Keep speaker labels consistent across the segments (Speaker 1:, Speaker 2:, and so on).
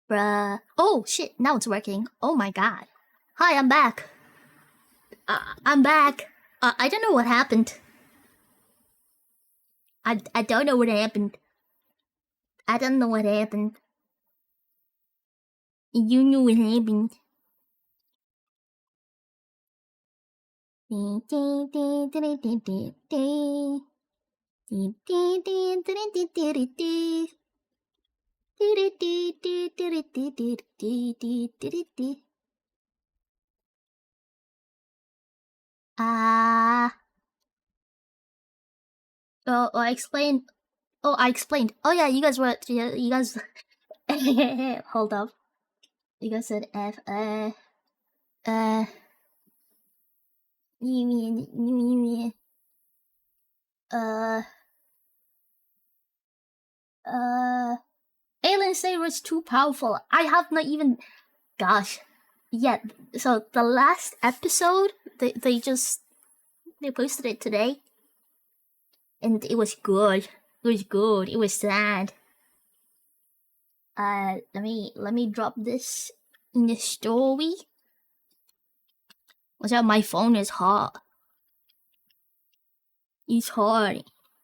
Speaker 1: Bruh. Oh shit, now it's working. Oh my god. Hi, I'm back. I'm back. I don't know what happened. I don't know what happened. I don't know what happened. You knew what happened. Oh, I explained. Oh, I explained. Oh yeah, you guys were. You guys. Hold up. You guys said F. Alien Saber is too powerful. I have not even. Gosh. Yeah. So the last episode, they posted it today, and it was good. It was good. It was sad. Let me drop this in the story. What's up? My phone is hot. It's hot.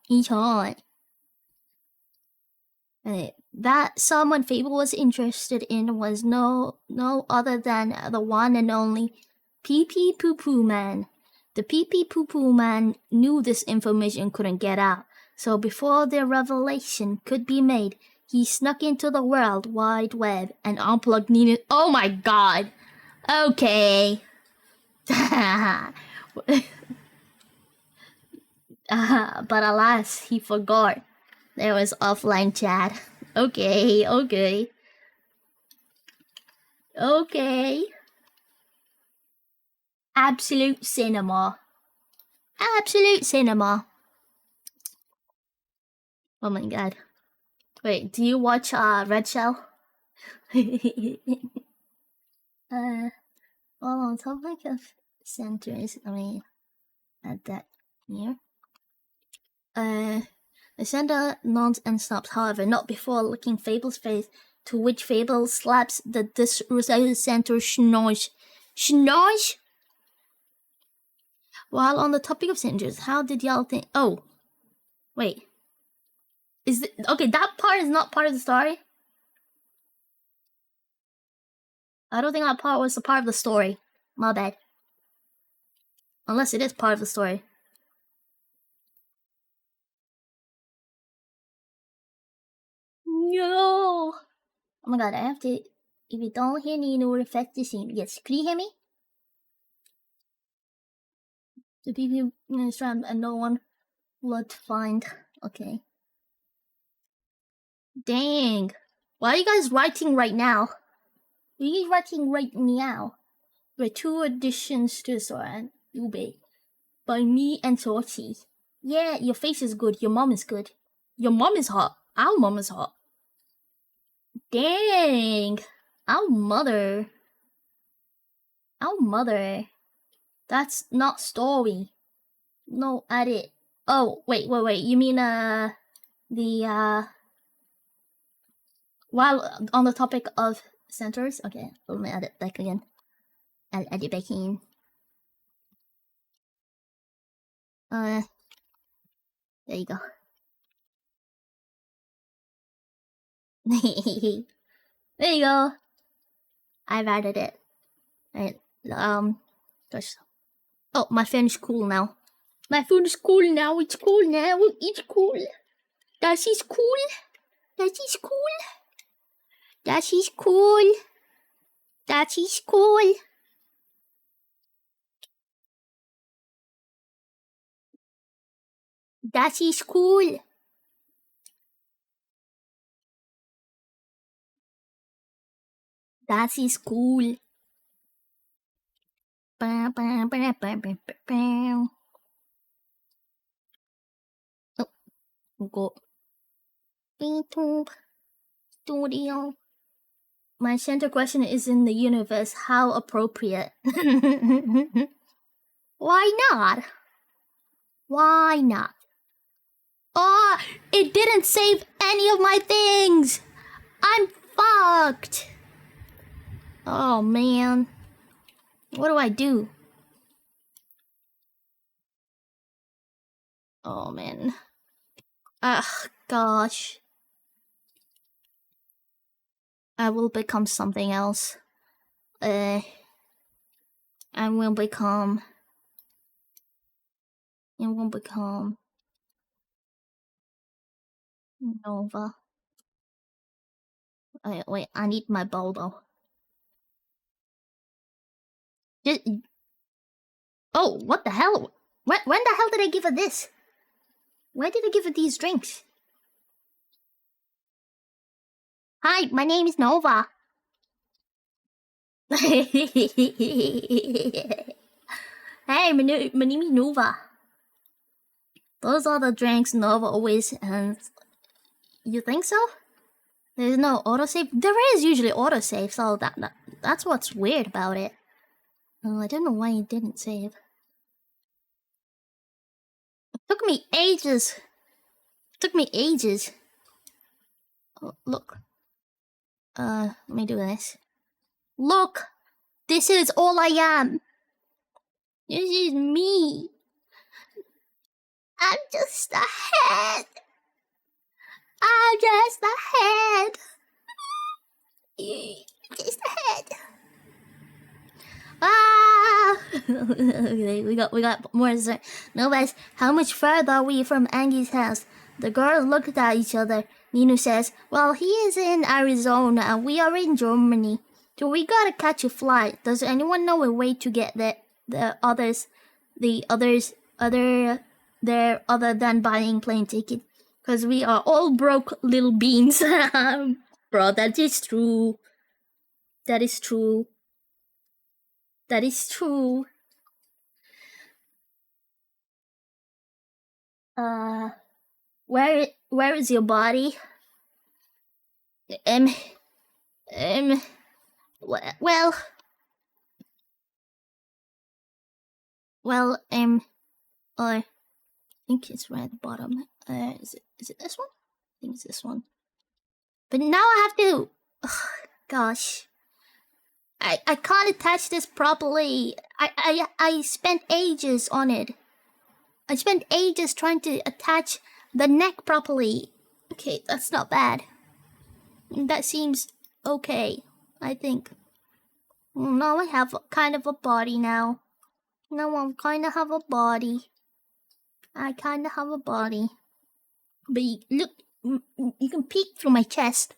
Speaker 1: It's hot. That someone Fable was interested in was no other than the one and only Pee Pee Poo Poo Man. The Pee Pee Poo Poo Man knew this information couldn't get out, so before the revelation could be made, he snuck into the World Wide Web and unplugged Nina. Oh my god! Okay. But alas, he forgot. There was offline chat. Okay. Absolute cinema. Oh my god. Wait, do you watch Red Shell? Well, on topic of centers, let me add that here. The sender nods and stops, however, not before looking Fable's face, to which Fable slaps the disrespected center Schnorch. Schnorch? While on the topic of centers, how did y'all think? Oh, wait. Is it okay? That part is not part of the story. I don't think that part was a part of the story. My bad. Unless it is part of the story. No. Oh my god, I have to. If you don't hear me, it will affect the scene. Yes, can you hear me? The people strand and no one would find. Okay. Dang. Why are you guys writing right now? Are you guys writing right now? There are 2 additions to the story and Ube. By me and Torchi. Yeah, your face is good. Your mom is good. Your mom is hot. Our mom is hot. Dang. Our mother. That's not story. No, edit. Oh, wait. You mean, while on the topic of centers? Okay, let me edit back again. I'll edit back in. There you go. There you go. I've added it. Right. Just. Oh, my phone is cool now. My phone is cool now. It's cool now. It's cool. That is cool. That is cool. That is cool. That is cool. That is cool. That is cool. Oh, go. YouTube Studio. My center question is in the universe. How appropriate. Why not? Why not? Oh, it didn't save any of my things. I'm fucked. Oh man. What do I do? Oh man. Ah, gosh. I will become something else. I will become. I will become Nova. Wait, I need my Bobo. Just, oh, what the hell? When the hell did I give her this? Why did I give her these drinks? Hi, my name is Nova. Hey, my name is Nova. Those are the drinks Nova always has. You think so? There's no autosave? There is usually autosave, so that's what's weird about it. I don't know why it didn't save. It took me ages. Oh, look. Let me do this. Look! This is all I am! This is me! I'm just a head! I'm just a head! Just a head! Ah! Okay, we got more dessert. Nobody's. How much further are we from Angie's house? The girls looked at each other. Ninu says, "Well, he is in Arizona and we are in Germany. So we gotta catch a flight. Does anyone know a way to get there? Other than buying plane ticket? Cause we are all broke little beans." Bro, that is true. That is true. That is true. Where is your body? Um, um, well, I think it's right at the bottom. Is it this one? I think it's this one. But now I have to. Gosh, I can't attach this properly. I spent ages on it. I spent ages trying to attach the neck properly. Okay, that's not bad. That seems okay, I think. Now I have kind of a body now. Now I kind of have a body. I kind of have a body. But look, you can peek through my chest.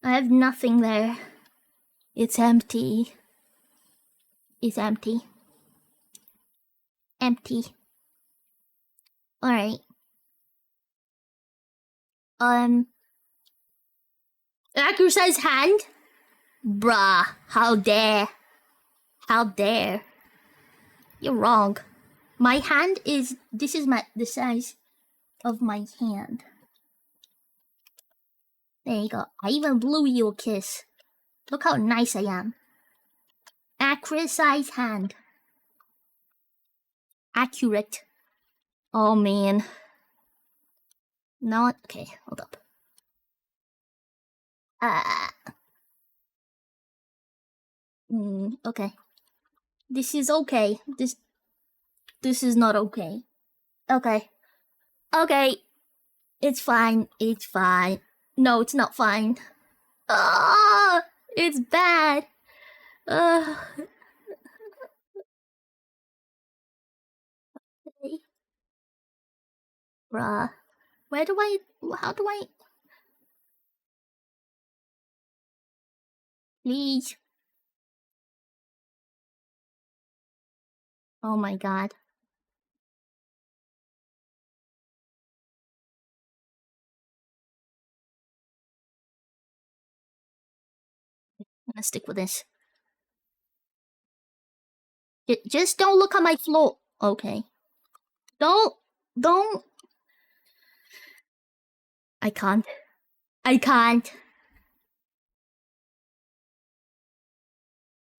Speaker 1: I have nothing there. It's empty. It's empty. Empty. Alright. Exercise hand? Bruh, how dare. How dare. You're wrong. My hand is, this is the size of my hand. There you go. I even blew you a kiss. Look how nice I am. Accurate size hand. Accurate. Oh man. Not okay, hold up. Okay. This is okay. This is not okay. Okay. Okay. It's fine. It's fine. No, it's not fine. Ah, it's bad. Bruh. How do I? Please. Oh my god. I'm gonna stick with this. Just don't look at my floor. Okay. Don't. I can't. I can't.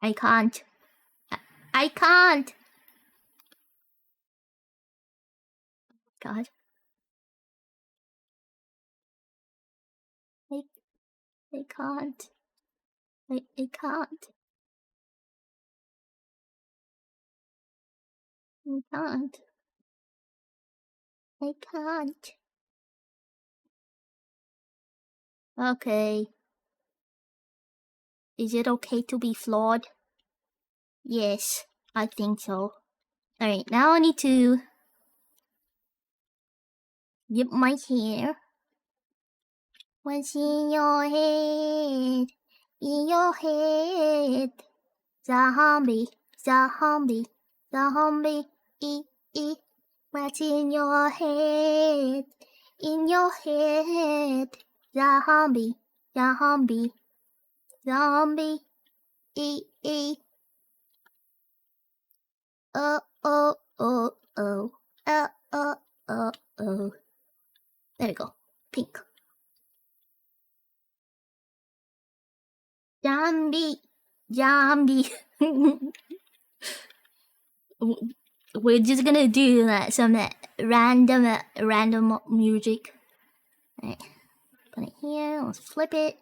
Speaker 1: I can't. I can't. God. I can't. I can't. I can't. I can't. Okay. Is it okay to be flawed? Yes, I think so. Alright, now I need to get my hair. What's in your head? In your head. Zombie, zombie, zombie, What's in your head? In your head. Zombie, zombie, zombie, Oh, oh, oh, oh, oh, oh, oh, oh. There we go. Pink. Zombie, zombie. We're just gonna do some random music. Alright, put it here. Let's flip it.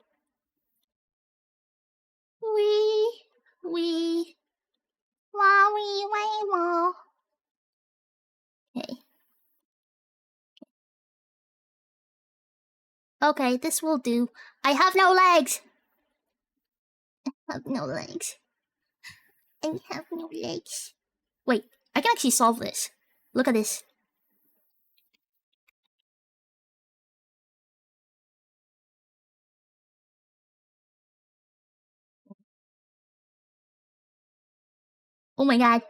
Speaker 1: Wee, wah, wee, wee, wah. Okay. Okay, this will do. I have no legs. I have no legs. I have no legs. Wait, I can actually solve this. Look at this. Oh my god.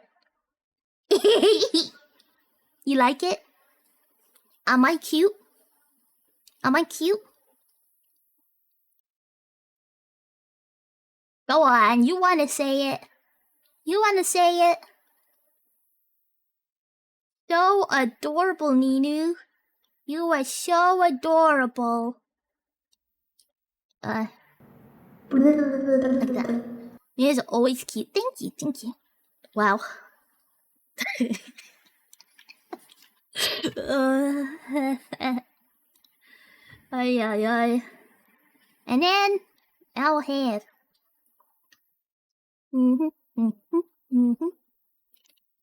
Speaker 1: You like it? Am I cute? Am I cute? Go on, you wanna say it. You wanna say it? So adorable, Ninu. You are so adorable. Like that. He is always cute. Thank you, thank you. Wow. Ay, ay, ay. And then our hair.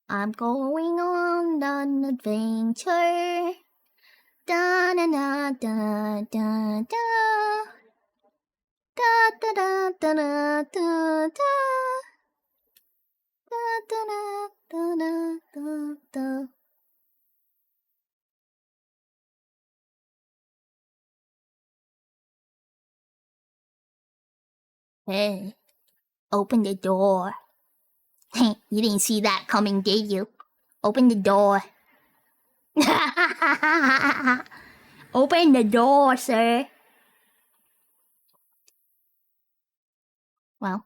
Speaker 1: I'm going on an adventure. Da da da da da da. Da da da da da da da. Da da da da da da. Hey, open the door. You didn't see that coming, did you? Open the door. Open the door, sir. Well,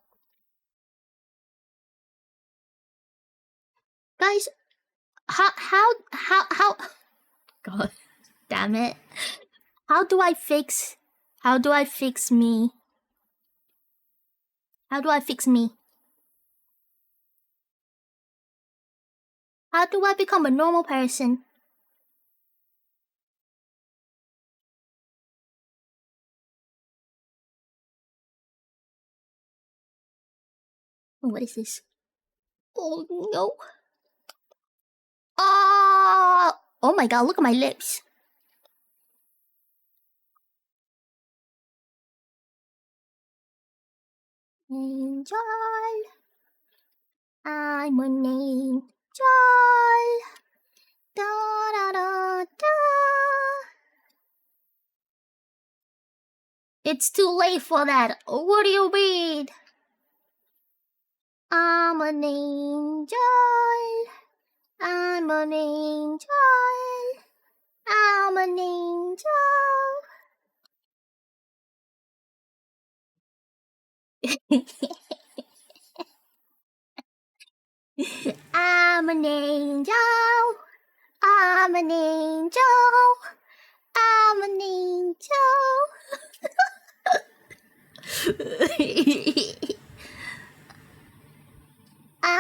Speaker 1: guys, how? God, damn it! How do I fix? How do I fix me? How do I fix me? How do I become a normal person? What is this? Oh no! Oh! Oh my god! Look at my lips. Angel, I'm an angel. Da da da da. It's too late for that. What do you mean? I'm an angel. I'm an angel. I'm an angel. I'm an angel. I'm an angel. I'm an angel.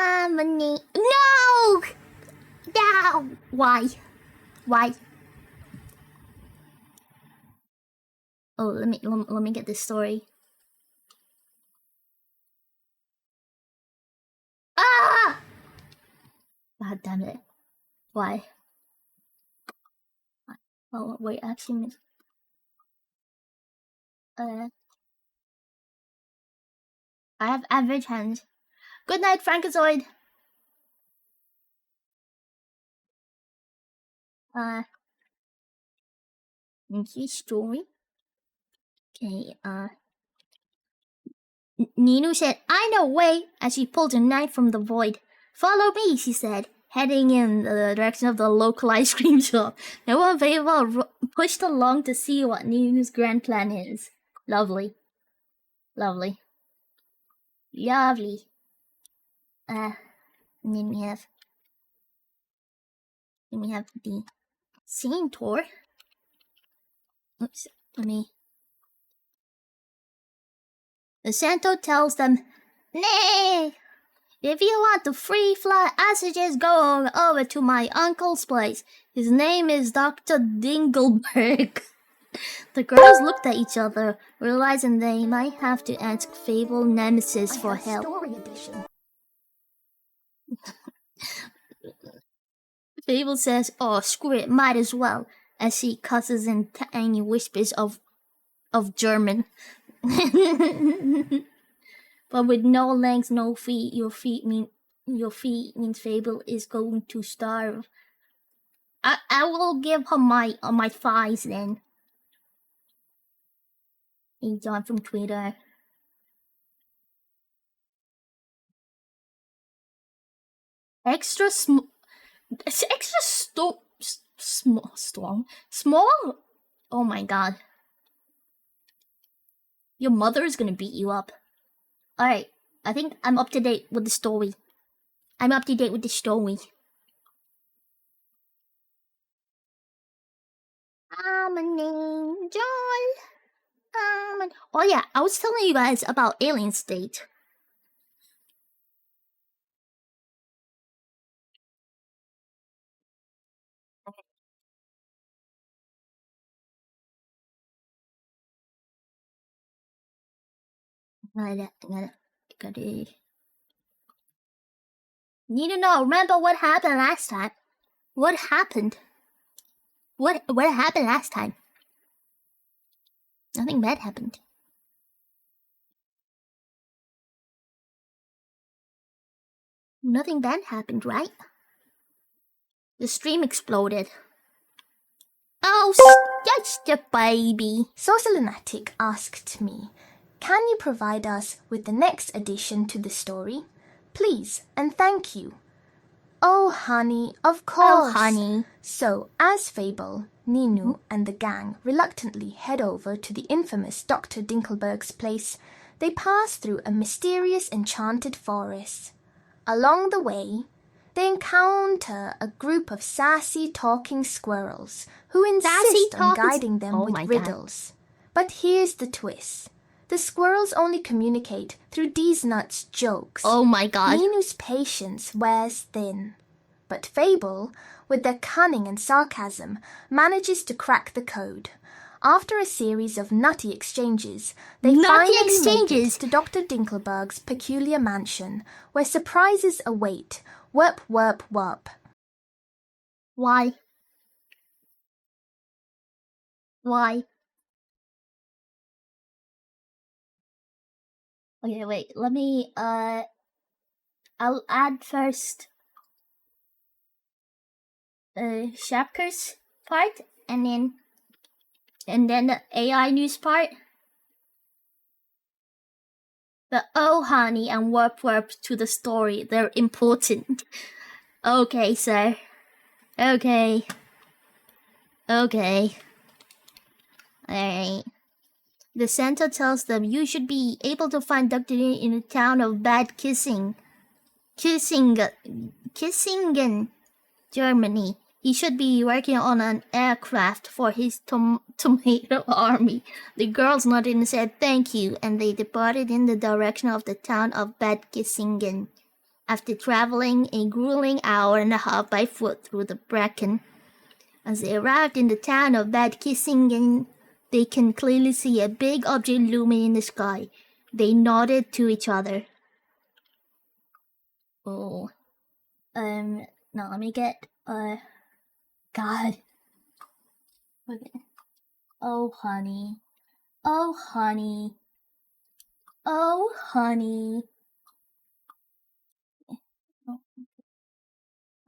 Speaker 1: I'm an angel. No! No! Why? Why? Oh, let me get this story. God damn it. Why? Oh, wait, actually... I have average hands. Good night, Frankenzoid! Into story. Okay, Ninu said, I know a way, as she pulled a knife from the void. Follow me, she said, heading in the direction of the local ice cream shop. No one pushed along to see what Ninu's grand plan is. Lovely. Lovely. Lovely. And then we have the same tour. Oops, let me... The Santo tells them, nay! If you want to free fly, I suggest going over to my uncle's place. His name is Dr. Dingleberg. The girls looked at each other, realizing they might have to ask Fable Nemesis for help. Story edition. Fable says, oh, screw it, might as well, as she cusses in tiny whispers of German. But with no legs, no feet, your feet means Fable is going to starve. I will give her my thighs then. Hey John from Twitter. Small. Oh my god. Your mother is gonna beat you up. Alright, I think I'm up to date with the story. I'm an angel. Oh yeah, I was telling you guys about Alien State. Gotta... Need to know, remember what happened last time? What happened? What happened last time? Nothing bad happened. Nothing bad happened, right? The stream exploded. Oh, just a baby.
Speaker 2: Saucelunatic asked me, can you provide us with the next addition to the story? Please and thank you. Oh, honey, of course.
Speaker 1: Oh, honey.
Speaker 2: So, as Fable, Ninu, and the gang reluctantly head over to the infamous Dr. Dinkelberg's place, they pass through a mysterious enchanted forest. Along the way, they encounter a group of sassy talking squirrels who insist on guiding them with riddles. But here's the twist. The squirrels only communicate through these nuts' jokes.
Speaker 1: Oh my god.
Speaker 2: Ninu's patience wears thin. But Fable, with their cunning and sarcasm, manages to crack the code. After a series of nutty exchanges, they finally make it to Dr. Dinkelberg's peculiar mansion, where surprises await. Werp, werp, werp.
Speaker 1: Why? Why? Okay, wait, let me, I'll add first Shapker's part, and then the AI news part. The oh honey and warp to the story, they're important. Okay, sir. Okay. Alright. The Santa tells them you should be able to find Dr. in the town of Bad Kissingen, Germany. He should be working on an aircraft for his tomato army. The girls nodded and said thank you, and they departed in the direction of the town of Bad Kissingen. After traveling a grueling hour and a half by foot through the bracken, as they arrived in the town of Bad Kissingen, they can clearly see a big object looming in the sky. They nodded to each other. Oh. Now let me get God. Okay. Oh honey. Oh honey. Oh honey. Oh,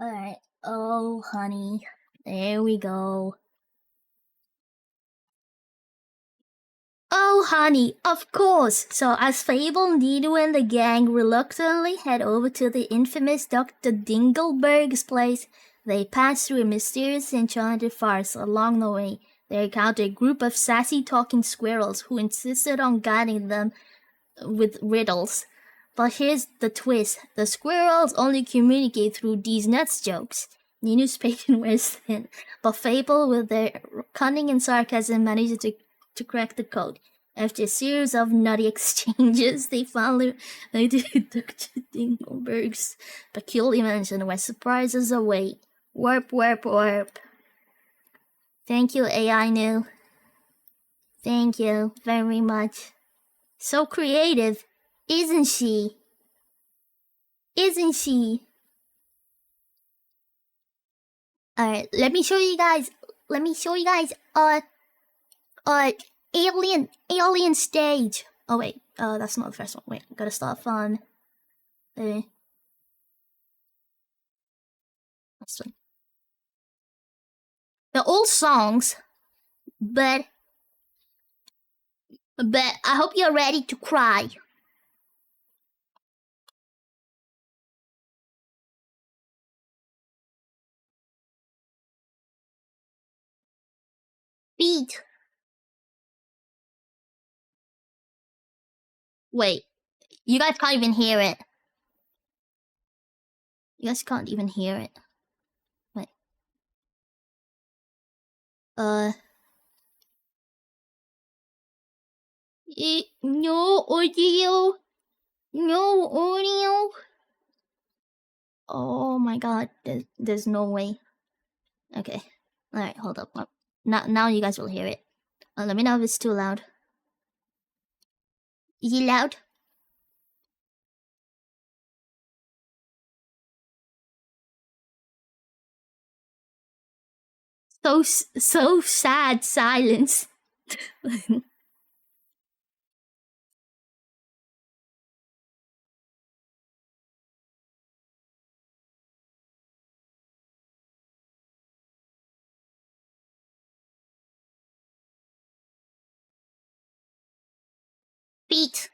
Speaker 1: alright. Oh honey. There we go. Oh, honey, of course. So, as Fable, Nino, and the gang reluctantly head over to the infamous Dr. Dingleberg's place, they pass through a mysterious enchanted forest. Along the way, they encounter a group of sassy talking squirrels who insisted on guiding them with riddles. But here's the twist: the squirrels only communicate through these nuts jokes. Nino's patient wears thin, but Fable, with their cunning and sarcasm, manages to crack the code. After a series of nutty exchanges, they finally made it to Dr. Dingleberg's peculiar mansion where surprises await. Warp, warp, warp. Thank you, AI New. Thank you very much. So creative, isn't she? Isn't she? Alright, let me show you guys. Alien stage. Oh wait, that's not the first one. Wait, gotta start from the this one. They're all songs, but I hope you're ready to cry. Beat. Wait, you guys can't even hear it. You guys can't even hear it. Wait. No audio. No audio. Oh my god, there's no way. Okay. Alright, hold up. Now you guys will hear it. Let me know if it's too loud. Is it loud? So sad silence. Beat.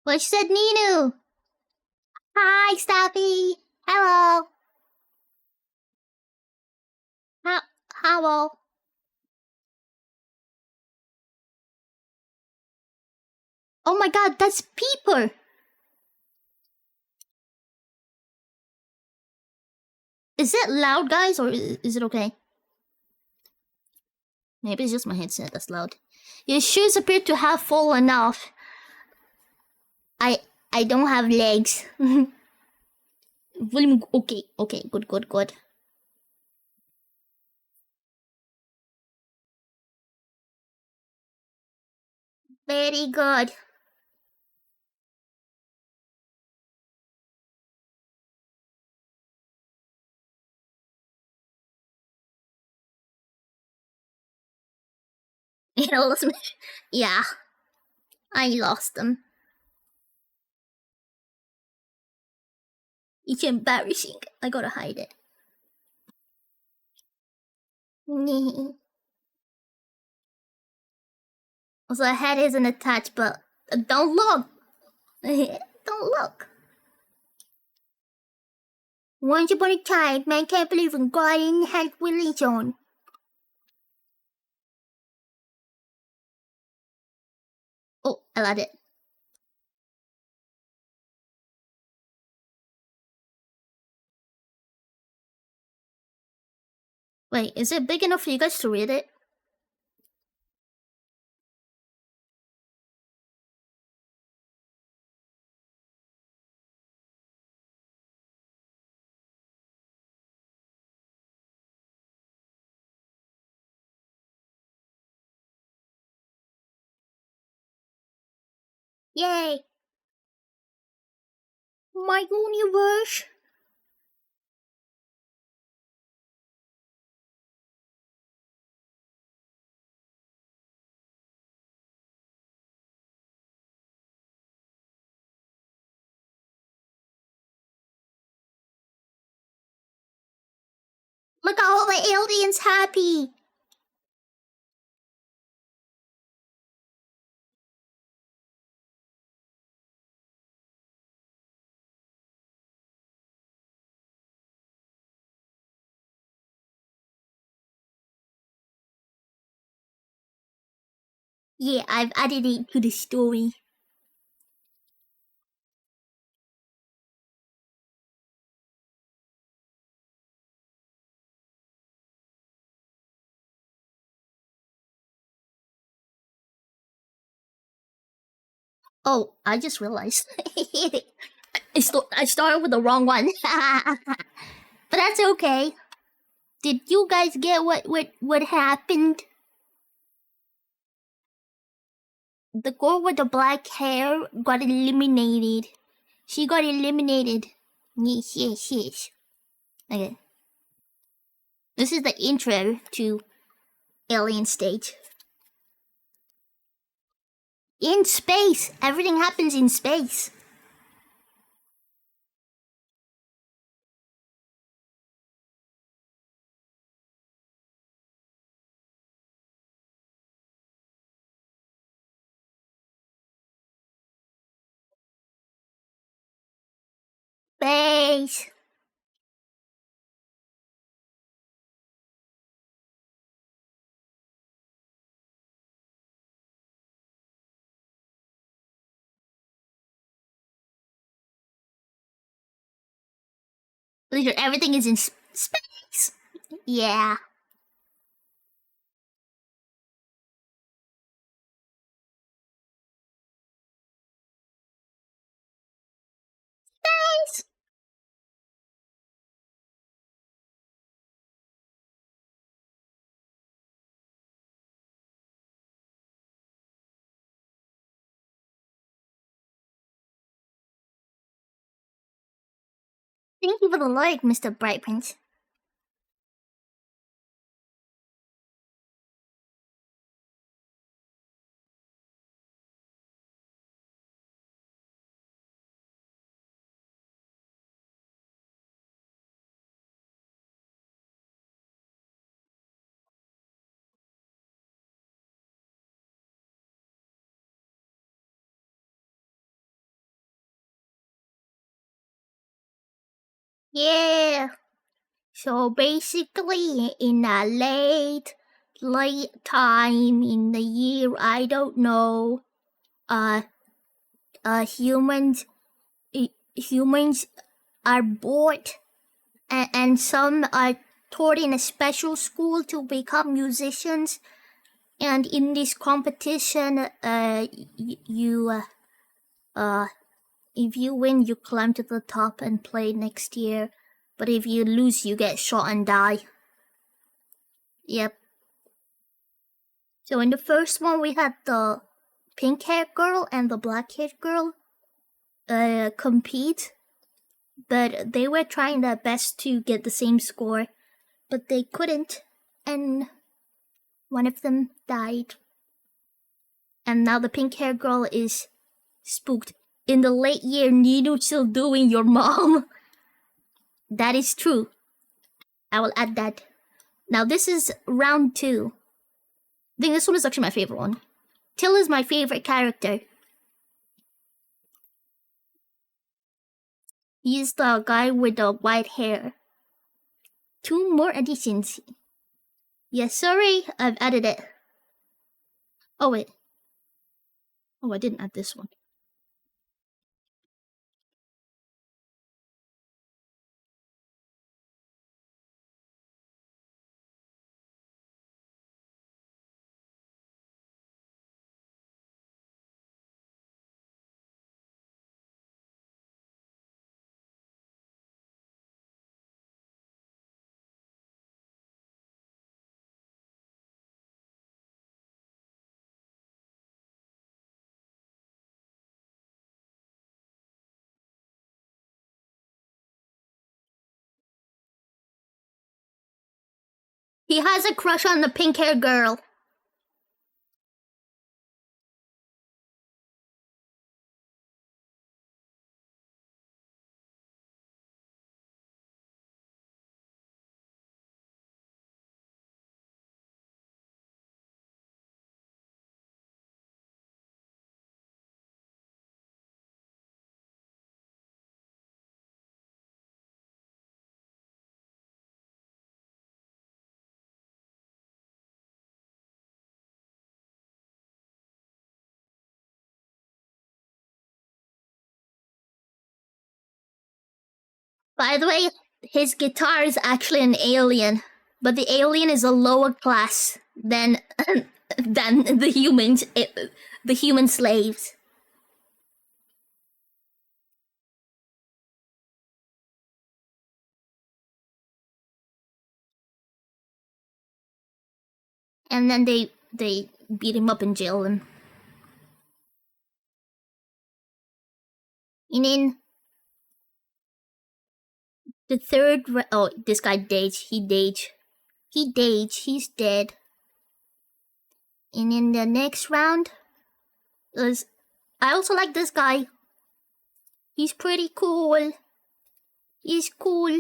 Speaker 1: What said Ninu? Hi, Staffy. Hello. Hello. Oh my god, that's Peeper. Is it loud, guys, or is it okay? Maybe it's just my headset that's loud. Your shoes appear to have fallen off. I don't have legs. Volume. Okay, good. Very good. I lost my. Yeah, I lost them. It's embarrassing. I gotta hide it. Also, the head isn't attached, but don't look. Don't look. Once upon a time, man can't believe in God and had religion. Oh, I love it. Wait, is it big enough for you guys to read it? Yay! My universe! Look at all the aliens happy! Yeah, I've added it to the story. Oh, I just realized. I started with the wrong one. But that's okay. Did you guys get what happened? The girl with the black hair got eliminated. She got eliminated. Yes, yes, yes. Okay. This is the intro to Alien State. In space! Everything happens in space. Space! Everything is in space. Yeah. Space! Thank you for the like, Mr. Bright Prince. Yeah. So basically, in a late time in the year, I don't know, uh, humans, humans are bored, and some are taught in a special school to become musicians. And in this competition, you, if you win, you climb to the top and play next year. But if you lose, you get shot and die. Yep. So in the first one, we had the pink-haired girl and the black-haired girl compete, but they were trying their best to get the same score, but they couldn't, and one of them died. And now the pink-haired girl is spooked. In the late year, Nino's still doing your mom. That is true. I will add that. Now this is round 2. I think this one is actually my favorite one. Till is my favorite character. He's the guy with the white hair. 2 more additions. Yes, sorry, I've added it. Oh, wait. Oh, I didn't add this one. He has a crush on the pink hair girl. By the way, his guitar is actually an alien, but the alien is a lower class than than the humans, the human slaves. And then they beat him up and jail him. And then the third, oh, this guy dates. He dates. He's dead. And in the next round, is I also like this guy. He's pretty cool. He's cool.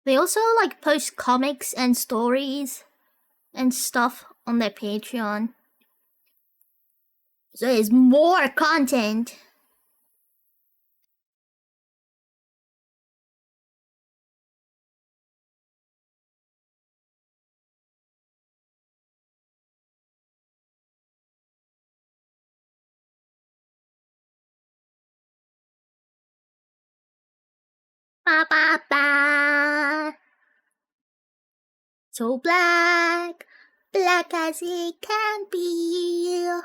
Speaker 1: They also like post comics and stories and stuff on their Patreon. So there's more content. Ba ba ba. So black, black as it can be.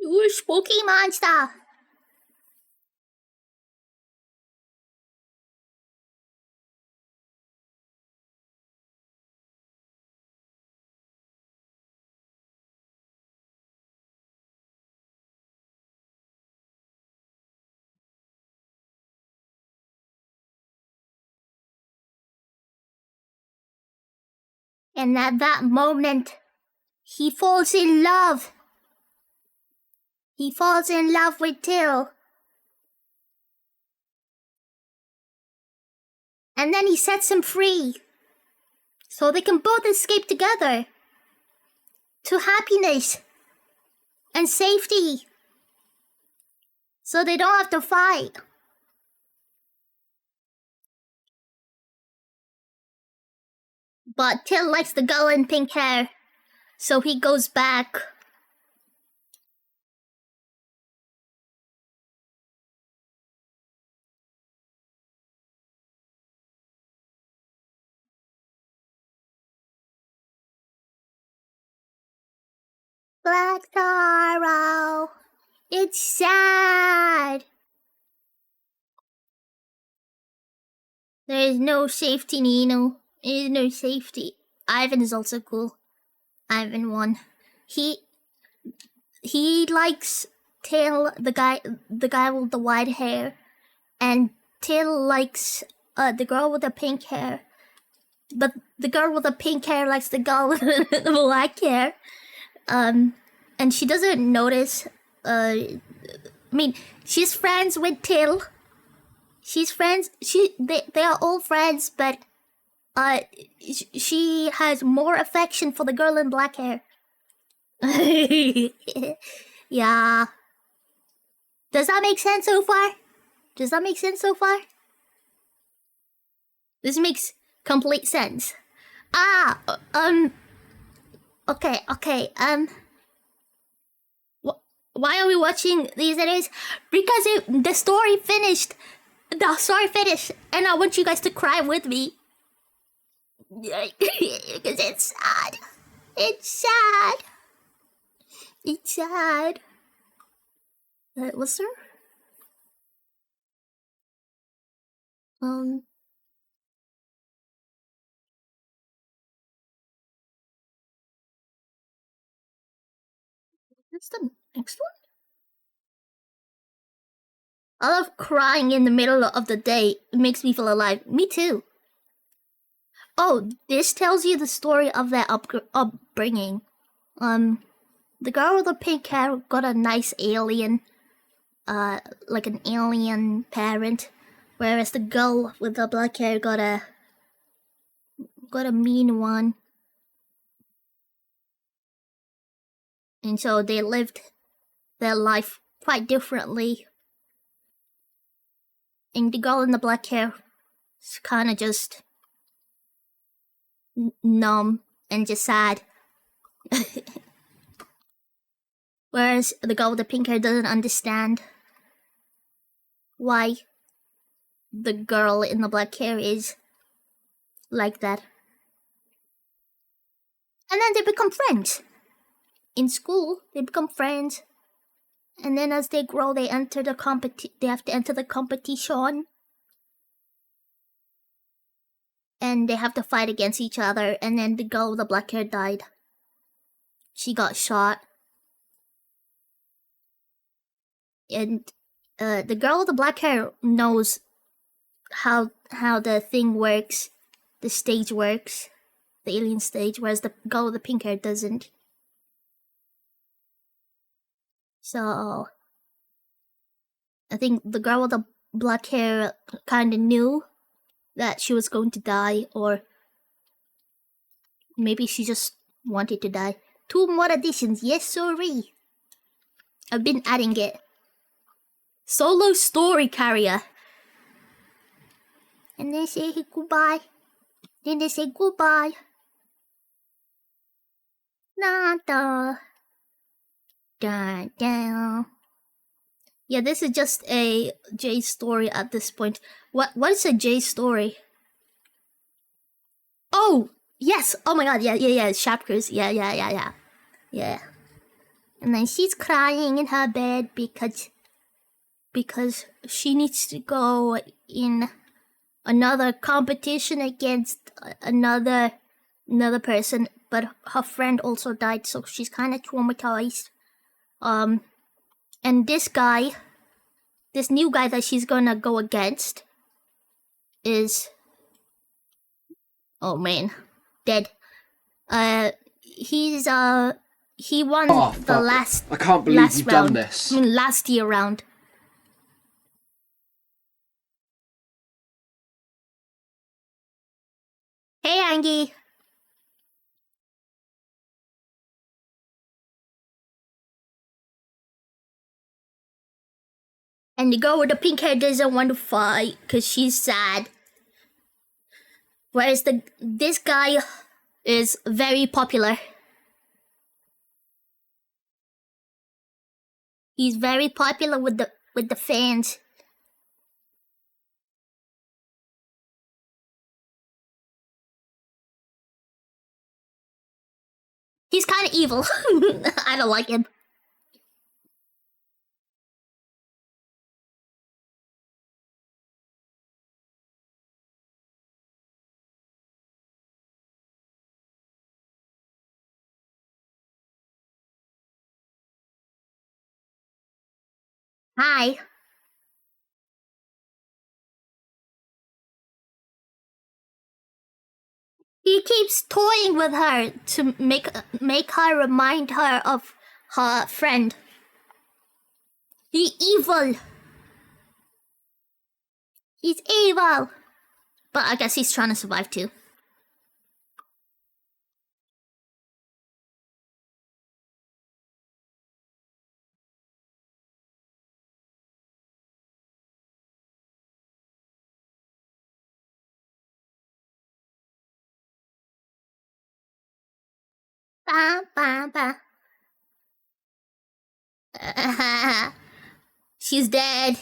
Speaker 1: You're a spooky monster. And at that moment, he falls in love. He falls in love with Till. And then he sets him free. So they can both escape together. To happiness. And safety. So they don't have to fight. But Till likes the girl in pink hair. So he goes back. Black sorrow. It's sad. There is no safety, Nino. There is no safety. Ivan is also cool. Ivan won. He likes Till, the guy with the white hair, and Till likes the girl with the pink hair. But the girl with the pink hair likes the girl with the black hair. And she doesn't notice. I mean, she's friends with Till. she's friends. They are all friends, but she has more affection for the girl in black hair. Yeah. Does that make sense so far? Does that make sense so far? This makes complete sense. Okay. Why are we watching these videos? Because the story finished. The story finished, and I want you guys to cry with me. Because it's sad. It's sad. It's sad. What's there? What's the next one? I love crying in the middle of the day. It makes me feel alive. Me too. Oh, this tells you the story of their upbringing. The girl with the pink hair got a nice alien, like an alien parent, whereas the girl with the black hair got a mean one. And so they lived their life quite differently. And the girl in the black hair is kind of just numb and just sad. Whereas the girl with the pink hair doesn't understand why the girl in the black hair is like that. And then they become friends. In school, they become friends. And then as they grow, they enter the they have to enter the competition. And they have to fight against each other. And then the girl with the black hair died. She got shot. And the girl with the black hair knows how the thing works, the stage works, the alien stage, whereas the girl with the pink hair doesn't. So I think the girl with the black hair kind of knew that she was going to die, or maybe she just wanted to die. 2 more additions, yes sorry. I've been adding it. Solo story carrier. And they say goodbye. Then they say goodbye. Nada. Dun, dun. Yeah, this is just a J story at this point. What is a J story? Oh, yes. Oh my god, yeah. Chapters. Yeah. And then she's crying in her bed because she needs to go in another competition against another person, but her friend also died, so she's kind of traumatized. And this new guy that she's gonna go against is, oh man, dead. He won the last.
Speaker 3: I can't believe
Speaker 1: last
Speaker 3: you've
Speaker 1: round.
Speaker 3: done this.
Speaker 1: I mean, last year round. Hey, Angie. And the girl with the pink hair doesn't want to fight because she's sad. Whereas this guy is very popular. He's very popular with the fans. He's kind of evil. I don't like him. Hi. He keeps toying with her to make her remind her of her friend. He evil. He's evil! But I guess he's trying to survive too. Ba, ba, ba. She's dead.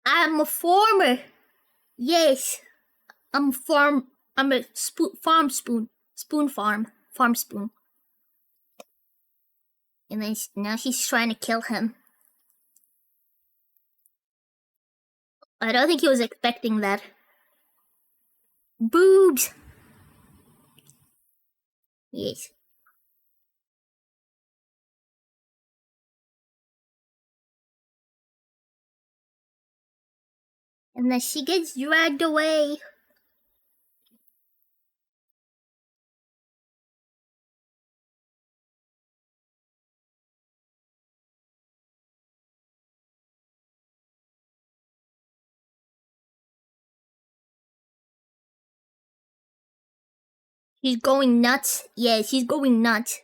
Speaker 1: I'm a farmer. Yes. I'm a farm spoon. Spoon farm. Farm spoon. And then now she's trying to kill him. I don't think he was expecting that. Boobs! Yes. And then she gets dragged away. She's going nuts. Yeah, she's going nuts.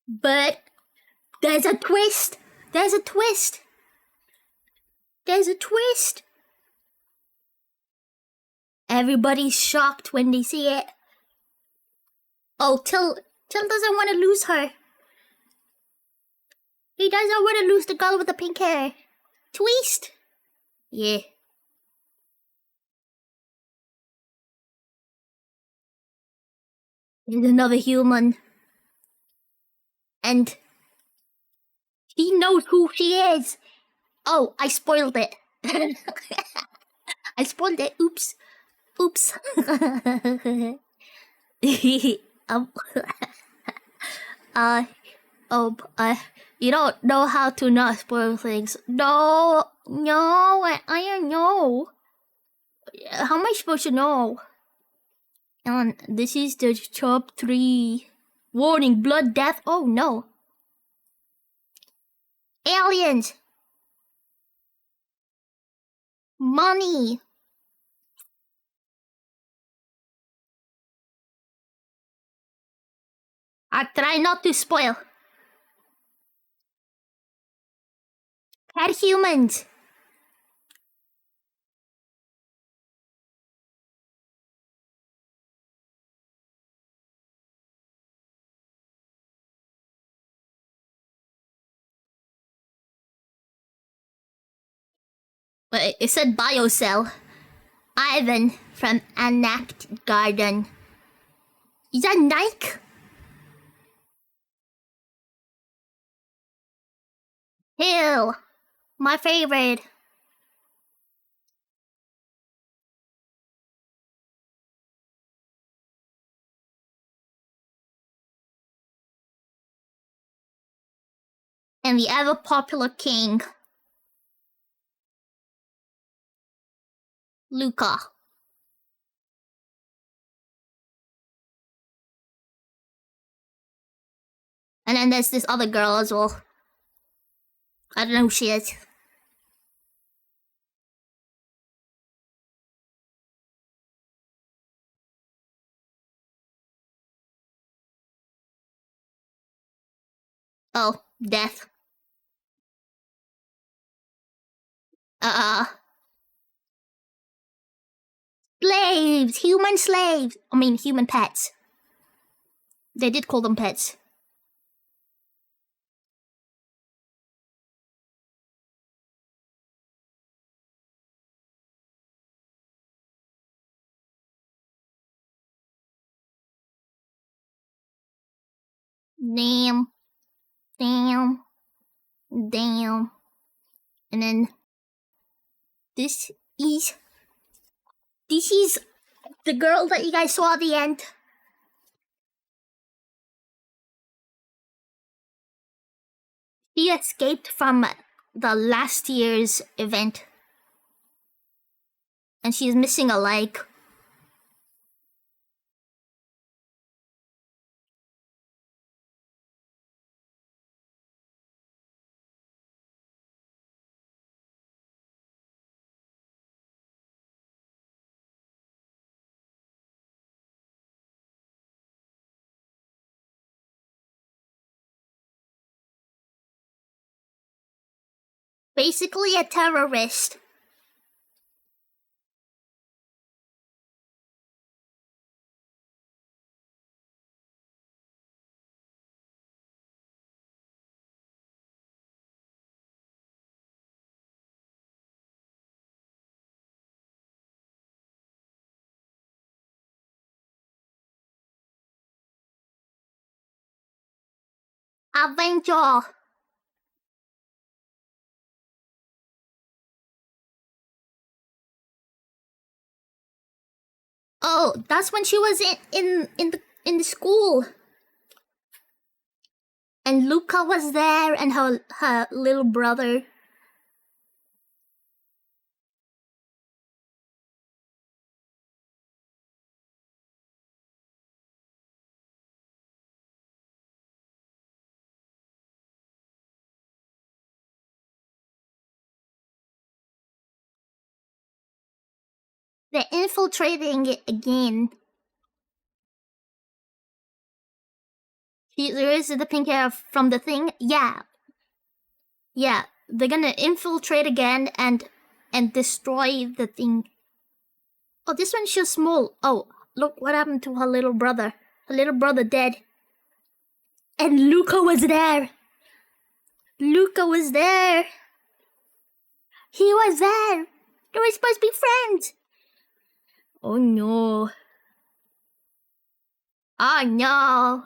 Speaker 1: But there's a twist. There's a twist. There's a twist. Everybody's shocked when they see it. Oh, Till doesn't want to lose her. He doesn't want to lose the girl with the pink hair. Twist. Yeah. There's another human. And he knows who she is. Oh, I spoiled it. I spoiled it. Oops. Oops. um, uh, you don't know how to not spoil things. No, I don't know. How am I supposed to know? And this is the top 3. Warning, blood, death. Oh no. Aliens. Money. I try not to spoil. Pet humans. It said biocell. Ivan from Anact Garden. Is that Nike? Hill. My favorite. And the ever popular king. Luca. And then there's this other girl as well. I don't know who she is. Oh, death. Slaves! Human slaves! I mean, human pets. They did call them pets. Damn. Damn. Damn. And then this is the girl that you guys saw at the end. She escaped from the last year's event. And she's missing a leg. Basically a terrorist. Avenger. Oh, that's when she was in the school. And Luca was there and her little brother. They're infiltrating it again. There is the pink hair from the thing. Yeah. Yeah. They're gonna infiltrate again and destroy the thing. Oh, this one's just small. Oh, look what happened to her little brother. Her little brother dead. And Luca was there. Luca was there. He was there. They were supposed to be friends. Oh no. Oh no.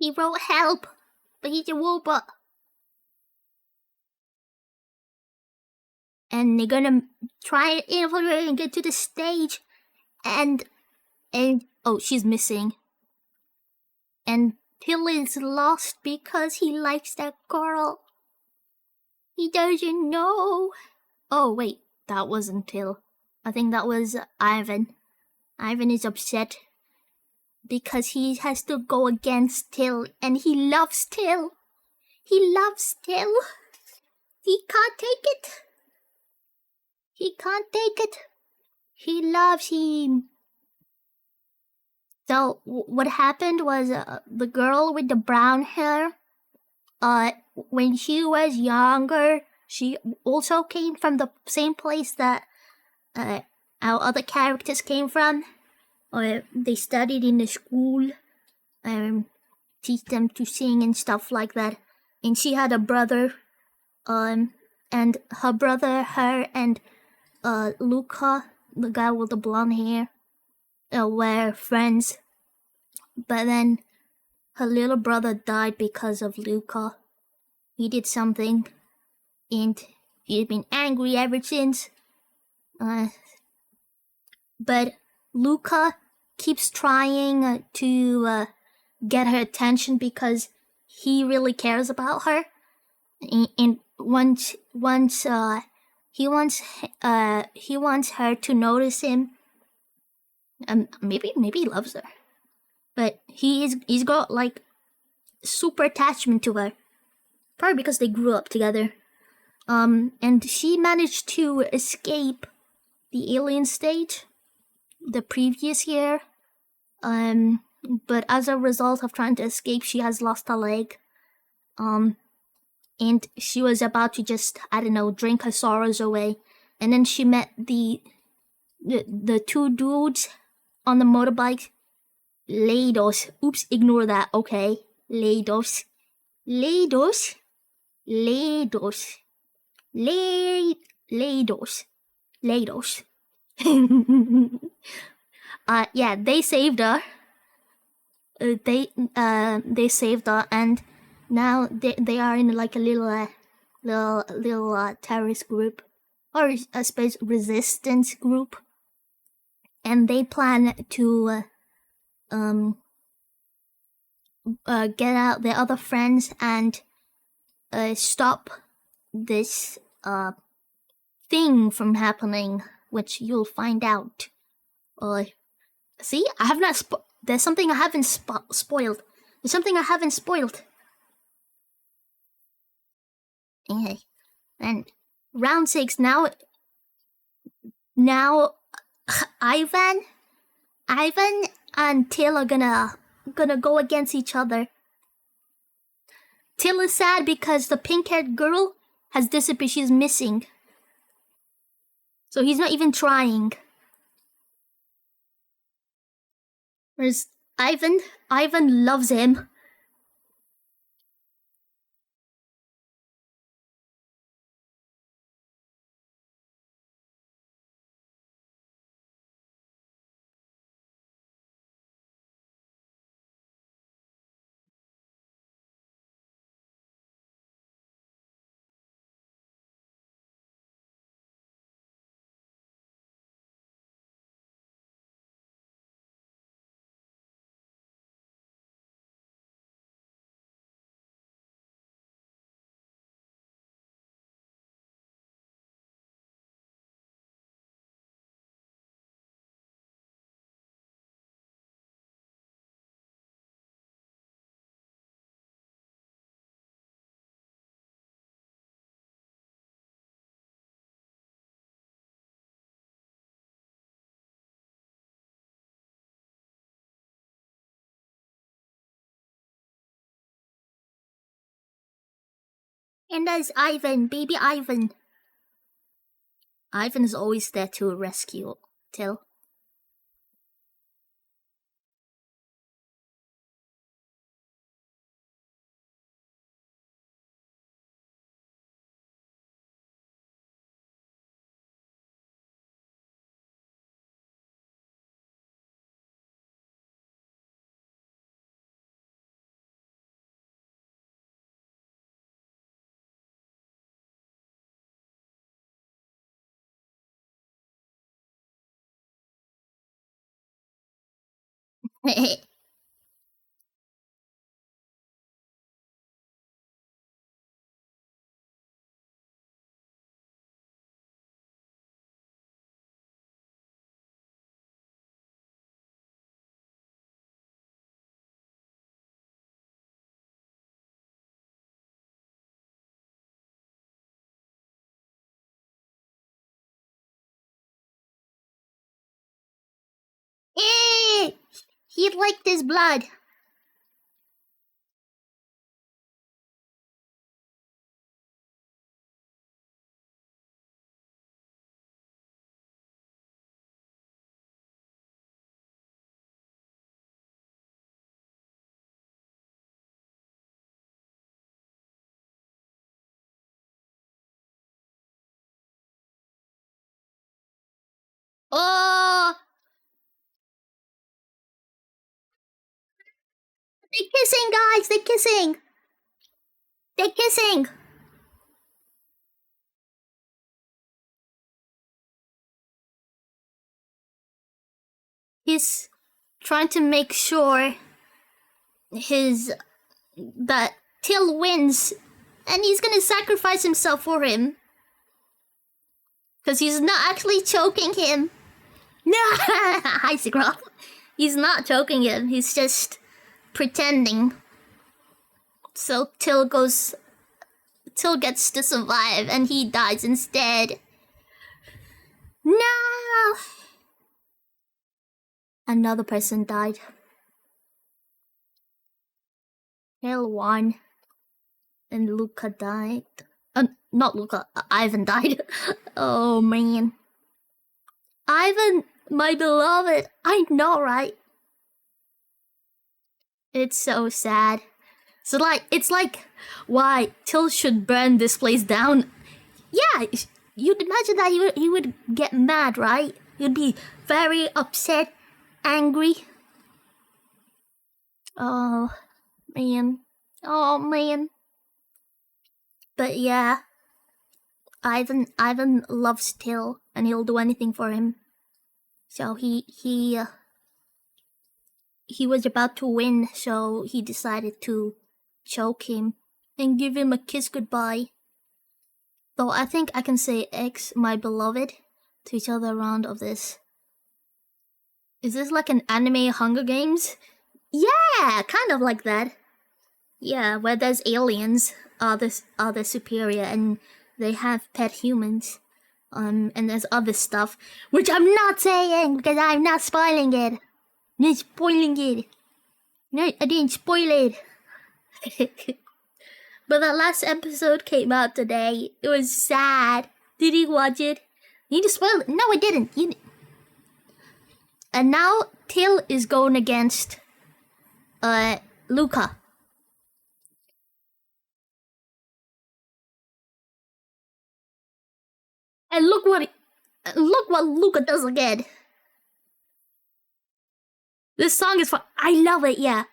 Speaker 1: He wrote help, but he's a robot. And they're gonna try and infiltrate and get to the stage. And oh, she's missing. And Till is lost because he likes that girl. He doesn't know. Oh wait, that wasn't Till. I think that was Ivan. Ivan is upset because he has to go against Till, and he loves Till. He loves Till. He can't take it. He can't take it. He loves him. So what happened was the girl with the brown hair, when she was younger, she also came from the same place that our other characters came from. They studied in the school, teach them to sing and stuff like that. And she had a brother, and her brother, her and Luca, the guy with the blonde hair, were friends. But then her little brother died because of Luca. He did something, and he's been angry ever since. But Luca keeps trying to get her attention because he really cares about her, and once he wants her to notice him. Maybe he loves her, but he's got like super attachment to her, probably because they grew up together. And she managed to escape the alien stage the previous year. But as a result of trying to escape, she has lost a leg. And she was about to just, I don't know, drink her sorrows away. And then she met the two dudes on the motorbike. Lados. Oops, ignore that, okay? Lados. Lados. Lados. Lados. Lados. Yeah, they saved her. They saved her, and now they are in like a little terrorist group, or I suppose resistance group, and they plan to get out their other friends and stop this thing from happening, which you'll find out See, I have not. There's something I haven't spoiled. There's something I haven't spoiled. Okay, and round 6 now. Now, Ivan and Till are gonna go against each other. Till is sad because the pink-haired girl has disappeared. She's missing. So he's not even trying. Whereas Ivan loves him. And there's Ivan, baby Ivan. Ivan is always there to rescue Till. He liked his blood. Oh, they're kissing, guys. They're kissing. They're kissing. He's trying to make sure that Till wins, and he's gonna sacrifice himself for him. Because he's not actually choking him. No! Hi, Sigral. He's not choking him, he's just pretending. So Till gets to survive, and he dies instead. No! Another person died. Till won. And Luca died. Not Luca, Ivan died. Oh man. Ivan, my beloved. I know, right? It's so sad. So it's like, why Till should burn this place down? Yeah, you'd imagine that he would get mad, right? He'd be very upset, angry. Oh man. Oh man. But yeah, Ivan loves Till, and he'll do anything for him. So he was about to win, so he decided to choke him and give him a kiss goodbye. Though I think I can say X, my beloved, to each other round of this. Is this like an anime Hunger Games? Yeah, kind of like that. Yeah, where there's aliens are the superior and they have pet humans. And there's other stuff which I'm not saying because I'm not spoiling it. Not spoiling it. No, I didn't spoil it. But the last episode came out today. It was sad. Did you watch it? You need to spoil it. No, I didn't. And now Till is going against Luca. And look what Luca does again. This song is fun. I love it, yeah.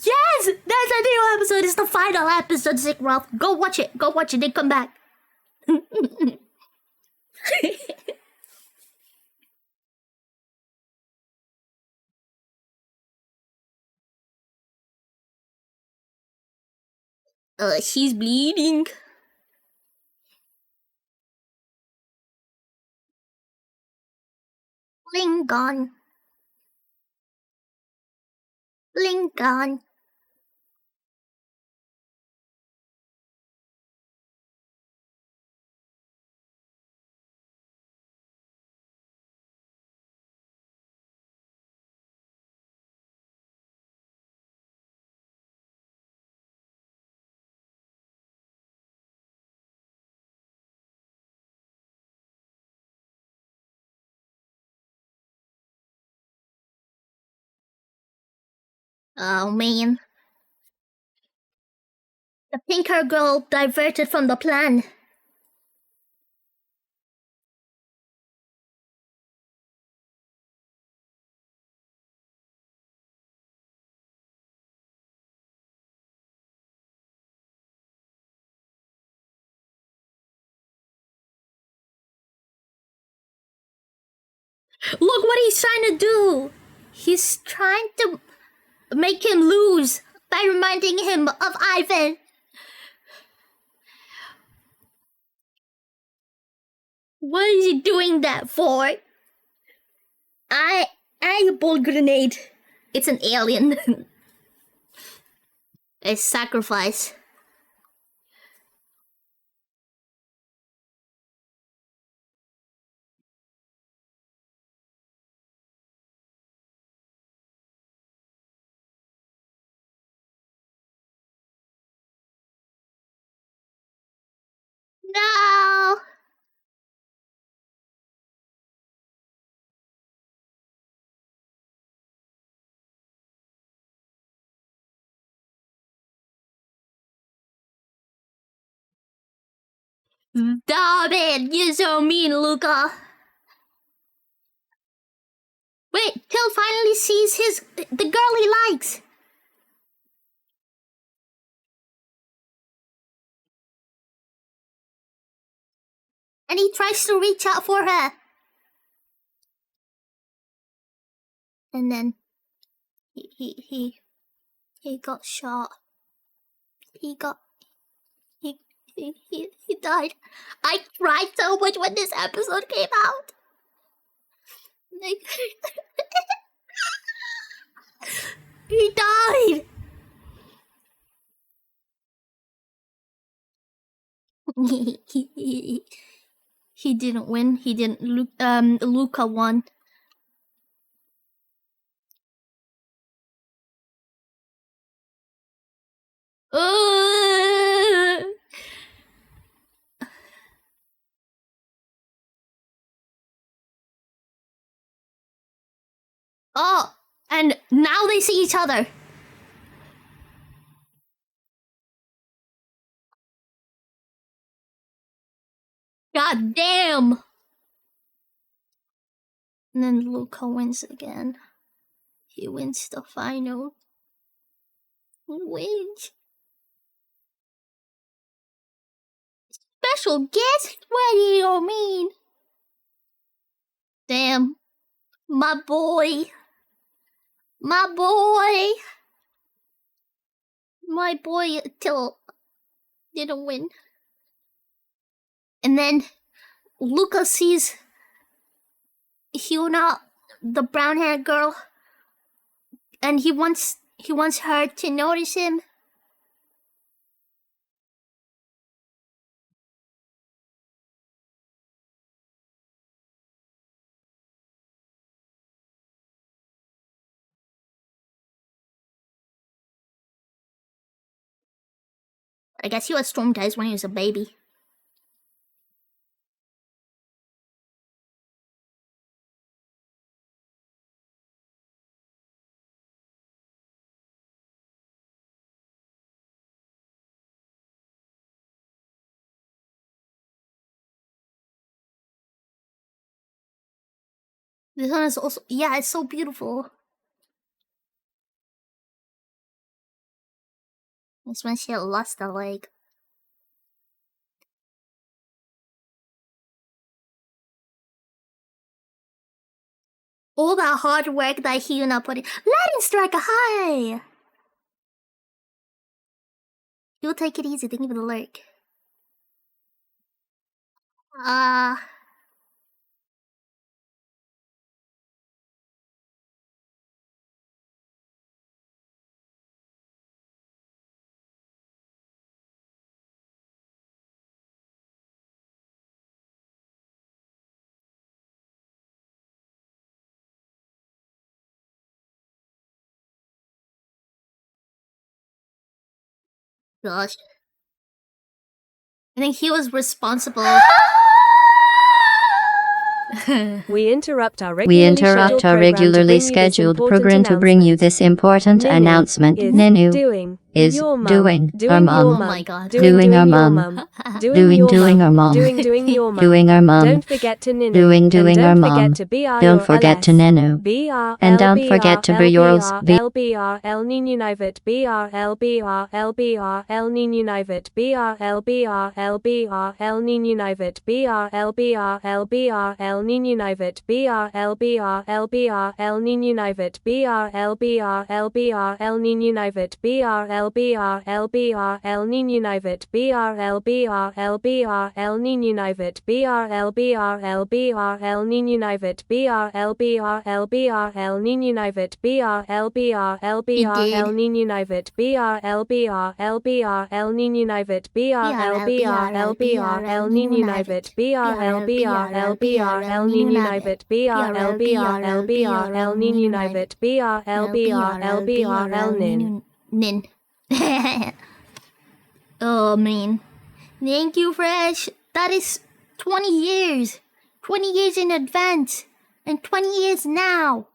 Speaker 1: Yes! That's a new episode. It's the final episode, Sick Ralph. Go watch it. Go watch it. Then come back. She's bleeding. Lincoln. Lincoln. Oh man. The pink hair girl diverted from the plan. Look what he's trying to do. He's trying to make him lose by reminding him of Ivan. What is he doing that for? I a ball grenade. It's an alien. A sacrifice. No. Stop it! You're so mean, Luca. Wait, Till finally sees the girl he likes. And he tries to reach out for her. And then he got shot. He died. I cried so much when this episode came out. He died. He didn't win. He didn't. Luca won. Oh, and now they see each other. God damn. And then Luca wins again. He wins the final. He wins. Special guest? What do you mean? Damn. My boy. My boy. My boy Till didn't win. And then Luca sees Hyuna the brown haired girl, and he wants her to notice him. I guess he was traumatized when he was a baby. This one is also, yeah, it's so beautiful. That's when she lost the leg. All that hard work that Hyuna put in. Lightning strike, hi! You'll take it easy, thank you for the lurk. Gosh. I think he was responsible.
Speaker 3: We interrupt our regularly scheduled program to bring you this important announcement. Nenu is doing our mom.
Speaker 1: Oh my god.
Speaker 3: Doing our mom. Doing our mom. Doing our mom.
Speaker 2: Don't forget to Ninu.
Speaker 3: Doing our mom. Don't forget to Nenu. And don't forget to be yours.
Speaker 2: BRL Ninunivet BRL BRL BRL Ninunivet BRL BRL BRL Ninunivet BRL BRL BRL Ninunivet BRL BRL BRL Ninunivet BRL BRL BRL Ninunivet BRL BRL BRL Ninunivet BRL BRL BRL Ninunivet BRL BRL BRL Ninunivet BRL BRL BRL Ninunivet BRL BRL BRL Ninunivet BRL BRL BRL Ninunivet BRL BRL BRL Ninunivet BRL BRL BRL Ninunivet BRL BRL BRL Ninunivet BRL BRL BRL
Speaker 1: Nin. Oh man. Thank you, Fresh. That is 20 years. 20 years in advance. And 20 years now.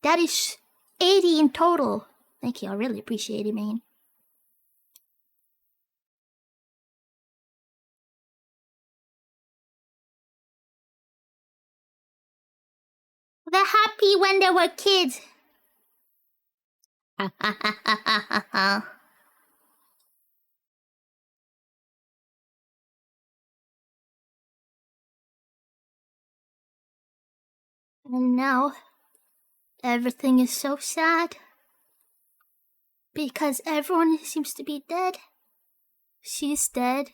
Speaker 1: That is 80 in total. Thank you, I really appreciate it, man. They're happy when they were kids. And now, everything is so sad. Because everyone seems to be dead. She's dead.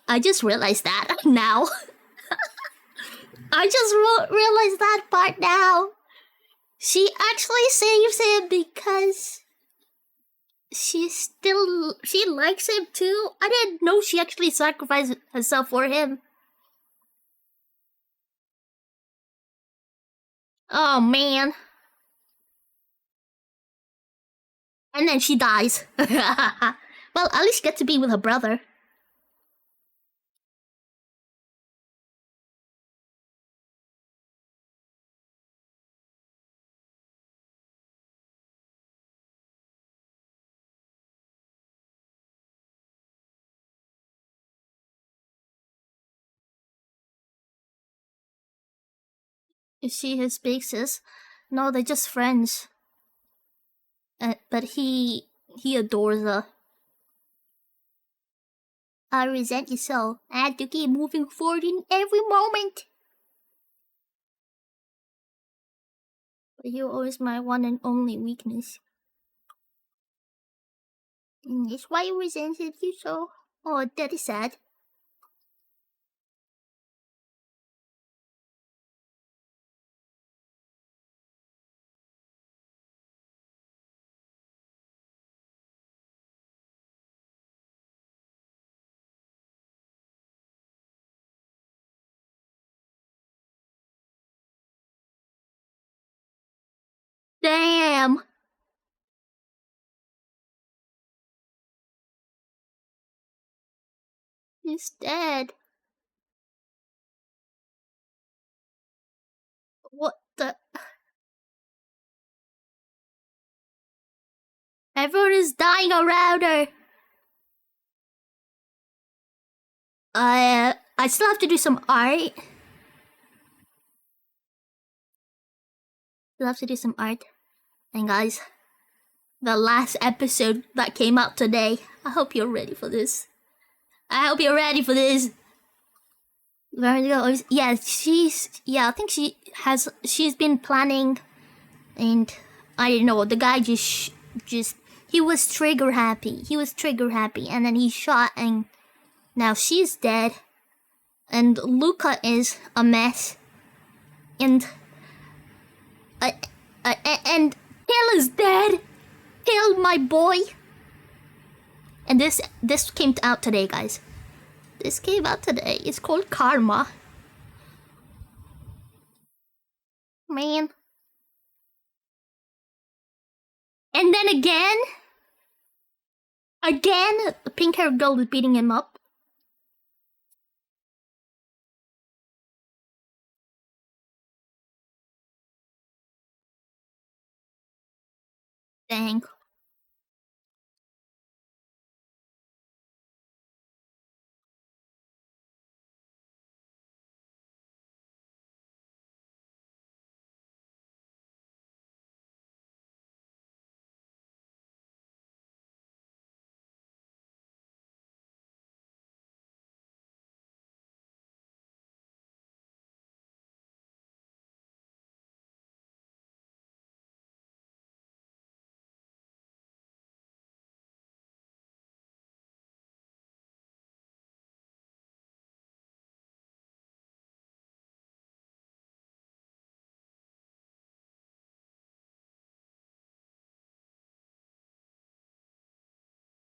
Speaker 1: I just realized that now. I just realized that part now. She actually saves him because she likes him too. I didn't know she actually sacrificed herself for him. Oh man. And then she dies. Well, at least get to be with her brother. Is she his basis? No, they're just friends. But he adores her. I resent you so. I had to keep moving forward in every moment. But you're always my one and only weakness. And that's why I resented you so. Oh, that is sad. Damn! He's dead. What the? Everyone is dying around her. I still have to do some art. Still have to do some art. And guys, the last episode that came out today. I hope you're ready for this. I hope you're ready for this. Yeah, I think she's been planning, and I don't know, the guy just, he was trigger happy. And then he shot, and now she's dead. And Luca is a mess. And, and Hill is dead. Hill, my boy. And this came out today, guys. This came out today. It's called Karma. Man. And then again, the pink-haired girl was beating him up. Dang.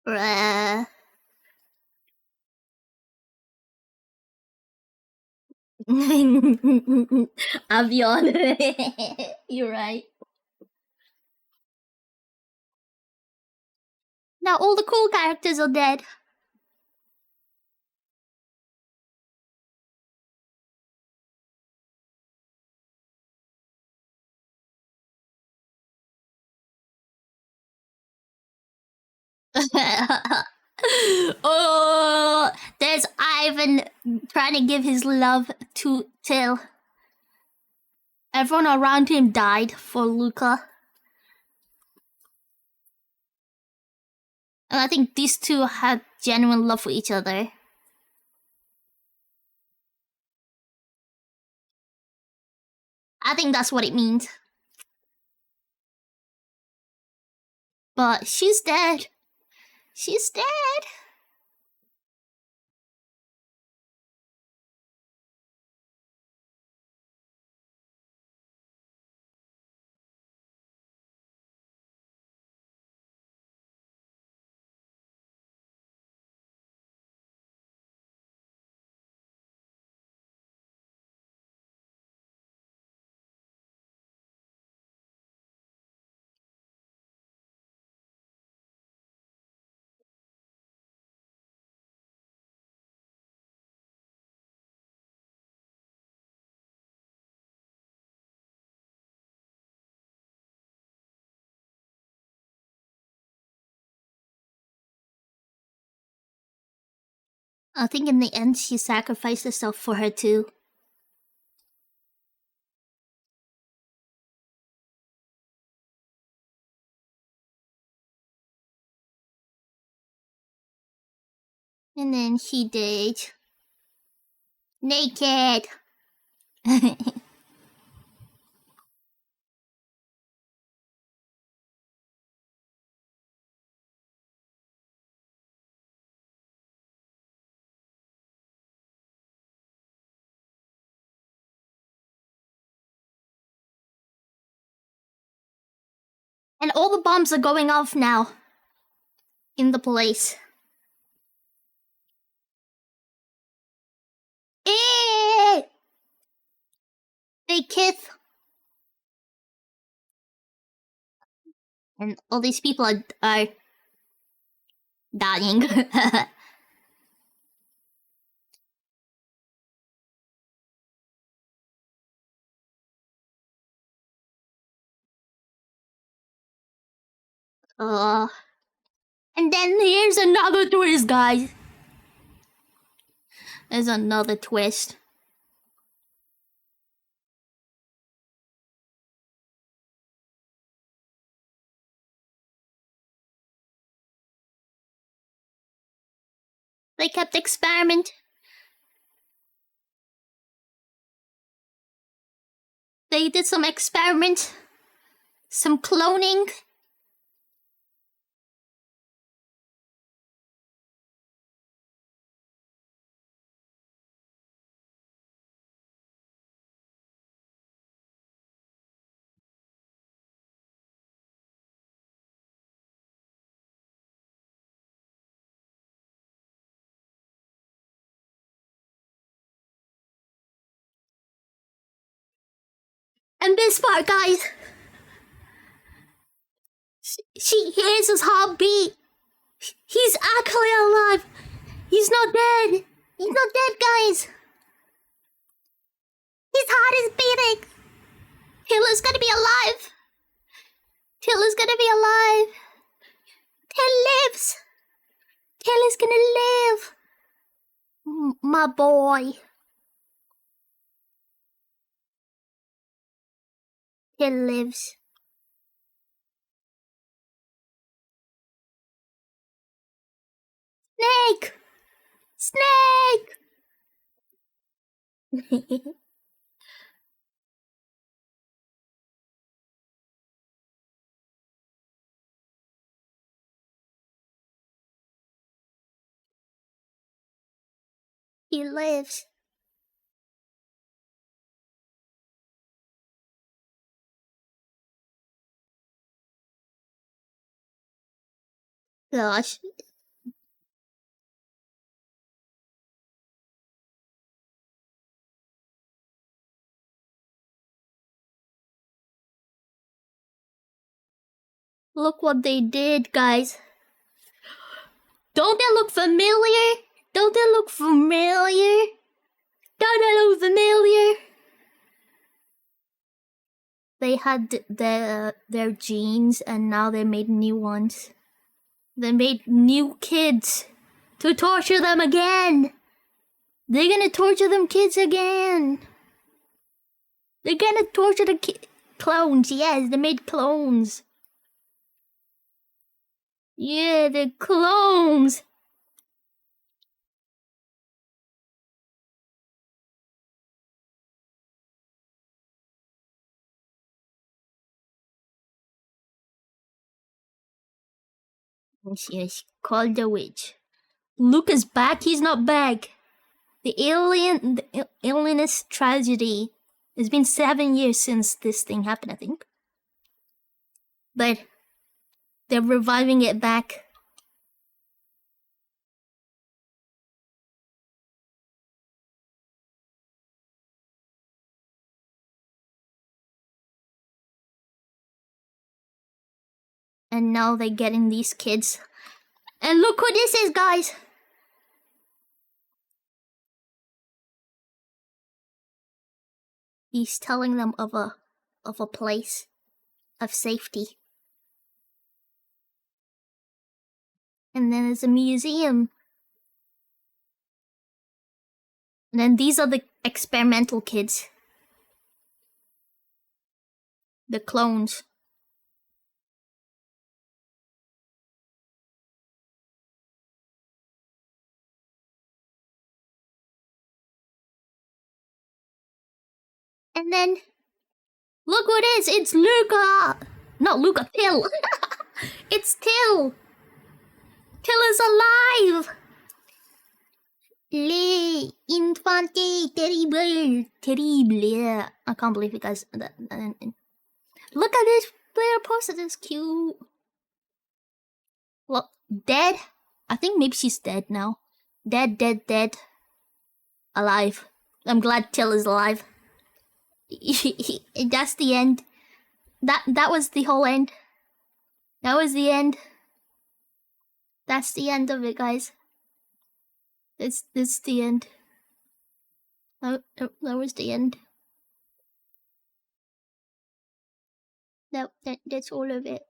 Speaker 1: Bruh. Avion. You're right. Now all the cool characters are dead. Oh, there's Ivan trying to give his love to Till. Everyone around him died for Luca. And I think these two had genuine love for each other. I think that's what it means. But she's dead. She's dead. I think in the end she sacrificed herself for her too. And then he did. Naked. And all the bombs are going off now. In the place. They kiss. And all these people are dying. And then here's another twist, guys. There's another twist. They kept experiment. They did some experiment. Some cloning. And this part, guys. She hears his heartbeat. He's actually alive. He's not dead. He's not dead, guys. His heart is beating. Taylor's gonna be alive. Taylor's gonna be alive. Taylor lives. Taylor's gonna live. My boy. Taylor lives. Snake! Snake! He lives. Gosh. Look what they did, guys. Don't they look familiar? Don't they look familiar? Don't they look familiar? They had their genes and now they made new ones. They made new kids to torture them again. They're gonna torture them kids again. They're gonna torture the clones. Yes, they made clones. Yeah, they're clones. Yes, called the witch. Luke is back. He's not back. The alienist tragedy. It's been 7 years since this thing happened, I think. But they're reviving it back. And now they're getting these kids. And look who this is, guys. He's telling them of a place of safety. And then there's a museum. And then these are the experimental kids. The clones. And then, look who it is! It's Luca! Not Luca, Till! It's Till! Till is alive! Le infante terrible, terrible. I can't believe you guys. Look at this player poster. That's cute. Well, dead. I think maybe she's dead now. Dead, dead, dead. Alive. I'm glad Till is alive. That's the end. That was the whole end. That was the end. That's the end of it, guys. This the end. That was the end. That's all of it.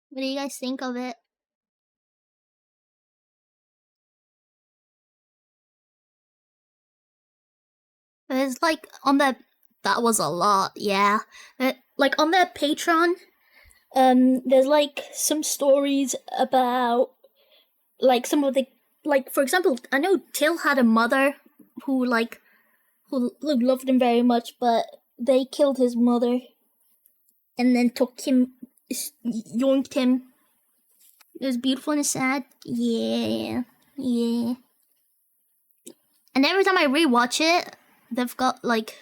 Speaker 1: What do you guys think of it? There's like on the that was a lot, yeah. Like on their Patreon, there's like some stories about like some of the like for example, I know Till had a mother who loved him very much, but they killed his mother and then took him, yoinked him. It was beautiful and sad. Yeah. And every time I rewatch it, they've got like,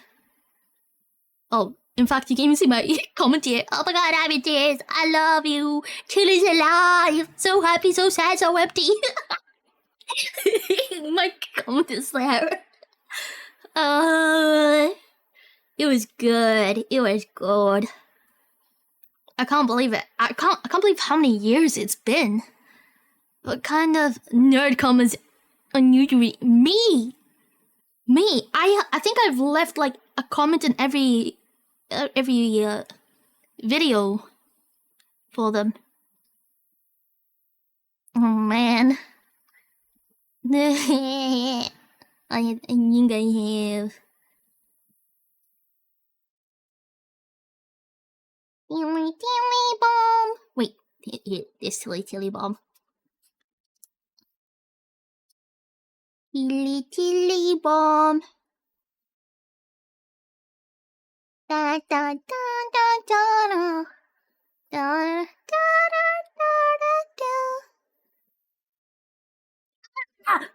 Speaker 1: oh, in fact, you can even see my comment here. Oh my god, I'm in tears. I love you. Till is alive. So happy, so sad, so empty. My comment is there. It was good. It was good. I can't believe it. I can't believe how many years it's been. What kind of nerd comments unusually me? I think I've left like a comment in every video for them. Oh man. I think I have. Tilly bomb. Wait, this tilly bomb. Tilly bomb. Da da da da da da da da da da. Ah.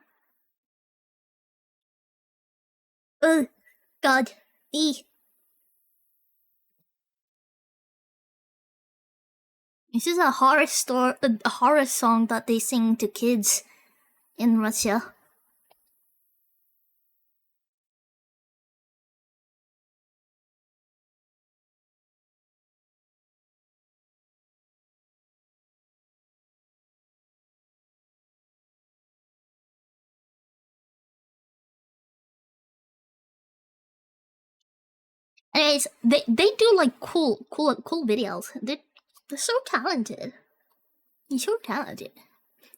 Speaker 1: Oh God. This is a horror a horror song that they sing to kids in Russia. Anyways, they do like cool videos. They're so talented. You're so talented.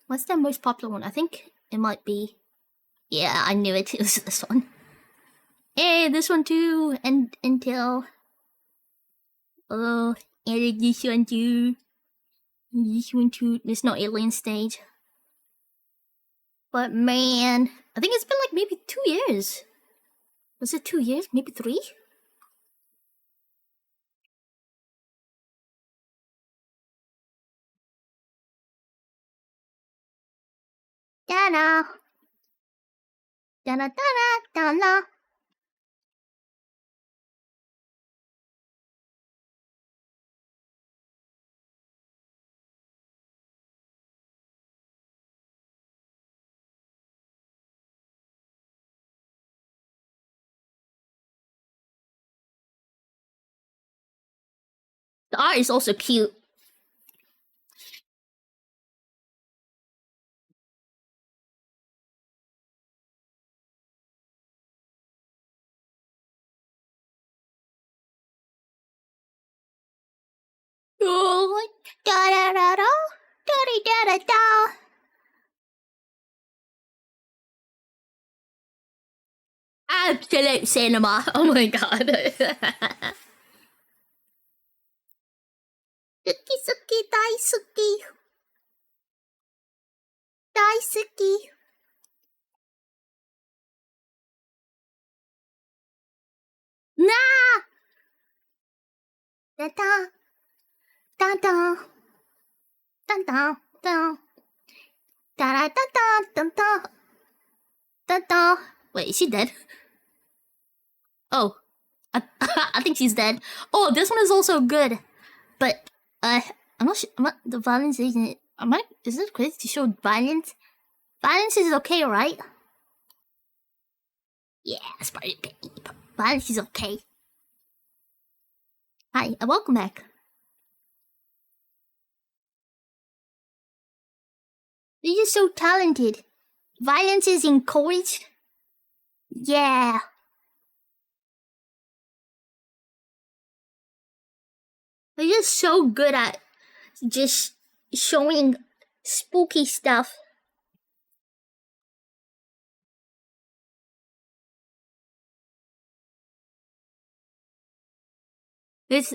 Speaker 1: What's their most popular one? I think it might be. Yeah, I knew it. It was this one. Hey, this one too. And until. Oh, and this one too. This one too. It's not Alien Stage. But man, I think it's been like maybe 2 years. Was it 2 years? Maybe 3? Dana. Dana dana dana. The art is also cute. Oh, da da da da, da da da da. Absolute cinema. Oh my god. Suki suki daisuki. Daisuki. Nah! Da-da. Da-da. Da-da. Da. Da-da-da-da. Da-da. Wait, is she dead? Oh. I think she's dead. Oh, this one is also good. But, I'm not sure. The violence isn't... Is it crazy to show violence? Violence is okay, right? Yeah, Spider Babe. Violence is okay. Hi, and welcome back. You're just so talented. Violence is encouraged. Yeah. You're just so good at just showing spooky stuff. This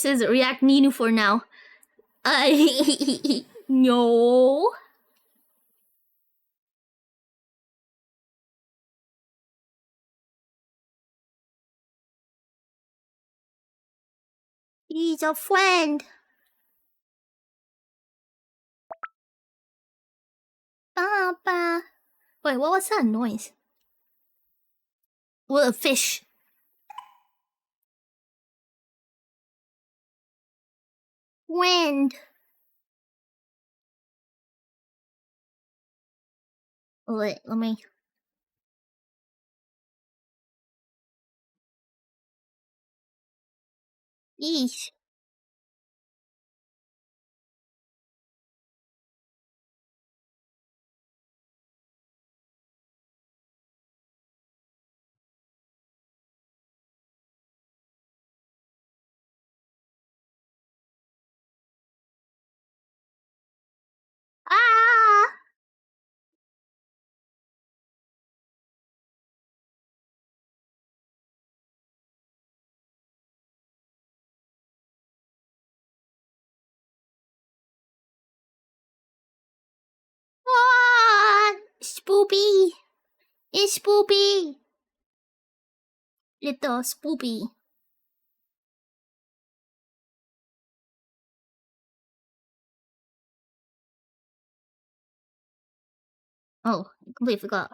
Speaker 1: is React Ninu for now. No. He's a friend. Papa. Wait, what was that noise? Well, a fish. Wind. Wait, let me. Yeesh. Ah! Ah! Spoopy. It's Spoopy. Little Spoopy. Oh, I completely forgot.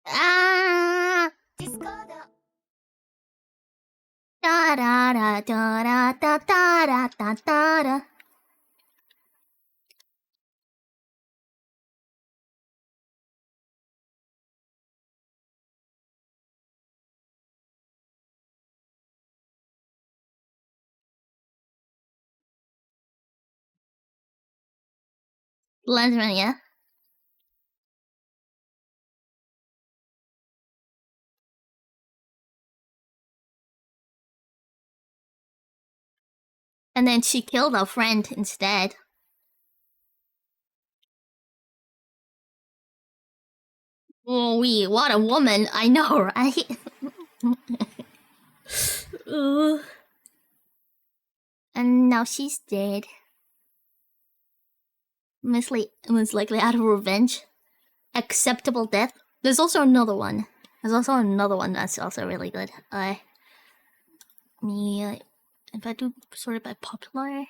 Speaker 1: Ah! Da da da da da da da da da da. Lensman, yeah. And then she killed her friend instead. Oh, what a woman. I know, right? And now she's dead. Most likely out of revenge. Acceptable death. There's also another one. There's also another one that's also really good. If I do sort it by popular,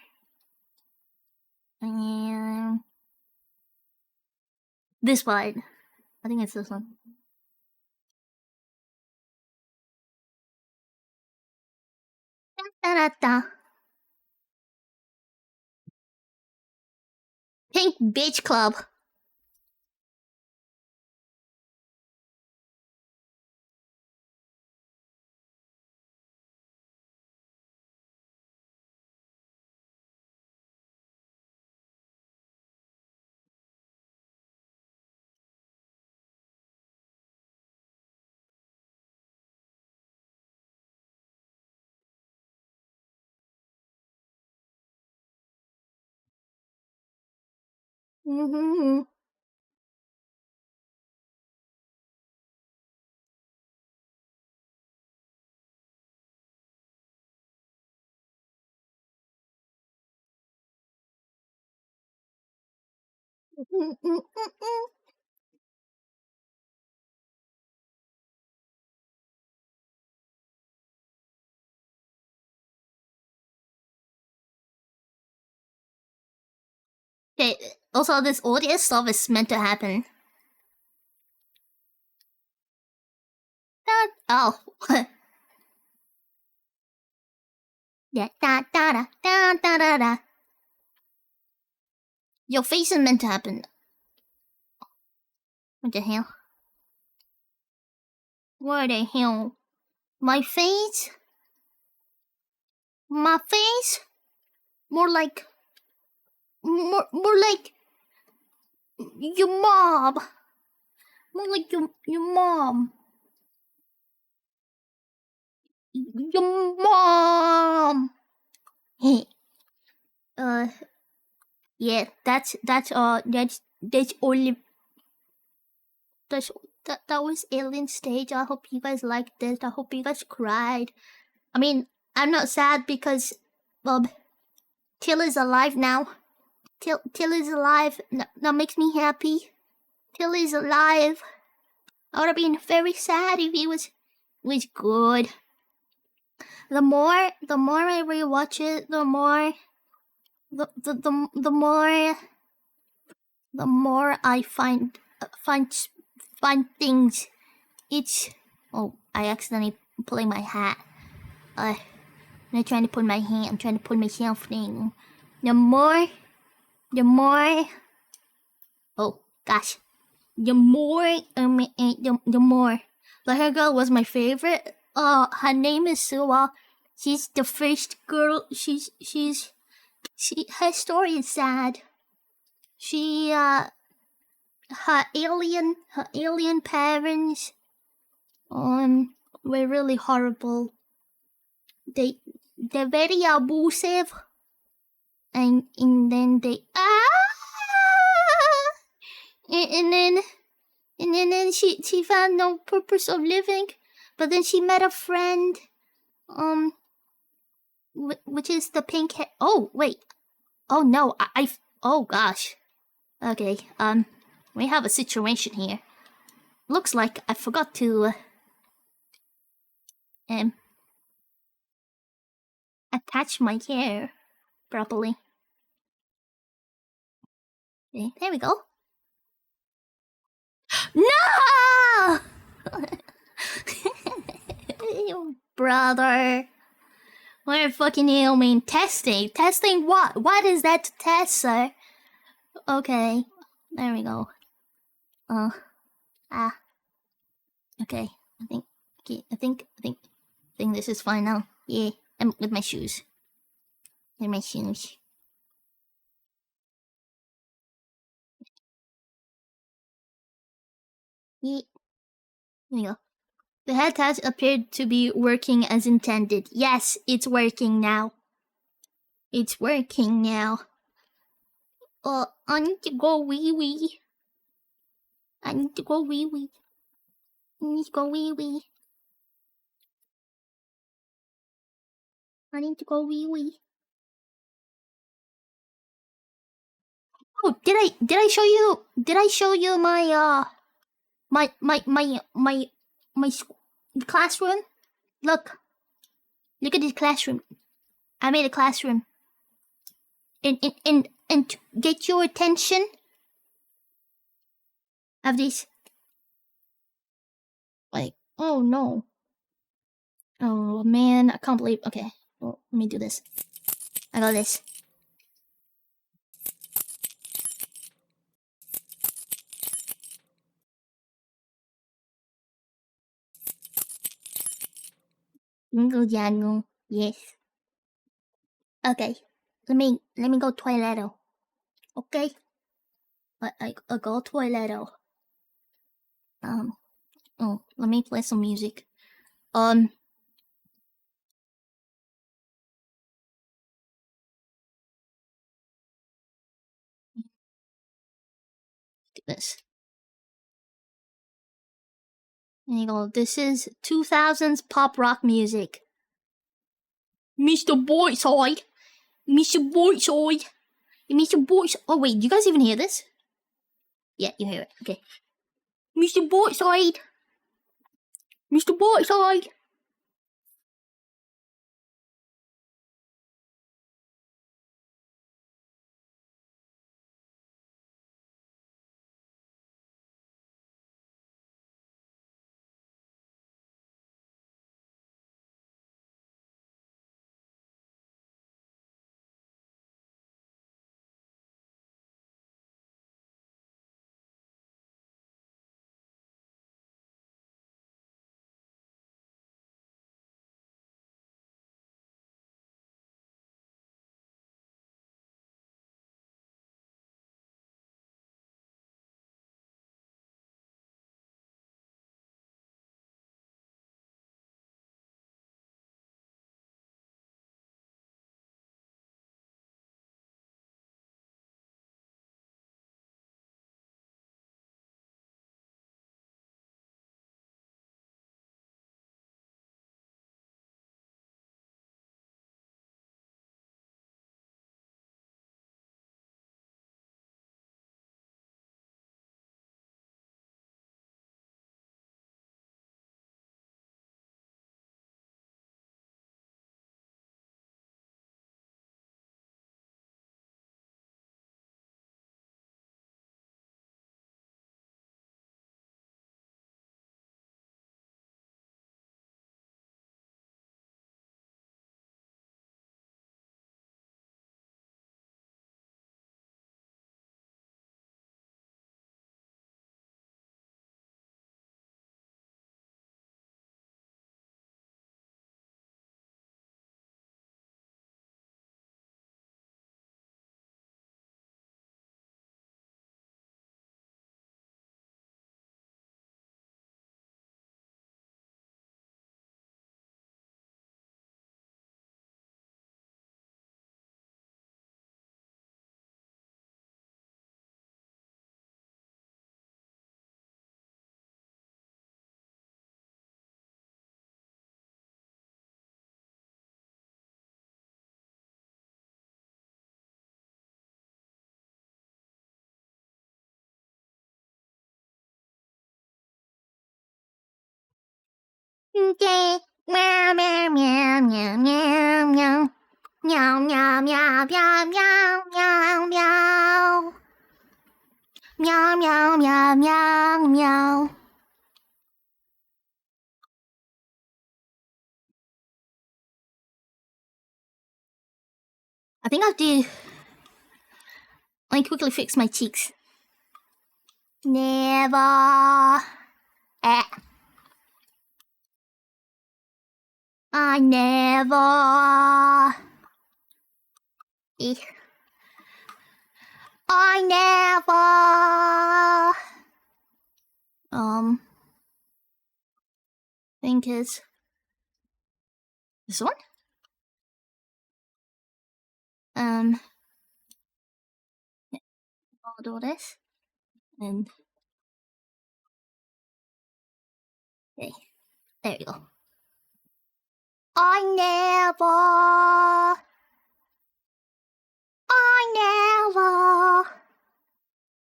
Speaker 1: this one. I think it's this one. Da-da-da. Pink Beach Club. Mm-hmm. Okay, also this audio stuff is meant to happen. Oh. Yeah, da da da da da da da. Your face is meant to happen. What the hell? What the hell? My face? My face? More like your mom. More like your mom. Your mom. Hey. Yeah, that's only that was Alien Stage. I hope you guys liked it. I hope you guys cried. I mean, I'm not sad because, well, Till is alive now. Till is alive. That makes me happy. Till is alive. I would have been very sad if he was good. The more I rewatch it, the more I find things. It's I accidentally pulling my hat. I'm trying to put my hand. I'm trying to put myself in. The more. Oh gosh. The more. The hair girl was my favorite. Her name is Suwa. She's the first girl. Her story is sad. Her alien parents were really horrible. They're very abusive, and then they and then she found no purpose of living, but then she met a friend, which is the pink hair. Oh wait, oh no, oh gosh, okay, we have a situation here. Looks like I forgot to attach my hair properly. Okay, there we go. No! Brother. What fucking hell mean? Testing? Testing what? What is that to test, sir? Okay. There we go. Okay. I think this is fine now. Yeah. I'm with my shoes. Yeah. There we go. The head test appeared to be working as intended. Yes, it's working now. It's working now. I need to go wee wee. I need to go wee wee. I need to go wee wee. I need to go wee wee. Oh, did I show you? Did I show you my classroom? Look at this classroom. I made a classroom. And to get your attention of this. Like, oh no. Oh man, I can't believe. Okay, well, let me do this. I got this. Jingle jangle, yes. Okay, let me go toileto. Okay, I go toileto. Let me play some music. Do this. There you go. This is 2000s pop rock music. Mr. Boysoid. Mr. Boysoid. Mr. Boysoid. Oh wait, do you guys even hear this? Yeah, you hear it. Okay. Mr. Brightside! Mr. Brightside! Okay. Meow, meow, meow, meow, meow, meow. Meow, meow, meow, meow, meow, meow, meow. Meow, meow, meow, meow, meow. I think I'll do... Let me quickly fix my cheeks. Never... Eh. I never... Eh. I never... think it's... This one? I'll do this. And... Okay. There you go. I never...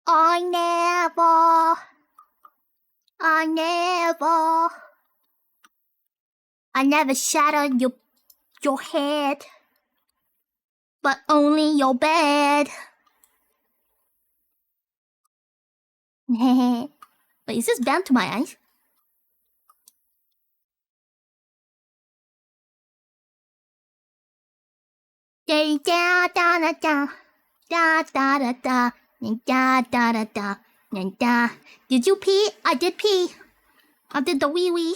Speaker 1: I never... I never shattered your head, but only your bed. Wait, is this bound to my eyes? Da da da da da da da da da da da da da. Did you pee? I did pee. I did the wee wee.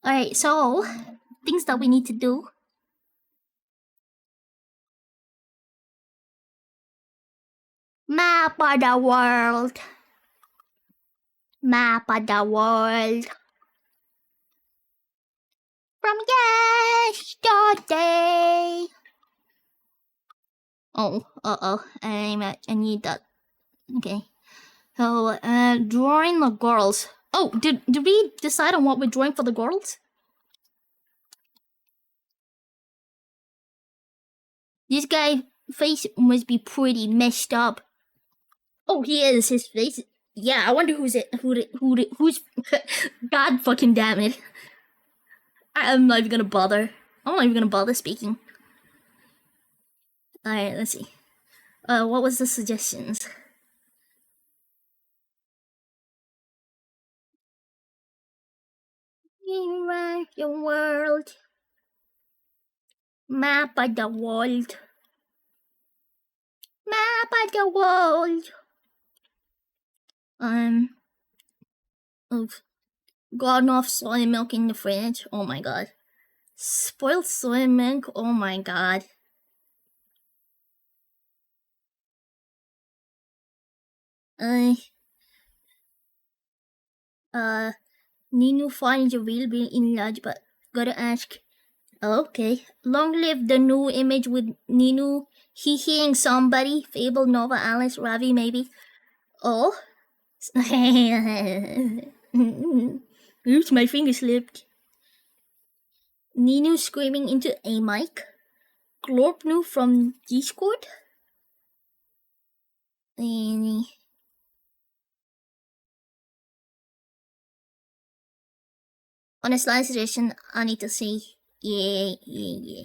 Speaker 1: Alright, so things that we need to do. Map of the world. Map of the world. From yesterday. Oh, I need that. Okay. So, drawing the girls. Oh, did we decide on what we're drawing for the girls? This guy's face must be pretty messed up. Oh, he is. His face. Yeah, I wonder who's it. Who's? God fucking damn it! I'm not even gonna bother. I'm not even gonna bother speaking. All right, let's see. What was the suggestions? Rewrite your world. Map of the world. Map of the world. Oof. Gone off soy milk in the fridge. Oh my god. Spoiled soy milk. Oh my god. Nino finds available in large, but gotta ask. Okay. Long live the new image with Nino. He hearing somebody. Fable, Nova, Alice, Ravi, maybe. Oh. Oops, my finger slipped. Nino screaming into a mic. Glorpnu from Discord. And on a slide suggestion, I need to see. Yeah.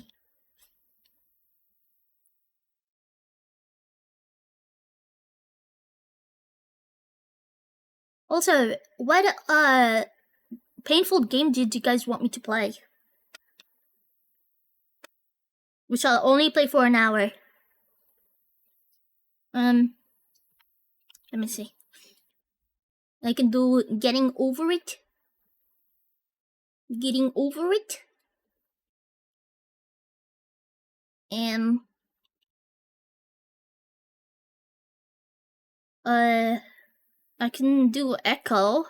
Speaker 1: Also, what painful game did you guys want me to play? We shall only play for an hour. Let me see. I can do getting over it. Getting over it. And I can do Echo.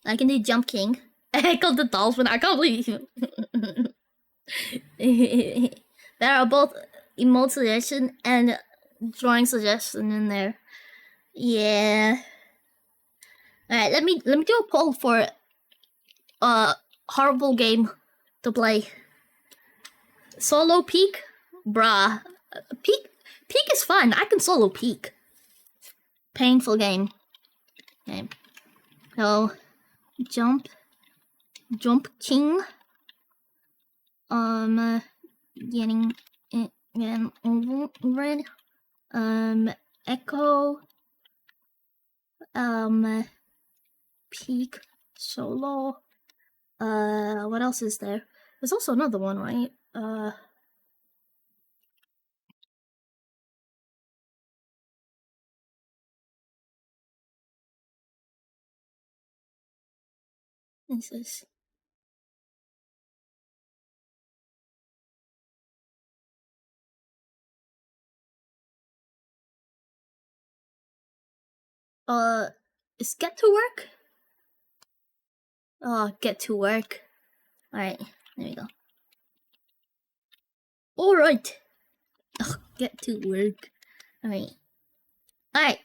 Speaker 1: I can do Jump King. Echo the Dolphin. I can't believe there are both emote suggestion and drawing suggestion in there. Yeah. Alright, let me do a poll for horrible game to play. Solo Peak? Bruh. Peak is fun. I can solo Peak. Painful game. Okay. So Jump King. Getting over it. Echo. Peak solo. What else is there? There's also another one, right? This is is Get to Work? Get to Work. Alright, there we go. Alright. Get to Work. Alright.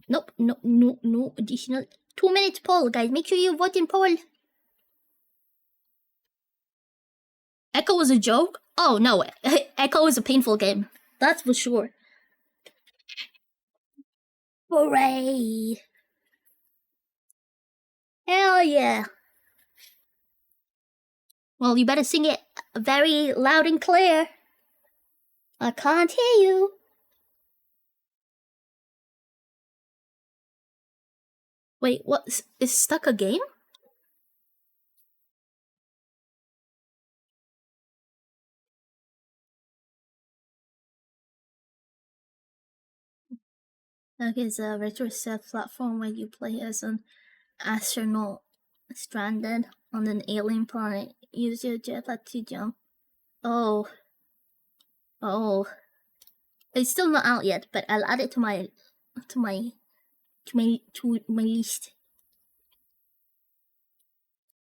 Speaker 1: Nope, no additional 2 minutes poll, guys. Make sure you vote in poll. Echo was a joke? Oh no, Echo is a painful game. That's for sure. Hooray! Hell yeah! Well, you better sing it very loud and clear. I can't hear you. Wait, what? Is stuck a game? Like it's a retro set platform where you play as an astronaut stranded on an alien planet. Use your jetpack to jump. Oh. It's still not out yet, but I'll add it to my list.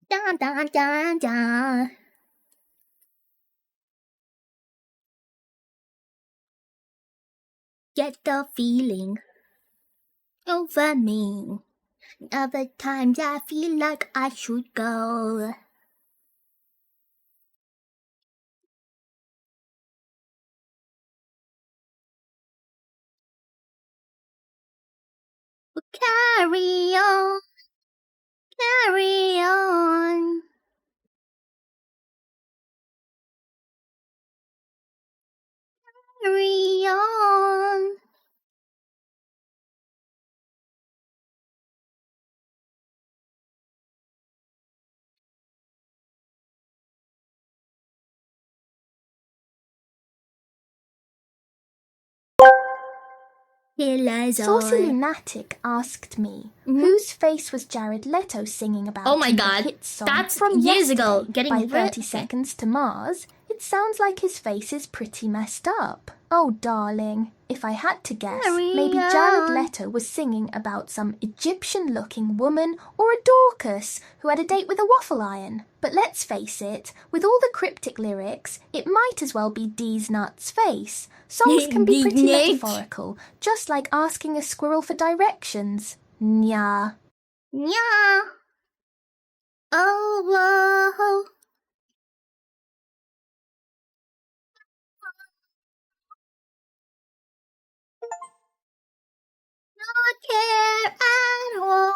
Speaker 1: Dun dun dun dun. Get the feeling over me. Other times I feel like I should go. We'll carry on, carry on. Carry on. Here lies
Speaker 2: Saucy
Speaker 1: all.
Speaker 2: Lunatic asked me, whose face was Jared Leto singing about
Speaker 1: Oh my
Speaker 2: in the
Speaker 1: God,
Speaker 2: hit song
Speaker 1: that's
Speaker 2: from
Speaker 1: years ago.
Speaker 2: yesterday,
Speaker 1: Getting
Speaker 2: by
Speaker 1: over it?
Speaker 2: 30
Speaker 1: Okay.
Speaker 2: Seconds to Mars? It sounds like his face is pretty messed up. Oh, darling, if I had to guess,
Speaker 1: Carry
Speaker 2: maybe Jared
Speaker 1: on.
Speaker 2: Leto was singing about some Egyptian-looking woman or a Dorcas who had a date with a waffle iron. But let's face it, with all the cryptic lyrics, it might as well be D's Nuts' face. Songs can be pretty
Speaker 1: Nick.
Speaker 2: metaphorical, just like asking a squirrel for directions. Nya.
Speaker 1: Yeah. Oh, whoa. Not care at all.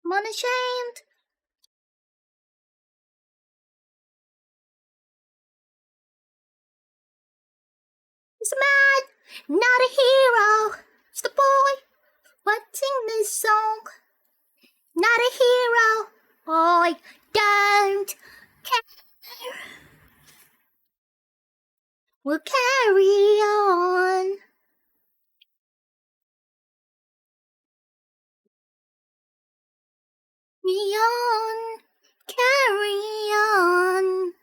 Speaker 1: I'm unashamed. He's a man, not a hero. It's the boy watching this song. Not a hero. I don't care. We'll carry on. Carry on. Carry on.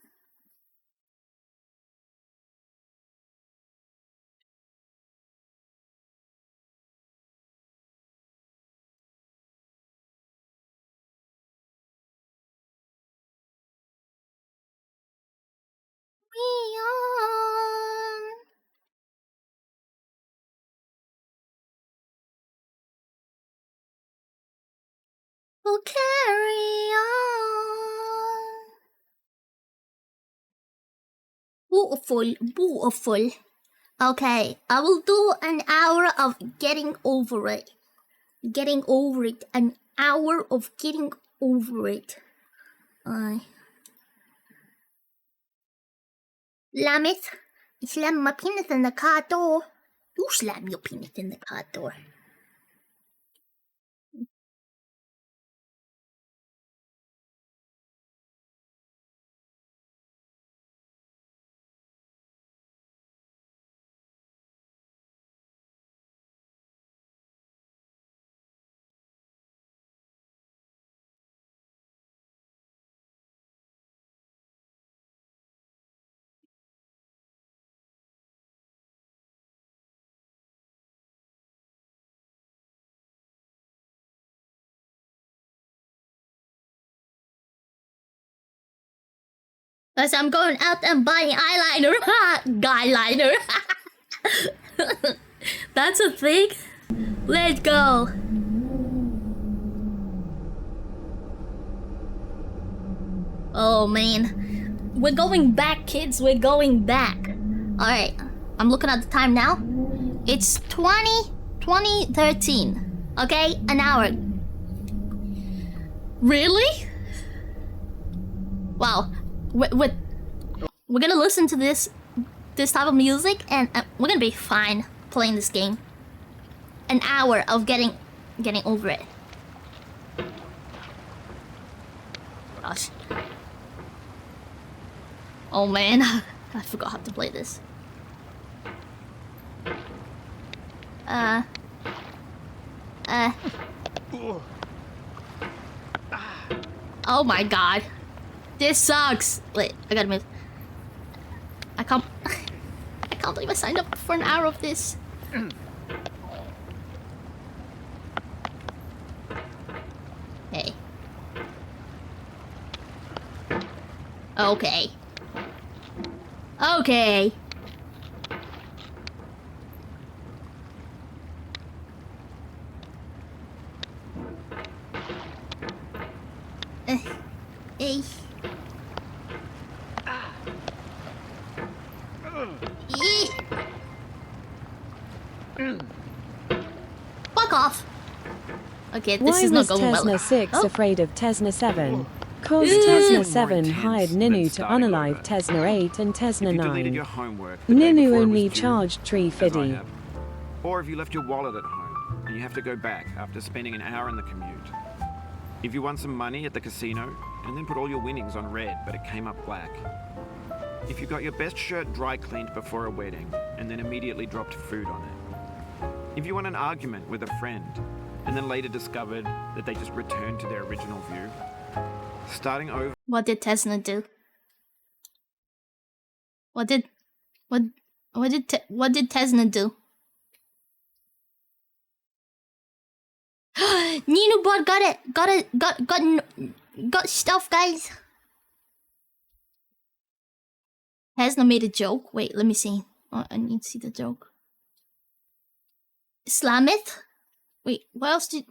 Speaker 1: Carry on. We'll carry on. Beautiful, beautiful. Okay, I will do an hour of getting over it. Getting over it. An hour of getting over it. Slameth, slam my penis in the car door. You slam your penis in the car door. As I'm going out and buying eyeliner. Guyliner. That's a thing. Let's go. Oh man. We're going back, kids. We're going back. Alright. I'm looking at the time now. It's 2013. Okay? An hour. Really? Wow. We're gonna listen to this type of music and we're gonna be fine playing this game. An hour of getting over it. Gosh. Oh man, I forgot how to play this. Oh my god. This sucks. Wait, I gotta move. I can't believe I signed up for an hour of this. Hey. Okay. Okay. Hey. Fuck off. Okay, this
Speaker 4: Why
Speaker 1: is not
Speaker 4: was
Speaker 1: going well.
Speaker 4: Tesna 6
Speaker 1: Oh.
Speaker 4: afraid of Tesna 7? Cause
Speaker 1: Ooh.
Speaker 4: Tesna
Speaker 5: More
Speaker 4: 7
Speaker 5: intense
Speaker 4: hired
Speaker 5: than
Speaker 4: Ninu to
Speaker 5: starting
Speaker 4: unalive
Speaker 5: over.
Speaker 4: Tesna 8 and Tesna
Speaker 5: If you deleted
Speaker 4: 9.
Speaker 5: your homework the day
Speaker 4: Ninu
Speaker 5: before it
Speaker 4: only
Speaker 5: was due,
Speaker 4: charged Tree
Speaker 5: as I
Speaker 4: Fiddy.
Speaker 5: have, or if you left your wallet at home and you have to go back after spending an hour in the commute. If you won some money at the casino and then put all your winnings on red but it came up black. If you got your best shirt dry cleaned before a wedding and then immediately dropped food on it. If you won an argument with a friend and then later discovered that they just returned to their original view. Starting over.
Speaker 1: What did Tesna do? What did Tesna do? Nino bot got it. Got stuff, guys. Tesna made a joke. Wait, let me see. Oh, I need to see the joke. Slameth? Wait, what else did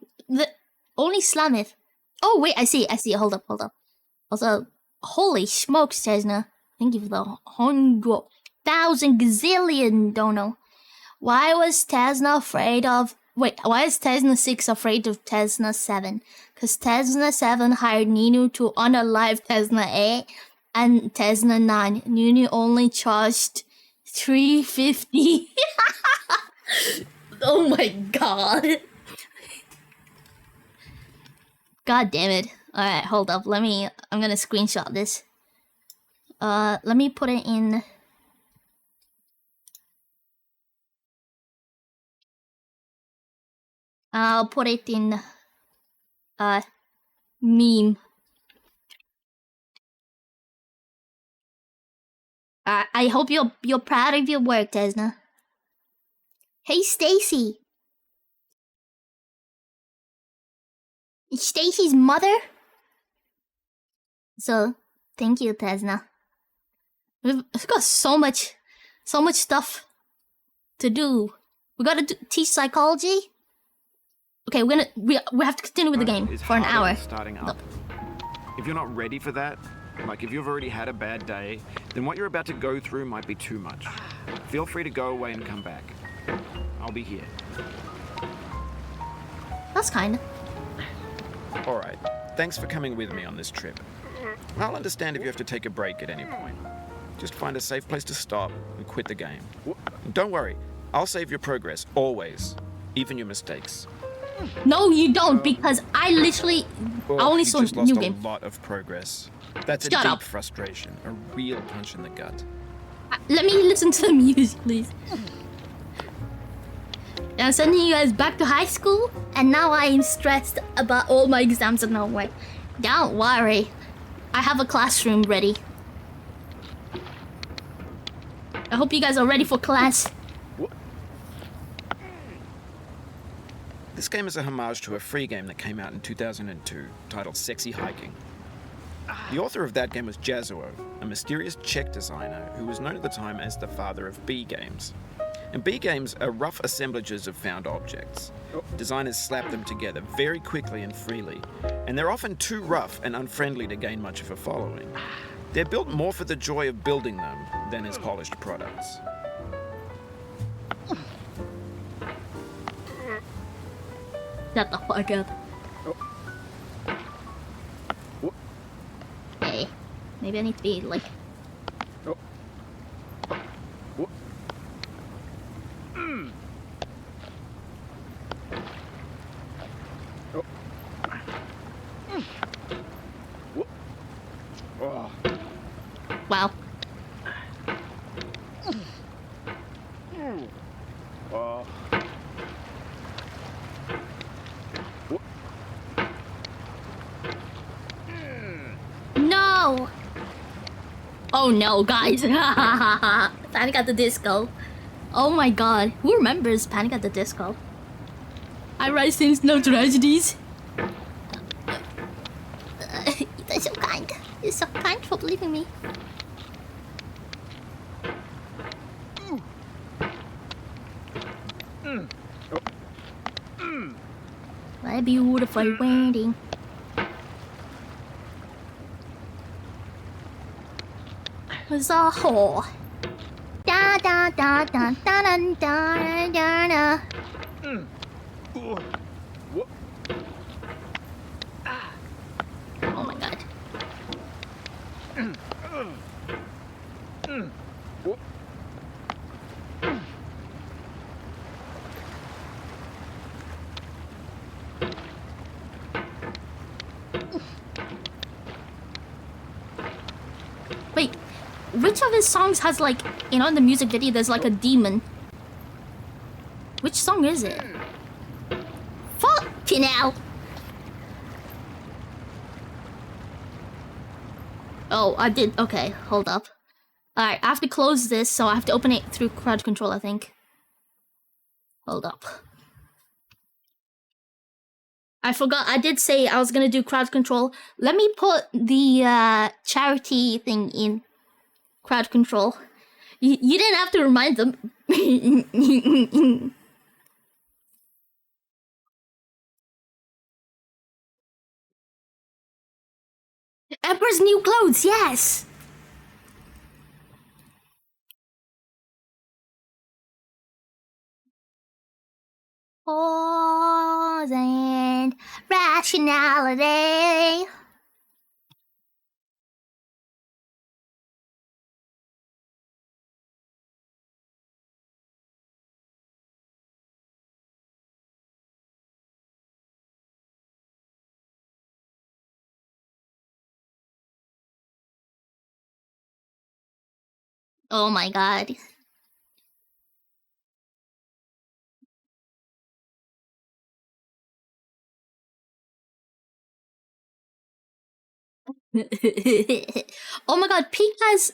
Speaker 1: only Slameth? Oh wait, I see. Hold up. Also, holy smokes, Tesna. Thank you for the 100,000 gazillion dono. Why was Tesna afraid of... Wait, why is Tesna 6 afraid of Tesna 7? Because Tesna 7 hired Ninu to unalive Tesna 8 and Tesna 9. Ninu only charged 350. Oh my god. God damn it. Alright, hold up. I'm gonna screenshot this. Let me put it in... I'll put it in... meme. I hope you're proud of your work, Tesna. Hey, Stacy. Stacy's mother? So, thank you, Tesna. We've got so much stuff to do. We gotta teach psychology. Okay, we have to continue with the game
Speaker 5: Is
Speaker 1: for an
Speaker 5: harder
Speaker 1: hour.
Speaker 5: than starting up. If you're not ready for that, like if you've already had a bad day, then what you're about to go through might be too much. Feel free to go away and come back. I'll be here.
Speaker 1: That's kind.
Speaker 5: All right. Thanks for coming with me on this trip. I'll understand if you have to take a break at any point. Just find a safe place to stop and quit the game. And don't worry, I'll save your progress, always. Even your mistakes.
Speaker 1: No, you don't, because I literally... I only saw
Speaker 5: you just lost
Speaker 1: new
Speaker 5: a
Speaker 1: game.
Speaker 5: lot of progress. That's a
Speaker 1: Shut
Speaker 5: deep
Speaker 1: up.
Speaker 5: frustration, a real punch in the gut.
Speaker 1: Let me listen to the music, please. I'm sending you guys back to high school, and now I am stressed about all my exams and no way. Don't worry. I have a classroom ready. I hope you guys are ready for class.
Speaker 5: This game is a homage to a free game that came out in 2002, titled Sexy Hiking. The author of that game was Jazuo, a mysterious Czech designer who was known at the time as the father of B games. And B games are rough assemblages of found objects. Designers slap them together very quickly and freely, and they're often too rough and unfriendly to gain much of a following. They're built more for the joy of building them than as polished products.
Speaker 1: Shut the fuck up. Hey, maybe I need to be like... Wow. No! Oh no, guys. Panic at the Disco. Oh my god. Who remembers Panic at the Disco? I write things, no tragedies. You're so kind. You're so kind for believing me. What a beautiful wedding. was a hole. Da da da da da da da da da. Oh my god. Wait, which of his songs has like, you know, in the music video there's like a demon? Which song is it? Fucking hell! Oh, I did. Okay, hold up. Alright, I have to close this, so I have to open it through crowd control, I think. Hold up. I forgot, I did say I was gonna do crowd control. Let me put the charity thing in crowd control. You didn't have to remind them. Emperor's new clothes, yes! Pause and rationality. Oh my god. Oh my god, Peak has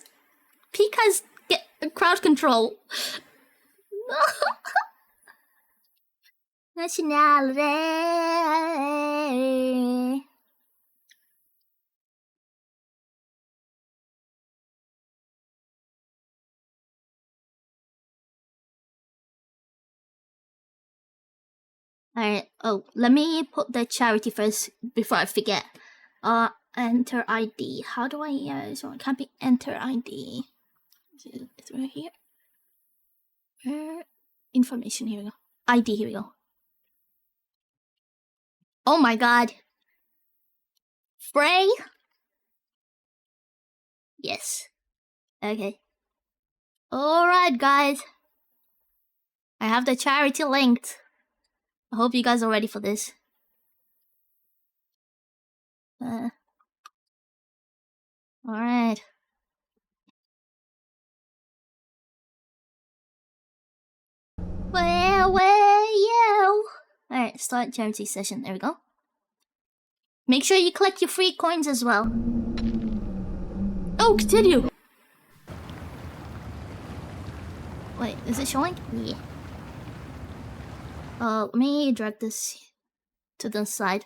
Speaker 1: get crowd control. Nationality. Alright, oh, let me put the charity first before I forget. Enter ID. How do I, so I can't be enter ID. It's right here. Information, here we go. ID, here we go. Oh my god. Frey? Yes. Okay. Alright, guys. I have the charity linked. I hope you guys are ready for this. Alright. Where you? Alright, start charity session. There we go. Make sure you collect your free coins as well. Oh, continue! Wait, is it showing? Yeah. Let me drag this to the side.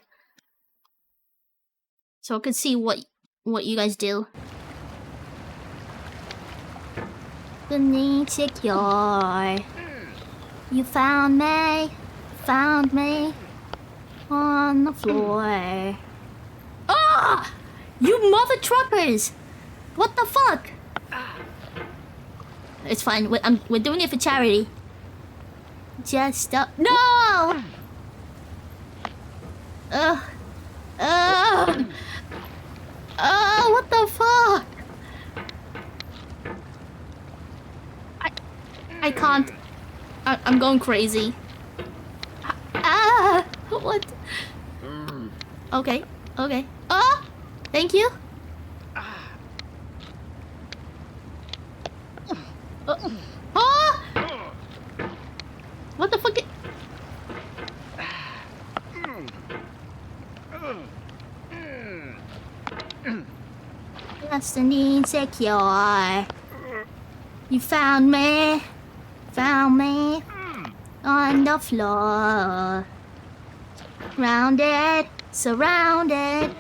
Speaker 1: So I can see what you guys do. Beneath secure. You found me on the floor. Ah! You mother truckers! What the fuck? It's fine. We're doing it for charity. Just stop. No! What the fuck? I can't. I'm going crazy. What? Okay. Oh! Thank you. What the fuck? Destiny insecure. You found me on the floor. Rounded, surrounded.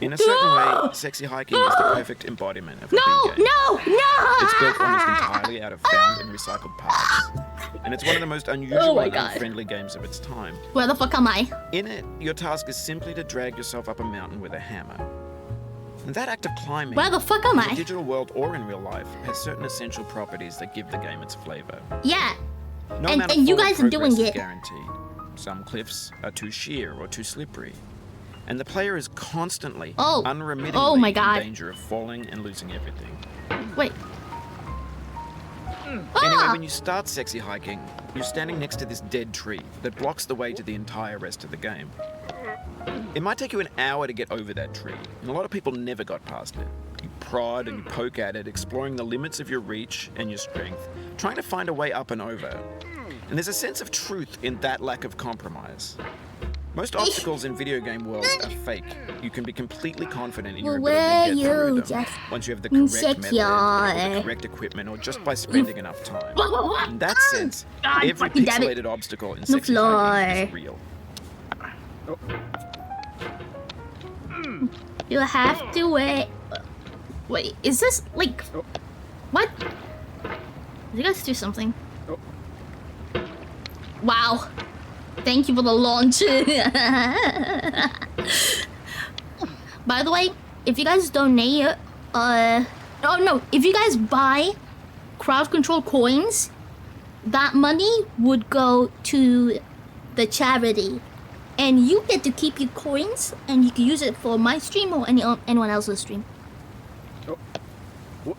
Speaker 5: In a certain way, sexy hiking is the perfect embodiment of a big game.
Speaker 1: No!
Speaker 5: It's built almost entirely out of found and recycled parts. And it's one of the most unusual and unfriendly games of its time.
Speaker 1: Where the fuck am I?
Speaker 5: In it, your task is simply to drag yourself up a mountain with a hammer. And that act of climbing,
Speaker 1: Where the fuck am
Speaker 5: in the
Speaker 1: I?
Speaker 5: digital world or in real life, has certain essential properties that give the game its flavor.
Speaker 1: Yeah.
Speaker 5: No
Speaker 1: And-
Speaker 5: amount of
Speaker 1: and you
Speaker 5: forward
Speaker 1: guys are doing
Speaker 5: progress is
Speaker 1: it.
Speaker 5: guaranteed. Some cliffs are too sheer or too slippery. And the player is constantly, unremittingly
Speaker 1: Oh my God.
Speaker 5: in danger of falling and losing everything.
Speaker 1: Wait.
Speaker 5: Anyway, when you start sexy hiking, you're standing next to this dead tree that blocks the way to the entire rest of the game. It might take you an hour to get over that tree, and a lot of people never got past it. You prod and you poke at it, exploring the limits of your reach and your strength, trying to find a way up and over. And there's a sense of truth in that lack of compromise. Most obstacles in video game worlds are fake. You can be completely confident in your ability to get through them once you have the correct method, or the correct equipment, or just by spending enough time. In that sense, every pixelated obstacle in sexy hiking is real.
Speaker 1: You have to wait. Wait, is this like... What? Did you guys do something? Wow. Thank you for the launch. By the way, if you guys donate, if you guys buy crowd control coins, that money would go to the charity. And you get to keep your coins, and you can use it for my stream or anyone else's stream.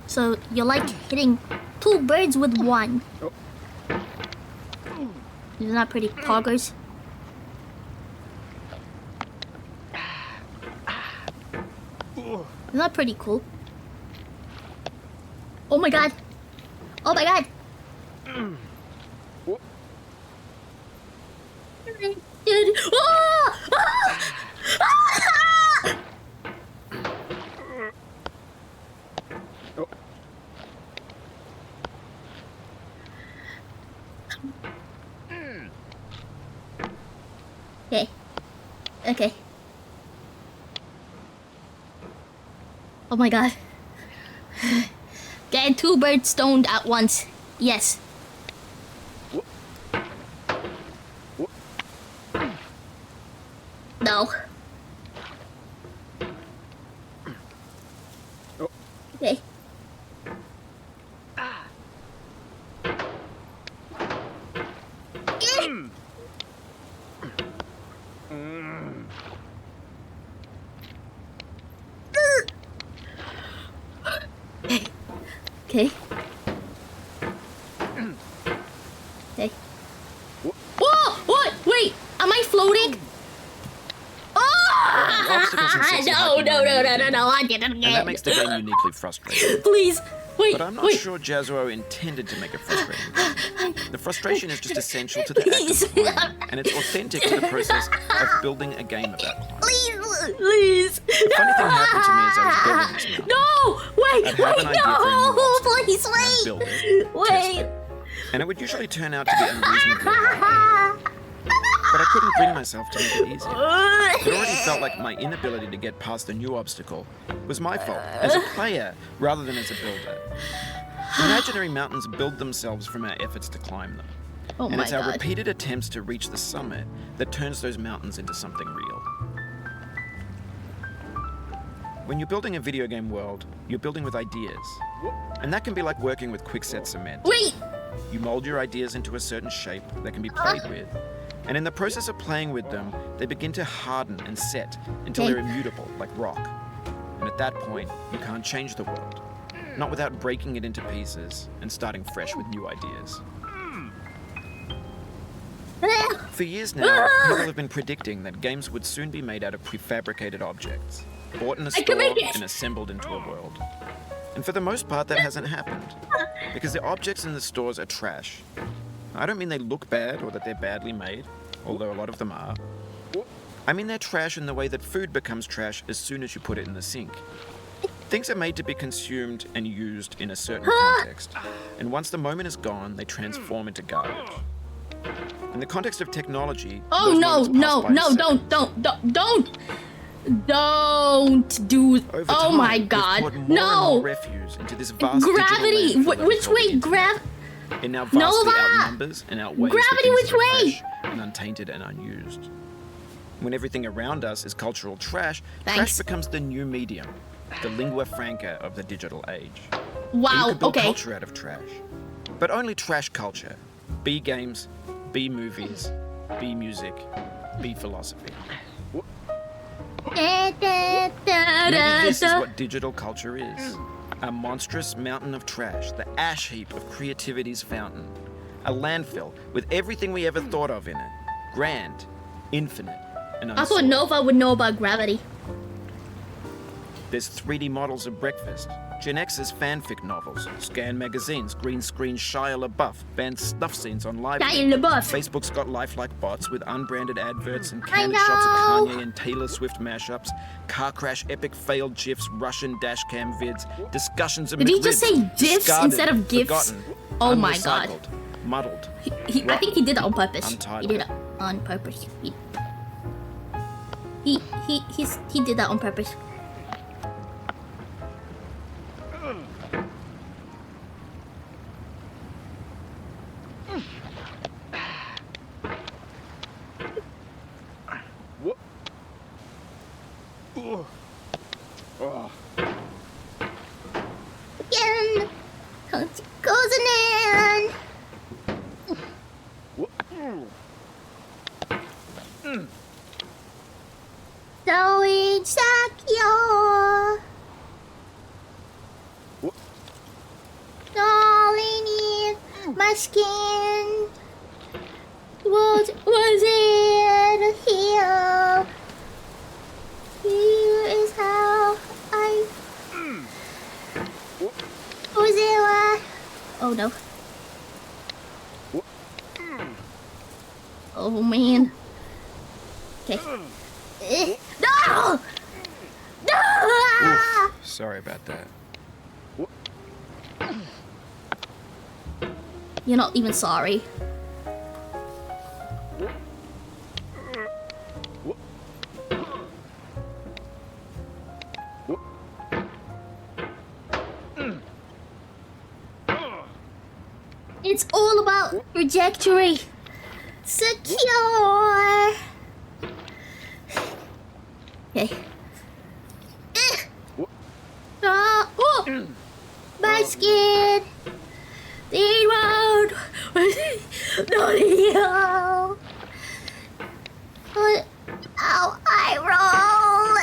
Speaker 1: So you're like hitting 2 birds with 1. Isn't that pretty, poggers? Isn't that pretty cool? Oh my god! Oh my god! Ah! Ah! Ah! Okay. Okay. Oh my god. Getting 2 birds stoned at once. Yes. No. Okay. Okay. Okay. Whoa! What? Wait! Am I floating?
Speaker 5: Obstacles in sexy
Speaker 1: No!
Speaker 5: hiking are unique,
Speaker 1: I did it
Speaker 5: and that
Speaker 1: again.
Speaker 5: makes the game uniquely frustrating.
Speaker 1: Please, wait,
Speaker 5: But I'm not
Speaker 1: wait.
Speaker 5: sure Jazuo intended to make it frustrating. The frustration is just essential to the
Speaker 1: Please.
Speaker 5: act of playing, and it's authentic to the process of building a game of that kind.
Speaker 1: Please.
Speaker 5: The funny thing happened to me as I was building this mountain.
Speaker 1: No! Wait,
Speaker 5: I'd have an idea for a new
Speaker 1: no!
Speaker 5: obstacle,
Speaker 1: Please,
Speaker 5: and I'd build it, test
Speaker 1: wait.
Speaker 5: it, and it would usually turn out to be unreasonably hard. But I couldn't bring myself to make it easy. It already felt like my inability to get past a new obstacle was my fault, as a player rather than as a builder. Imaginary mountains build themselves from our efforts to climb them.
Speaker 1: Oh
Speaker 5: And
Speaker 1: my
Speaker 5: it's our
Speaker 1: god.
Speaker 5: repeated attempts to reach the summit that turns those mountains into something real. When you're building a video game world, you're building with ideas. And that can be like working with quickset cement.
Speaker 1: Wait!
Speaker 5: You mold your ideas into a certain shape that can be played with. And in the process of playing with them, they begin to harden and set until they're immutable, like rock. And at that point, you can't change the world. Not without breaking it into pieces and starting fresh with new ideas. For years now, people have been predicting that games would soon be made out of prefabricated objects, bought in a store and assembled into a world. And for the most part, that hasn't happened, because the objects in the stores are trash. I don't mean they look bad or that they're badly made, although a lot of them are. I mean they're trash in the way that food becomes trash as soon as you put it in the sink. Things are made to be consumed and used in a certain context, and once the moment is gone, they transform into garbage. In the context of technology,
Speaker 1: Oh
Speaker 5: those
Speaker 1: no,
Speaker 5: moments pass
Speaker 1: no,
Speaker 5: by in
Speaker 1: no,
Speaker 5: seconds.
Speaker 1: don't do.
Speaker 5: Over
Speaker 1: Oh
Speaker 5: time,
Speaker 1: my
Speaker 5: we've
Speaker 1: god,
Speaker 5: poured more and more
Speaker 1: no!
Speaker 5: refuse into this vast
Speaker 1: Gravity,
Speaker 5: digital landfill that we
Speaker 1: which
Speaker 5: call the
Speaker 1: way?
Speaker 5: internet. It now vastly
Speaker 1: Nova!
Speaker 5: outnumbers and outweighs the
Speaker 1: Gravity,
Speaker 5: things
Speaker 1: which
Speaker 5: that are
Speaker 1: way?
Speaker 5: fresh and untainted and unused. When everything around us is cultural trash,
Speaker 1: Thanks.
Speaker 5: trash becomes the new medium. the lingua franca of the digital age.
Speaker 1: Wow,
Speaker 5: You could build
Speaker 1: okay.
Speaker 5: culture out of trash. But only trash culture. B games, B movies, B music, B philosophy. Maybe this is what digital culture is. A monstrous mountain of trash, the ash heap of creativity's fountain. A landfill with everything we ever thought of in it. Grand, infinite, and
Speaker 1: I thought
Speaker 5: unsolved.
Speaker 1: Nova would know about gravity.
Speaker 5: There's 3D models of breakfast, Gen X's fanfic novels, scan magazines, green screen Shia LaBeouf, banned snuff scenes on live.
Speaker 1: Shia LaBeouf.
Speaker 5: Facebook's got lifelike bots with unbranded adverts and
Speaker 1: I
Speaker 5: candid shots of
Speaker 1: know.
Speaker 5: Kanye and Taylor Swift mashups, car crash epic failed GIFs, Russian dashcam vids, discussions of
Speaker 1: Did he just
Speaker 5: McRibs,
Speaker 1: say GIFs
Speaker 5: discarded,
Speaker 1: instead of GIFs?
Speaker 5: forgotten,
Speaker 1: Oh my god.
Speaker 5: unrecycled, muddled.
Speaker 1: I think he did that on purpose.
Speaker 5: Untitled.
Speaker 1: He did it on purpose. He did that on purpose. Again, goes in. So insecure. Darling in my skin. Was it here? Here is how I. Was it what? Oh no. Oh man. Okay. No! No!
Speaker 5: Sorry about that.
Speaker 1: You're not even sorry. It's all about trajectory. Secure. Okay. Oh! My skin. The road. Not here. How I roll.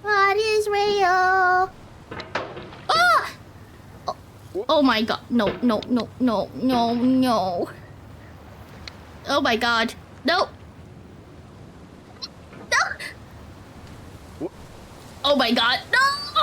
Speaker 1: What is real? Oh! Oh my god. No. Oh my god. No. No. Oh my god. No. Oh my god. No.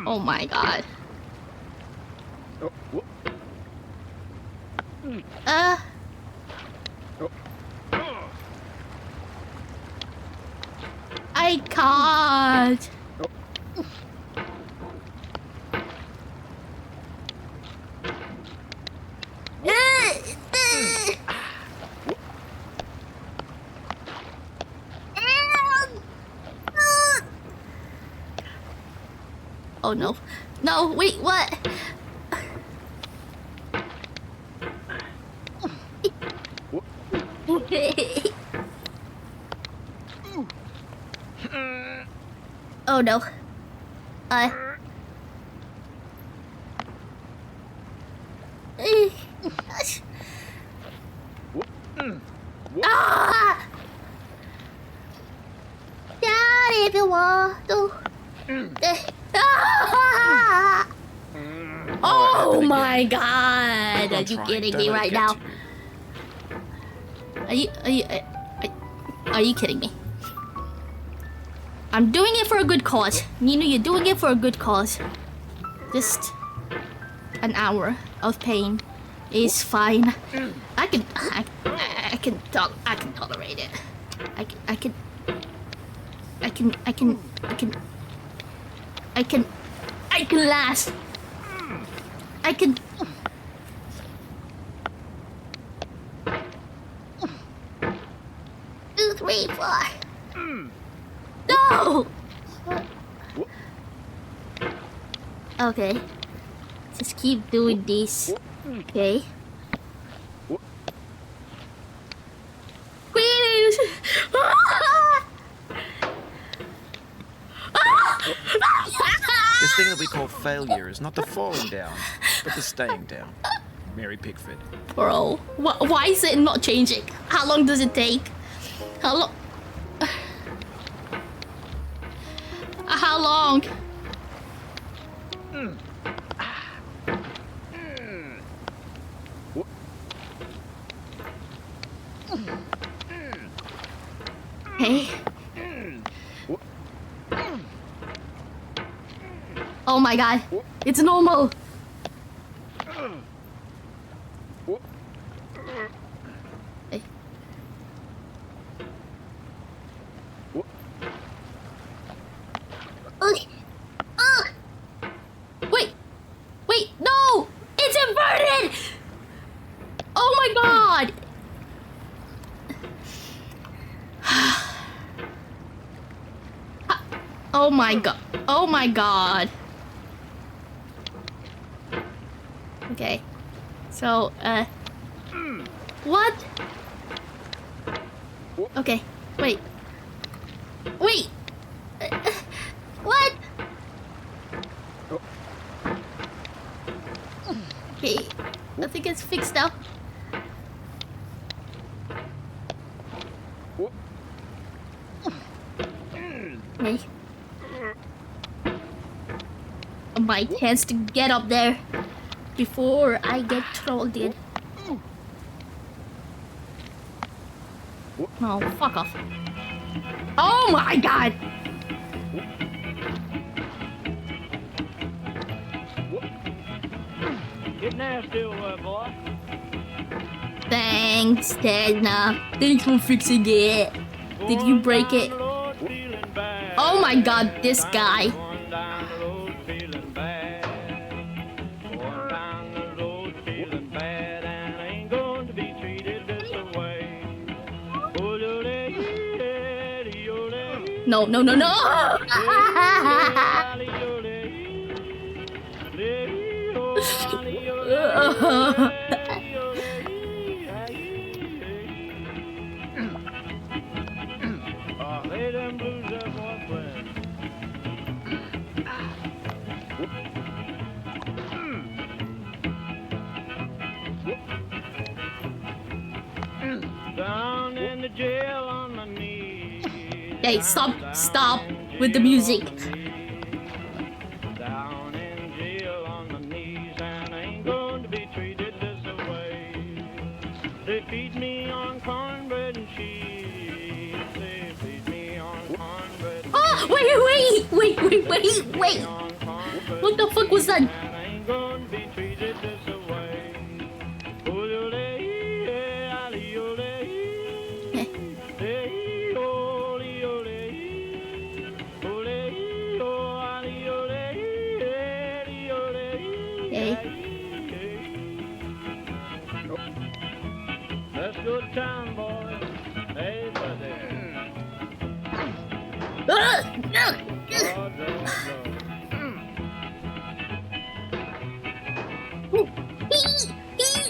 Speaker 1: Oh my god. I can't. Oh no. No, wait, what? Oh no. Ah! Down if you want to. Ah! Oh my god! Are you kidding me right now? Are you kidding me? I'm doing it for a good cause. Nino, you're doing it for a good cause. Just an hour of pain is fine. I can tolerate it. I can last. I can. 2, 3, 4. No! Okay. Just keep doing this. Okay. Please!
Speaker 5: This thing that we call failure is not the falling down, but the staying down. Mary Pickford.
Speaker 1: Bro, why is it not changing? How long does it take? How long? How long? Hey. Oh my god, it's normal. Hey. Wait, no! It's inverted! Oh my god! Oh my god. Oh my god. Okay. So, what? Okay, wait. Wait! What? Okay, I think it's fixed now. Okay. My chance to get up there before I get trolled in. Oh, fuck off. Oh my god!
Speaker 6: Get nasty, boy.
Speaker 1: Thanks, Tedna. Thanks for fixing it. Did you break it? Oh my god, this guy.
Speaker 6: Going down the road feeling bad. Going down the road feeling bad, and I ain't going to be treated this way.
Speaker 1: No, no, no, no!
Speaker 6: Down in the jail on my knees.
Speaker 1: Hey, stop with the music.
Speaker 6: Down in jail on my knees, and I ain't going to be treated this way. They feed me on cornbread and cheese. They feed me on cornbread and
Speaker 1: Oh, wait!
Speaker 6: cheese. On cornbread
Speaker 1: What the fuck was that?
Speaker 6: and I ain't going to be treated this way. Let's go to town, boys. Hey, buddy. Lord, Lord, Lord.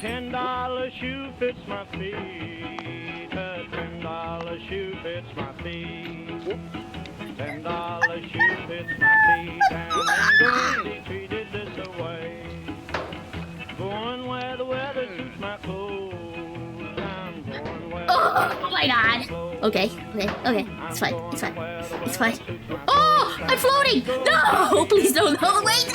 Speaker 6: $10 shoe fits my feet. A $10 shoe fits my feet. $10 shoe fits my feet, and I'm going to be treated this way. Going where the weather suits my clothes. I'm going where
Speaker 1: Oh my god. Okay. It's fine. Oh, I'm floating. No, please don't. No, wait.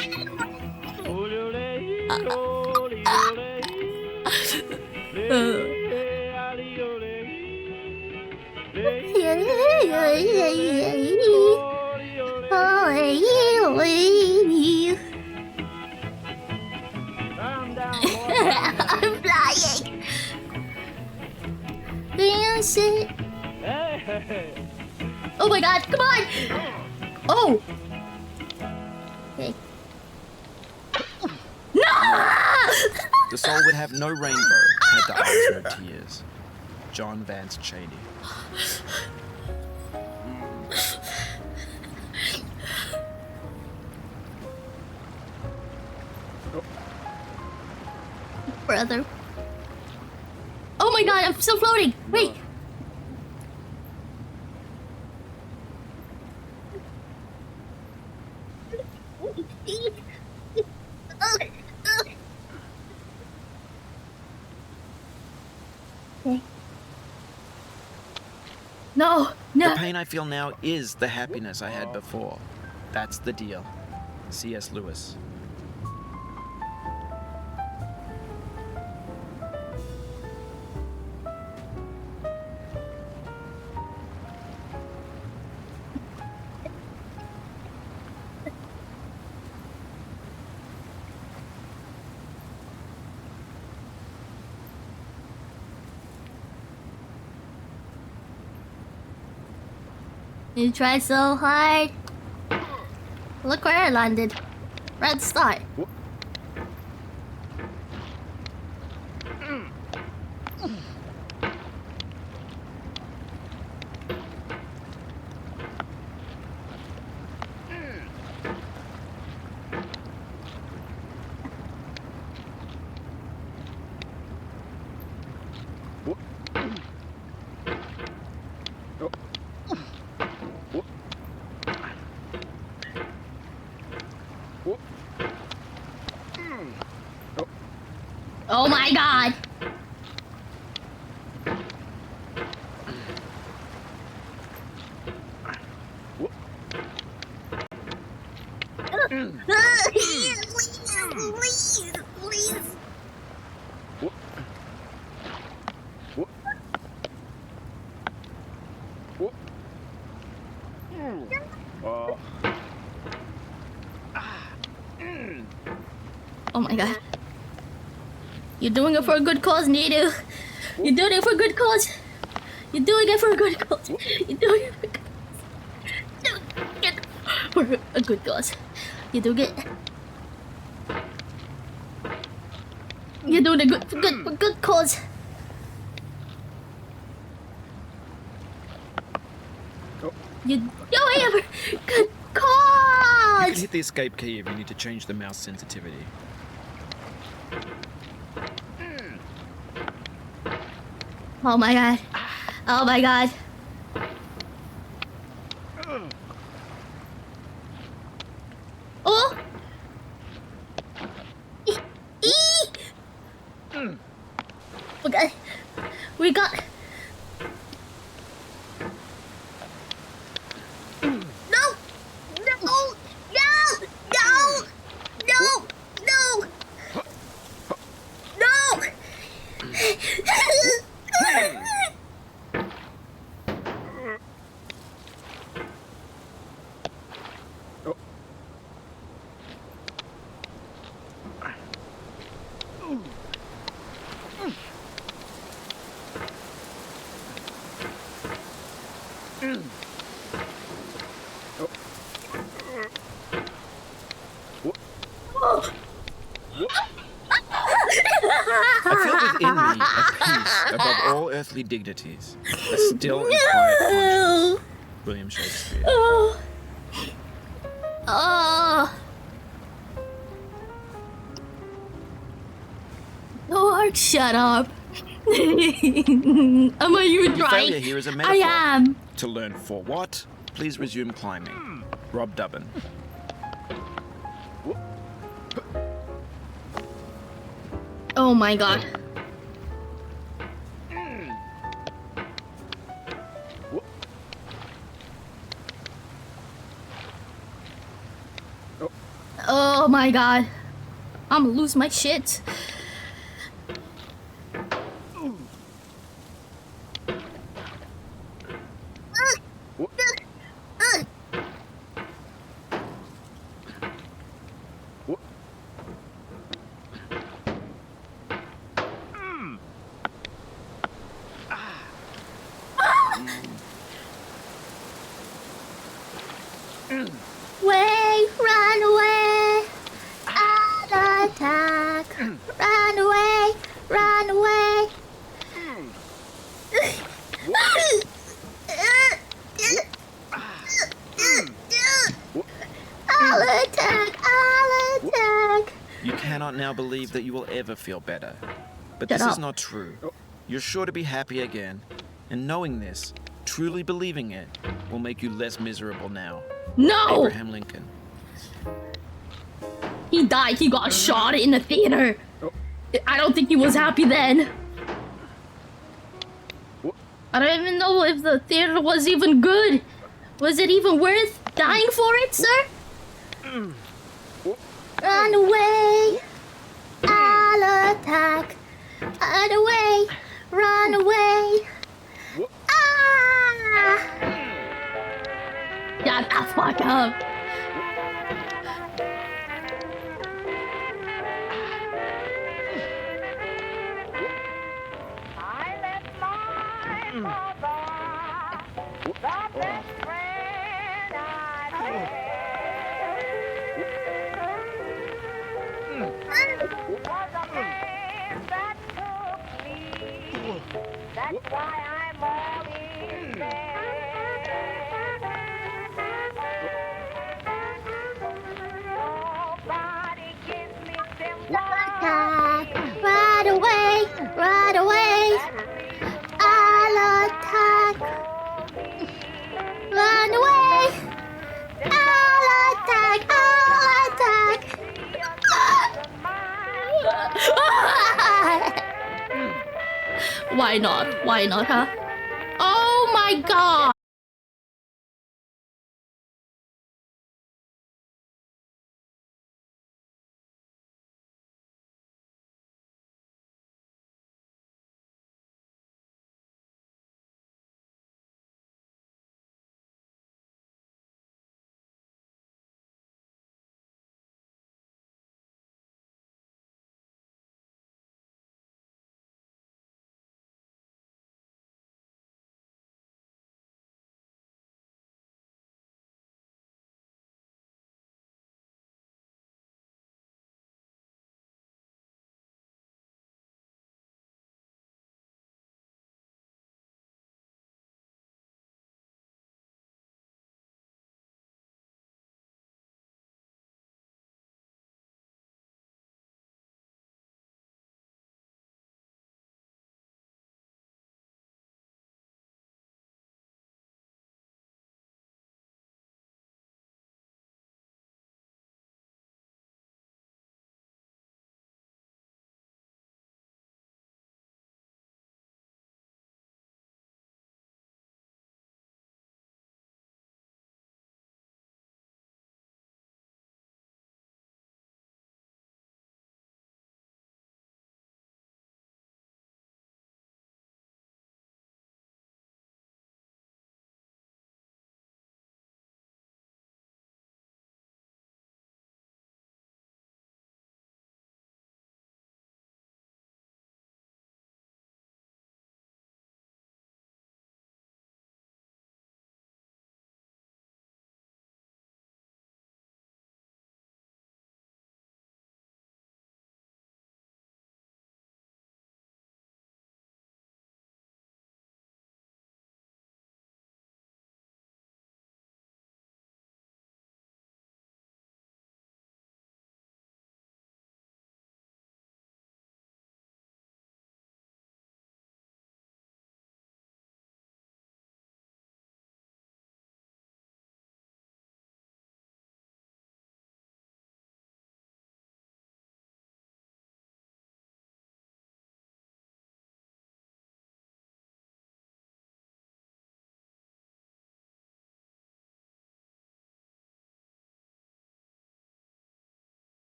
Speaker 1: I'm flying. Dance it. Oh my god, come on! Oh! Okay. No!
Speaker 5: The soul would have no rainbow, had the eyes no tears. John Vance Cheney.
Speaker 1: brother. Oh my god, I'm still floating. Wait. Okay. No, no.
Speaker 5: The pain I feel now is the happiness I had before. That's the deal. C.S. Lewis.
Speaker 1: You tried so hard. Look where I landed. Red star. Oh my god. Please. Oh my god. You're doing it for a good cause, Nidu. You're doing it for a good cause. You're doing it for a good cause. You're doing it for a good cause. You're doing it. You're doing it for good cause. You're doing it for good
Speaker 5: You
Speaker 1: cause.
Speaker 5: can hit the escape key if you need to change the mouse sensitivity.
Speaker 1: Oh my god. Oh my god. Oh! Okay. We got... No! No! No! No! No! No! No!
Speaker 5: I feel within me a peace above all earthly dignities, a still and quiet conscience. William Shakespeare.
Speaker 1: Oh. Oh. Lord, shut up. Am I even
Speaker 5: Your failure
Speaker 1: trying?
Speaker 5: here is a metaphor.
Speaker 1: I am.
Speaker 5: To learn for what? Please resume climbing. Rob Dubbin.
Speaker 1: Oh my god. Oh my god. I'm gonna lose my shit. Way, run away, I'll attack. Run away, run away. I'll attack, I'll attack.
Speaker 5: You cannot now believe that you will ever feel better. But
Speaker 1: Shut
Speaker 5: this
Speaker 1: up.
Speaker 5: is not true. You're sure to be happy again, and knowing this, truly believing it, will make you less miserable now.
Speaker 1: No!
Speaker 5: Abraham Lincoln.
Speaker 1: He died. He got shot in the theater. I don't think he was happy then. I don't even know if the theater was even good. Was it even worth dying for it, sir? Run away. I'll attack. Run away. Run away. Ah! Shut the fuck up.
Speaker 6: I left my mother, the best friend I had. Was a man that took me. That's why I'm always Nobody gives me sympathy.
Speaker 1: Right away, right away. I'll attack. Run away. I'll attack. I'll attack. Why not? Why not, huh? Oh my god!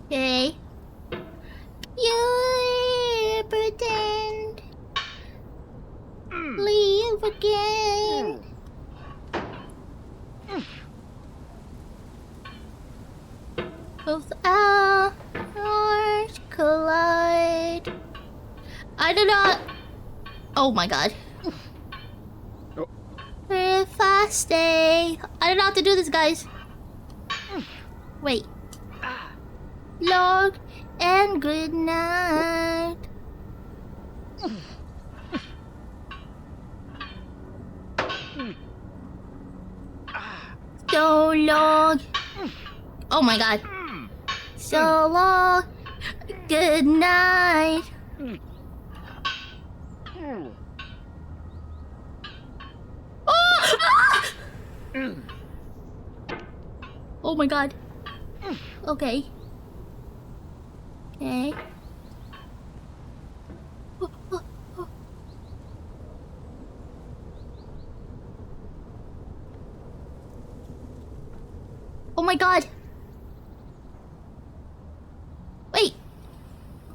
Speaker 1: Okay. You pretend. Leave again. Both ours collide. I do not. Oh my god. fast day. I don't know how to do this, guys. Wait. Log and good night. So long. Oh my god. So long. Good night. Oh! Ah! Oh my god. Okay. Okay. Oh my god. Wait.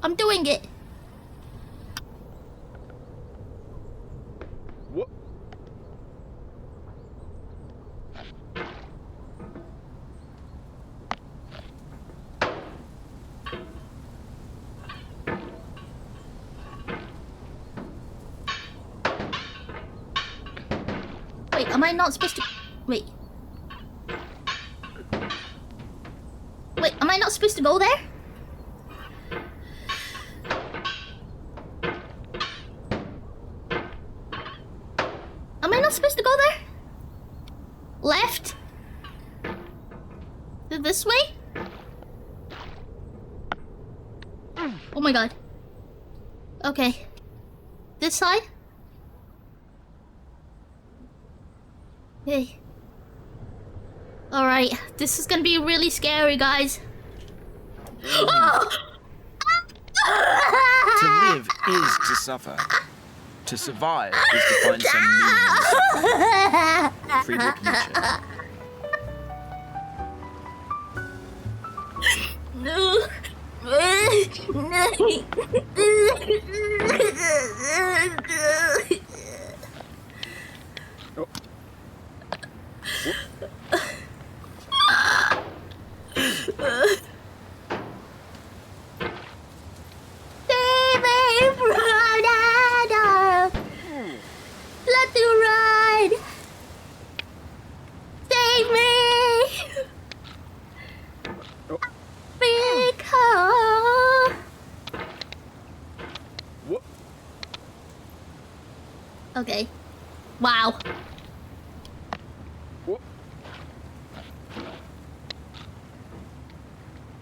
Speaker 1: I'm doing it.
Speaker 5: What?
Speaker 1: Wait, am I not supposed to... Wait. Wait, am I not supposed to go there? Am I not supposed to go there? Left? This way? Oh my god. Okay. This side? Okay. Alright, this is gonna be really scary, guys. Oh!
Speaker 5: To live is to suffer. To survive is to find some meaning. Friedrich Nietzsche.
Speaker 1: No. Let me ride. Save me. Because...
Speaker 5: What?
Speaker 1: Okay. Wow.
Speaker 5: What?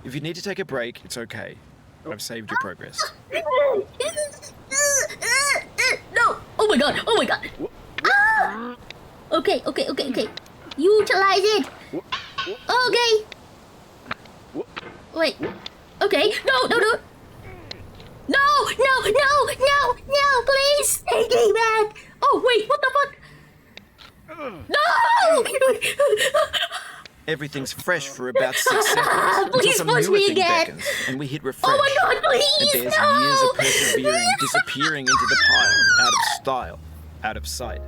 Speaker 5: If you need to take a break, it's okay. I've saved your progress.
Speaker 1: No! Oh my god! Oh my god! Ah! Okay. Utilize it! Okay! Wait. Okay. No! No! Please! Take me back! Oh, wait, what the fuck? No!
Speaker 5: Everything's fresh for about 6 seconds.
Speaker 1: Please
Speaker 5: until
Speaker 1: push
Speaker 5: some newer
Speaker 1: me
Speaker 5: thing
Speaker 1: again.
Speaker 5: beckons, and we hit refresh.
Speaker 1: Oh my god,
Speaker 5: And
Speaker 1: please!
Speaker 5: there's
Speaker 1: No!
Speaker 5: years of persevering, disappearing into the pile, out of style, out of sight.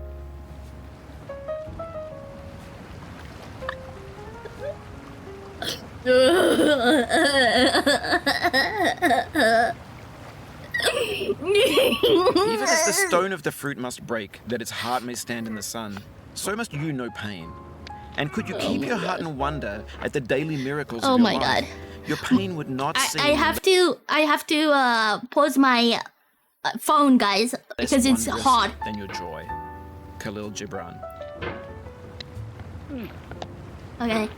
Speaker 5: Even as the stone of the fruit must break, that its heart may stand in the sun, so must you know pain. And could you keep your heart in wonder at the daily miracles
Speaker 1: Oh
Speaker 5: of your
Speaker 1: my
Speaker 5: life,
Speaker 1: god.
Speaker 5: your pain would not seem
Speaker 1: I have to pause my phone, guys,
Speaker 5: less
Speaker 1: because it's
Speaker 5: wondrous
Speaker 1: hard.
Speaker 5: than your joy. Khalil Gibran.
Speaker 1: Okay.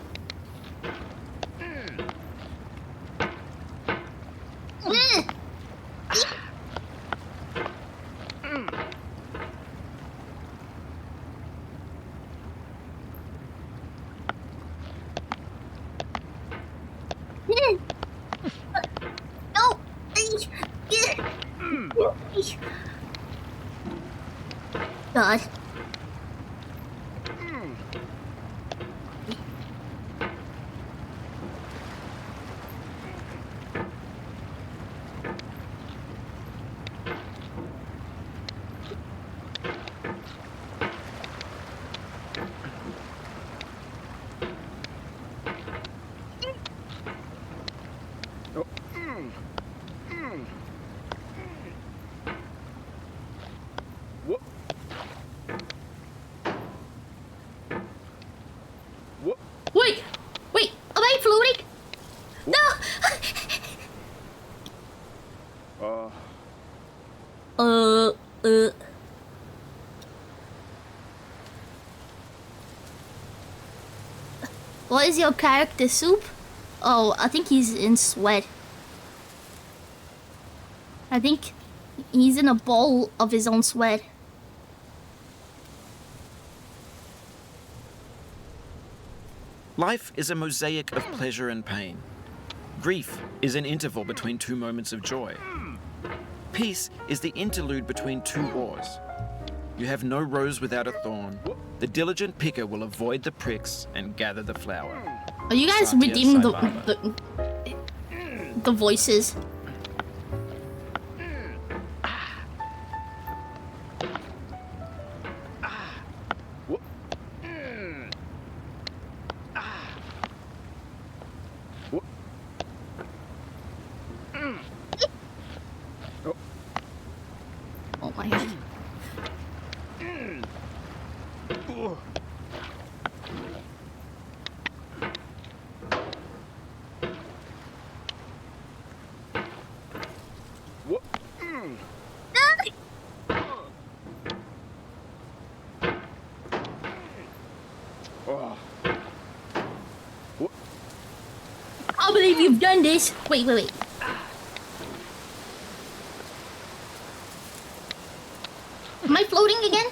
Speaker 1: No! God. What is your character, Soup? Oh, I think he's in sweat. I think he's in a bowl of his own sweat.
Speaker 5: Life is a mosaic of pleasure and pain. Grief is an interval between two moments of joy. Peace is the interlude between two wars. You have no rose without a thorn. The diligent picker will avoid the pricks and gather the flower.
Speaker 1: Are you guys
Speaker 5: Satya
Speaker 1: redeeming
Speaker 5: Sai
Speaker 1: the voices? Oh my god. I can't believe you've done this. Wait. Am I floating again?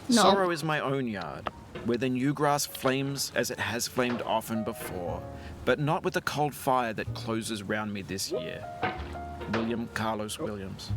Speaker 1: No.
Speaker 5: Sorrow is my own yard, where the new grass flames as it has flamed often before, but not with the cold fire that closes round me this year. William Carlos Williams.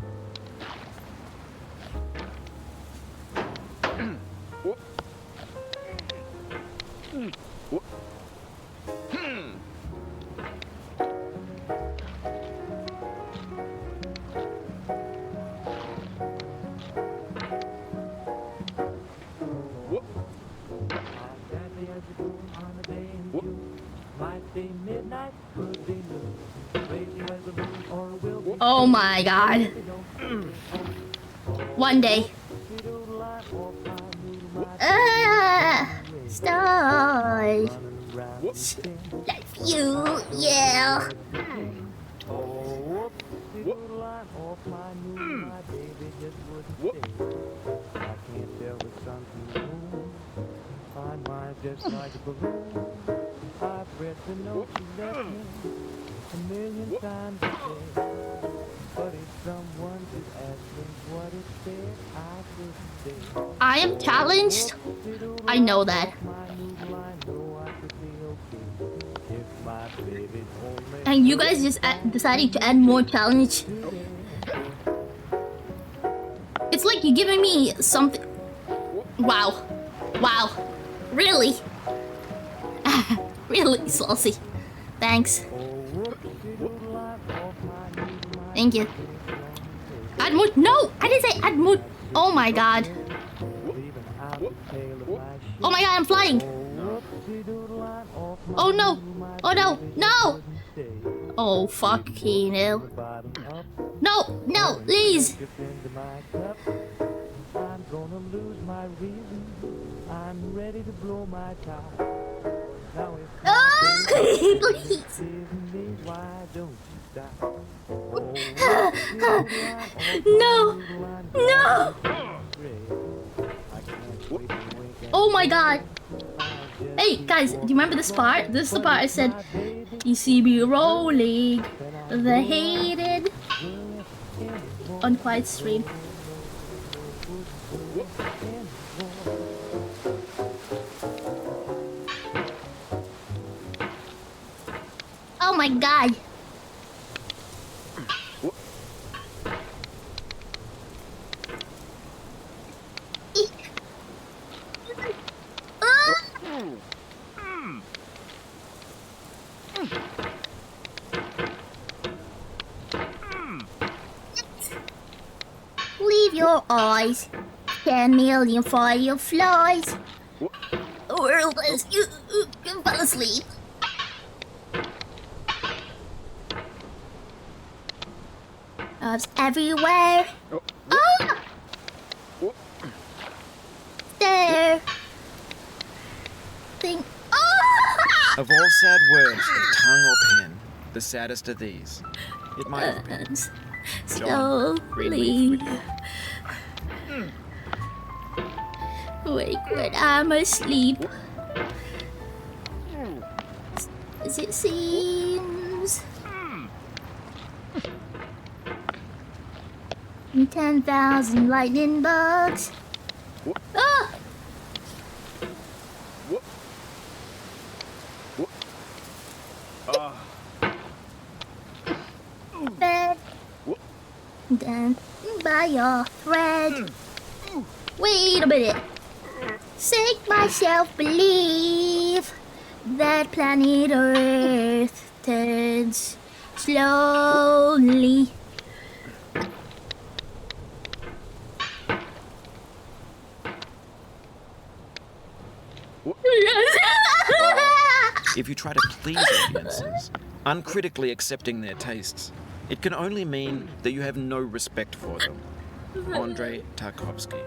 Speaker 1: Oh my god. One day. Stars. Love you, yeah.
Speaker 6: Just like a balloon, I've read the note you left me a million times a day. But if someone could ask me what it said, I could say.
Speaker 1: I am challenged. I know that. And you guys just deciding to add more challenge. It's like you're giving me something. Wow. Really? Really, Saucy. Thanks. Thank you. Add more. No! I didn't say add more. Oh my god. Oh my god, I'm flying. Oh no. Oh no. No! Oh fucking hell. No, please.
Speaker 6: I'm gonna lose my reason. I'm ready to blow my top. Now if
Speaker 1: Please.
Speaker 6: me, why don't you stop?
Speaker 1: No. Oh my god. Hey guys, do you remember this part? This is the part I said, you see me rolling the hated unquiet stream. Oh my god. Leave your eyes. 10 million fireflies. The world as you fell asleep. Love's everywhere. Ah! There. Thing. Ah!
Speaker 5: Of all sad words of tongue or pen, the saddest are these. It might have been. John,
Speaker 1: Slowly. Wake when I'm asleep. As it seems. 10,000 lightning bugs. Ah! Fed. Then by your thread. Wait a minute. Make myself believe that planet Earth turns slowly.
Speaker 5: If you try to please audiences, uncritically accepting their tastes, it can only mean that you have no respect for them. Andrei Tarkovsky.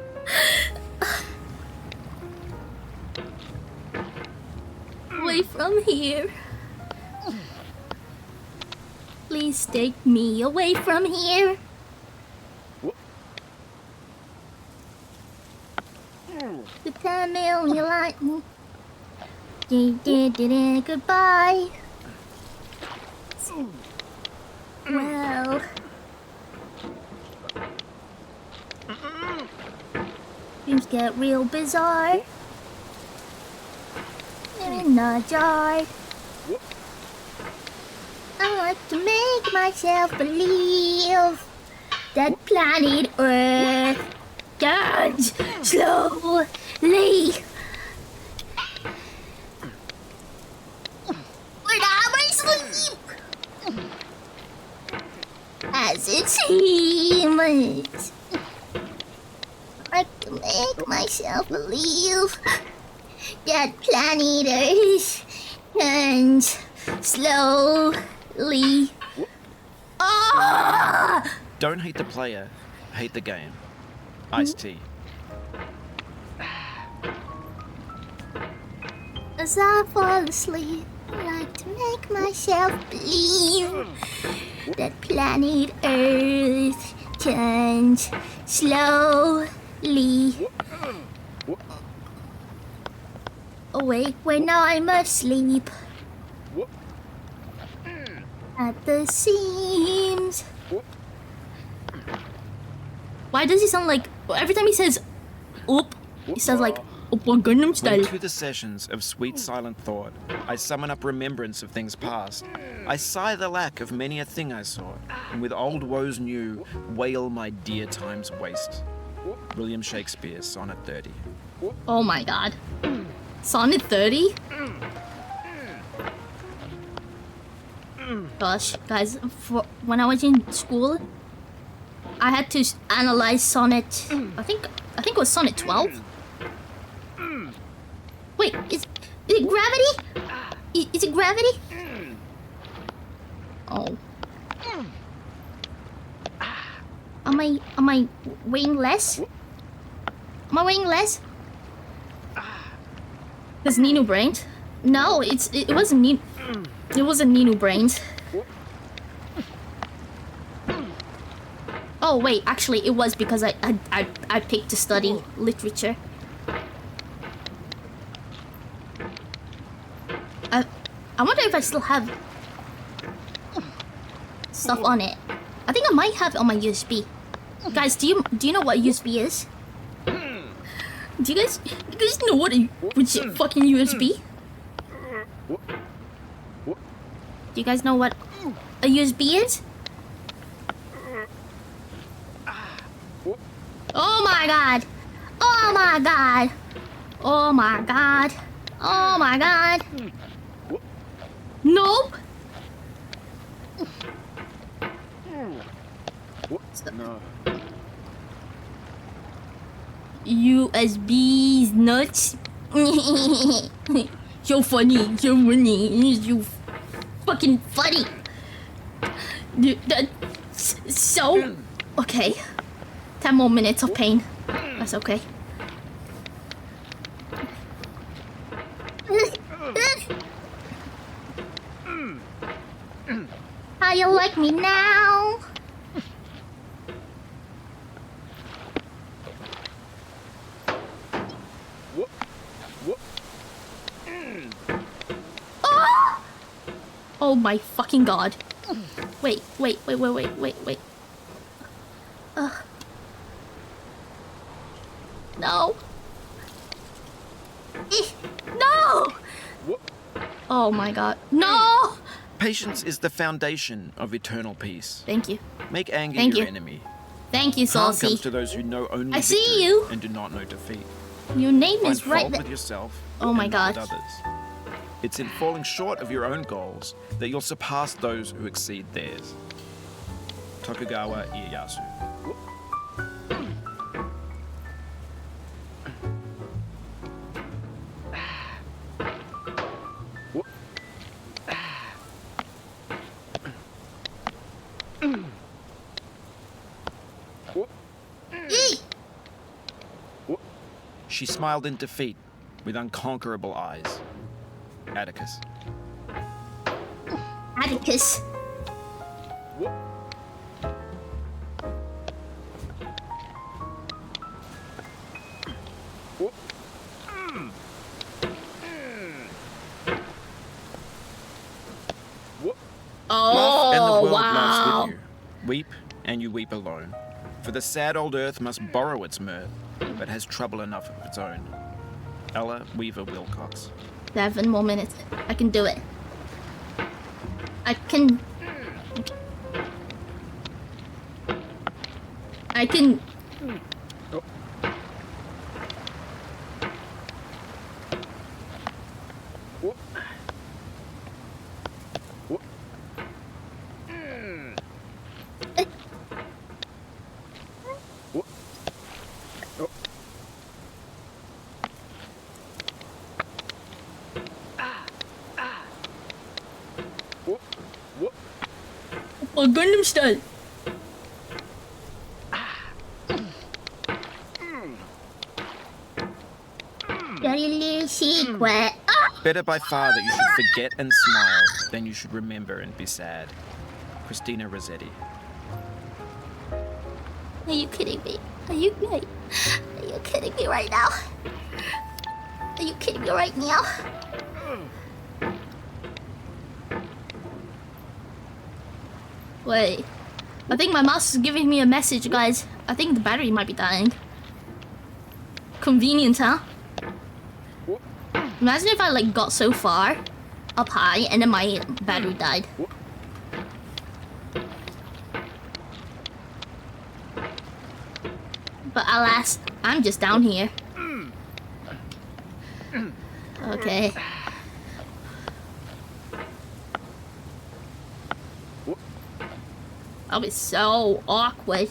Speaker 1: Away from here. Please take me away from here. The 10 million lightning. Goodbye. Well. Things get real bizarre. In a jar. I like to make myself believe that planet Earth turns slowly. When I'm asleep, as it seems, I like to make myself believe that planet Earth turns slowly. Ah!
Speaker 5: Don't hate the player, hate the game. Ice-T.
Speaker 1: As I fall asleep, I like to make myself believe that planet Earth turns slowly. Awake when I'm asleep. At the seams. Why does he sound like every time he says "oop"? He sounds like "Oppa Gangnam
Speaker 5: When
Speaker 1: Style."
Speaker 5: to the sessions of sweet silent thought, I summon up remembrance of things past. I sigh the lack of many a thing I saw, and with old woes new, wail my dear time's waste. William Shakespeare, Sonnet 30.
Speaker 1: Oh my god. Sonnet 30? Gosh, guys, when I was in school, I had to analyze sonnet. I think it was sonnet 12. Wait, is it gravity? Is it gravity? Oh. Am I weighing less? Am I weighing less? Is Nino brained? No, it wasn't Nino. It wasn't Nino brained. Oh wait, actually it was because I picked to study literature. I wonder if I still have stuff on it. I think I might have it on my USB. Guys, do you know what USB is? Do you guys know what fucking USB? Do you guys know what a USB is? Oh my god! Oh my god! Oh my god! Oh my god! Nope!
Speaker 5: No.
Speaker 1: USB's nuts. So funny, you fucking funny. So okay. 10 more minutes of pain. That's okay. How you like me now? Oh my fucking god. Wait. No. No! Oh my god. No!
Speaker 5: Patience is the foundation of eternal peace.
Speaker 1: Thank you.
Speaker 5: Make anger
Speaker 1: Thank
Speaker 5: your
Speaker 1: you.
Speaker 5: enemy.
Speaker 1: Thank you,
Speaker 5: Harm
Speaker 1: Saucy.
Speaker 5: comes to those who know only
Speaker 1: I see
Speaker 5: victory
Speaker 1: you.
Speaker 5: and do not know defeat.
Speaker 1: Your name
Speaker 5: Find
Speaker 1: is right
Speaker 5: fault
Speaker 1: there.
Speaker 5: with yourself
Speaker 1: Oh my
Speaker 5: and not with
Speaker 1: god.
Speaker 5: others. It's in falling short of your own goals that you'll surpass those who exceed theirs. Tokugawa Ieyasu.
Speaker 1: Eee!
Speaker 5: She smiled in defeat with unconquerable eyes. Atticus.
Speaker 1: Atticus.
Speaker 5: Laugh and the
Speaker 1: Oh,
Speaker 5: world
Speaker 1: wow.
Speaker 5: laughs with you. Weep and you weep alone. For the sad old earth must borrow its mirth, but has trouble enough of its own. Ella Weaver Wilcox.
Speaker 1: 7 more minutes. I can do it. I can... Oh, Gundam style. Got a little secret.
Speaker 5: Better by far that you should forget and smile than you should remember and be sad. Christina Rossetti.
Speaker 1: Are you kidding me? Are you kidding me right now? Are you kidding me right now? Wait. I think my mouse is giving me a message, guys. I think the battery might be dying. Convenient, huh? Imagine if I like got so far up high and then my battery died. But alas, I'm just down here. Okay. That'll be so awkward.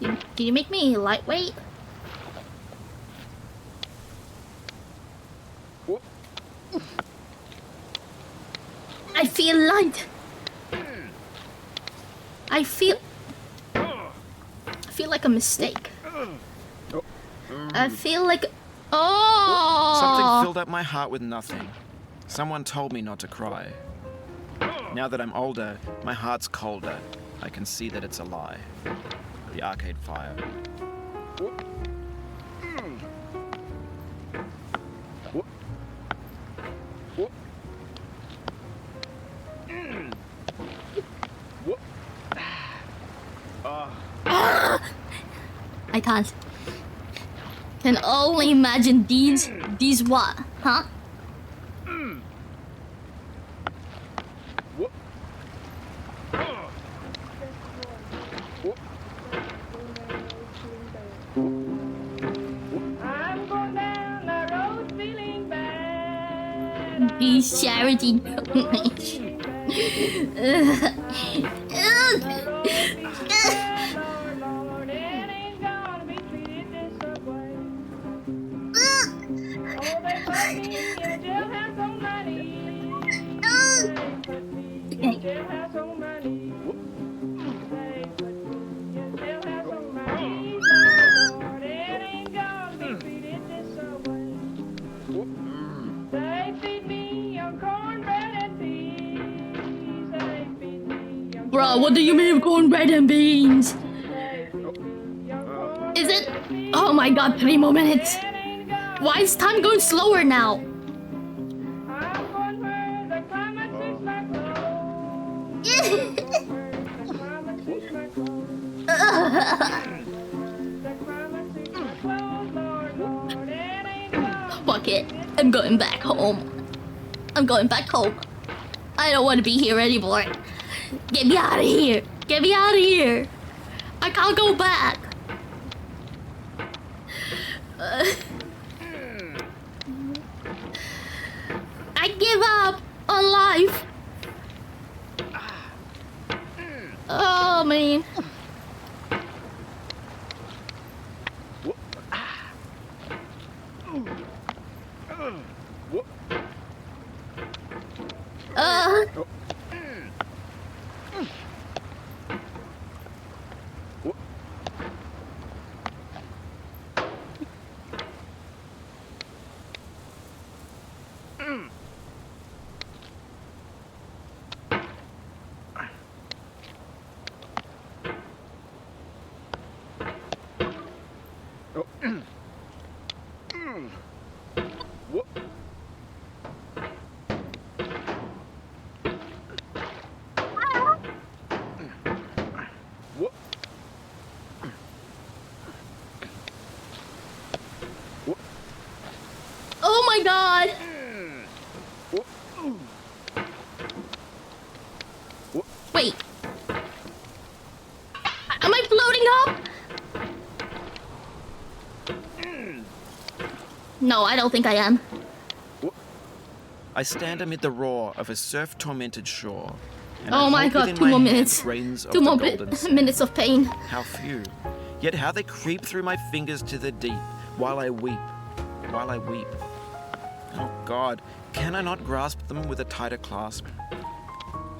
Speaker 1: Can you make me lightweight? I feel light. I feel like a mistake. I feel like... Oh!
Speaker 5: Something filled up my heart with nothing. Someone told me not to cry. Now that I'm older, my heart's colder. I can see that it's a lie. The Arcade Fire.
Speaker 1: I can't. Can only imagine these what, huh?
Speaker 6: I'm going down the road feeling bad.
Speaker 1: These charity donations.
Speaker 6: Lord, it ain't gonna be treated this way. Oh, they put me in jailhouse on money. They put me in jailhouse on money. They put me in jailhouse on money. Lord, it ain't gonna be treated this way. They feed me on cornbread and peas. They feed me on
Speaker 1: Bro, what do you mean cornbread and beans? Is it? Oh my god, 3 more minutes. Why is time going slower now?
Speaker 6: I'm going where the climate
Speaker 1: Fuck it. I'm going back home. I'm going back home. I don't want to be here anymore. Get me out of here. Get me out of here. I can't go back. I give up on life. Oh, man. Oh my god! Wait. Am I floating up? No, I don't think I am.
Speaker 5: I stand amid the roar of a surf-tormented shore. And
Speaker 1: Oh
Speaker 5: I
Speaker 1: my
Speaker 5: hold
Speaker 1: god,
Speaker 5: within
Speaker 1: 2
Speaker 5: my
Speaker 1: more
Speaker 5: hand
Speaker 1: minutes.
Speaker 5: grains of
Speaker 1: 2
Speaker 5: the
Speaker 1: more
Speaker 5: golden sand.
Speaker 1: minutes of pain.
Speaker 5: How few, yet how they creep through my fingers to the deep, while I weep, while I weep. Oh God, can I not grasp them with a tighter clasp?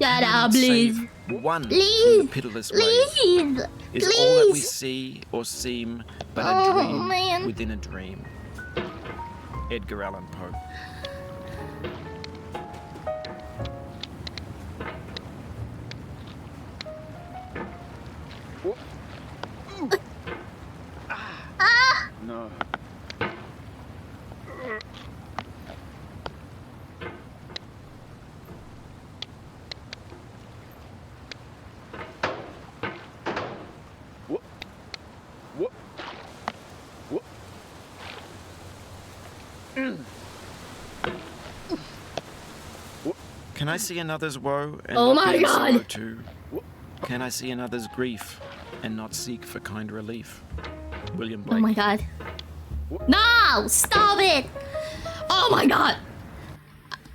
Speaker 1: Shut
Speaker 5: Can I
Speaker 1: up,
Speaker 5: not
Speaker 1: please.
Speaker 5: save one from
Speaker 1: Please.
Speaker 5: the pitiless wave?
Speaker 1: Please.
Speaker 5: Is all that we
Speaker 1: Please.
Speaker 5: see or seem but
Speaker 1: Oh,
Speaker 5: a dream
Speaker 1: man.
Speaker 5: within a dream? Edgar Allan Poe. No. Can I see another's woe and
Speaker 1: Oh
Speaker 5: not
Speaker 1: my
Speaker 5: be in
Speaker 1: God.
Speaker 5: sorrow too? Can I see another's grief and not seek for kind relief? William Blake.
Speaker 1: Oh my god. No! Stop it! Oh my god!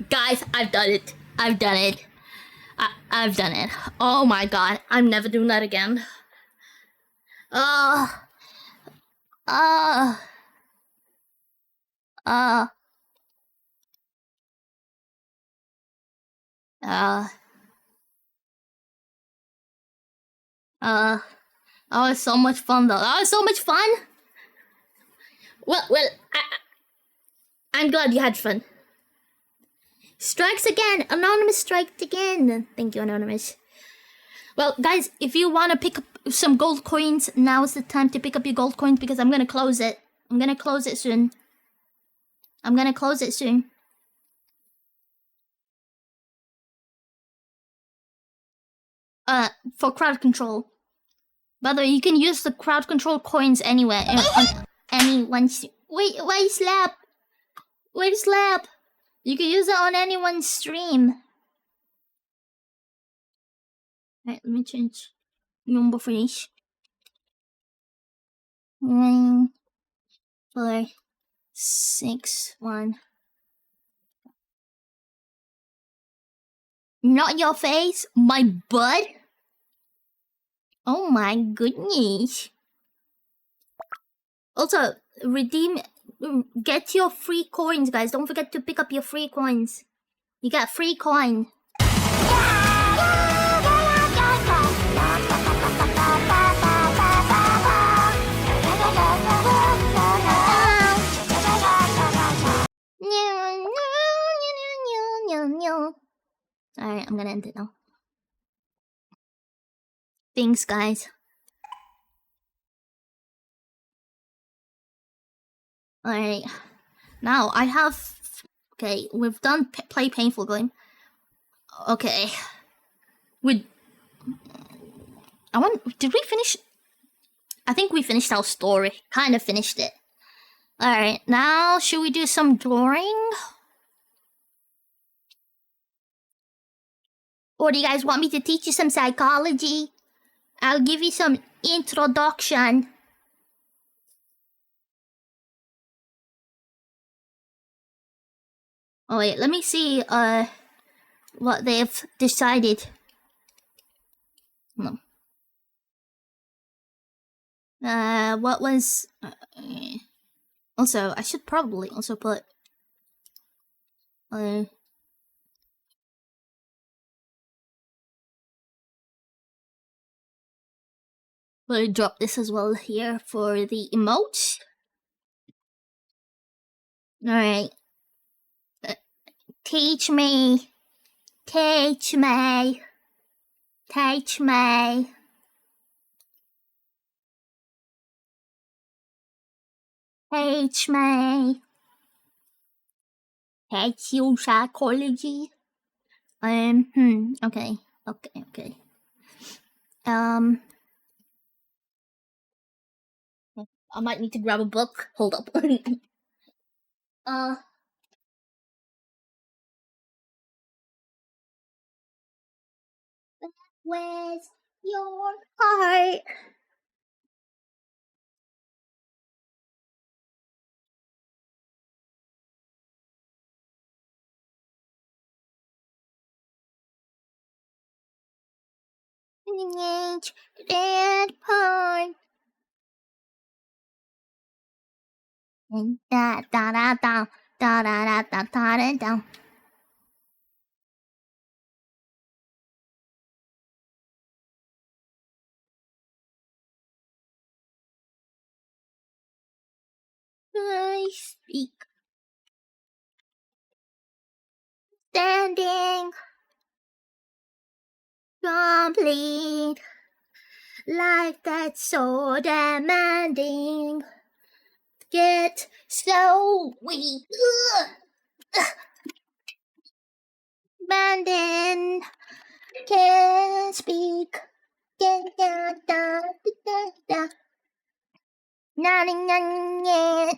Speaker 1: Guys, I've done it. I've done it. I've done it. Oh my god. I'm never doing that again. Uh. Uh. Uh. That was so much fun though. That was so much fun! Well, I'm glad you had fun. Strikes again! Anonymous striked again! Thank you, Anonymous. Well, guys, if you want to pick up some gold coins, now is the time to pick up your gold coins because I'm gonna close it. I'm gonna close it soon. I'm gonna close it soon. For crowd control. By the way, you can use the crowd control coins anywhere. On anyone's... Wait, slap! Wait, slap! You can use it on anyone's stream. Right, let me change number for each. 9, 4, 6, 1. Not your face, my butt. Oh my goodness. Also, get your free coins, guys. Don't forget to pick up your free coins. You got free coin. Alright, I'm gonna end it now. Thanks, guys. Alright. Now, I have... Okay, we've done play painful game. Okay. Did we finish... I think we finished our story. Kind of finished it. Alright, now should we do some drawing? Or do you guys want me to teach you some psychology? I'll give you some introduction. Oh wait, let me see what they've decided. No. What was also I should probably also put we'll drop this as well here for the emotes. Alright. Teach me. Teach me. Teach me. Teach me. Teach you psychology. Okay. Okay. I might need to grab a book. Hold up. Where's your heart? Red part. Da da da da da da da da da da. I speak. Standing. Complete. Life that's so demanding. Get so weak. Abandoned. Can't speak. Da da da da da. Na na na na.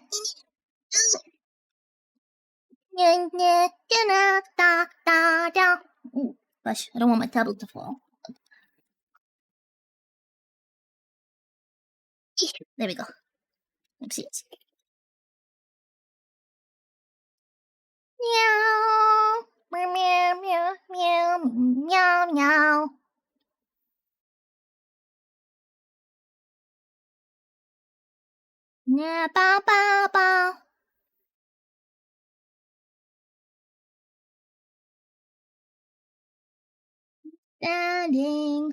Speaker 1: Ooh, gosh, I don't want my tablet to fall. There we go. Oopsies. Meow. Meow, meow, meow, meow, meow. Meow, bow, bow, bow. Standing.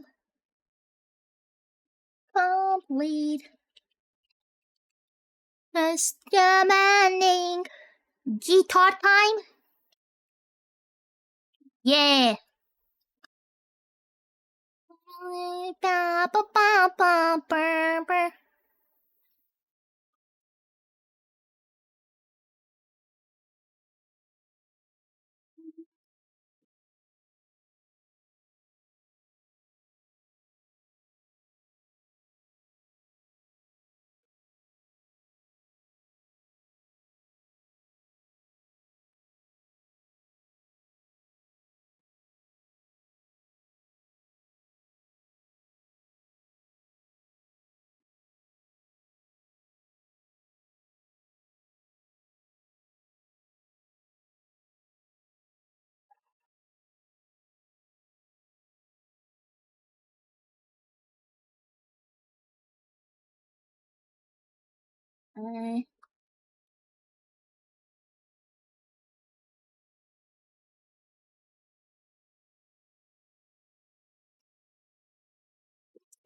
Speaker 1: Complete. Just demanding. Guitar time? Yeah. Ba, ba, ba, ba, ba, ba.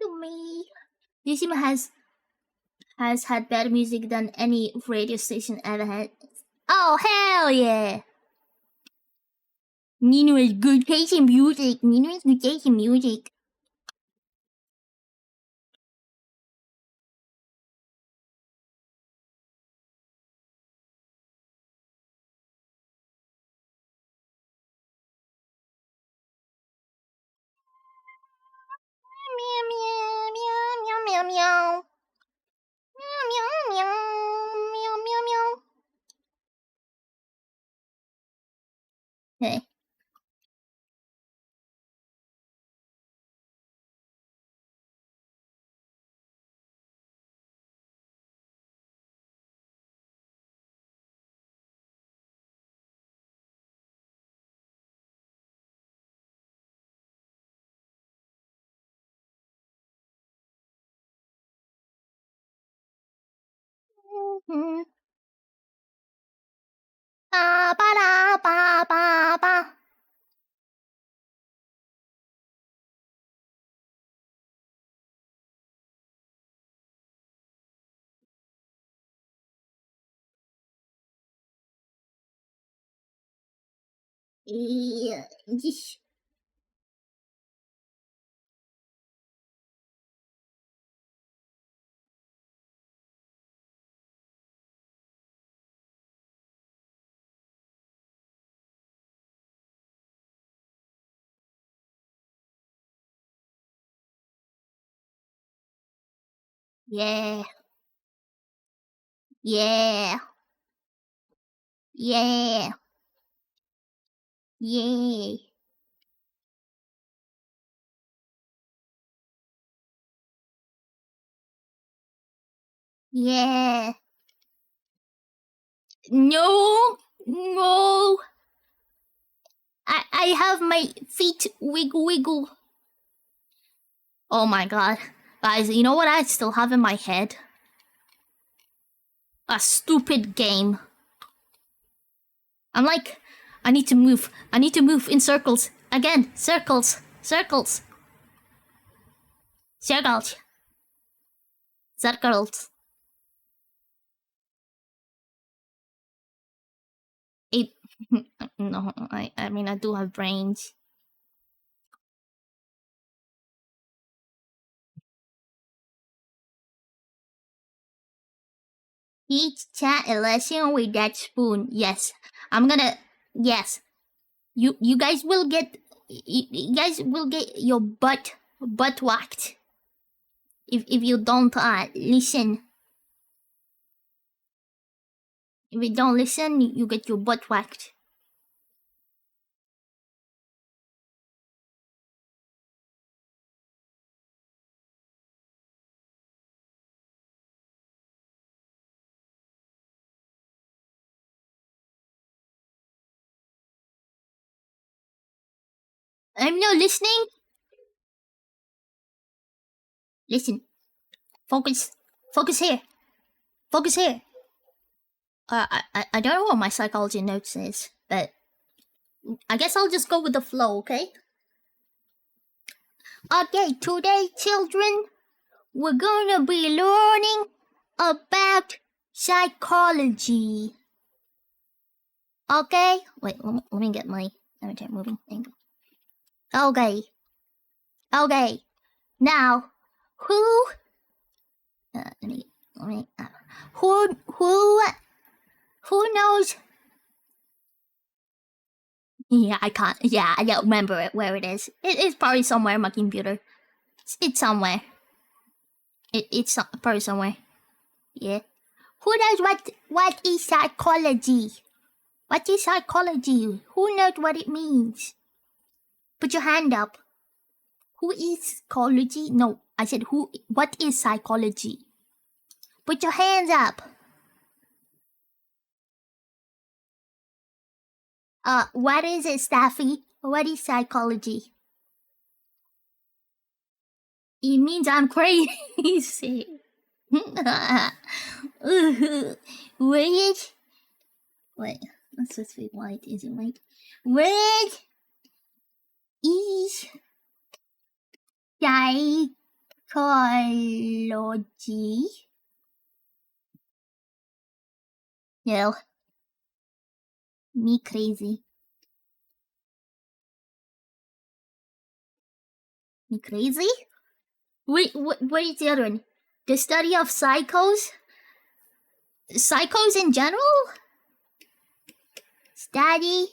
Speaker 1: To me. Dishima has had better music than any radio station ever had. Oh hell yeah! Nino is good taste in music. Nino is good taste in music. Meow meow meow meow meow meow. Hey. Mhm. Ba ba da ba ba ba. Yeah. Yeesh. Yeah. Yeah. Yeah. Yeah. Yeah. No. No. I have my feet wiggle wiggle. Oh my god. Guys, you know what I still have in my head? A stupid game. I'm like, I need to move. I need to move in circles. Again, circles. Circles. Circles. Circles. It, no, I mean, I do have brains. Each chat a lesson with that spoon. Yes. I'm gonna, yes. You guys will get, you guys will get your butt whacked. If you don't listen. If you don't listen, you get your butt whacked. I'm not listening. Listen. Focus. Focus here. Focus here. I don't know what my psychology notes is, but I guess I'll just go with the flow, okay? Okay, today, children, we're gonna be learning about psychology. Okay? Wait, let me get my avatar moving thing. Okay. Okay. Now, who? Let me. Who knows? Yeah, I can't. Yeah, I don't remember it, where it is. It's probably somewhere in my computer. It's somewhere. It's probably somewhere. Yeah. Who knows what is psychology? What is psychology? Who knows what it means? Put your hand up. Who is psychology? No, I said who. What is psychology? Put your hands up. What is it, Staffy? What is psychology? It means I'm crazy. Wait. Wait. Let's just be white. Is it white? Wait. Is psychology? No. Me crazy. Me crazy? Wait, what is the other one? The study of psychos? Psychos in general? Study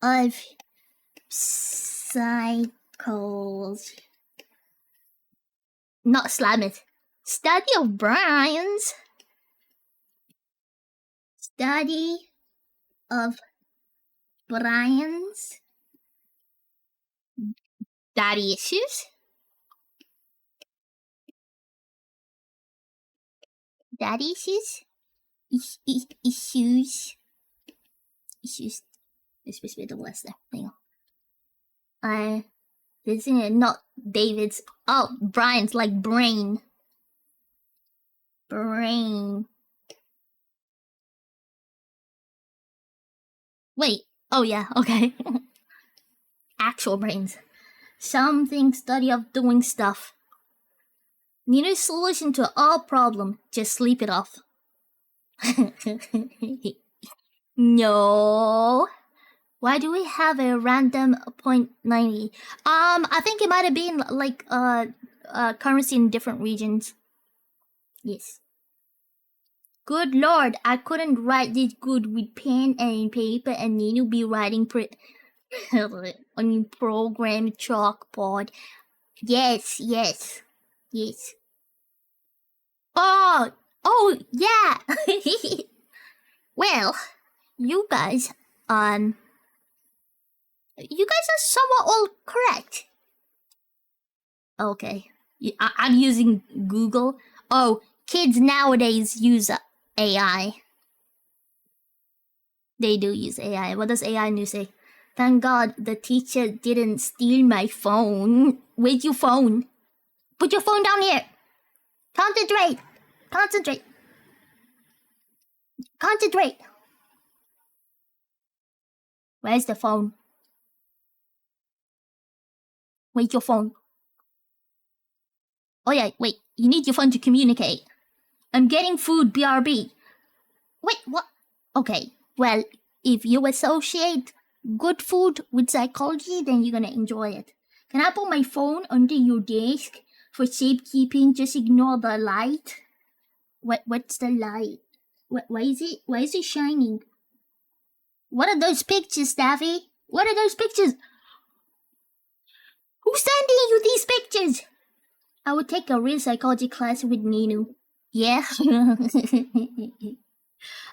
Speaker 1: of psychos. Not Slameth. Study of brains. Study of Brian's daddy issues. Daddy issues. Issues. It's supposed to be the last there. Hang on. This is not David's. Oh, Brian's like brain. Brain. Wait. Oh yeah. Okay. Actual brains. Something study of doing stuff. Need a solution to all problem. Just sleep it off. No. Why do we have a random 0.90? I think it might have been like currency in different regions. Yes. Good lord, I couldn't write this good with pen and paper and need to be writing on program chalkboard. Yes. Oh yeah. Well, you guys are somewhat all correct. Okay. I'm using Google. Oh, kids nowadays use AI. They do use AI. What does AI news say? Thank God the teacher didn't steal my phone. Where's your phone? Put your phone down here. Concentrate. Where's the phone? Where's your phone? Oh yeah, wait. You need your phone to communicate. I'm getting food, BRB. Wait, what? Okay, well, if you associate good food with psychology, then you're gonna enjoy it. Can I put my phone under your desk for safekeeping? Just ignore the light. What's the light? Why is it shining? What are those pictures, Daffy? What are those pictures? Who's sending you these pictures? I would take a real psychology class with Ninu. Yeah.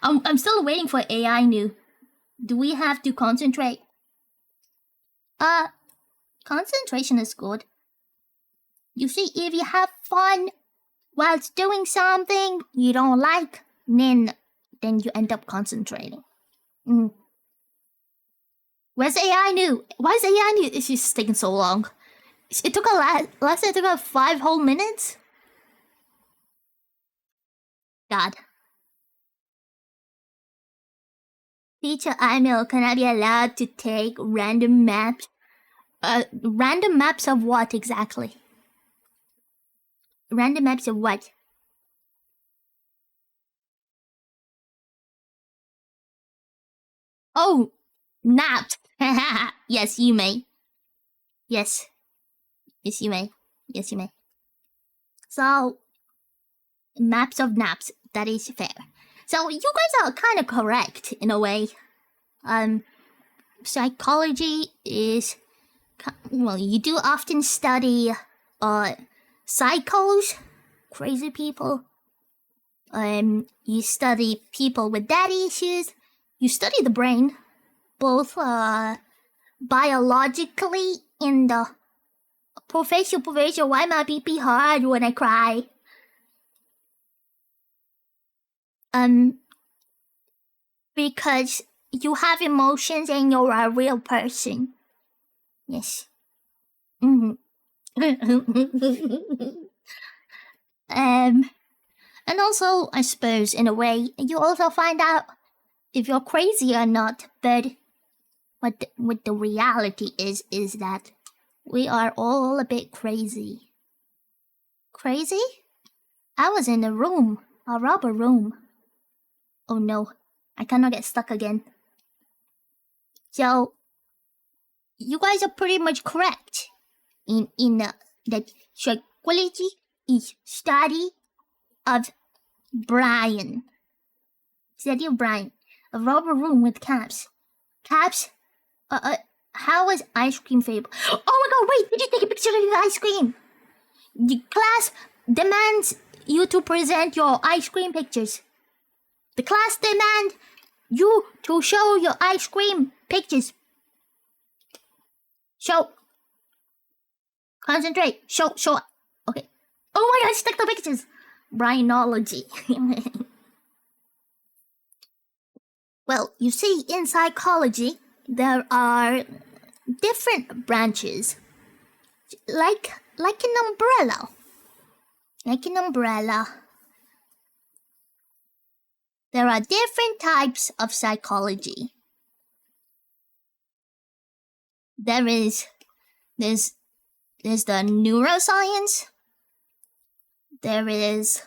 Speaker 1: I'm still waiting for AI new. Do we have to concentrate? Concentration is good. You see, if you have fun whilst doing something you don't like, then you end up concentrating. Where's AI new? Why is AI new? It's just taking so long. It took last it took 5 whole minutes. God. Teacher Emil, can I be allowed to take random maps? Random maps of what exactly? Random maps of what? Oh, naps. Yes, you may. Yes, you may. So, maps of naps. That is fair. So you guys are kind of correct in a way. Psychology is, well, you do often study psychos, crazy people. You study people with daddy issues. You study the brain, both biologically and Professor, why my pee hard when I cry? Because you have emotions and you're a real person. Yes. And also, I suppose, in a way, you also find out if you're crazy or not. But what the reality is that we are all a bit crazy. Crazy? I was in a rubber room. Oh no, I cannot get stuck again. So, you guys are pretty much correct in that psychology is study of Brian. Study of Brian. A rubber room with caps. Caps? How was ice cream fable? Oh my god, wait, did you take a picture of your ice cream? The class demands you to present your ice cream pictures. The class demand you to show your ice cream pictures. Show. Concentrate. Show. Okay. Oh my gosh, take the pictures. Brainology. Well, you see, in psychology, there are different branches. Like an umbrella. Like an umbrella. There are different types of psychology. There's the neuroscience. There is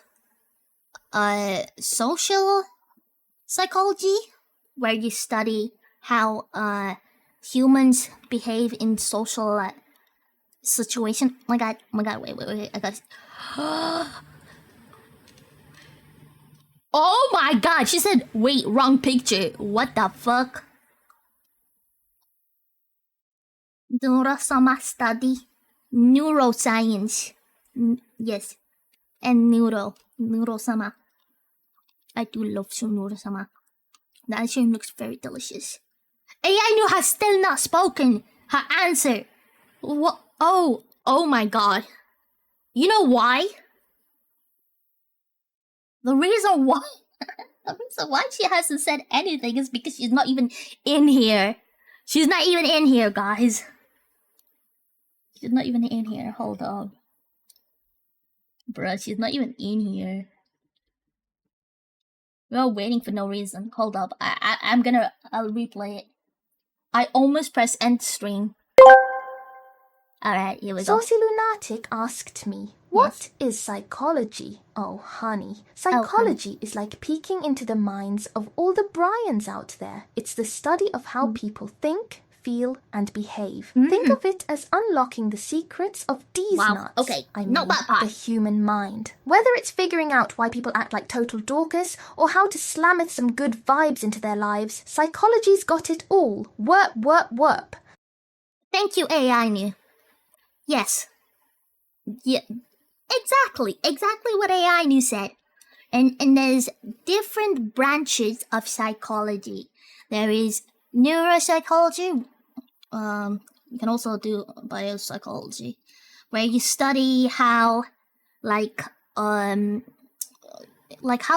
Speaker 1: social psychology, where you study how humans behave in social situations. My god, wait, I got. Oh my god, she said, wait, wrong picture. What the fuck? Neurosama study. Neuroscience. Yes. And Neurosama. I do love some Neurosama. The ice cream looks very delicious. AI New has still not spoken. Her answer. What? Oh my god. You know why? The reason why she hasn't said anything is because she's not even in here. She's not even in here, guys. She's not even in here. Hold up. Bruh, she's not even in here. We're all waiting for no reason. Hold up. I'll replay it. I almost pressed end stream. Alright, here we go.
Speaker 2: Saucy Lunatic asked me, what is psychology? Oh, honey. Psychology is like peeking into the minds of all the Bryans out there. It's the study of how people think, feel, and behave. Think of it as unlocking the secrets of these nuts.
Speaker 1: Okay,
Speaker 2: I mean,
Speaker 1: not that part.
Speaker 2: the human mind. Whether it's figuring out why people act like total dorkers or how to Slameth some good vibes into their lives, psychology's got it all. Werp.
Speaker 1: Thank you, AI New. Yes. Yeah. Exactly what AI New said. And there's different branches of psychology. There is neuropsychology. You can also do biopsychology, where you study how, like how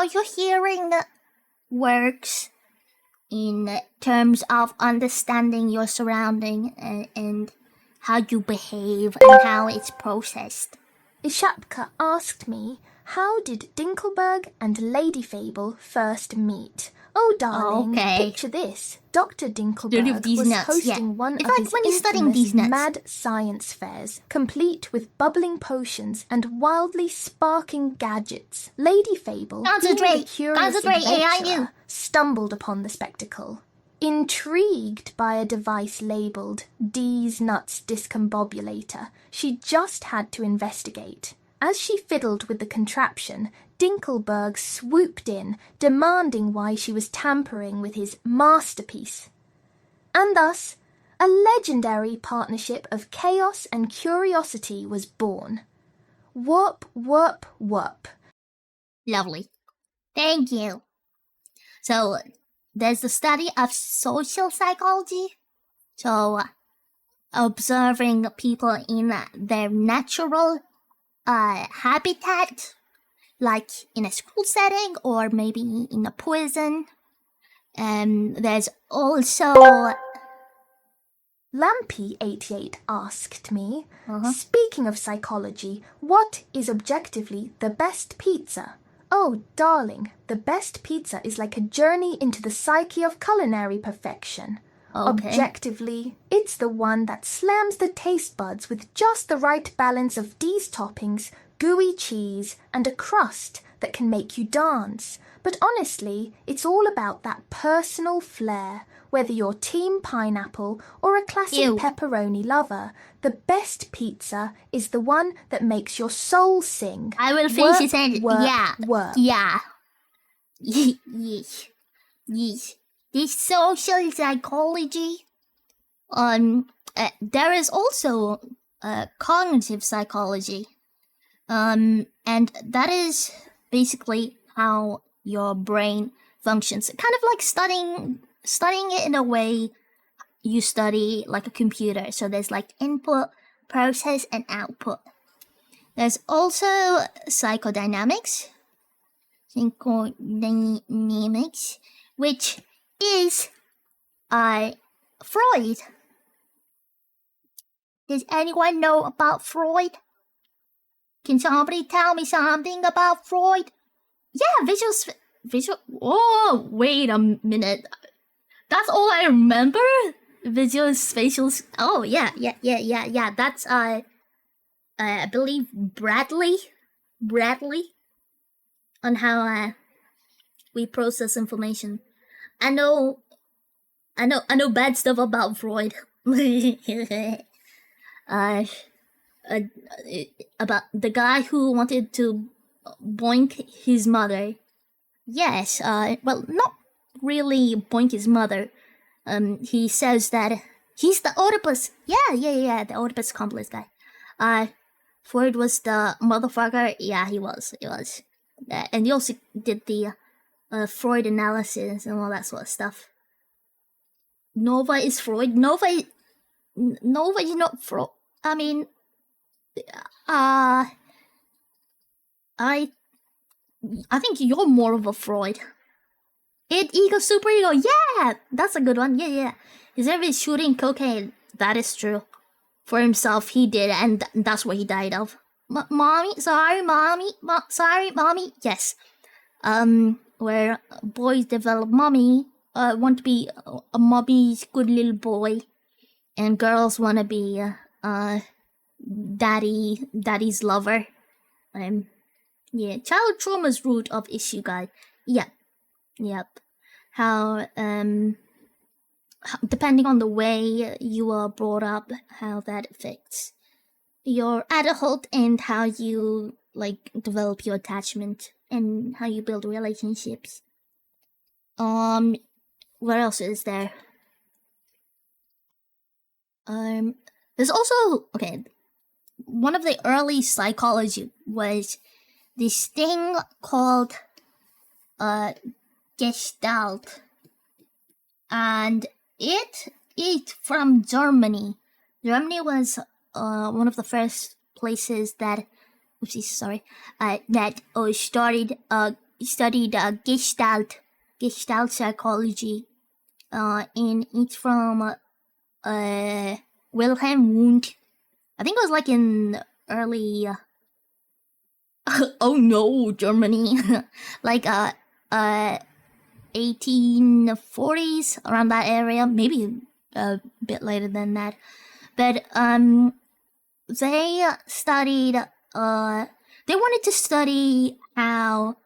Speaker 1: your hearing works in terms of understanding your surrounding and how you behave and how it's processed.
Speaker 2: Ishapka asked me, how did Dinkelberg and Lady Fable first meet? Oh, darling, picture this. Dr. Dinkelberg was hosting one of his infamous mad science fairs, complete with bubbling potions and wildly sparking gadgets. Lady Fable, being the curious adventurer, stumbled upon the spectacle. Intrigued by a device labelled D's Nuts Discombobulator, she just had to investigate. As she fiddled with the contraption, Dinkelberg swooped in, demanding why she was tampering with his masterpiece. And thus, a legendary partnership of chaos and curiosity was born. Warp.
Speaker 1: Lovely. Thank you. So, there's the study of social psychology. So, observing people in their natural habitat, like in a school setting or maybe in a prison. There's also...
Speaker 2: Lampy88 asked me, speaking of psychology, what is objectively the best pizza? Oh, darling, the best pizza is like a journey into the psyche of culinary perfection.
Speaker 1: Okay.
Speaker 2: Objectively, it's the one that slams the taste buds with just the right balance of these toppings, gooey cheese, and a crust that can make you dance. But honestly, it's all about that personal flair. Whether you're team pineapple or a classic pepperoni lover, the best pizza is the one that makes your soul sing.
Speaker 1: I will finish it and
Speaker 2: work.
Speaker 1: Yeah. Yes. This social psychology. There is also cognitive psychology. And that is basically how your brain functions. Kind of like studying it in a way you study like a computer. So there's like input, process, and output. There's also psychodynamics, which is Freud. Does anyone know about Freud? Can somebody tell me something about Freud? Yeah, visual. Oh, wait a minute. That's all I remember. Visual spatial. Oh yeah. That's I believe Bradley, on how we process information. I know bad stuff about Freud. About the guy who wanted to boink his mother. Yes, well, not really boink his mother. He says that he's the Oedipus. Yeah, the Oedipus complex guy. Freud was the motherfucker. Yeah, he was. And he also did the Freud analysis and all that sort of stuff. Nova is Freud. Nova is not Freud. I mean, I think you're more of a Freud. Id, ego, superego. Yeah, that's a good one. Yeah. He's always shooting cocaine. That is true. For himself, he did, and that's what he died of. Mommy. Yes. Where boys develop mommy, want to be a mommy's good little boy, and girls want to be daddy's lover. Yeah, child trauma's root of issue, guy. Yep. How depending on the way you are brought up, how that affects your adulthood and how you like develop your attachment and how you build relationships. What else is there? There's also one of the early psychology was this thing called Gestalt, and it from Germany. Germany was one of the first places that studied Gestalt psychology, and it's from Wilhelm Wundt. I think it was like in early oh no, Germany. Like 1840s, around that area, maybe a bit later than that. But they studied they wanted to study how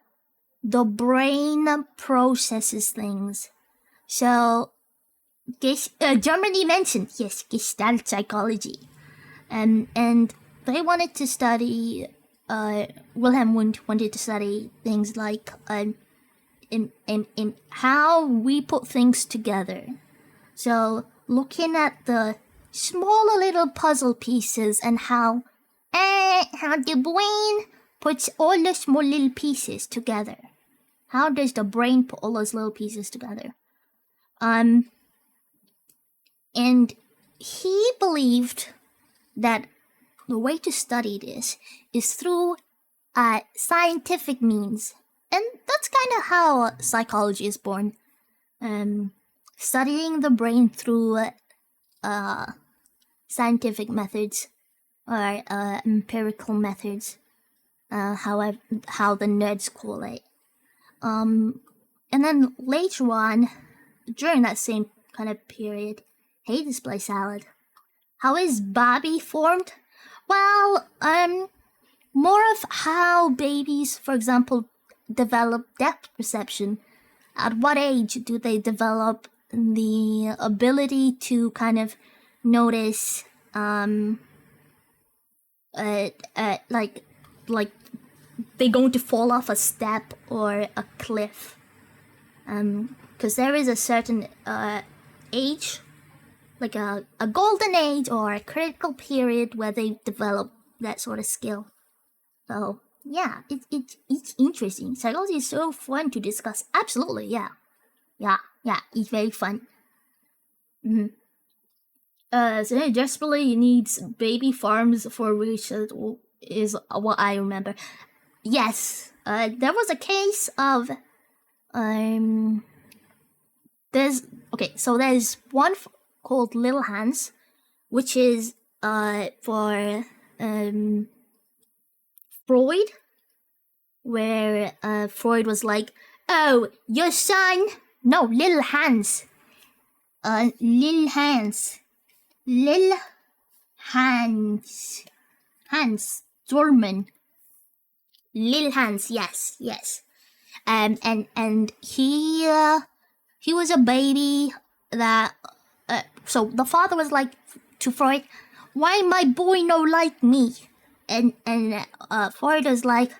Speaker 1: the brain processes things. So Germany mentioned, yes, Gestalt psychology. And they wanted to study Wilhelm Wundt wanted to study things like in how we put things together. So looking at the smaller little puzzle pieces and how the brain puts all the small little pieces together. How does the brain put all those little pieces together? And he believed that the way to study this is through scientific means. And that's kind of how psychology is born. Studying the brain through scientific methods or empirical methods, how the nerds call it. And then later on, during that same kind of period, hey, display salad. How is Bobby formed? Well, more of how babies, for example, develop depth perception. At what age do they develop the ability to kind of notice, like they're going to fall off a step or a cliff? Because there is a certain age, like a golden age or a critical period where they develop that sort of skill. So yeah, it's interesting. Psychology is so fun to discuss. Absolutely, yeah, it's very fun. So he desperately needs baby farms for research, is what I remember. Yes, there was a case of, there's one called Little Hans, which is, for, Freud, where, Freud was like, oh, your son, no, Little Hans, Lil Hans, Hans, Dorman, Lil Hans, yes. And he was a baby that, so the father was like to Freud, why my boy no like me? And Freud was like,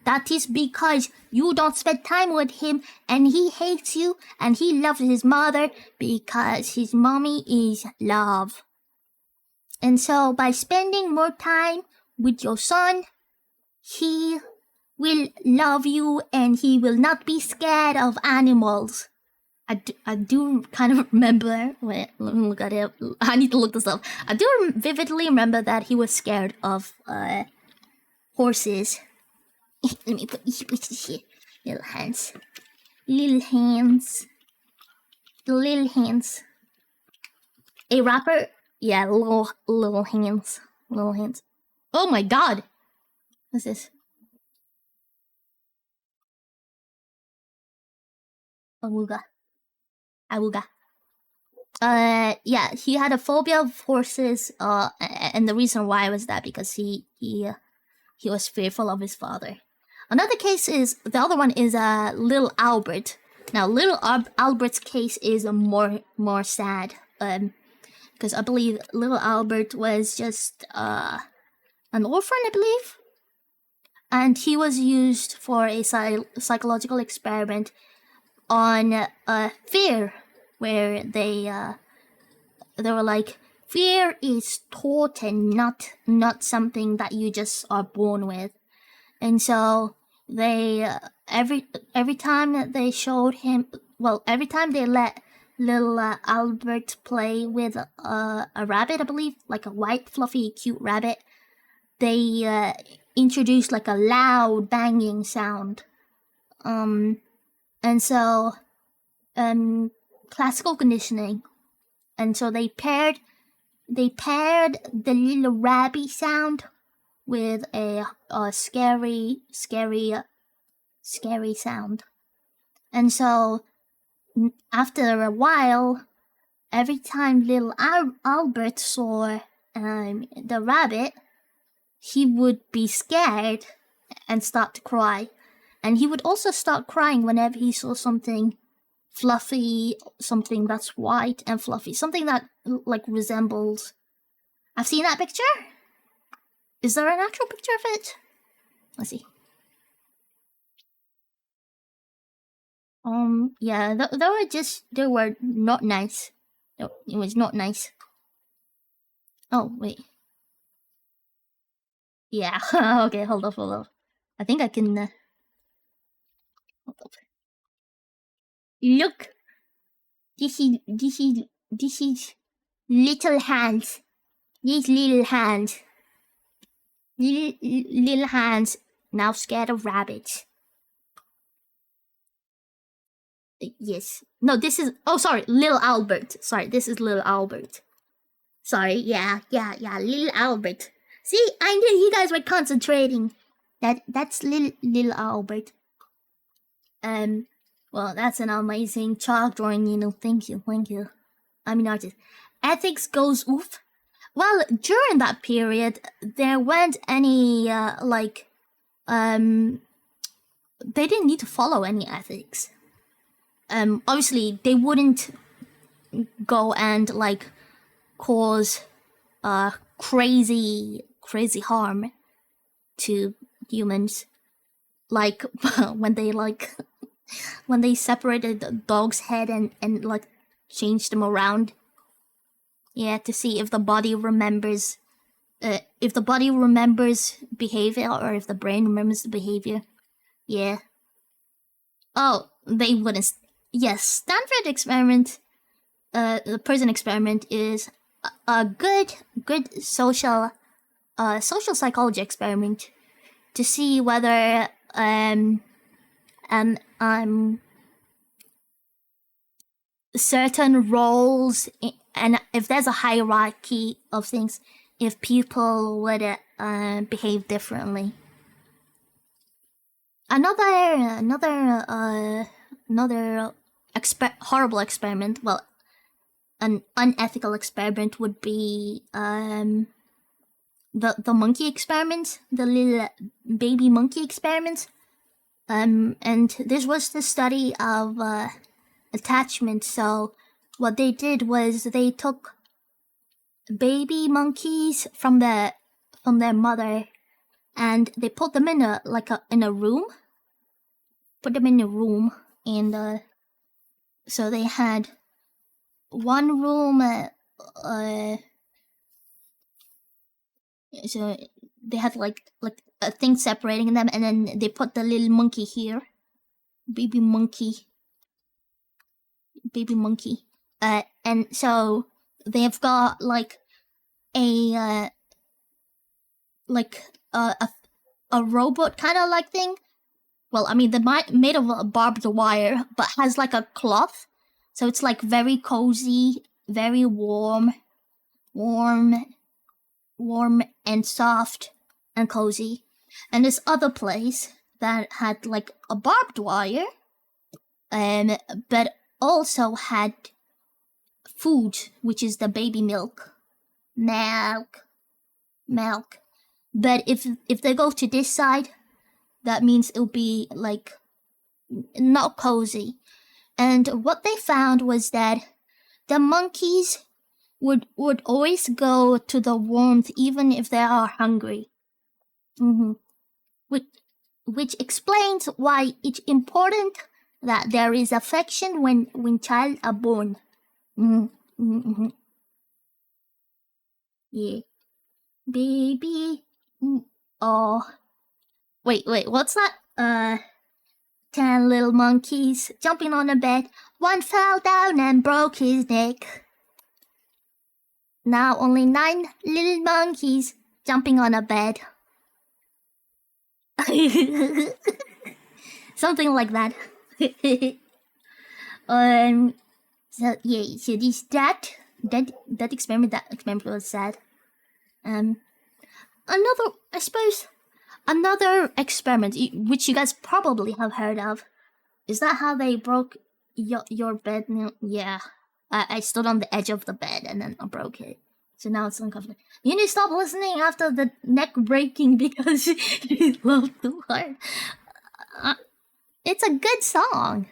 Speaker 1: that is because you don't spend time with him and he hates you and he loves his mother because his mommy is love. And so by spending more time with your son, he will love you and he will not be scared of animals. I do kind of remember, wait, let me look at it. I need to look this up. I do vividly remember that he was scared of horses. Let me put this here. Little hands. A rapper? Yeah, little hands. Oh my god! What's this? Awooga. Yeah, he had a phobia of horses, and the reason why was that because he was fearful of his father. Another case is, the other one is Little Albert. Now, Little Albert's case is more sad, because I believe Little Albert was just an orphan, I believe, and he was used for a psychological experiment on fear, where they were like, fear is taught and not something that you just are born with. And so they every time that they showed him, well, every time they let little Albert play with a rabbit, I believe, like a white fluffy cute rabbit, they introduced like a loud banging sound. And so classical conditioning, and so they paired the little rabbit sound with a scary sound. And so after a while, every time little Albert saw the rabbit, he would be scared and start to cry. And he would also start crying whenever he saw something fluffy, something that's white and fluffy, something that like resembles. I've seen that picture. Is there an actual picture of it? Let's see. Yeah, they were not nice. No, it was not nice. Oh, wait. Yeah, okay, hold up. I think I can, hold up. Look! This is little hands. These little hands. Little hands, now scared of rabbits. Yes. No, this is... Oh, sorry. Little Albert. Sorry, this is Little Albert. Sorry, yeah. Little Albert. See, I knew you guys were concentrating. That's little Albert. Well, that's an amazing chalk drawing, Thank you. I'm an artist. Ethics goes oof. Well, during that period, there weren't any, they didn't need to follow any ethics. Obviously, they wouldn't go and, cause, crazy harm to humans. Like, when they separated the dog's head and changed them around. Yeah, to see if the body remembers, behavior, or if the brain remembers the behavior. Yeah. Oh, they wouldn't. Yes, Stanford experiment, the prison experiment is a good social psychology experiment to see whether certain roles and if there's a hierarchy of things, if people would behave differently. Another horrible experiment, well, an unethical experiment would be the monkey experiment, the little baby monkey experiment. And this was the study of attachment. So what they did was they took baby monkeys from their mother, and they put them in a room. Put them in a room, and so they had one room. So they had like a thing separating them, and then they put the little monkey here, baby monkey. And so they've got like a robot kind of like thing. Well, I mean, they're made of barbed wire, but has like a cloth, so it's like very cozy, very warm and soft and cozy. And this other place that had like a barbed wire, but also had food, which is the baby milk. But if they go to this side, that means it'll be like not cozy. And what they found was that the monkeys would always go to the warmth even if they are hungry. Which explains why it's important that there is affection when child are born. Yeah. Baby. Oh. Wait, what's that? 10 little monkeys jumping on a bed. One fell down and broke his neck. Now only 9 little monkeys jumping on a bed. Something like that. So yeah, so this that experiment was sad. Another experiment which you guys probably have heard of. Is that how they broke your bed? Yeah. I stood on the edge of the bed and then I broke it. So now it's uncomfortable. You need to stop listening after the neck breaking because you love too hard. It's a good song.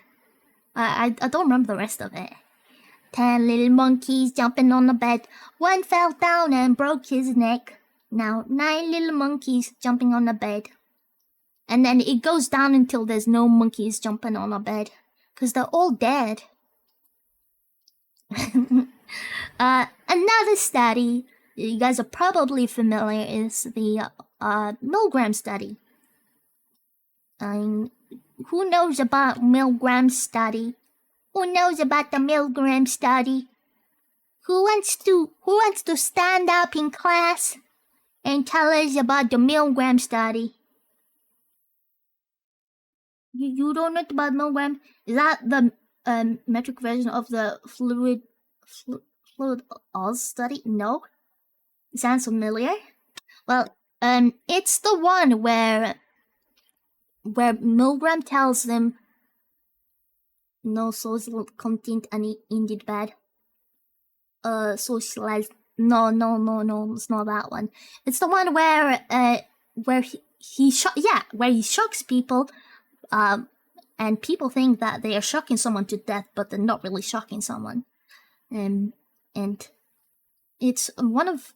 Speaker 1: I don't remember the rest of it. 10 little monkeys jumping on the bed. One fell down and broke his neck. Now 9 little monkeys jumping on the bed. And then it goes down until there's no monkeys jumping on a bed. Because they're all dead. Another study you guys are probably familiar is the Milgram study. Who knows about Milgram study? Who knows about the Milgram study? Who wants to stand up in class and tell us about the Milgram study? You don't know about Milgram? Is that the metric version of the fluid Oz study? No? It sounds familiar? Well, it's the one where Milgram tells them no social content and indeed bad. Socialized. No, it's not that one. It's the one where he shocks people, and people think that they are shocking someone to death, but they're not really shocking someone. And it's one of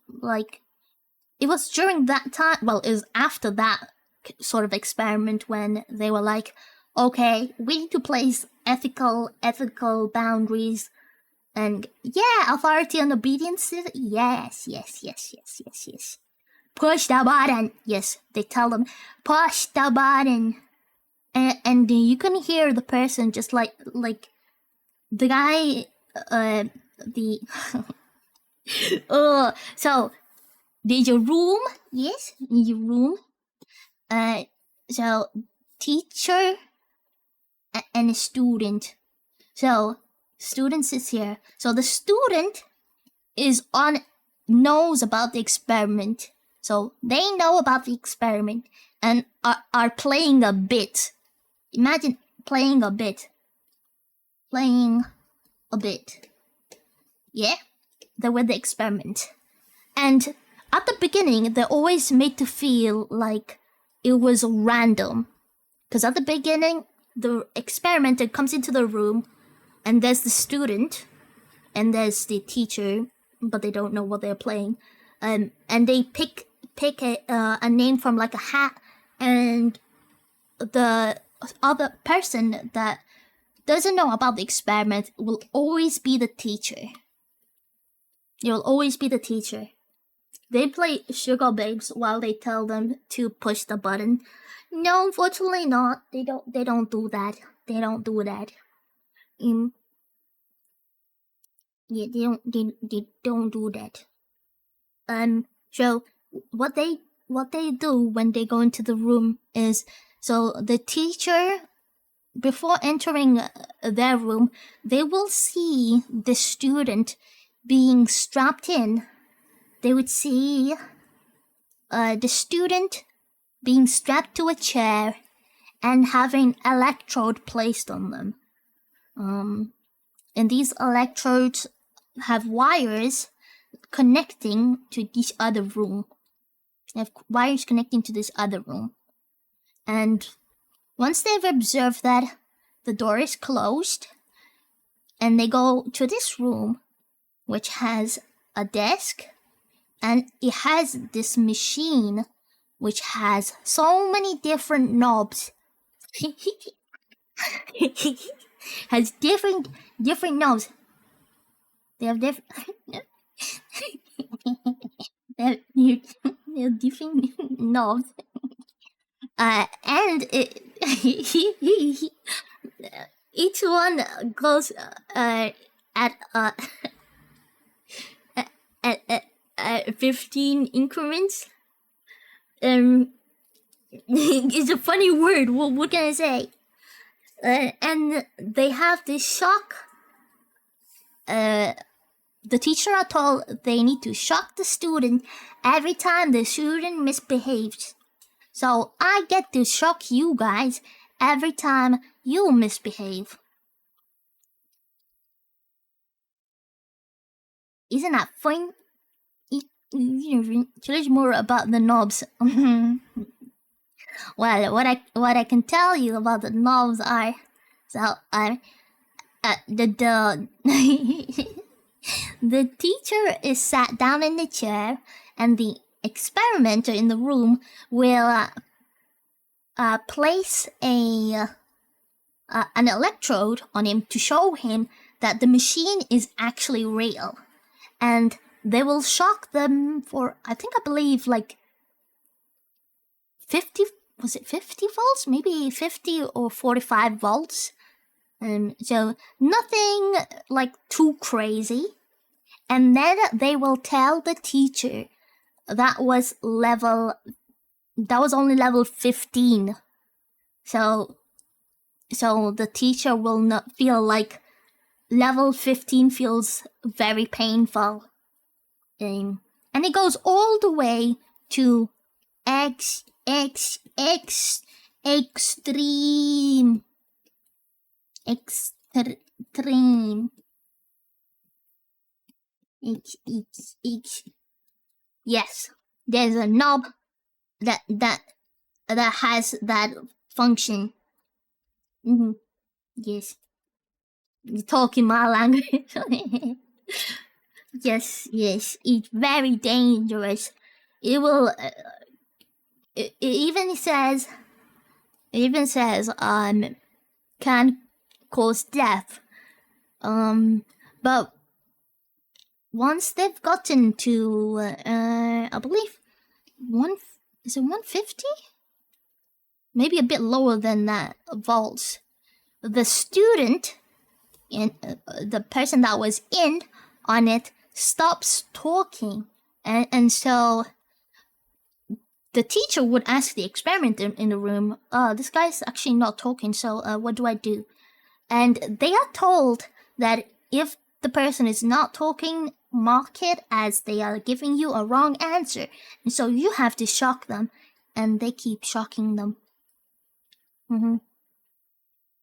Speaker 1: it was during that time. Well, it was after that sort of experiment when they were like, okay, we need to place ethical boundaries, and authority and obedience. Yes. Push the button. Yes, they tell them, push the button, and you can hear the person just like the guy, the So there's a room. Yes, there's a room. So teacher and a student. So student sits here. So the student knows about the experiment. So they know about the experiment and are playing a bit. Imagine playing a bit. Yeah, they were the experiment. And at the beginning, they're always made to feel like it was random. Because at the beginning, the experimenter comes into the room, and there's the student, and there's the teacher, but they don't know what they're playing. And they pick a name from like a hat, and the other person that doesn't know about the experiment will always be the teacher. It will always be the teacher. They play Sugar Babes while they tell them to push the button. No, unfortunately not. They don't do that. They don't do that. Yeah, they don't do that. So what they do when they go into the room is, so the teacher, before entering their room, they will see the student being strapped in. They would see the student being strapped to a chair and having electrode placed on them. And these electrodes have wires connecting to this other room. They have wires connecting to this other room. And once they've observed that, the door is closed, and they go to this room, which has a desk, and it has this machine which has so many different knobs. Has different knobs. They have different they have different knobs. And each one goes at 15 increments. It's a funny word. What can I say? And they have this shock. The teacher are told they need to shock the student every time the student misbehaves. So I get to shock you guys every time you misbehave. Isn't that fun? There's more about the knobs. Well, what I can tell you about the knobs are, so the teacher is sat down in the chair, and the experimenter in the room will place an electrode on him to show him that the machine is actually real, and they will shock them for, I believe like 50, was it 50 volts? Maybe 50 or 45 volts. So nothing like too crazy. And then they will tell the teacher that was only level 15. So the teacher will not feel like level 15 feels very painful. And it goes all the way to extreme. Yes, there's a knob that has that function. Yes, you talk in my language. Yes, it's very dangerous. It will. It even says can cause death. But once they've gotten to I believe 150? Maybe a bit lower than that volts. The student and the person that was in on it stops talking, and so the teacher would ask the experimenter in the room, this guy's actually not talking, so what do I do? And they are told that if the person is not talking, mark it as they are giving you a wrong answer. And so you have to shock them, and they keep shocking them. And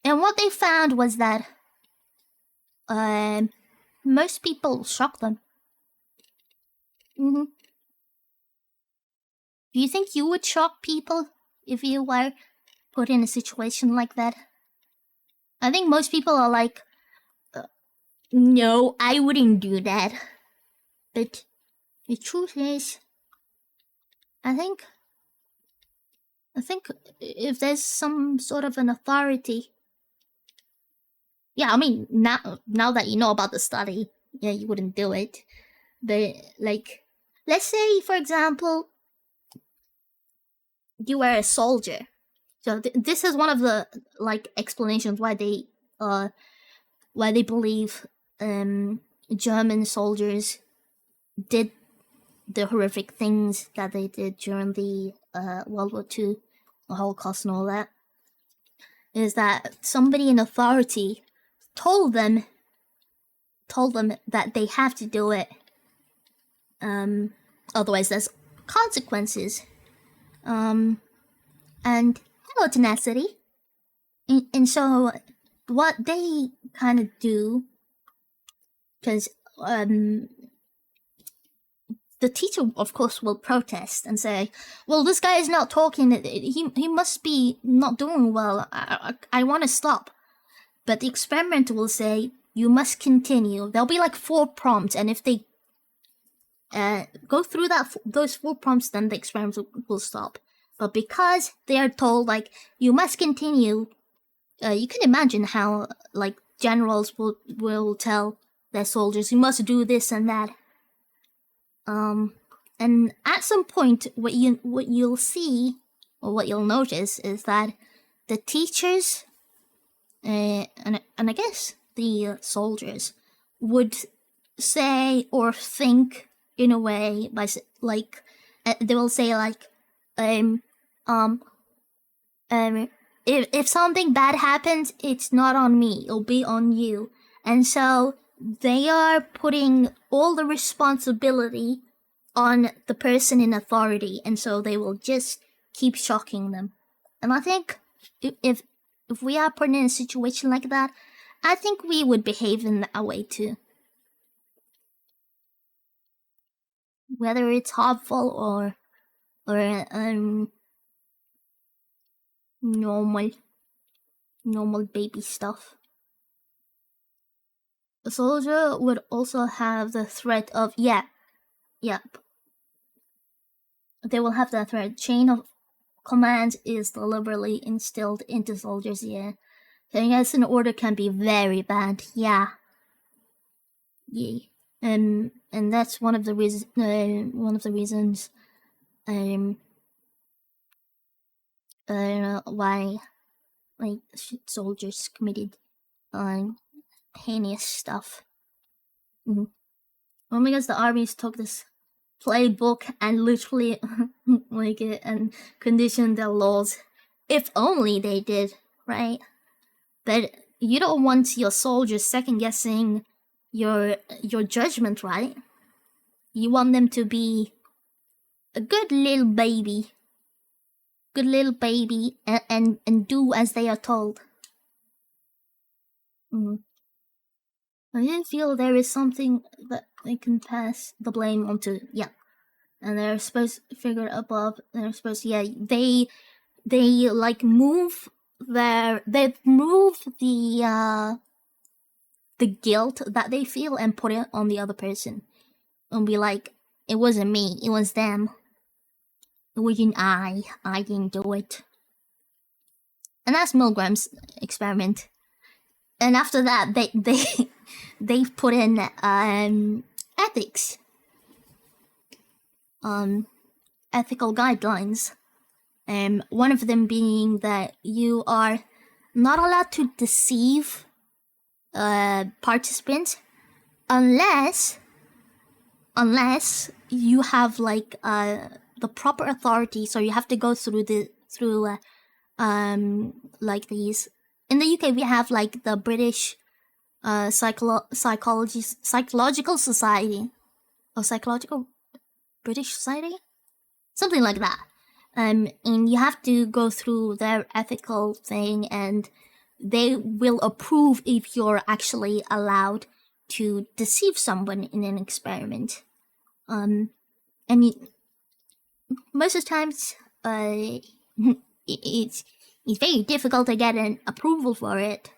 Speaker 1: what they found was that most people shock them. Do you think you would shock people if you were put in a situation like that? I think most people are like, no, I wouldn't do that. But the truth is, I think if there's some sort of an authority, yeah, I mean, now that you know about the study, yeah, you wouldn't do it. But like, let's say, for example, you were a soldier. So this is one of the like explanations why they believe German soldiers did the horrific things that they did during the World War II, the Holocaust and all that, is that somebody in authority told them that they have to do it. Otherwise there's consequences. And hello, Tenacity. And so what they kind of do, because the teacher, of course, will protest and say, well, this guy is not talking, he must be not doing well, I want to stop. But the experimenter will say, you must continue. There'll be like 4 prompts, and if they go through those 4 prompts, then the experiment will stop. But because they are told, like, you must continue, you can imagine how, like, generals will tell their soldiers, you must do this and that. And at some point, what you'll see, or what you'll notice, is that the teachers, and I guess the soldiers, would say or think in a way by like, they will say like, if something bad happens, it's not on me, it'll be on you. And so they are putting all the responsibility on the person in authority, and so they will just keep shocking them. And I think if we are put in a situation like that, I think we would behave in that way too. Whether it's harmful or normal baby stuff. A soldier would also have the threat of yep. They will have that threat. Chain of command is deliberately instilled into soldiers, yeah. Saying yes an order can be very bad, yeah. And that's one of the reasons why like soldiers committed heinous stuff. Well, because the armies took this playbook and literally like it and conditioned their laws. If only they did, right? But you don't want your soldiers second guessing your judgment, right? You want them to be a good little baby and do as they are told. I didn't feel there is something that they can pass the blame onto. Yeah, and they're supposed to figure above. They're supposed to, they like move the guilt that they feel and put it on the other person, and be like, it wasn't me, it was them. It wasn't I didn't do it. And that's Milgram's experiment. And after that, they put in ethics, ethical guidelines. One of them being that you are not allowed to deceive participants unless unless you have like the proper authority. So you have to go through like these. In the UK, we have like the British psychological society, or psychological British society, something like that. And you have to go through their ethical thing, and they will approve if you're actually allowed to deceive someone in an experiment. And most of the times, it's very difficult to get an approval for it,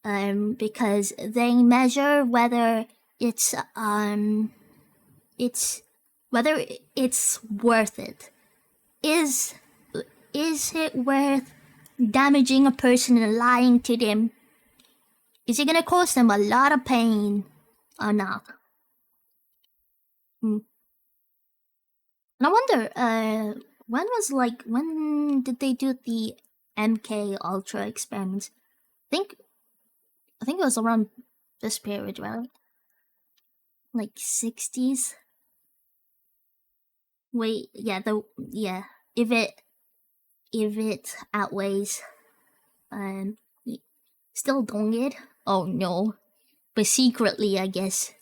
Speaker 1: because they measure whether it's whether it's worth it. Is it worth damaging a person and lying to them? Is it gonna cause them a lot of pain or not? And I wonder, when did they do the MK Ultra experiments? I think it was around this period, right? Like 60s. Wait, if it outweighs still doing it? Oh no. But secretly, I guess.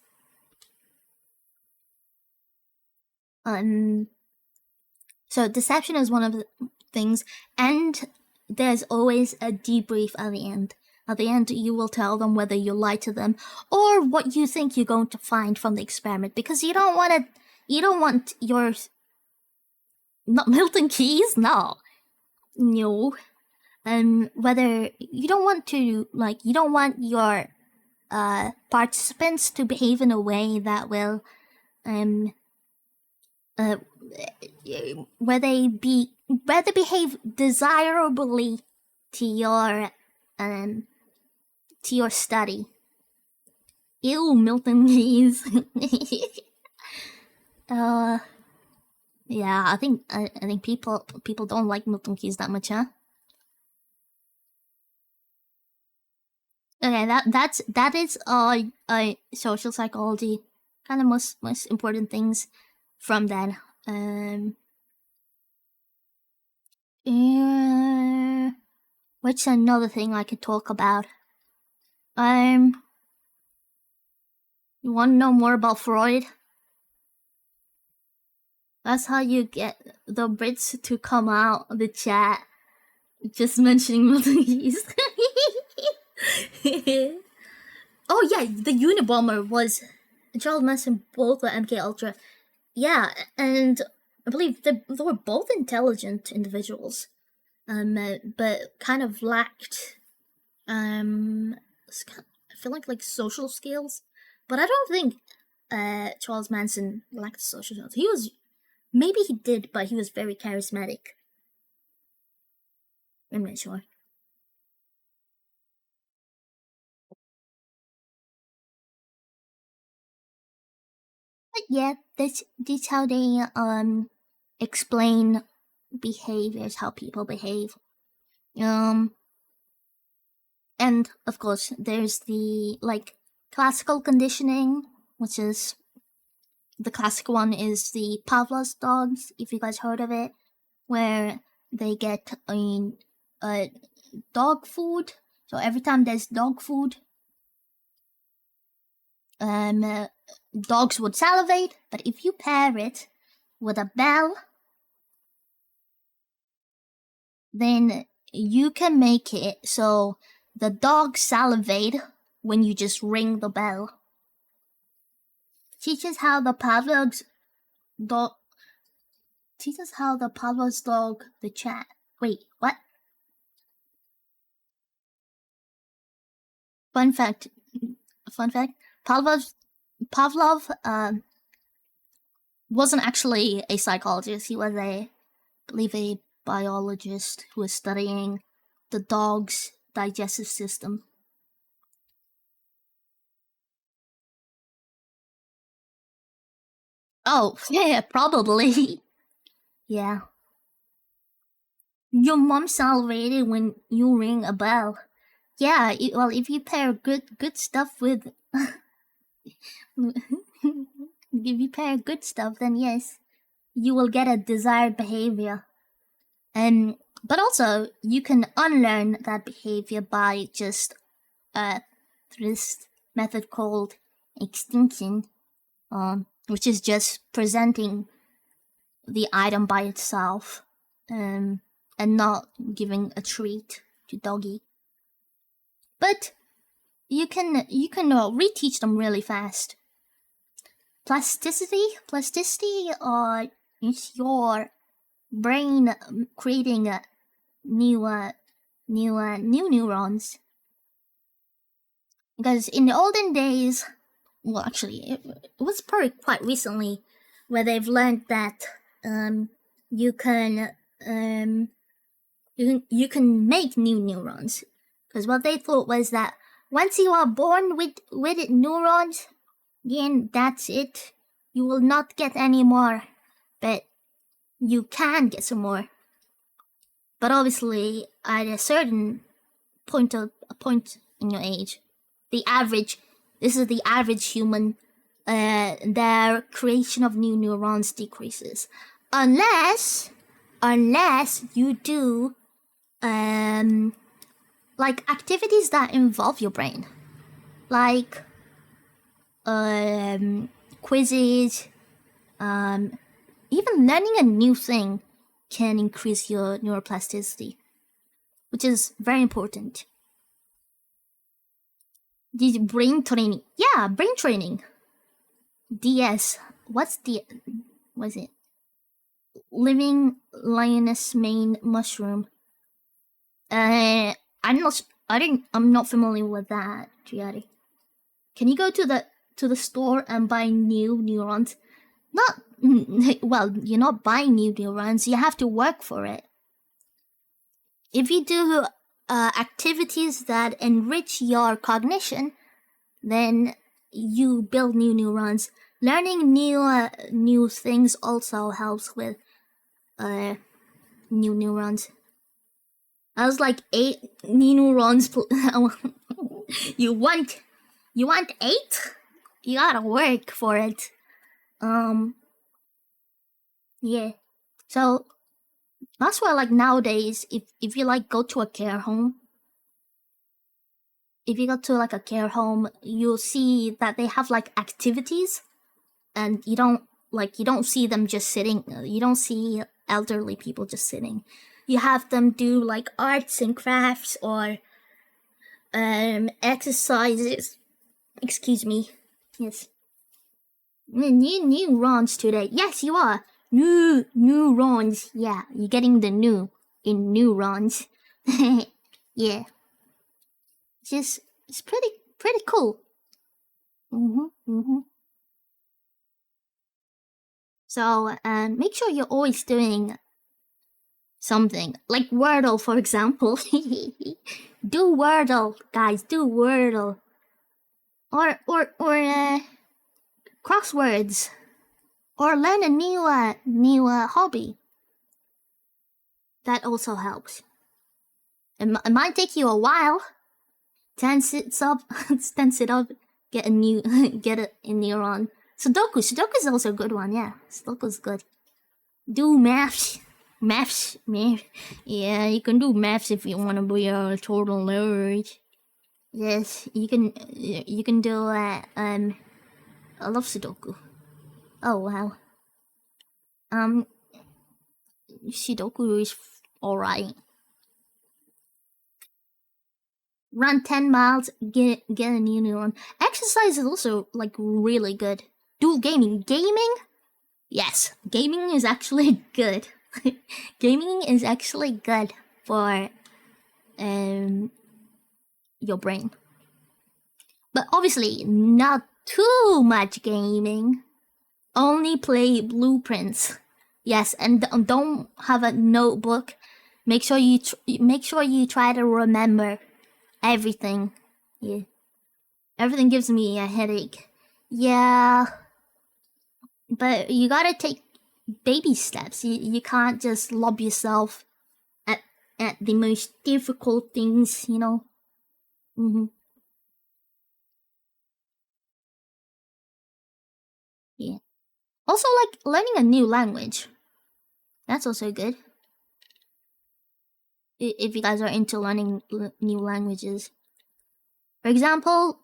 Speaker 1: So deception is one of the things, and there's always a debrief at the end. At the end, you will tell them whether you lied to them or what you think you're going to find from the experiment, because you don't want your not Milton Keys, no. Whether you don't want your participants to behave in a way that will where they behave desirably to your study. Ew, Milton Keys. Yeah, I think people don't like Milton Keys that much, huh? Okay, that is social psychology, kind of most important things from then. What's another thing I could talk about? You want to know more about Freud? That's how you get the Brits to come out of the chat. Just mentioning Milton Keys. Oh yeah, the Unabomber was Charles Manson, both the MK Ultra. Yeah, and I believe they were both intelligent individuals, but kind of lacked, I feel like social skills. But I don't think Charles Manson lacked social skills. Maybe he did, but he was very charismatic. I'm not sure. But yeah, that's how they explain behaviors, how people behave. And of course there's the classical conditioning, which is the classic one is the Pavlov's dogs, if you guys heard of it, where they get dog food. So every time there's dog food, dogs would salivate, but if you pair it with a bell, then you can make it so the dogs salivate when you just ring the bell. Teaches how the Pavlov's dog the chat. Wait, what? Fun fact. Pavlov wasn't actually a psychologist. He was I believe a biologist who was studying the dog's digestive system. Oh, yeah, probably. Yeah. Your mom salivated when you ring a bell. Yeah, well, if you pair good stuff with If you pair good stuff, then yes, you will get a desired behavior. But also you can unlearn that behavior by just this method called extinction, which is just presenting the item by itself, and not giving a treat to doggy. But you can reteach them really fast. Plasticity is your brain creating new neurons. Because in the olden days, well, actually, it was probably quite recently, where they've learned that you can make new neurons. Because what they thought was that once you are born with neurons, then that's it. You will not get any more, but you can get some more. But obviously, at a certain point in your age, this is the average human, their creation of new neurons decreases. Unless you do like activities that involve your brain, like quizzes, even learning a new thing can increase your neuroplasticity, which is very important. Did brain training? Yeah, brain training. DS. What's it? Living lioness mane mushroom. I'm not familiar with that, Giadi. Can you go to the store and buy new neurons? Well, you're not buying new neurons, you have to work for it. If you do activities that enrich your cognition, then you build new neurons. Learning new things also helps with new neurons. I was like 8 new neurons. You want 8? You gotta work for it. Yeah. So that's why, like, nowadays, if you like go to a care home, you'll see that they have like activities, and you don't see them just sitting. You don't see elderly people just sitting. You have them do like arts and crafts or exercises. Excuse me. Yes. New neurons today. Yes, you are. New neurons. Yeah, you're getting the new in neurons. Yeah. It's pretty cool. So, make sure you're always doing something. Like Wordle, for example. Do Wordle, guys, do Wordle. Or crosswords. Or learn a new hobby. That also helps. It might take you a while. 10 sit up, get a neuron. Sudoku is also a good one, yeah. Sudoku's good. Do maths. Yeah, you can do maths if you want to be a total nerd. Yes, you can do I love Sudoku. Oh wow. Sudoku is alright. Run 10 miles, get a new neuron. Exercise is also like really good. Do gaming. Yes, gaming is actually good. Gaming is actually good for your brain. But obviously not too much gaming. Only play blueprints. Yes, and don't have a notebook. Make sure you try to remember everything. Yeah. Everything gives me a headache. Yeah. But you gotta take baby steps. You can't just lob yourself at the most difficult things, you know. Yeah. Also, like, learning a new language. That's also good. If you guys are into learning new languages. For example,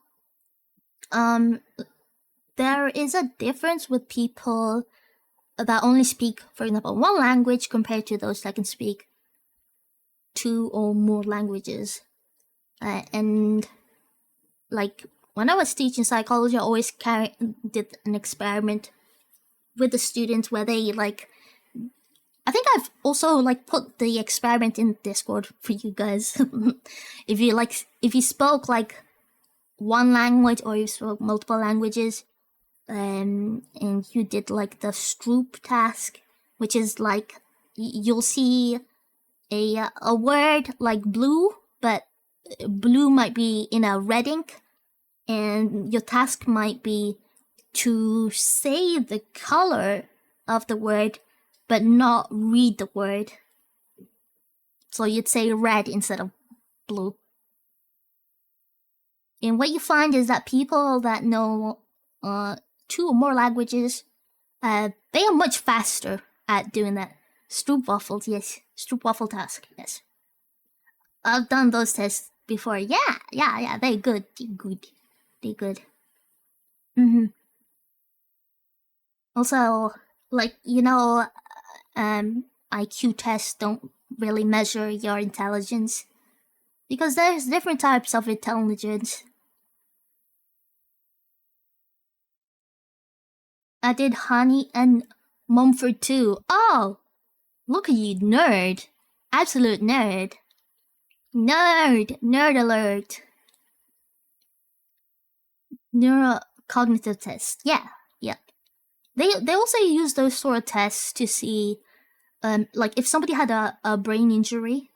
Speaker 1: there is a difference with people that only speak, for example, one language compared to those that can speak 2 or more languages. And like when I was teaching psychology, I always did an experiment with the students where they like. I think I've also like put the experiment in Discord for you guys. if you spoke like one language or you spoke multiple languages, and you did like the Stroop task, which is like you'll see a word like blue, but blue might be in a red ink, and your task might be to say the color of the word but not read the word. So you'd say red instead of blue. And what you find is that people that know 2 or more languages, they are much faster at doing that. Stroopwafel, yes. Stroopwafel task, yes. I've done those tests before. Yeah, they're good. They're good. Also, like, IQ tests don't really measure your intelligence because there's different types of intelligence. I did Honey and Mumford too. Oh, look at you, nerd. Absolute nerd. Nerd alert. Neurocognitive test. Yeah. They also use those sort of tests to see, like if somebody had a brain injury.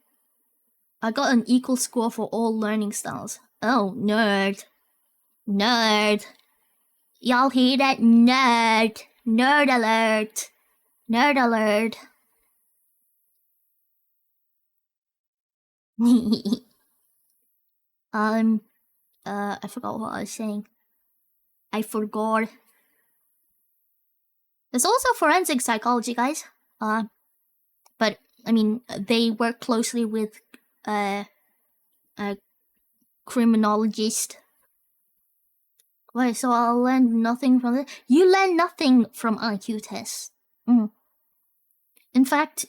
Speaker 1: I got an equal score for all learning styles. Oh, nerd. Y'all hear that? Nerd alert. I forgot what I was saying. There's also forensic psychology, guys. But I mean, they work closely with a criminologist. Wait, so I'll learn nothing from it? You learn nothing from IQ tests. In fact,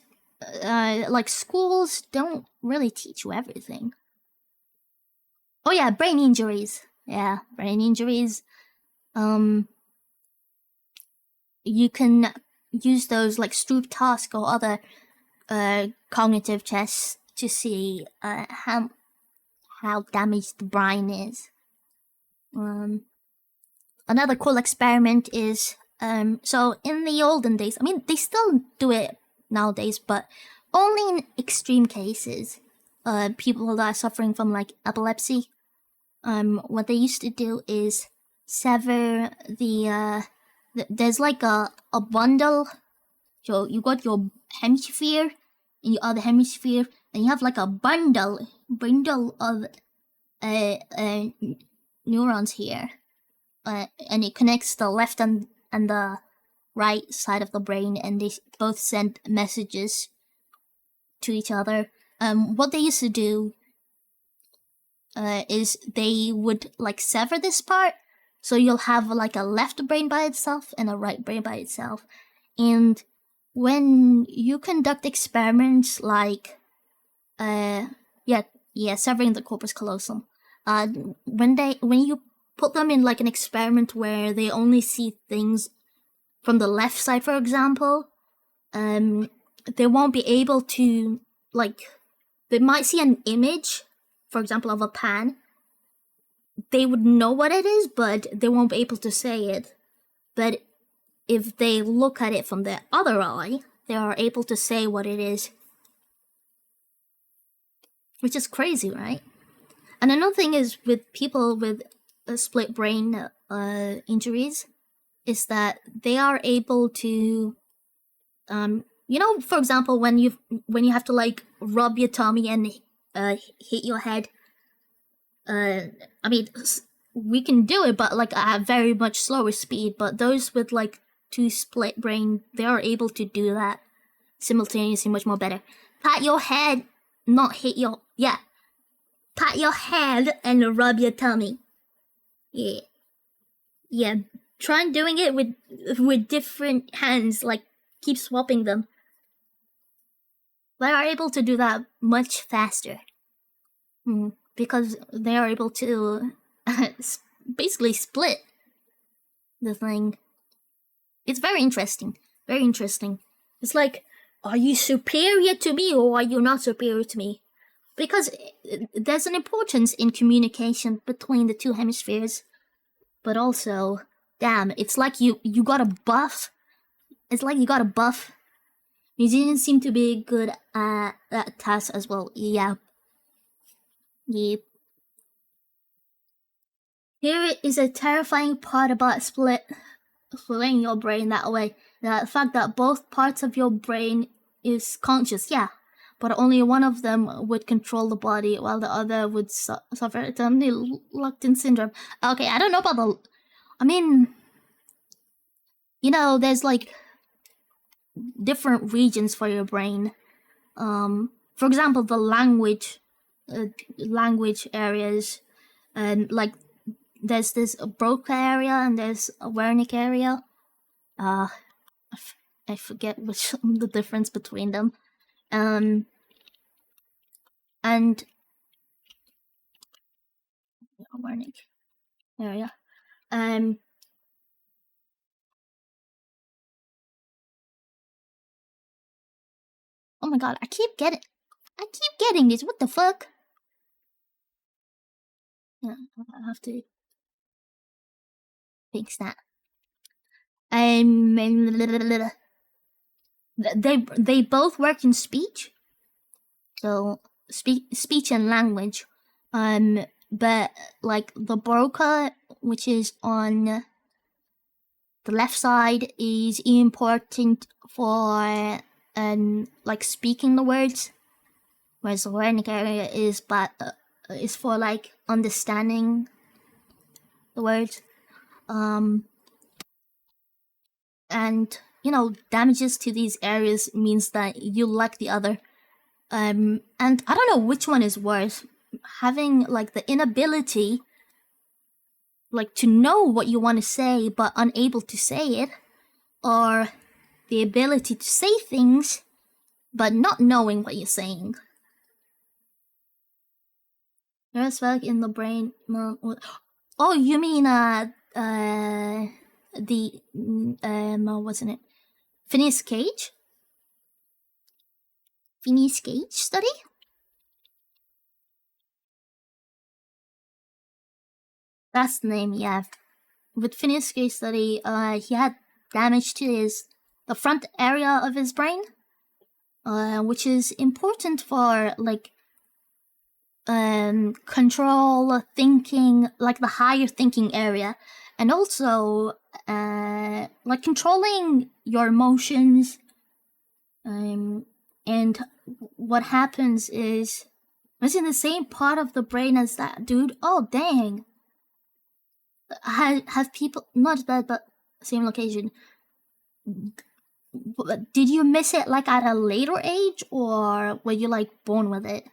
Speaker 1: like schools don't really teach you everything. Oh yeah, brain injuries. Yeah, brain injuries. You can use those like Stroop task or other cognitive tests to see how damaged the brain is. Another cool experiment is so in the olden days, I mean they still do it nowadays, but only in extreme cases. People that are suffering from like epilepsy, what they used to do is sever there's like a bundle. So you got your hemisphere and your other hemisphere, and you have like a bundle of neurons here, and it connects the left and the right side of the brain, and they both send messages to each other. What they used to do is they would like sever this part, so you'll have like a left brain by itself and a right brain by itself. And when you conduct experiments like severing the corpus callosum, when you put them in like an experiment where they only see things from the left side, for example, they won't be able to, like, they might see an image, for example, of a pan. They would know what it is, but they won't be able to say it. But if they look at it from the other eye, they are able to say what it is. Which is crazy, right? And another thing is with people with split brain injuries is that they are able to, for example, when you have to like rub your tummy and hit your head. I mean, we can do it, but like at a very much slower speed. But those with like two split brain, they are able to do that simultaneously much more better. Pat your head, not hit your, yeah. Pat your head and rub your tummy. Yeah. Yeah. Try doing it with different hands, like keep swapping them. They are able to do that much faster. Because they are able to basically split the thing. It's very interesting. Very interesting. It's like, are you superior to me or are you not superior to me? Because there's an importance in communication between the two hemispheres. But also, damn, it's like you got a buff. It's like you got a buff. Musicians seem to be good at that task as well. Yeah. Yep. Here is a terrifying part about splitting your brain that way. The fact that both parts of your brain is conscious, yeah, but only one of them would control the body while the other would suffer terminally locked-in syndrome. Okay, I don't know about there's like different regions for your brain. For example, the language areas, and like there's this Broca area and there's a Wernicke area. I forget which the difference between them. And Wernicke area. Oh my god, I keep getting this. What the fuck? Yeah, I have to fix that. They both work in speech. So speech and language. But like the Broca, which is on the left side, is important for like speaking the words, whereas the Wernicke area is for like understanding the words. And damages to these areas means that you lack the other. And I don't know which one is worse, having like the inability like to know what you want to say but unable to say it, or the ability to say things but not knowing what you're saying. Neurospec in the brain. Oh, you mean wasn't it Phineas Cage? Phineas Cage study? That's the name, yeah. With Phineas Cage study, he had damage to the front area of his brain, which is important for like control thinking, like the higher thinking area, and also like controlling your emotions. And what happens is it's in the same part of the brain as that dude. Oh dang! Have people not that but same location? Did you miss it like at a later age, or were you like born with it?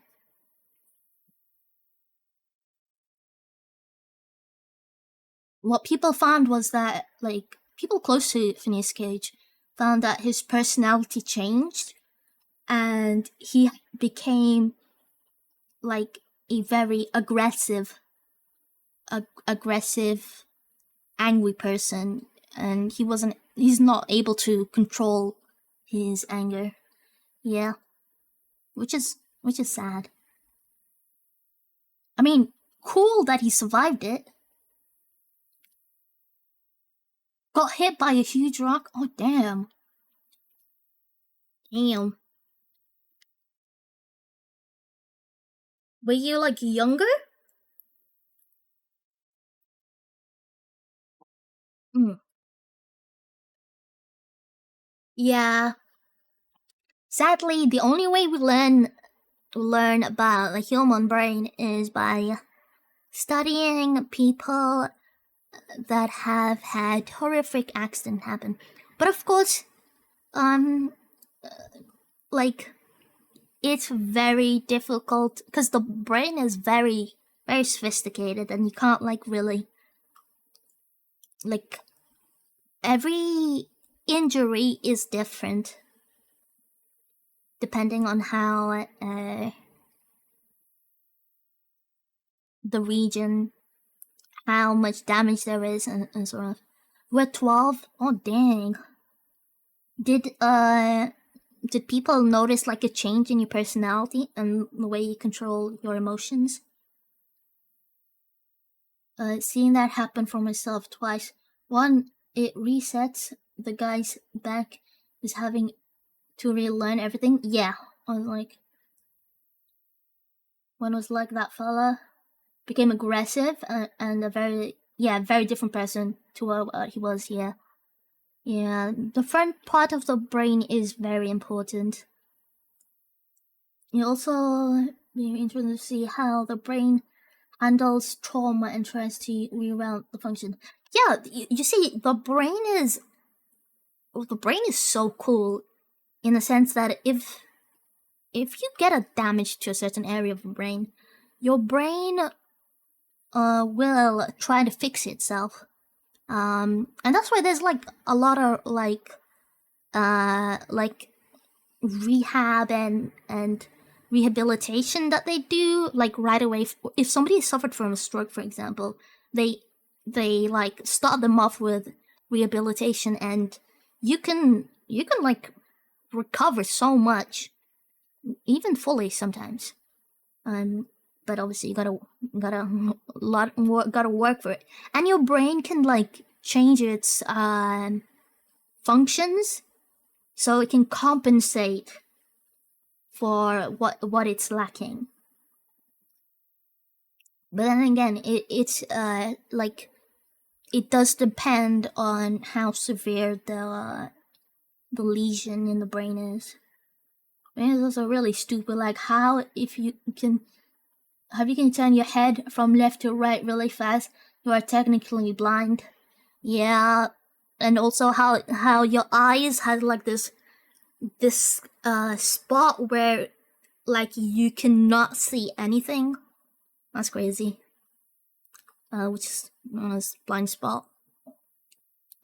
Speaker 1: What people found was that like people close to Phineas Cage found that his personality changed and he became like a very aggressive, angry person, and he's not able to control his anger. Yeah. Which is sad. I mean, cool that he survived it. Got hit by a huge rock? Oh, damn. Damn. Were you, like, younger? Yeah. Sadly, the only way we learn about the human brain is by studying people that have had horrific accident happen. But of course, like, it's very difficult because the brain is very, very sophisticated, and you can't like really like every injury is different depending on how the region, how much damage there is, and sort of. We're 12. Oh dang! Did people notice like a change in your personality and the way you control your emotions? Seeing that happen for myself twice. One, it resets the guy's back is having to relearn everything. Yeah, I was like, one was like that fella became aggressive and a very different person to what he was. Yeah, the front part of the brain is very important. You also be interested to see how the brain handles trauma and tries to reroute the function. Yeah, you see, the brain is so cool in the sense that if you get a damage to a certain area of the brain, your brain will try to fix itself. And that's why there's like a lot of like rehab and rehabilitation that they do like right away. If somebody suffered from a stroke, for example, they like start them off with rehabilitation, and you can like recover so much, even fully sometimes. But obviously you gotta work for it, and your brain can like change its functions so it can compensate for what it's lacking. But then again, it's like it does depend on how severe the lesion in the brain is. And it's also really stupid, like how if you can turn your head from left to right really fast, you are technically blind. Yeah, and also how your eyes has like this spot where like you cannot see anything. That's crazy. Which is known as blind spot.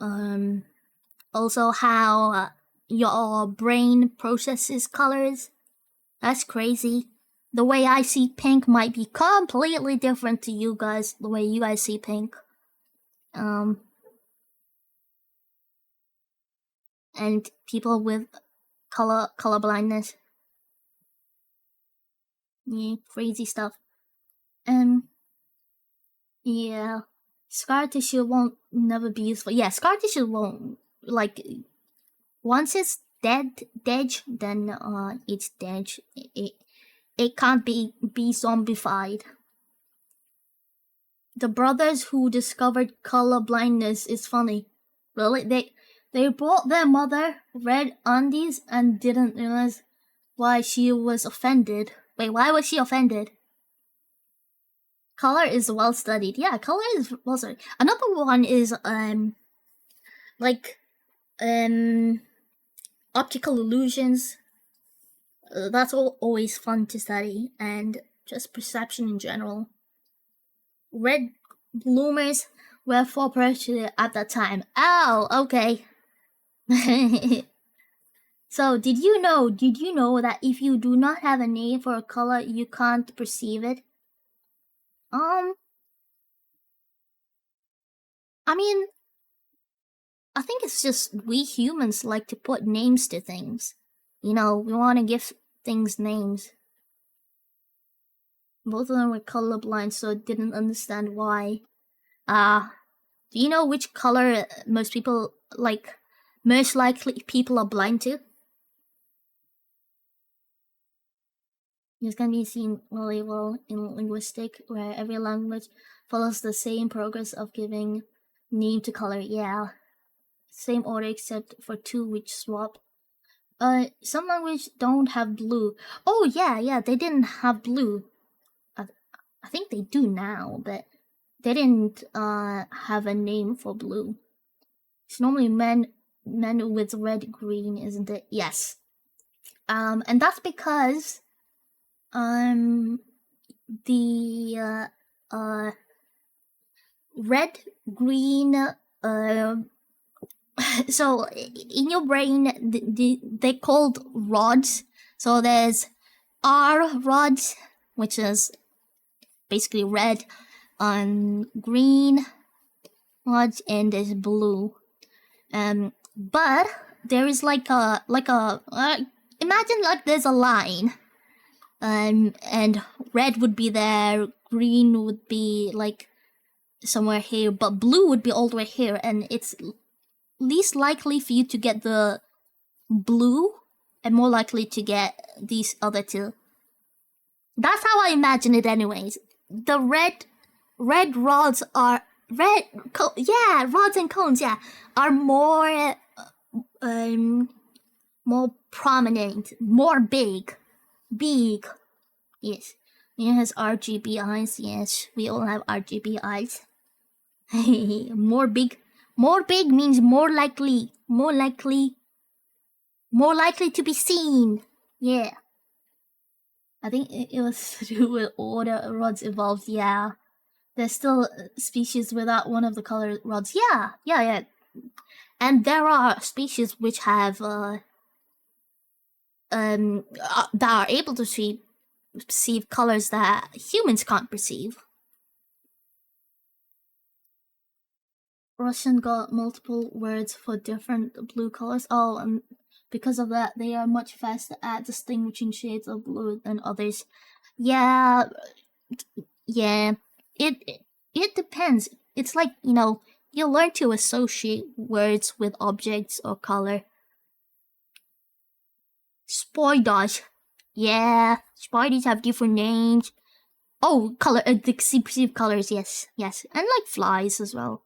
Speaker 1: Also how your brain processes colors. That's crazy. The way I see pink might be completely different to you guys, the way you guys see pink. And people with color blindness. Yeah, crazy stuff. Yeah, scar tissue won't never be useful. Yeah, scar tissue won't, like, once it's dead, then it's dead. It can't be zombified. The brothers who discovered color blindness is funny. Really, they bought their mother red undies and didn't realize why she was offended. Wait, why was she offended? Color is well studied. Yeah, color is well studied. Another one is optical illusions. That's always fun to study, and just perception in general. Red bloomers were popular at that time. Oh, okay. So, did you know that if you do not have a name for a color, you can't perceive it? I mean, I think it's just we humans like to put names to things. You know, we want to give things names. Both of them were colorblind, so didn't understand why. Do you know which color most likely people are blind to? This can be seen really well in linguistic, where every language follows the same progress of giving name to color. Yeah, same order except for two which swap. Some languages don't have blue. Oh yeah, they didn't have blue. I think they do now, but they didn't have a name for blue. It's normally men with red green, isn't it? Yes. And that's because the red green so in your brain they're called rods. So there's R rods, which is basically red, green rods, and there's blue. But there is like a imagine like there's a line, and red would be there, green would be like somewhere here, but blue would be all the way here, and it's least likely for you to get the blue and more likely to get these other two. That's how I imagine it anyways. The red rods are rods and cones, are more more prominent, more big. Yes. It has RGB eyes. Yes, we all have RGB eyes. More big means more likely to be seen. Yeah. I think it was to do with order rods evolved. Yeah. There's still species without one of the color rods. Yeah. And there are species which have that are able to perceive colors that humans can't perceive. Russian got multiple words for different blue colors. Oh, and because of that, they are much faster at distinguishing shades of blue than others. Yeah. It depends. It's like, you learn to associate words with objects or color. Spiders. Yeah, spiders have different names. Oh, color, they perceive colors, yes. And like flies as well.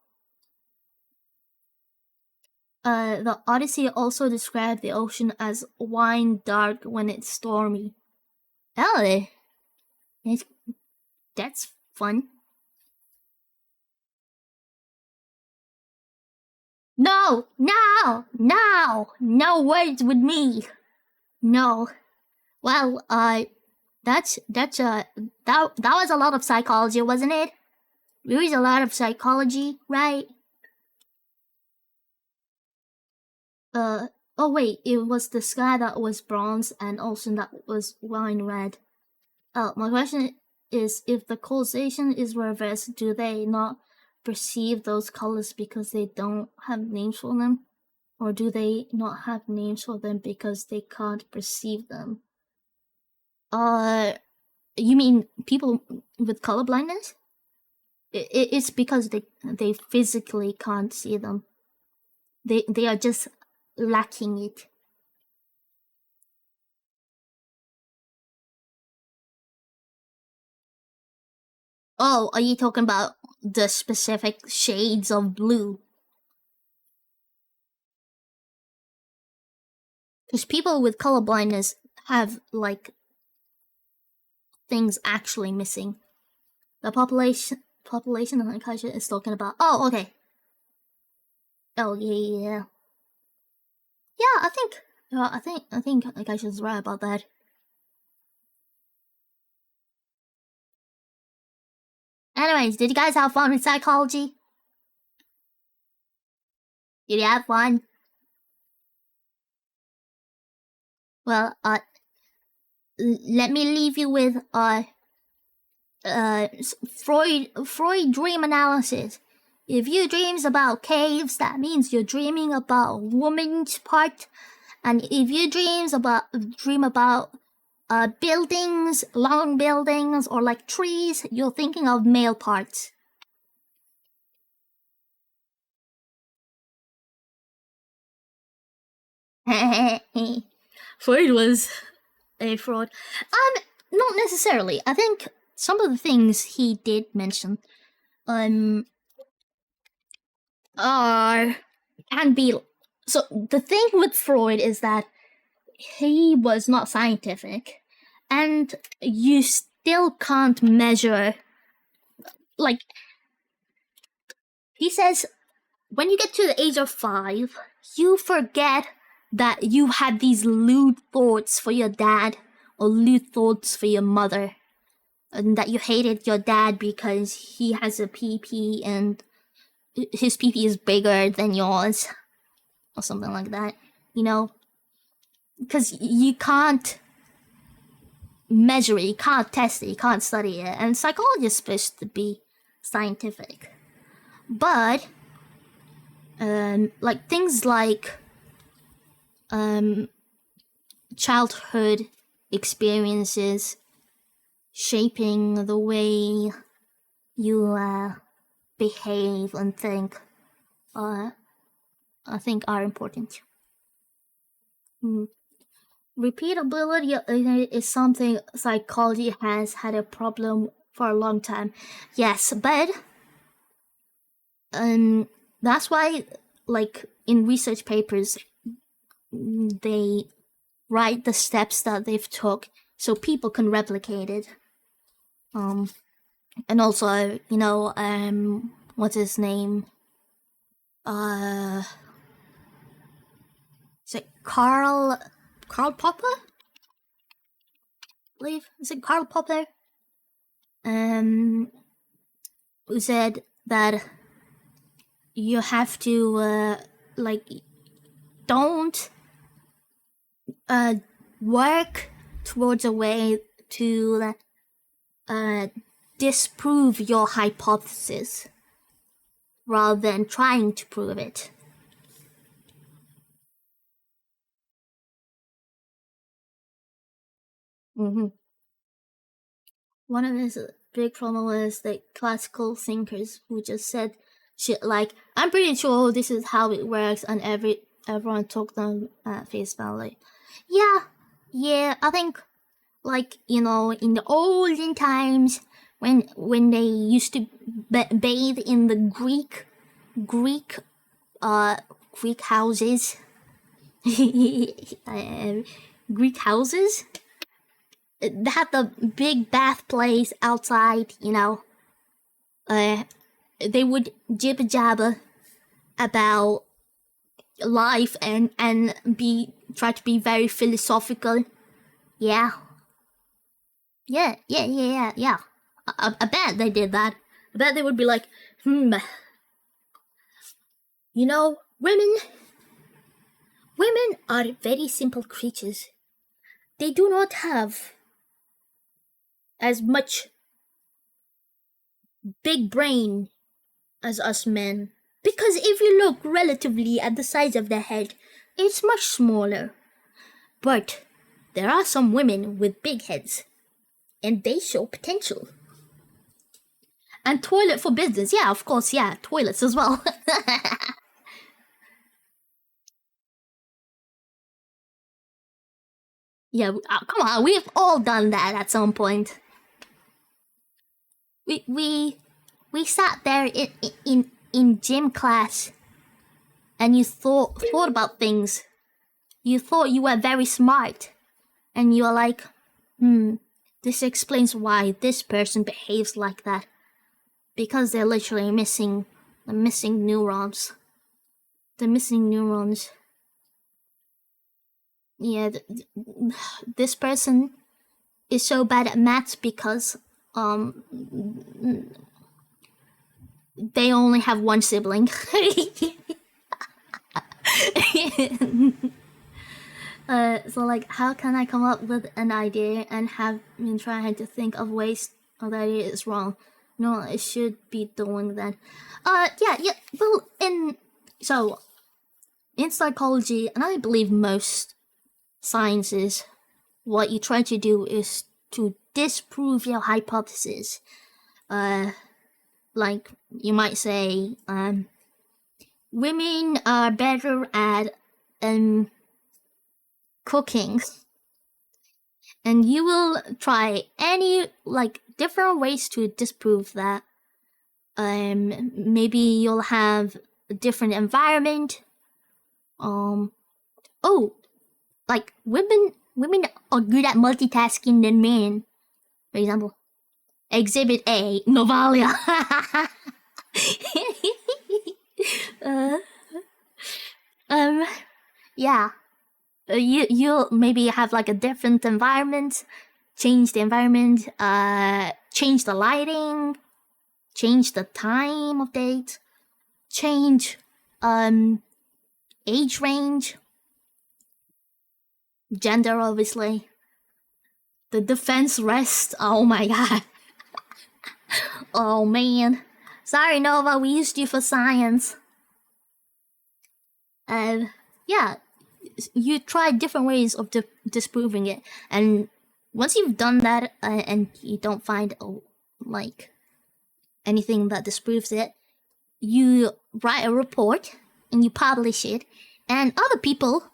Speaker 1: The Odyssey also described the ocean as wine dark when it's stormy. Oh, that's fun. No words with me. No. Well, that was a lot of psychology, wasn't it? There is a lot of psychology, right? Oh wait, it was the sky that was bronze and ocean that was wine red. My question is, if the causation is reversed, do they not perceive those colors because they don't have names for them? Or do they not have names for them because they can't perceive them? You mean people with color blindness? It's because they physically can't see them. They are just lacking it. Oh, are you talking about the specific shades of blue? Because people with color blindness have like things actually missing. The population of Kaisha is talking about. Oh, okay. Oh yeah. Yeah, I think Kaisha's right about that. Anyways, did you guys have fun with psychology? Did you have fun? Well, let me leave you with Freud dream analysis. If you dreams about caves, that means you're dreaming about woman's part, and if you dream about buildings, long buildings, or like trees, you're thinking of male parts. Freud was a fraud. Not necessarily. I think some of the things he did mention, can be. So the thing with Freud is that he was not scientific, and you still can't measure. Like, he says, when you get to the age of 5, you forget that you had these lewd thoughts for your dad or lewd thoughts for your mother, and that you hated your dad because he has a PP and his PP is bigger than yours or something like that, you know, because you can't measure it, you can't test it, you can't study it, and psychology is supposed to be scientific. But like things like childhood experiences shaping the way you behave and think, I think are important. Repeatability is something psychology has had a problem for a long time. Yes, but that's why, like in research papers, they write the steps that they've took so people can replicate it. And also, you know, what's his name? Is it Karl Popper? I believe. Is it Karl Popper? Who said that you have to like don't work towards a way to disprove your hypothesis rather than trying to prove it. One of his big problem was the classical thinkers who just said shit like, I'm pretty sure this is how it works, and everyone took them at face value. Yeah, I think, like, you know, in the olden times when they used to bathe in the Greek houses, Greek houses. They had the big bath place outside, you know. They would jibber jabber about life and try to be very philosophical. Yeah. I bet they did that. I bet they would be like, you know, women are very simple creatures. They do not have as much big brain as us men. Because if you look relatively at the size of their head, it's much smaller. But there are some women with big heads, and they show potential. And toilet for business, yeah, of course, yeah, toilets as well. Yeah, come on, we've all done that at some point. We sat there in gym class, and you thought about things. You thought you were very smart, and you were like, this explains why this person behaves like that. Because they're literally missing neurons. They're missing neurons. Yeah, this person is so bad at maths because they only have one sibling. So like, how can I come up with an idea and have been trying to think of ways that it is wrong? No, it should be doing that. Yeah. Well, in psychology, and I believe most sciences, what you try to do is to disprove your hypothesis. Like you might say, women are better at cooking, and you will try any like different ways to disprove that. Maybe you'll have a different environment. Like women are good at multitasking than men. For example, Exhibit A, Novalia. Yeah. You'll maybe have like a different environment, change the environment, change the lighting, change the time of date, change age range, gender obviously. The defense rest, oh my god. Oh man. Sorry Nova, we used you for science. Yeah, you try different ways of disproving it, and once you've done that and you don't find like anything that disproves it, you write a report and you publish it, and other people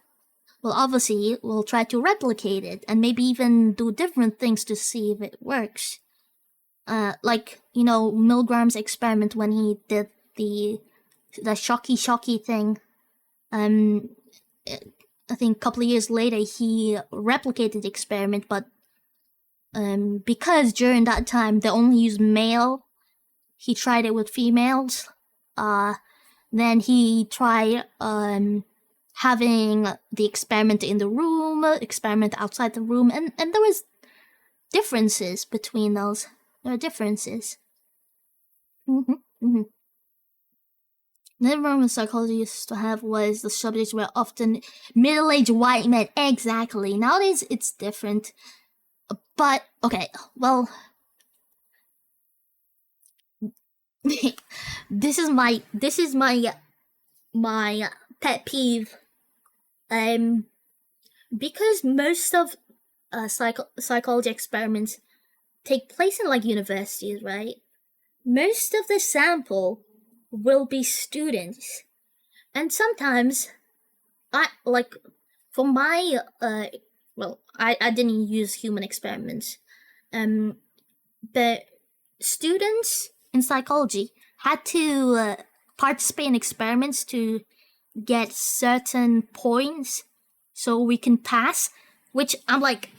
Speaker 1: will try to replicate it and maybe even do different things to see if it works. Like Milgram's experiment when he did the shocky thing. I think a couple of years later he replicated the experiment, but because during that time they only used male, he tried it with females. Then he tried having the experiment in the room, experiment outside the room, and there was differences between those. There are differences. The Roman psychology used to have was the subjects were often middle-aged white men. Exactly. Nowadays it's different. But okay, well, this is my pet peeve. Because most of psychology experiments take place in like universities, right? Most of the sample will be students, and sometimes I like for my I didn't use human experiments. The students in psychology had to participate in experiments to get certain points so we can pass, which I'm like,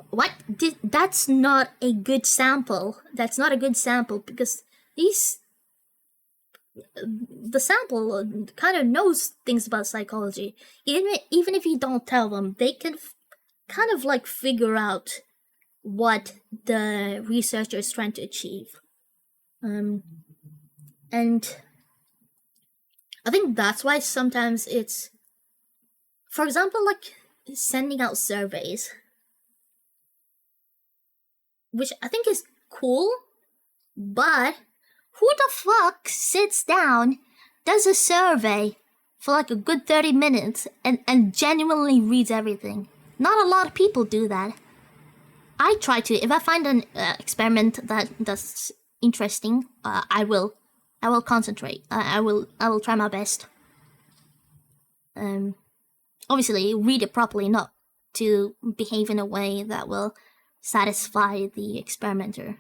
Speaker 1: what? That's not a good sample. That's not a good sample because the sample kind of knows things about psychology. Even if you don't tell them, they can kind of like figure out what the researcher is trying to achieve. And I think that's why sometimes it's, for example, like sending out surveys, which I think is cool, but who the fuck sits down, does a survey for like a good 30 minutes and genuinely reads everything? Not a lot of people do that. I try to. If I find an experiment that's interesting, I will concentrate. I will try my best. Obviously, read it properly, not to behave in a way that will satisfy the experimenter.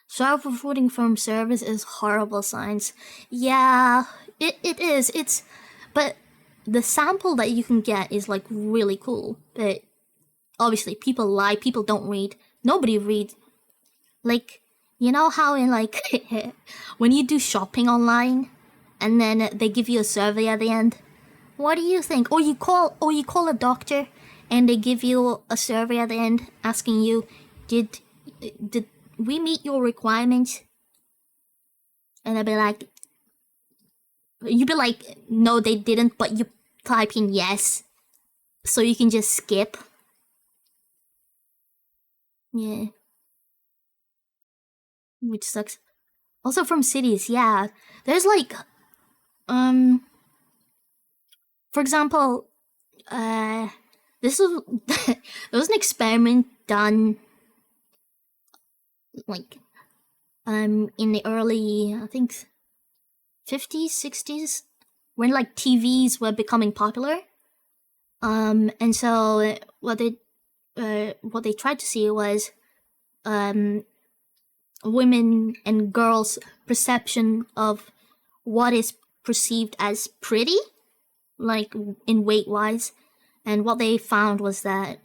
Speaker 1: Self-reporting from service is horrible science. Yeah, it is. But the sample that you can get is like really cool. But obviously, people lie. People don't read. Nobody reads. Like, you know how in like when you do shopping online, and then they give you a survey at the end. What do you think? Or you call a doctor, and they give you a survey at the end asking you, did we meet your requirements? And you'd be like, no, they didn't, but you type in yes, so you can just skip. Yeah. Which sucks. Also from cities, yeah. There's like, for example, this was there was an experiment done like in the early, I think, 50s, 60s, when like TVs were becoming popular. And so what they tried to see was women and girls' perception of what is perceived as pretty, like in weight wise. And what they found was that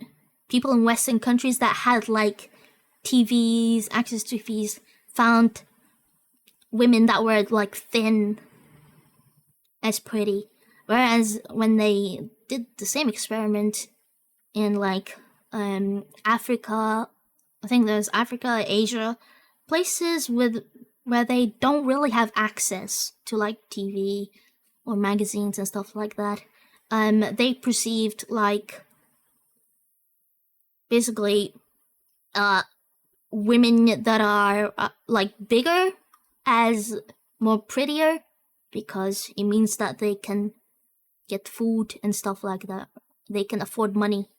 Speaker 1: people in Western countries that had like TVs, access to TVs, found women that were like thin as pretty. Whereas when they did the same experiment in like Africa, I think there's Africa, Asia, places where they don't really have access to like TV or magazines and stuff like that. They perceived like basically women that are like bigger as more prettier, because it means that they can get food and stuff like that. They can afford money.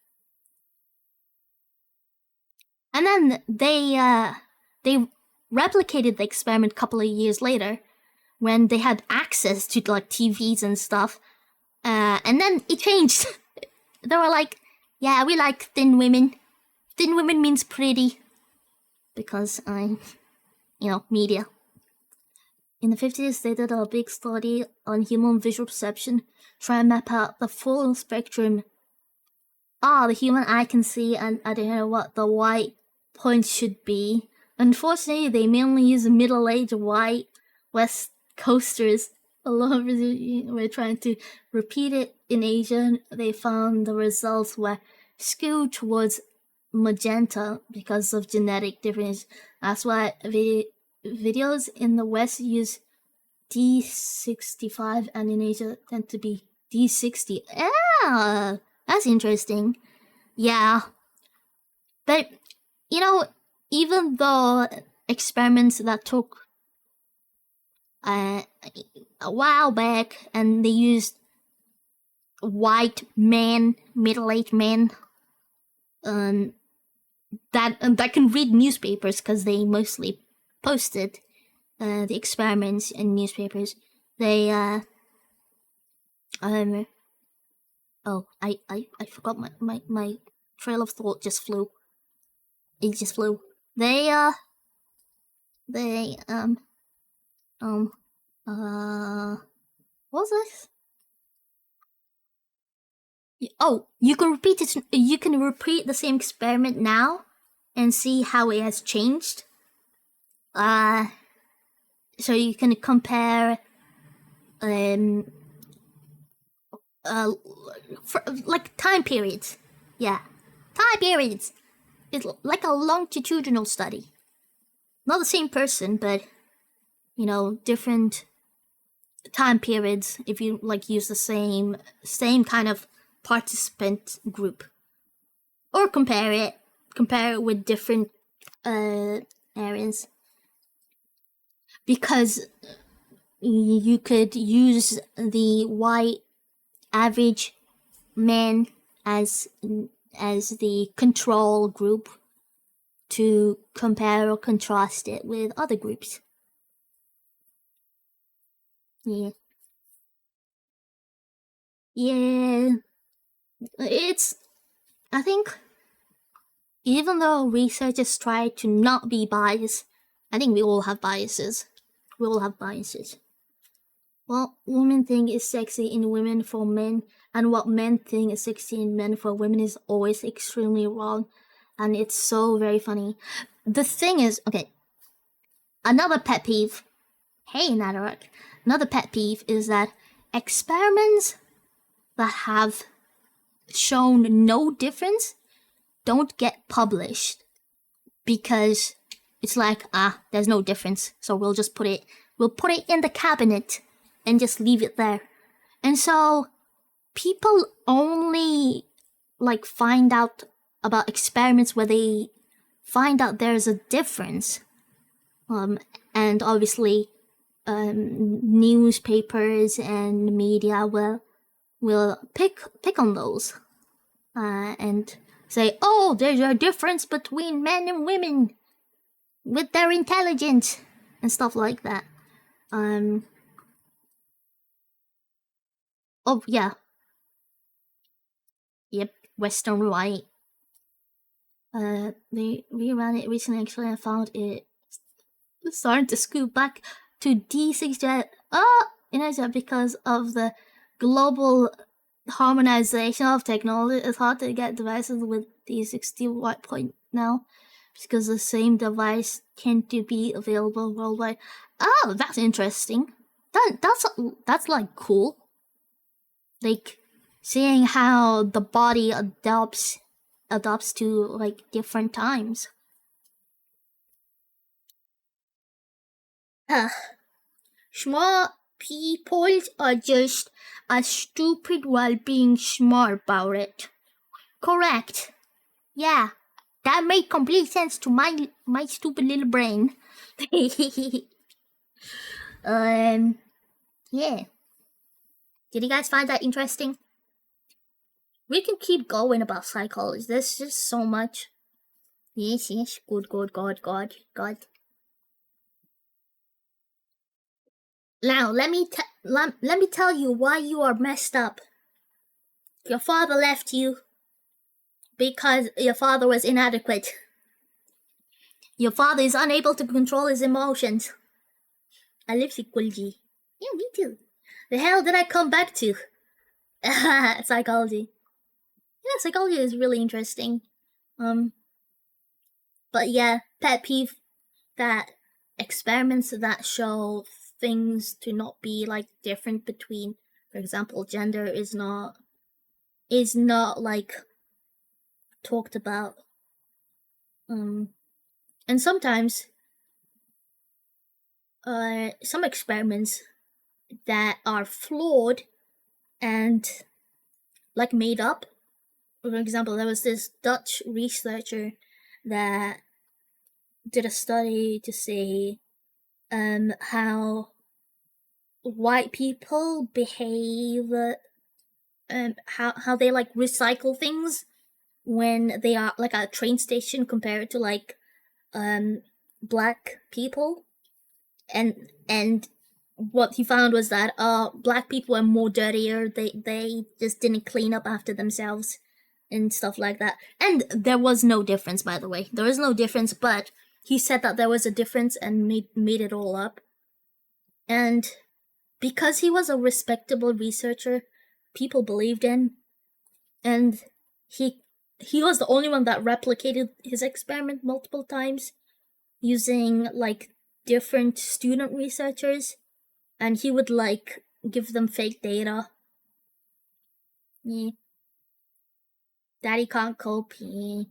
Speaker 1: And then they replicated the experiment a couple of years later when they had access to like TVs and stuff. And then it changed. They were like, yeah, we like thin women. Thin women means pretty. Because media. In the 50s, they did a big study on human visual perception, trying to map out the full spectrum. The human eye can see, and I don't know what the white points should be. Unfortunately, they mainly use middle-aged white West Coasters. A lot of we're trying to repeat it in Asia. They found the results were skewed towards magenta because of genetic difference. That's why videos in the West use D65 and in Asia tend to be D60. Yeah, that's interesting. Yeah. But, even though experiments that took a while back and they used white men, middle-aged men, that can read newspapers because they mostly posted the experiments in newspapers. They I forgot my trail of thought just flew. It just flew. What was this? Oh, you can repeat it. You can repeat the same experiment now and see how it has changed. So you can compare, like time periods. Yeah, time periods. It's like a longitudinal study. Not the same person, but different time periods. If you like use the same kind of participant group, or compare it with different areas, because you could use the white average man as the control group to compare or contrast it with other groups. Yeah, I think, even though researchers try to not be biased, I think we all have biases. What women think is sexy in women for men, and what men think is sexy in men for women is always extremely wrong, and it's so very funny. The thing is, okay, another pet peeve. Hey, Nadarak. Another pet peeve is that experiments that have shown no difference don't get published because it's like, there's no difference, so we'll put it in the cabinet and just leave it there. And so people only like find out about experiments where they find out there's a difference. And obviously newspapers and media will pick on those and say, oh, there's a difference between men and women with their intelligence and stuff like that. Oh yeah. Yep, Western white. They reran it recently actually and found it starting to scoot back to D6 because of the global harmonization of technology. It's hard to get devices with D60 white point now because the same device can't be available worldwide. Oh, that's interesting. That's like cool. like seeing how the body adapts to like different times. Smart people are just as stupid while being smart about it. Correct. Yeah, that made complete sense to my stupid little brain. Yeah. Did you guys find that interesting? We can keep going about psychology. There's just so much. Yes, good. Now, let me tell you why you are messed up. Your father left you because your father was inadequate. Your father is unable to control his emotions. I live psychology. Yeah, me too. The hell did I come back to? Psychology. Yeah, psychology is really interesting. But yeah, pet peeve that experiments that show things to not be like different between, for example, gender is not like talked about. And sometimes some experiments that are flawed and like made up. For example, there was this Dutch researcher that did a study to say how white people behave, how they like recycle things when they are like at a train station compared to like black people, and what he found was that black people are more dirtier. They just didn't clean up after themselves and stuff like that. And there was no difference, by the way. There is no difference, but he said that there was a difference and made it all up. And because he was a respectable researcher, people believed in, and he was the only one that replicated his experiment multiple times using like different student researchers, and he would like give them fake data. Yeah. Daddy can't cope. Yeah.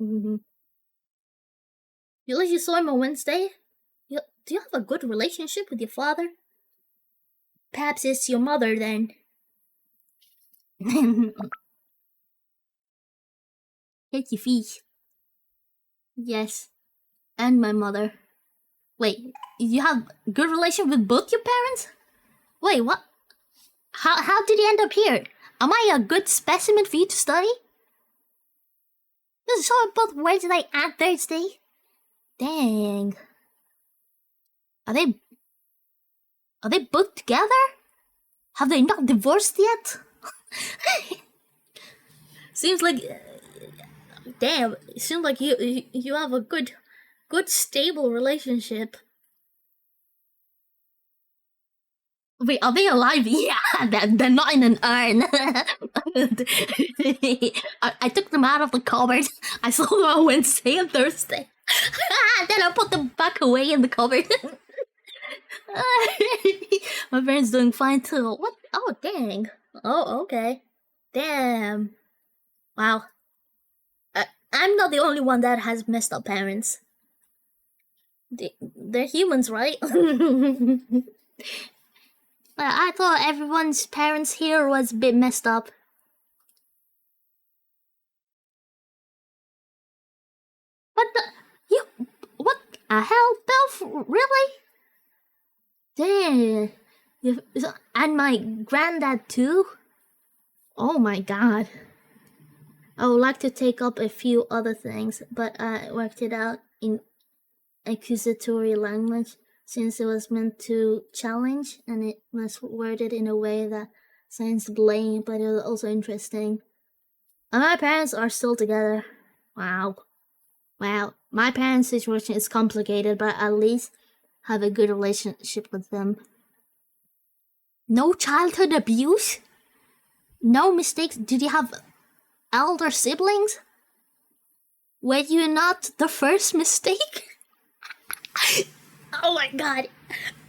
Speaker 1: Mm-hmm. You saw him on Wednesday? Do you have a good relationship with your father? Perhaps it's your mother then. Hit your feet. Yes. And my mother. Wait, you have good relation with both your parents? Wait, what? How did you end up here? Am I a good specimen for you to study? You saw both Wednesday and Thursday? Dang. Are they both together? Have they not divorced yet? Seems like, damn. It seems like you have a good stable relationship. Wait, are they alive? Yeah, they're not in an urn. I took them out of the cupboard. I saw them on Wednesday and Thursday. Then I put them back away in the cupboard. My parents doing fine too. What? Oh, dang. Oh, okay. Damn. Wow. I'm not the only one that has messed up parents. They're humans, right? I thought everyone's parents here was a bit messed up. What a hell, Belf? Really? Damn. And my granddad too? Oh my god. I would like to take up a few other things, but I worked it out in accusatory language since it was meant to challenge, and it was worded in a way that sounds blame, but it was also interesting. And my parents are still together. Wow. Well, my parents' situation is complicated, but at least have a good relationship with them. No childhood abuse? No mistakes? Did you have elder siblings? Were you not the first mistake? Oh my god.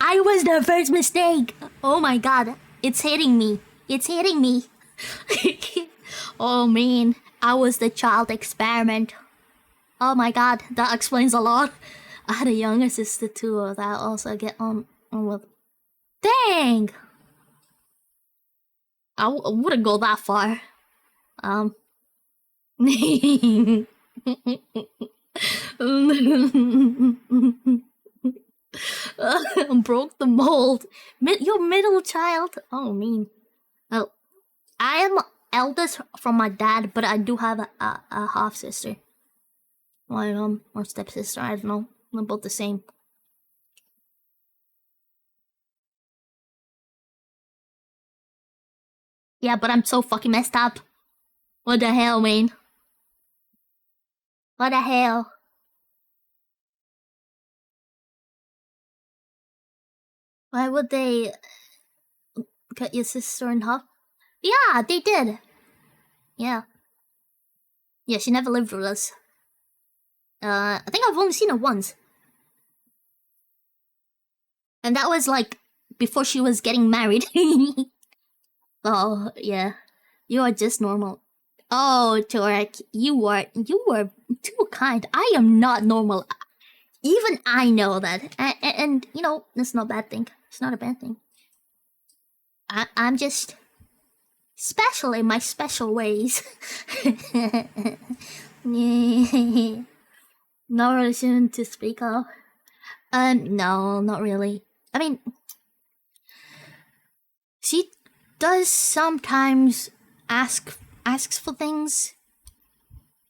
Speaker 1: I was the first mistake. Oh my god. It's hitting me. It's hitting me. Oh man, I was the child experiment. Oh my god, that explains a lot. I had a younger sister too that I also get on with. Dang! I wouldn't go that far. Broke the mold. Your middle child. Oh, mean. Well, I am eldest from my dad, but I do have a half sister. Or stepsister. I don't know. They're both the same. Yeah, but I'm so fucking messed up. What the hell, man? What the hell? Why would they cut your sister in half? Yeah, they did. Yeah. Yeah, she never lived with us. I think I've only seen her once. And that was like before she was getting married. Oh, yeah. You are just normal. Oh, Torek, you were too kind. I am not normal. Even I know that. And you know, that's not a bad thing. It's not a bad thing. I'm just special in my special ways. Not really soon to speak of. No, not really. I mean, she does sometimes asks for things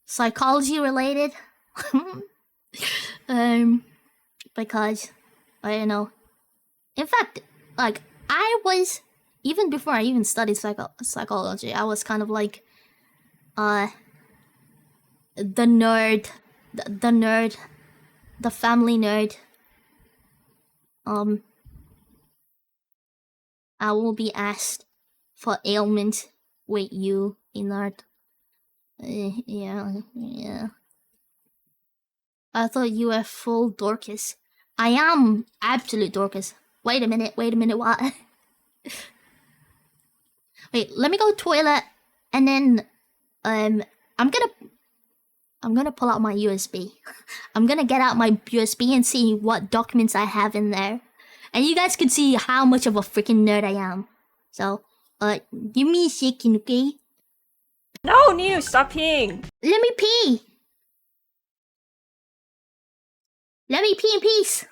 Speaker 1: psychology related. Because I don't know. In fact, like I was even before I even studied psychology, I was kind of like the nerd, the nerd, the family nerd. I will be asked for ailment. Wait, you nerd? Yeah. I thought you were full Dorcas. I am absolute Dorcas. Wait a minute, what? Wait, let me go toilet, and then I'm gonna pull out my USB. I'm gonna get out my USB and see what documents I have in there, and you guys can see how much of a freaking nerd I am. So, give me a second, okay?
Speaker 7: No, New, stop peeing.
Speaker 1: Let me pee. Let me pee in peace.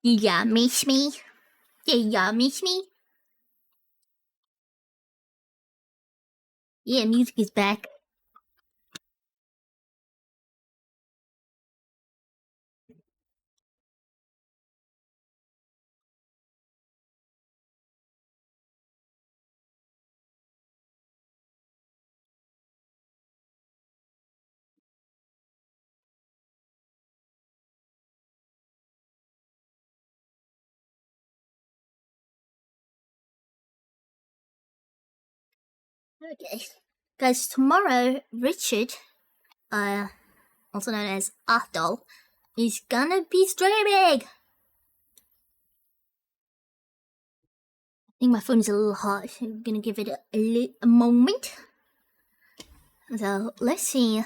Speaker 1: Yeah, miss me. Yeah, miss me. Yeah, music is back. Okay. Guys, tomorrow, Richard, also known as Athol, is gonna be streaming! I think my phone is a little hot. So I'm gonna give it a moment. So, let's see.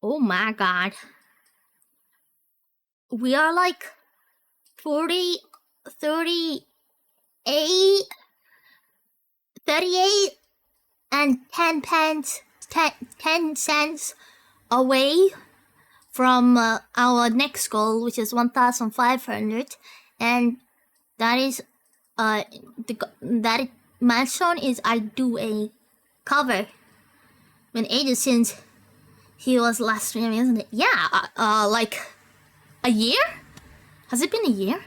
Speaker 1: Oh my god. We are like 40, 38, 38, and 10 pence, 10 cents away from our next goal, which is 1,500, and that is that milestone is I do a cover when ages since he was last streaming, isn't it? Yeah, like a year? Has it been a year?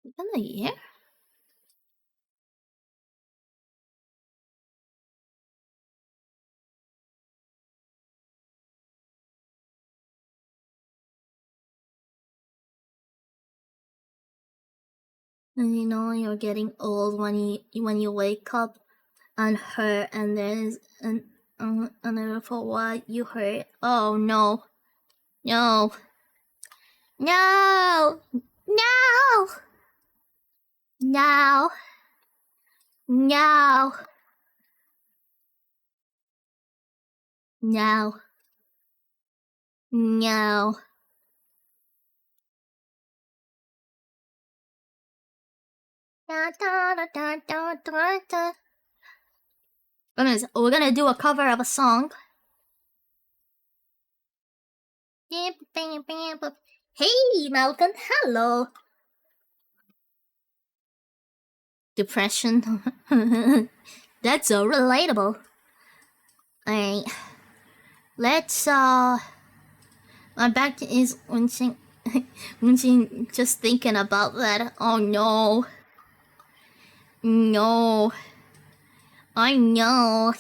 Speaker 1: Has it been a year? And you know you're getting old when you wake up and hurt, and there's another for what you hurt. Oh no, no, no, no, no, no, no, no. Da, da, da, da, da, da, da. We're gonna do a cover of a song. Hey, Malcolm. Hello. Depression. That's so relatable. Alright. Let's my back is winching winching just thinking about that. Oh no. No. I know.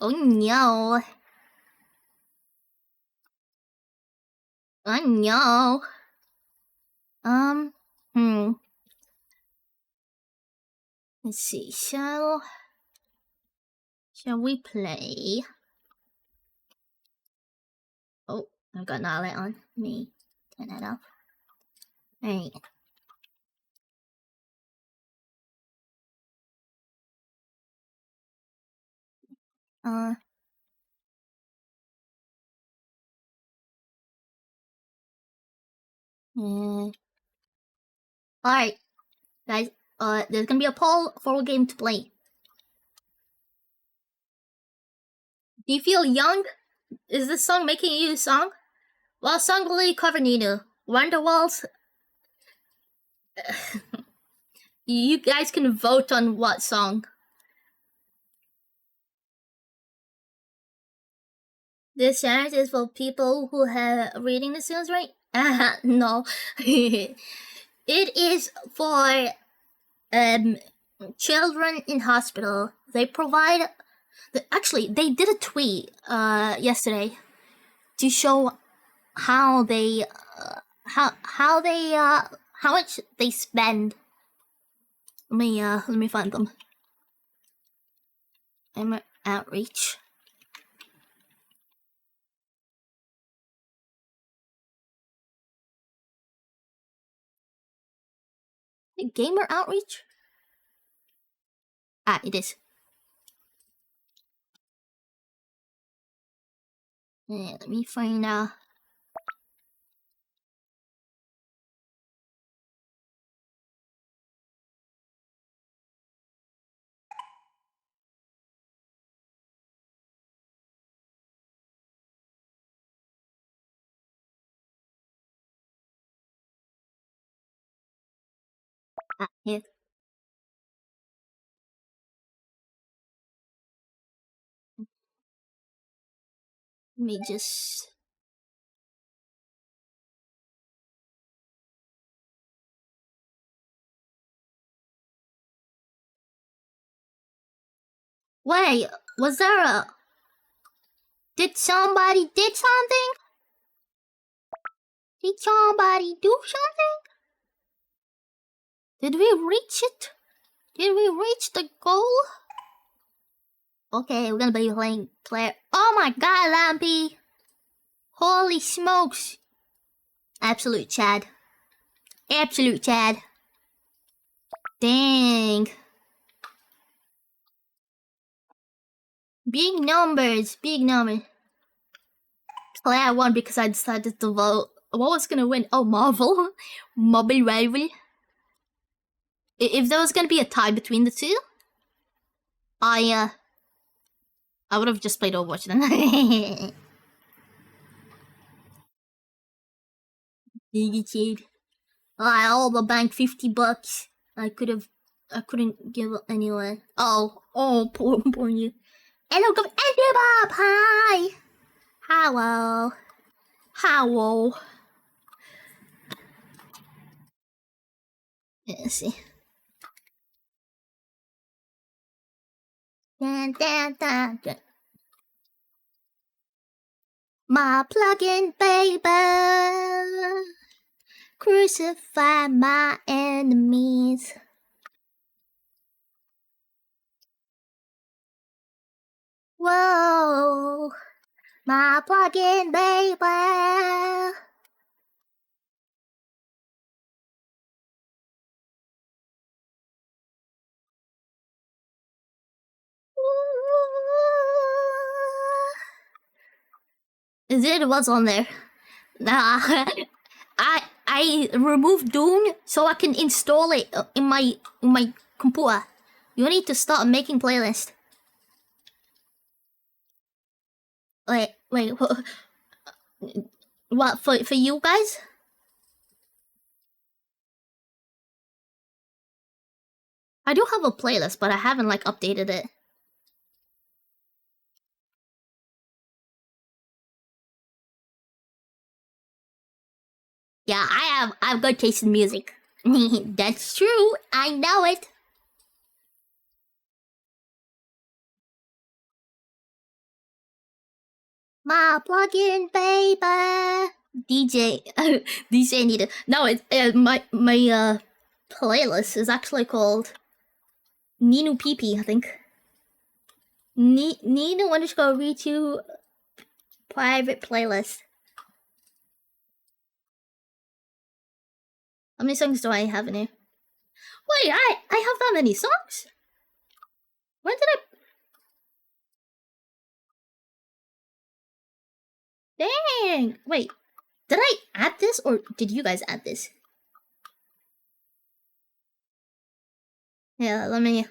Speaker 1: Oh no. I know. Hmm. Let's see. Shall we play? Oh, I've got an outlet on me. Turn that off. Alright. Yeah. Alright, guys. There's gonna be a poll for a game to play. Do you feel young? Is this song making you song? Well, song will you cover, Nino? Wonderwalls? You guys can vote on what song. This challenge is for people who have reading the skills, right? No. It is for children in hospital. They provide. Actually, they did a tweet yesterday to show how they how much they spend. Let me find them. I'm outreach. Gamer outreach? Ah, it is. Yeah, let me find Yeah. Let me just. Wait, was there a. Did somebody did something? Did somebody do something? Did we reach it? Did we reach the goal? Okay, we're gonna be playing Claire. Oh my god, Lampy! Holy smokes! Absolute Chad. Absolute Chad. Dang. Big numbers, big numbers. Claire won because I decided to vote. What was gonna win? Oh, Marvel. Marvel rival. If there was gonna be a tie between the two, I would have just played Overwatch then. Big shade. I all the bank $50. I couldn't give it anyway. Oh, poor you. Hello, come Bob. Hi. Hello. Hello. Let's see. Dun, dun, dun, dun. My plug-in baby, crucify my enemies. Whoa, my plug-in baby. It was on there. Nah, I removed Doom so I can install it in my computer. You need to start making playlist. Wait, what for you guys? I do have a playlist, but I haven't like updated it. Yeah, I've good taste in music. That's true. I know it. My plug-in baby. DJ DJ needed. No, it's my playlist is actually called Ninu PP, I think. Ninu underscore Ritu private playlist. How many songs do I have in here? Wait, I have that many songs? When did I... Dang! Wait, did I add this or did you guys add this? Yeah, let me...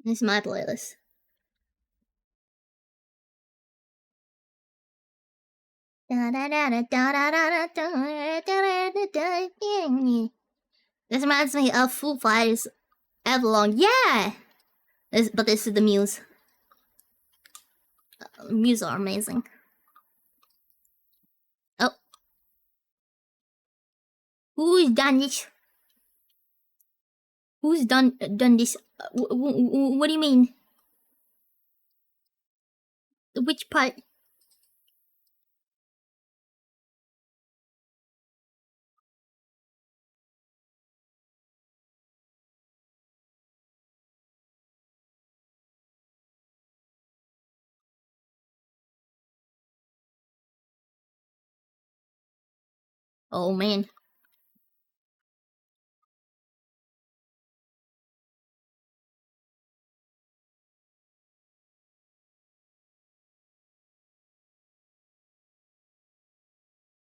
Speaker 1: This is my playlist. This reminds me of Foo Fighters Everlong. Yeah! But this is the Muse. Muse are amazing. Oh. Who's done this? Who's done this? What do you mean? Which part? Oh man.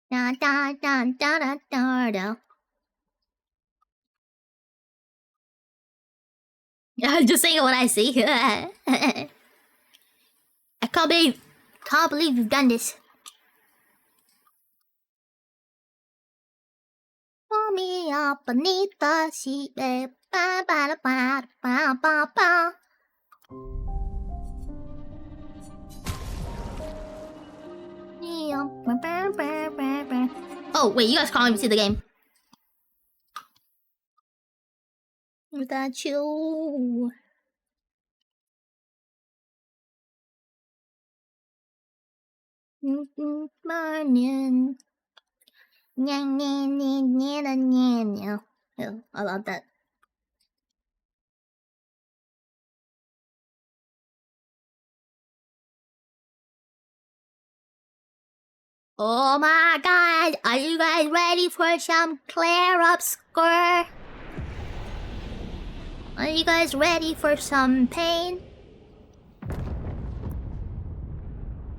Speaker 1: Da da da da da da da. I'm just saying what I see. I can't believe you've done this. Pull me up beneath the sheet, babe. Ba ba ba ba ba ba. Oh wait, you guys can't even see the game. Without you. Morning. Oh, I love that. Oh my god, are you guys ready for some clear up score? Are you guys ready for some pain?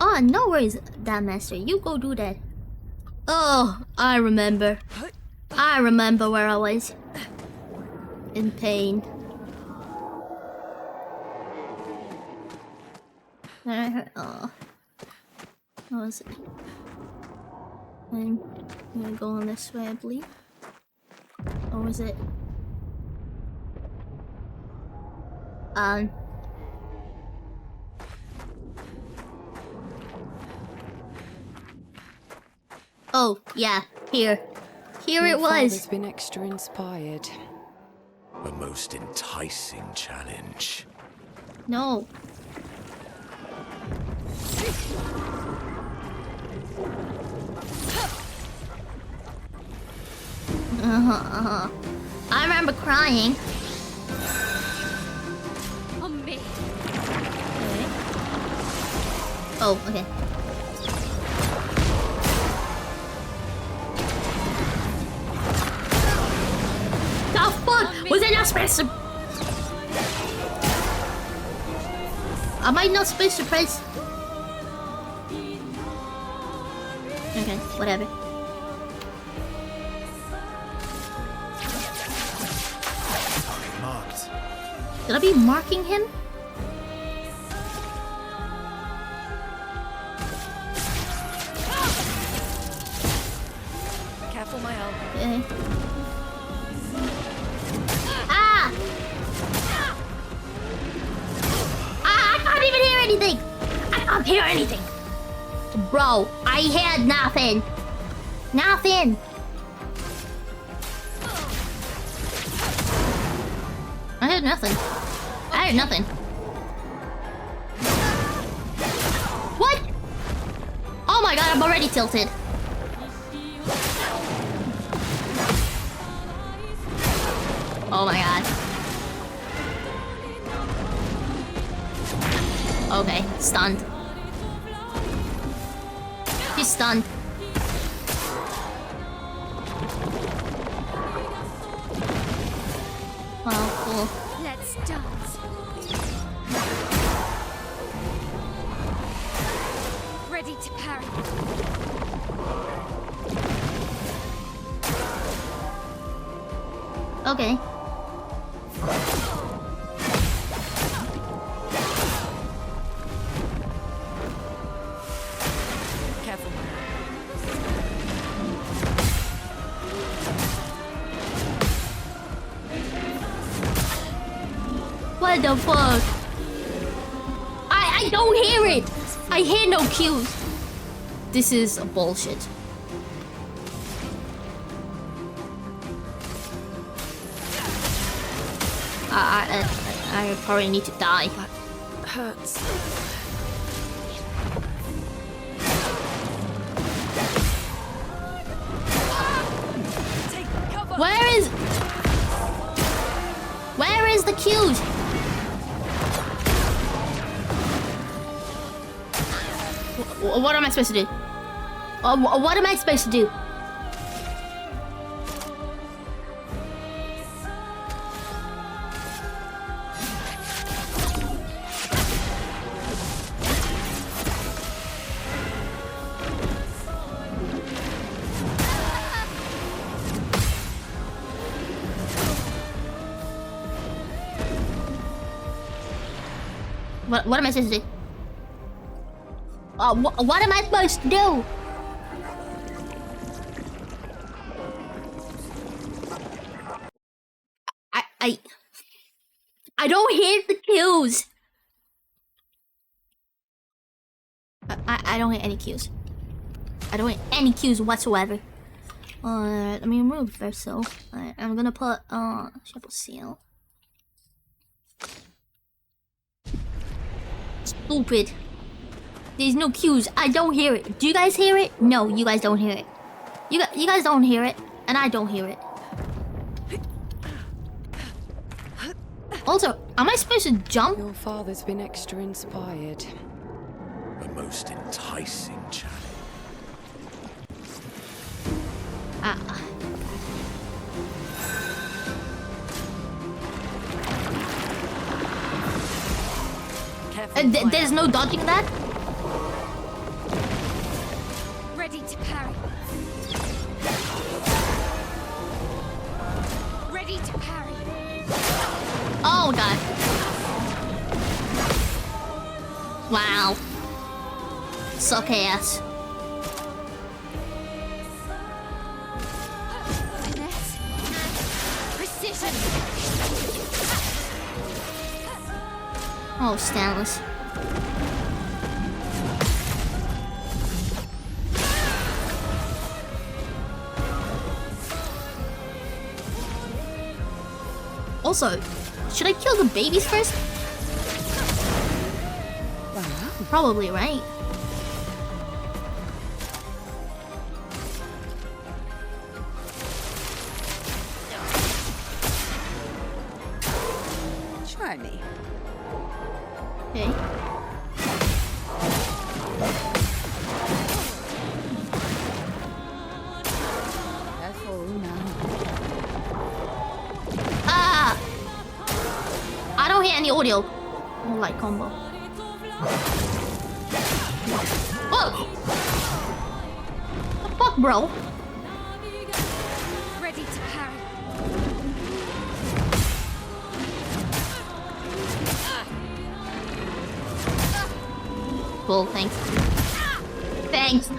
Speaker 1: Oh, no worries, that master. You go do that. Oh, I remember. I remember where I was. In pain. Oh. What was it? I'm gonna go on this way, I believe. Or was it? Oh, yeah, here. Here it was.
Speaker 4: Father's been extra inspired.
Speaker 8: A most enticing challenge.
Speaker 1: No. I remember crying.
Speaker 9: On me.
Speaker 1: Okay. Oh, okay. The fuck? Was I not supposed to? Am I not supposed to press? Okay, whatever.
Speaker 8: Marked.
Speaker 1: Did I be marking him?
Speaker 9: Careful, my elbow.
Speaker 1: Okay. Ah! I can't even hear anything! I can't hear anything! Bro, I had nothing! Nothing! I heard nothing. I heard nothing. What? Oh my god, I'm already tilted. Oh my god. Okay, stunned. He's stunned. Oh, cool.
Speaker 9: Let's dance. Ready to parry.
Speaker 1: Okay.
Speaker 9: Careful.
Speaker 1: What the fuck? I don't hear it! I hear no cues. This is bullshit. I probably need to die.
Speaker 4: Hurts.
Speaker 9: Take cover.
Speaker 1: Where is the cues? What am I supposed to do? What am I supposed to do? What am I supposed to do? What am I supposed to do? I don't hear the cues. I don't hear any cues. I don't hear any cues whatsoever. Let me remove Verso. I'm gonna put Triple Seal. Stupid. There's no cues. I don't hear it. Do you guys hear it? No, you guys don't hear it. You guys don't hear it, and I don't hear it. Also, am I supposed to jump?
Speaker 4: Your father's been extra inspired.
Speaker 8: A most enticing challenge.
Speaker 1: There's no dodging that?
Speaker 9: Ready to parry. Ready to parry.
Speaker 1: Oh god. Wow. Suck ass.
Speaker 9: Finesse and precision.
Speaker 1: Oh, Stanless. Also, should I kill the babies first? Probably, right?
Speaker 9: Try me.
Speaker 1: Okay. I don't hear any audio. Light combo. Whoa! The fuck, bro?
Speaker 9: Ready to parry.
Speaker 1: Cool, thanks. Thanks.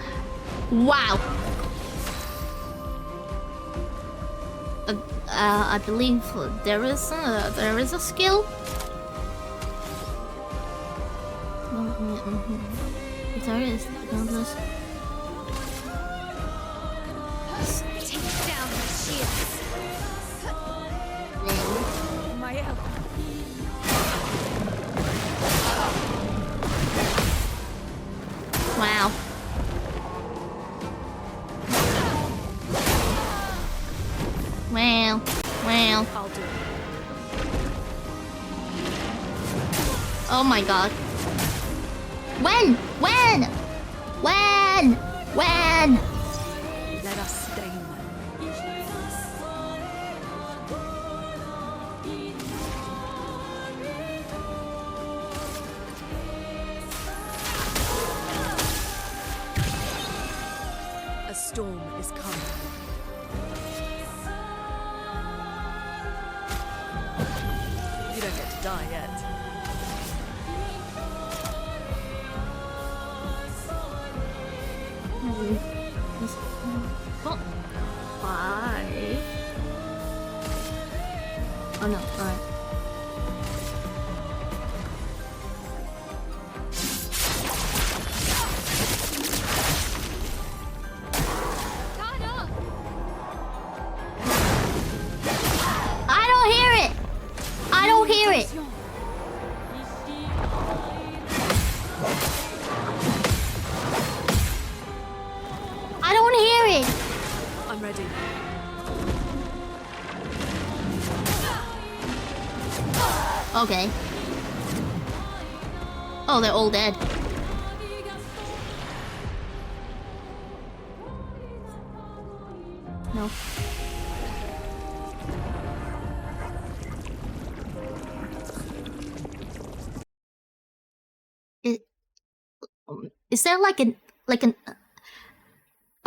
Speaker 1: Wow. I believe there is a skill. If there is, regardless.
Speaker 9: Take down the shields. My help.
Speaker 1: Wow. Wow. Wow.
Speaker 9: I'll do it.
Speaker 1: Oh my god. When? When? When? When?
Speaker 9: Let us stain them. A storm is coming. You don't get to die yet.
Speaker 1: Oh. 5. Oh no, alright. I don't hear it! I don't hear it! I don't hear it!
Speaker 9: I'm ready.
Speaker 1: Okay. Oh, they're all dead. No. Is there like a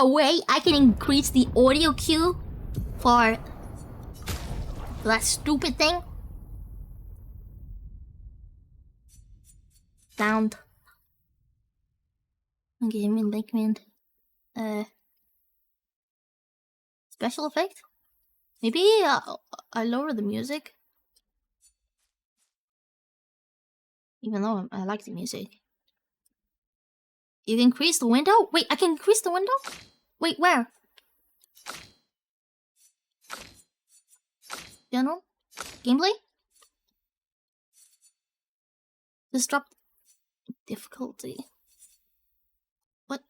Speaker 1: way I can increase the audio cue for that stupid thing? Sound. Okay, Linkman. Special effect? Maybe I lower the music. Even though I like the music. You can increase the window? Wait, I can increase the window? Wait, where? General? Gameplay? Just drop difficulty. What?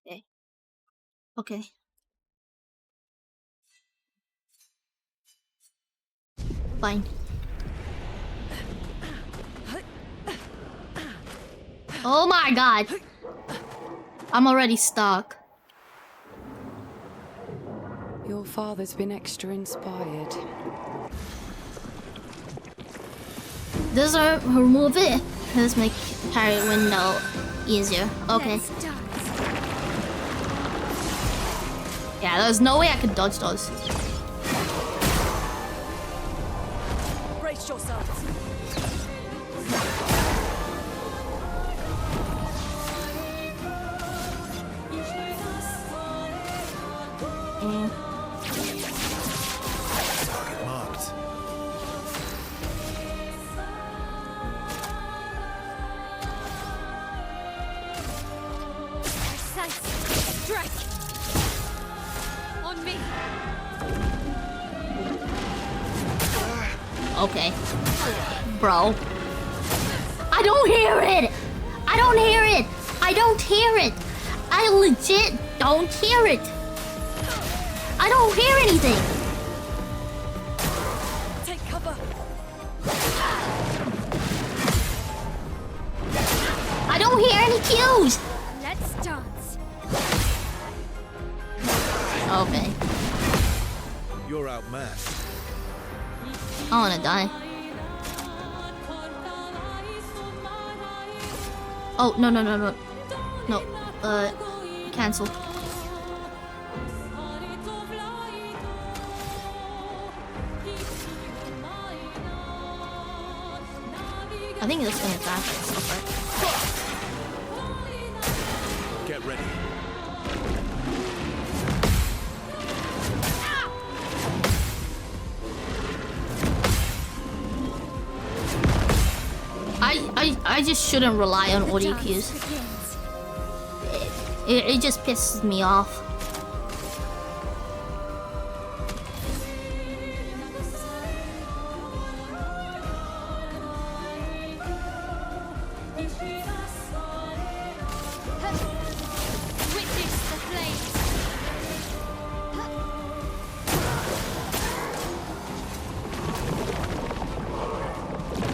Speaker 1: Okay. Okay. Fine. Oh my god! I'm already stuck.
Speaker 4: Your father's been extra inspired.
Speaker 1: Does remove it? Let's make parry window easier. Okay. Yeah, there's no way I could dodge those.
Speaker 9: Brace yourselves.
Speaker 8: Target marked.
Speaker 9: Strike! On me!
Speaker 1: Okay. Bro. I don't hear it! I don't hear it! I don't hear it! I legit don't hear it! I don't hear anything!
Speaker 9: Take cover!
Speaker 1: I don't hear any cues!
Speaker 9: Let's dance!
Speaker 1: Okay.
Speaker 8: You're outmatched.
Speaker 1: I wanna die. Oh, no. No, cancel. I think it's gonna dash itself, right?
Speaker 8: Get ready.
Speaker 1: I just shouldn't rely on audio cues. It just pisses me off.
Speaker 9: Witness the flames!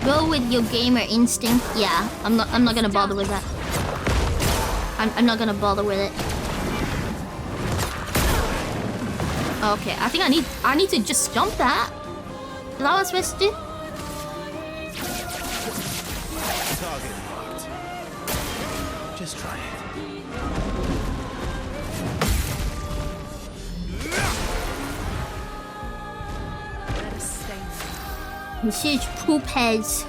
Speaker 1: Go with your gamer instinct. Yeah, I'm not gonna bother with that. I'm not gonna bother with it. Okay, I think I need to just jump that. Is that what I'm supposed to do?
Speaker 8: Target marked. Just try it.
Speaker 9: Let us stain them.
Speaker 1: Huge poop heads.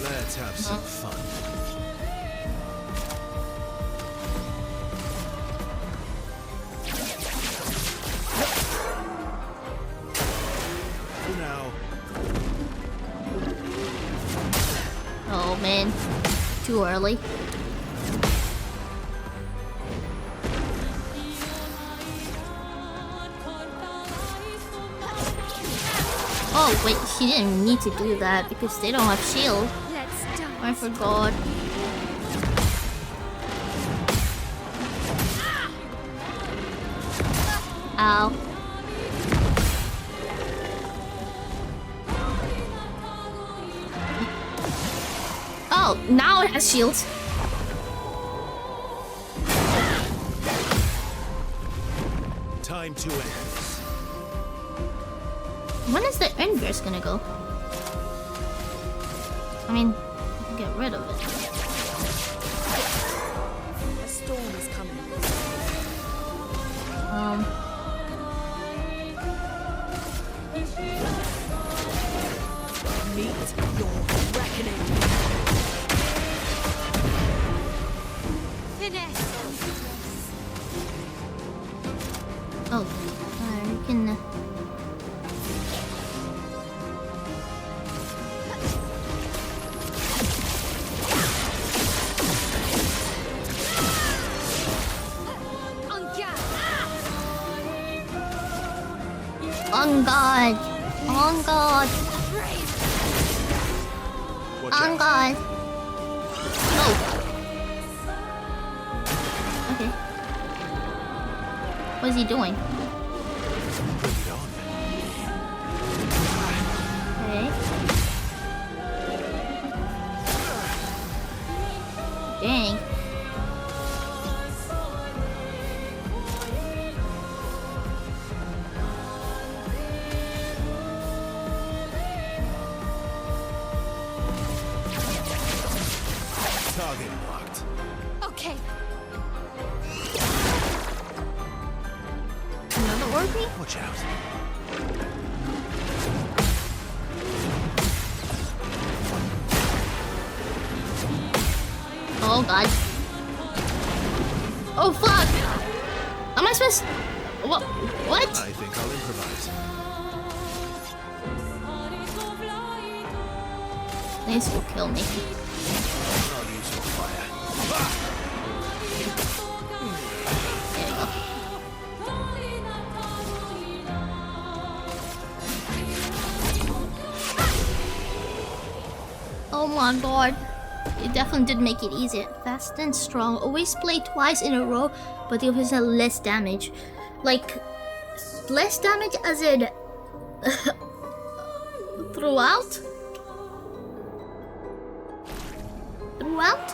Speaker 8: Let's have some fun. For now.
Speaker 1: Oh man, too early. Oh wait, she didn't need to do that because they don't have shield.
Speaker 9: Let's dance!
Speaker 1: I forgot. Ow. Oh, now it has shields.
Speaker 8: Time to end.
Speaker 1: When is the Endverse gonna go? I mean, I can get rid of it.
Speaker 9: A storm is coming. Meet your reckoning.
Speaker 1: Oh, we can. On guard! On guard!
Speaker 8: Watch
Speaker 1: On
Speaker 8: out.
Speaker 1: guard! Oh! Okay. What is he doing?
Speaker 8: Bring it on.
Speaker 1: Okay. Dang.
Speaker 8: Target locked.
Speaker 9: Okay.
Speaker 1: Another orby?
Speaker 8: Watch out.
Speaker 1: Oh god. Oh fuck! Am I supposed? What? What?
Speaker 8: I think I'll improvise.
Speaker 1: This will kill me.
Speaker 8: I'll use your fire.
Speaker 1: There you go. Oh my god. It definitely did make it easier. Fast and strong. Always play twice in a row, but the others have less damage. Like, less damage as in throughout? Throughout?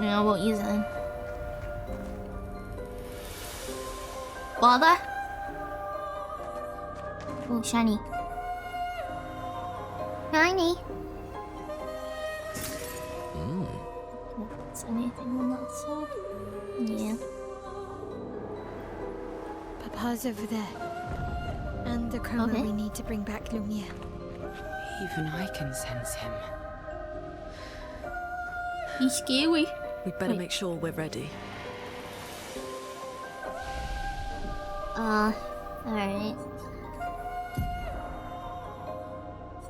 Speaker 1: Yeah, I won't use that. Bother? Oh, shiny. Shiny. Is anything on that side? Yeah.
Speaker 10: Papa's over there. And the chroma
Speaker 1: Okay.
Speaker 10: we need to bring back Lumia.
Speaker 4: Even I can sense him.
Speaker 1: He's scary.
Speaker 9: We'd better
Speaker 1: Wait.
Speaker 9: make sure we're ready.
Speaker 1: Alright.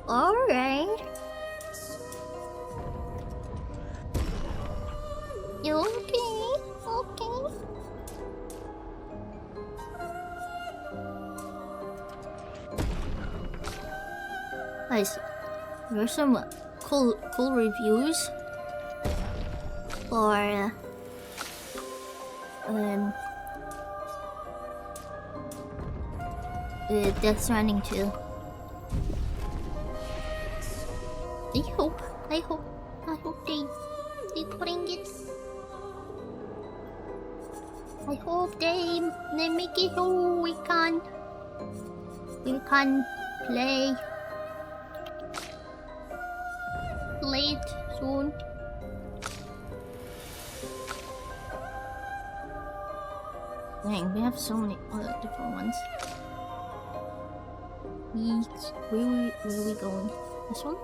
Speaker 1: Alright. You okay? Okay. Guys, there's some cool reviews for Death Stranding 2. I hope they bring it. I hope they make it so we can play it soon. Dang, we have so many other different ones. Where are we going? This one?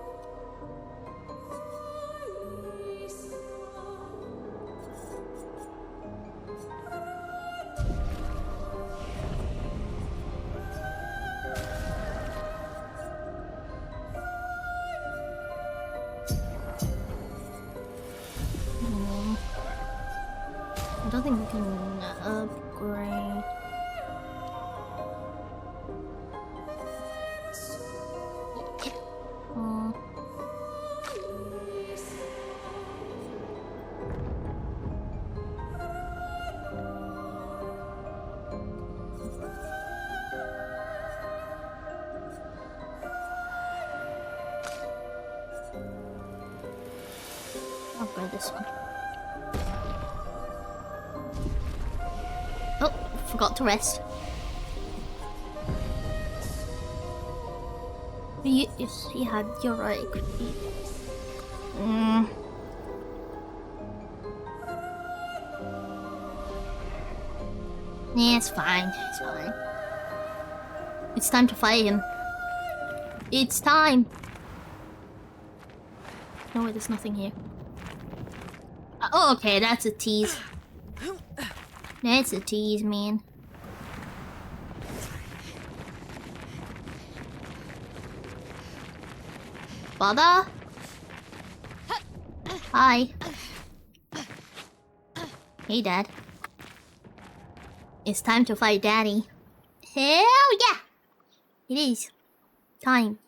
Speaker 1: I don't think we can upgrade. Upgrade this one. Oh, forgot to rest. Yes, you're right. It could be. Yeah, it's fine. It's fine. It's time to fight him. It's time. No, wait, there's nothing here. Oh, okay, that's a tease. That's a tease, man. Father? Hi. Hey, Dad. It's time to fight Daddy. Hell yeah! It is. Time.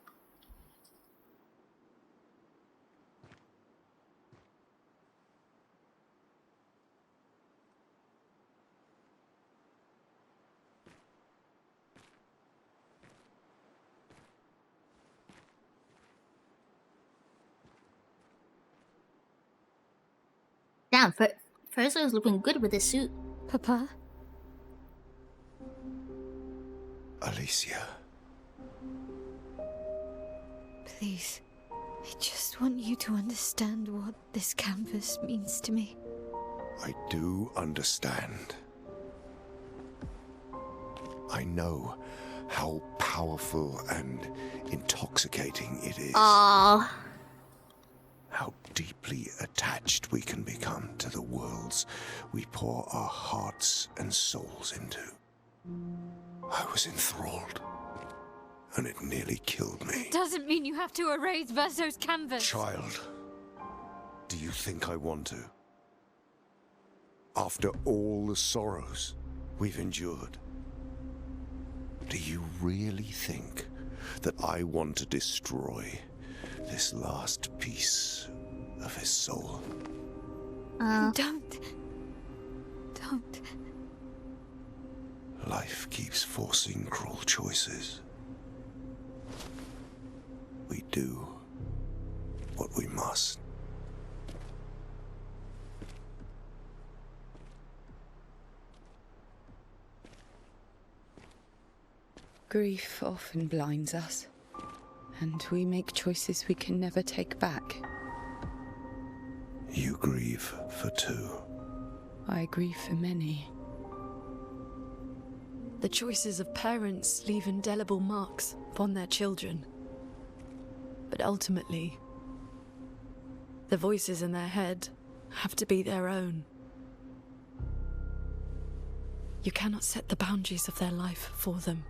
Speaker 1: Damn, first I was looking good with this suit.
Speaker 10: Papa?
Speaker 8: Alicia.
Speaker 10: Please. I just want you to understand what this canvas means to me.
Speaker 8: I do understand. I know how powerful and intoxicating it is.
Speaker 1: Aww.
Speaker 8: How deeply attached we can become to the worlds we pour our hearts and souls into. I was enthralled, and it nearly killed me.
Speaker 10: Doesn't mean you have to erase Verso's canvas.
Speaker 8: Child, do you think I want to? After all the sorrows we've endured, do you really think that I want to destroy this last piece of his soul?
Speaker 10: Don't.
Speaker 8: Life keeps forcing cruel choices. We do what we must.
Speaker 4: Grief often blinds us, and we make choices we can never take back.
Speaker 8: You grieve for two.
Speaker 4: I grieve for many.
Speaker 9: The choices of parents leave indelible marks upon their children. But ultimately, the voices in their head have to be their own. You cannot set the boundaries of their life for them.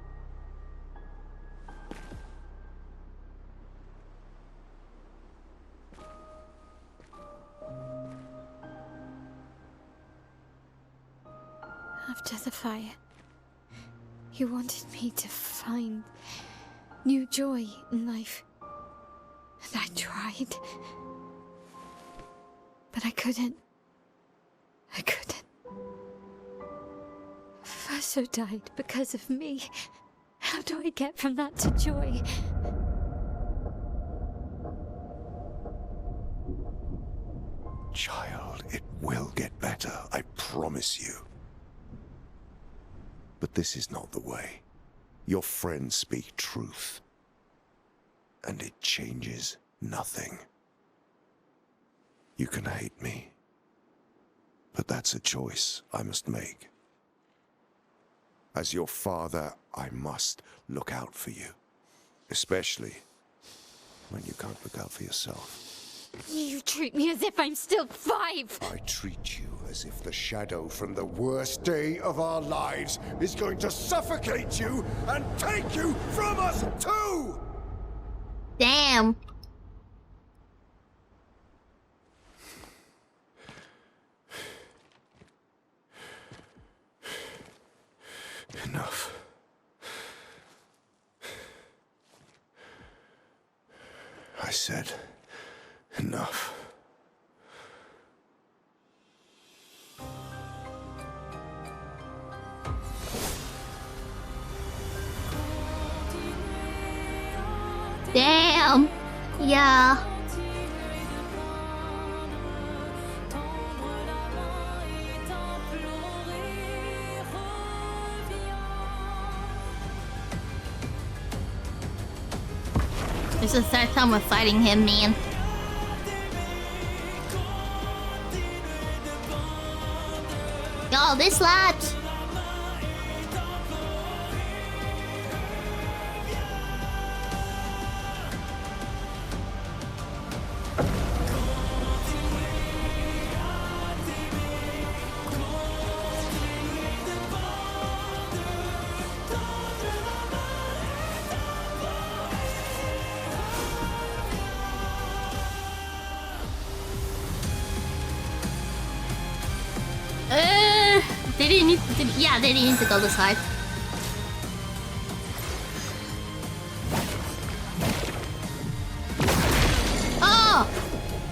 Speaker 10: After the fire, you wanted me to find new joy in life. And I tried. But I couldn't. Verso died because of me. How do I get from that to joy?
Speaker 8: Child, it will get better, I promise you. But this is not the way. Your friends speak truth. And it changes nothing. You can hate me. But that's a choice I must make. As your father, I must look out for you. Especially when you can't look out for yourself.
Speaker 10: You treat me as if I'm still 5!
Speaker 8: I treat you as if the shadow from the worst day of our lives is going to suffocate you and take you from us too!
Speaker 1: Damn.
Speaker 8: Enough. I said enough.
Speaker 1: Damn. Yeah. This is the third time we're fighting him, man. Yo, this lad. Yeah, they need to go this side. Oh!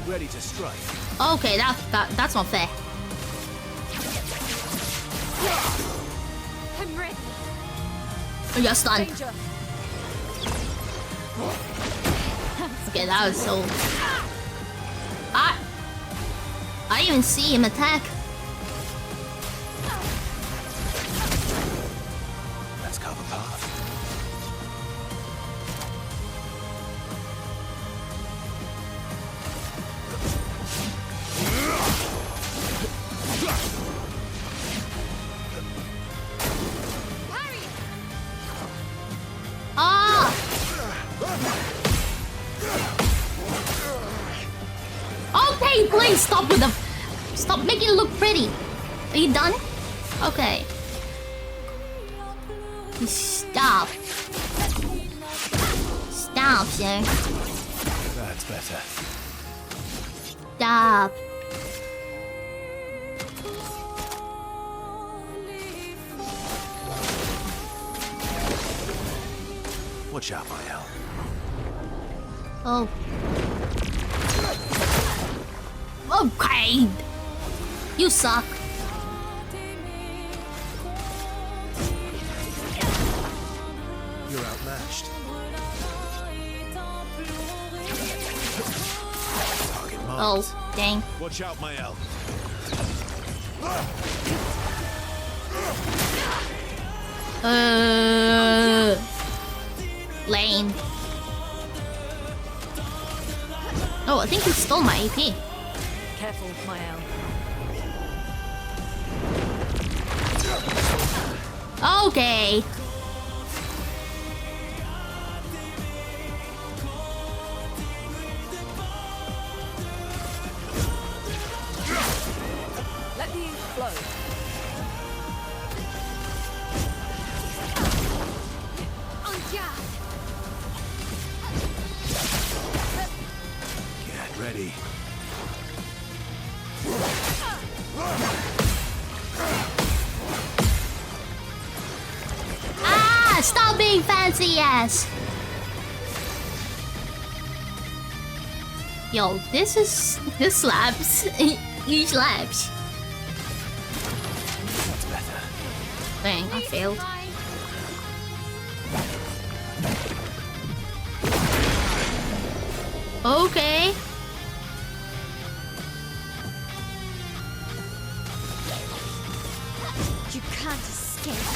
Speaker 11: Ready to strike.
Speaker 1: Okay, that's not fair.
Speaker 10: I'm ready.
Speaker 1: Oh, you're stunned. Okay, that was so... I didn't even see him attack.
Speaker 11: Let's cover path.
Speaker 1: Ah! Okay, please stop with the... Stop making it look pretty. Are you done? Okay. Stop. Stop, sir.
Speaker 11: That's better.
Speaker 1: Stop.
Speaker 11: Watch out, Mael.
Speaker 1: Oh. Okay. You suck.
Speaker 11: You're outmatched. Target marked.
Speaker 1: Oh, dang.
Speaker 11: Watch out, Mael.
Speaker 1: Lane. Oh, I think he stole my AP.
Speaker 9: Careful, Mael.
Speaker 1: Okay.
Speaker 9: Let the ink flow.
Speaker 11: Get ready.
Speaker 1: Ah! Stop being fancy ass! Yo, this slaps. You slaps.
Speaker 11: That's better.
Speaker 1: Dang, I failed. Okay.
Speaker 10: You can't escape.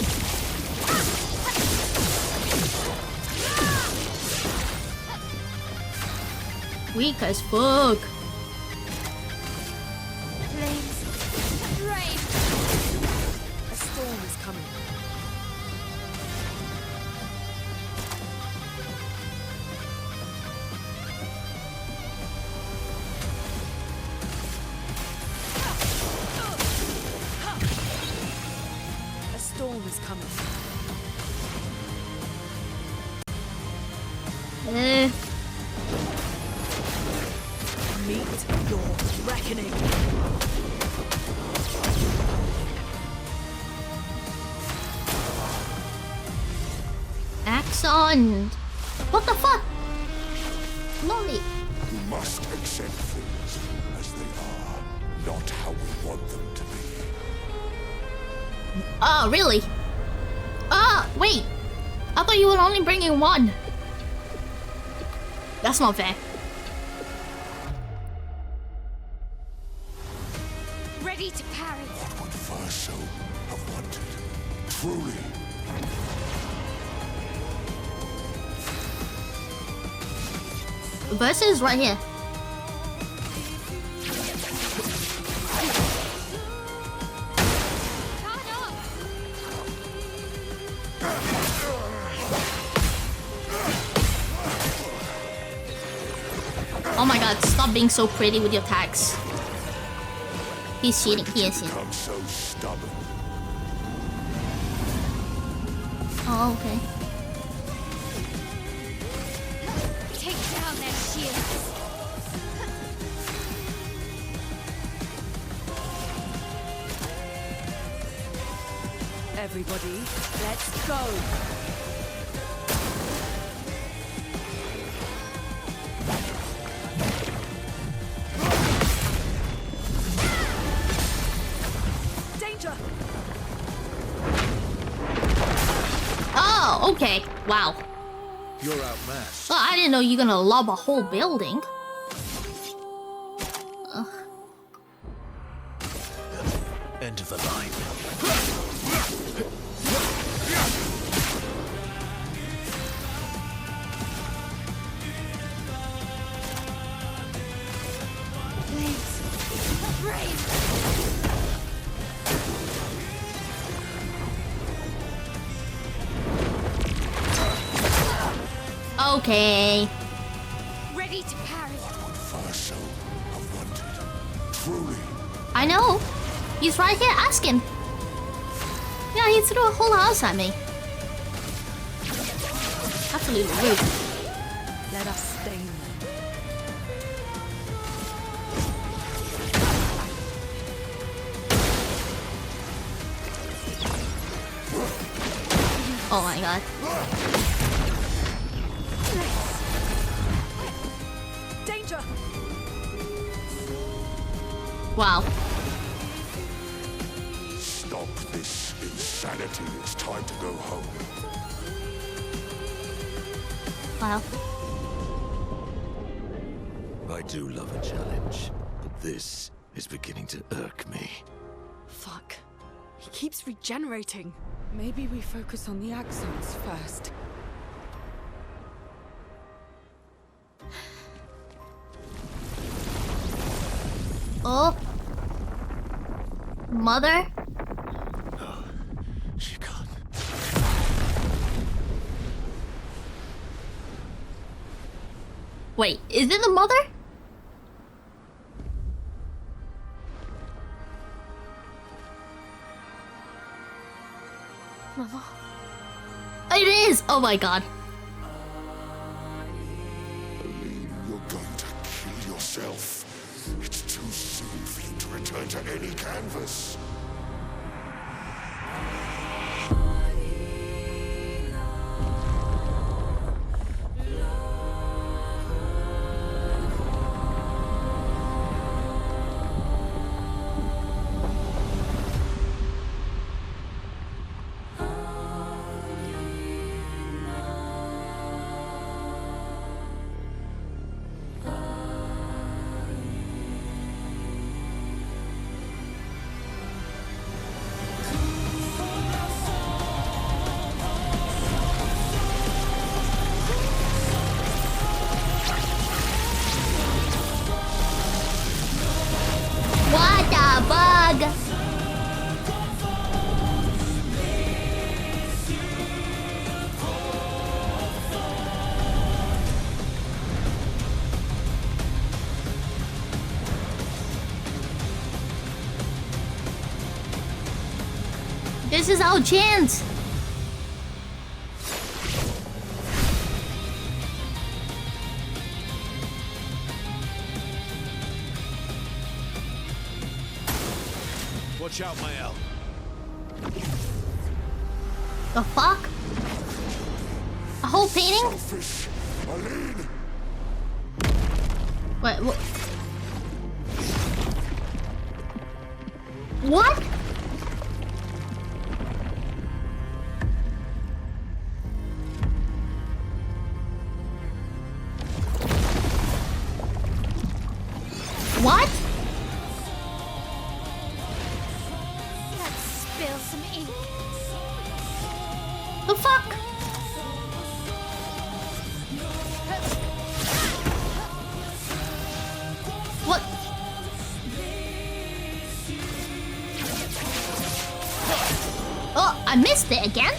Speaker 1: Weak as fuck.
Speaker 10: Flames. Rain.
Speaker 9: A storm is coming. A storm is coming. Meet your reckoning.
Speaker 1: Axon. What the fuck? Lolly.
Speaker 8: We must accept things as they are, not how we want them to be.
Speaker 1: Oh, really? Wait. I thought you were only bringing one. That's not fair.
Speaker 10: Ready to parry.
Speaker 8: What would Verso have wanted? Truly.
Speaker 1: Versus right here. Oh my god, stop being so pretty with your attacks. He's cheating. He is cheating.
Speaker 8: Become so stubborn.
Speaker 1: Oh, okay.
Speaker 10: Take down their shields.
Speaker 9: Everybody, let's go! Danger!
Speaker 1: Oh, okay. Wow.
Speaker 11: You're outmatched.
Speaker 1: Oh, I didn't know you were gonna lob a whole building. Ugh.
Speaker 11: End of the line.
Speaker 1: Okay.
Speaker 10: Ready to parry.
Speaker 8: First soul I wanted. Truly.
Speaker 1: I know. He's right here asking. Yeah, he threw a whole house at me. Absolutely rude.
Speaker 9: Let us stain them.
Speaker 1: Oh my god.
Speaker 9: Danger!
Speaker 1: Wow.
Speaker 8: Stop this insanity. It's time to go home.
Speaker 1: Wow.
Speaker 11: I do love a challenge, but this is beginning to irk me.
Speaker 9: Fuck. He keeps regenerating.
Speaker 4: Maybe we focus on the axons first.
Speaker 1: Oh. Mother?
Speaker 11: No, she can't.
Speaker 1: Wait, is it the mother?
Speaker 10: Mama.
Speaker 1: It is! Oh my god.
Speaker 8: Aline, you're going to kill yourself. It's too soon for you to return to any canvas.
Speaker 1: What the bug? This is our chance.
Speaker 11: Watch out, Mael.
Speaker 1: The fuck? A whole painting?
Speaker 8: Selfish. Aline.
Speaker 1: Wait, what? What?
Speaker 10: Let's spill some ink.
Speaker 1: The fuck? What? Oh, I missed it again?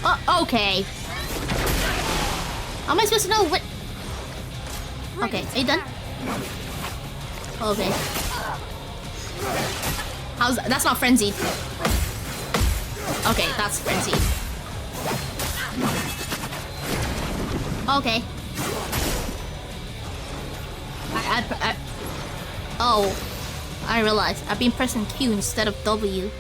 Speaker 1: Oh, okay. How am I supposed to know what? Okay, are you done? Okay. How's that's not frenzied. Okay, that's frenzied. Okay. Oh, I realized I've been pressing Q instead of W.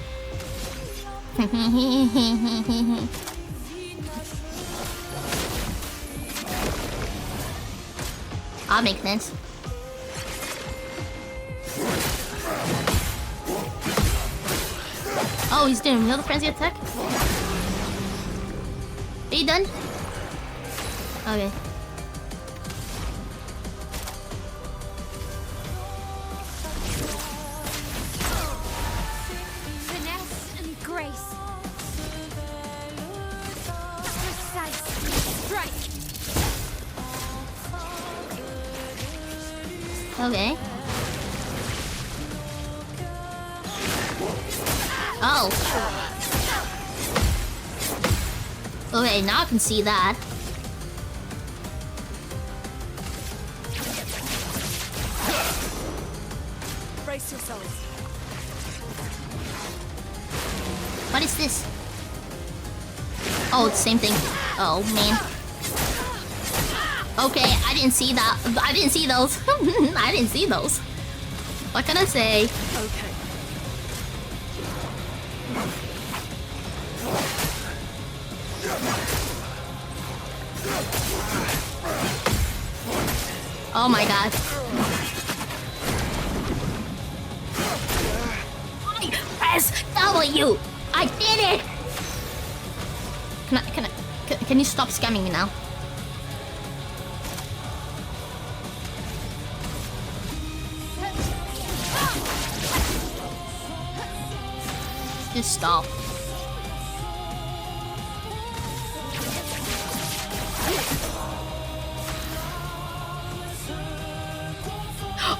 Speaker 1: That makes sense. Oh, he's doing another frenzy attack? Are you done? Okay.
Speaker 10: Finesse and grace. Precise strike.
Speaker 1: Okay. Oh. Okay, now I can see that.
Speaker 9: Brace yourselves.
Speaker 1: What is this? Oh, it's the same thing. Oh, man. Okay, I didn't see that. I didn't see those. I didn't see those. What can I say?
Speaker 9: Okay.
Speaker 1: Oh my god. Press W! I did it! Can you stop scamming me now? Just stop.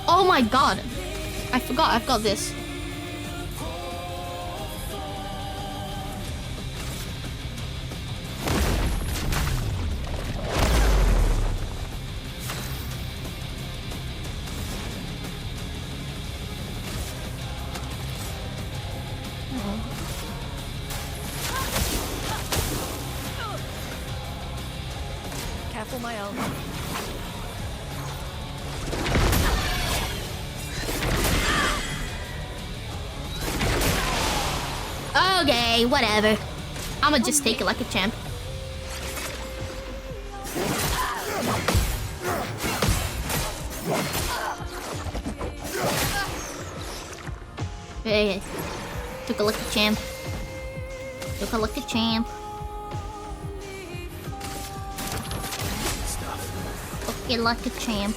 Speaker 1: Oh my god! I forgot I've got this.
Speaker 9: Careful, my elf.
Speaker 1: Okay, whatever. I'ma just take it like a champ. Okay, took a like a champ. Took a like a champ. Okay, like a champ.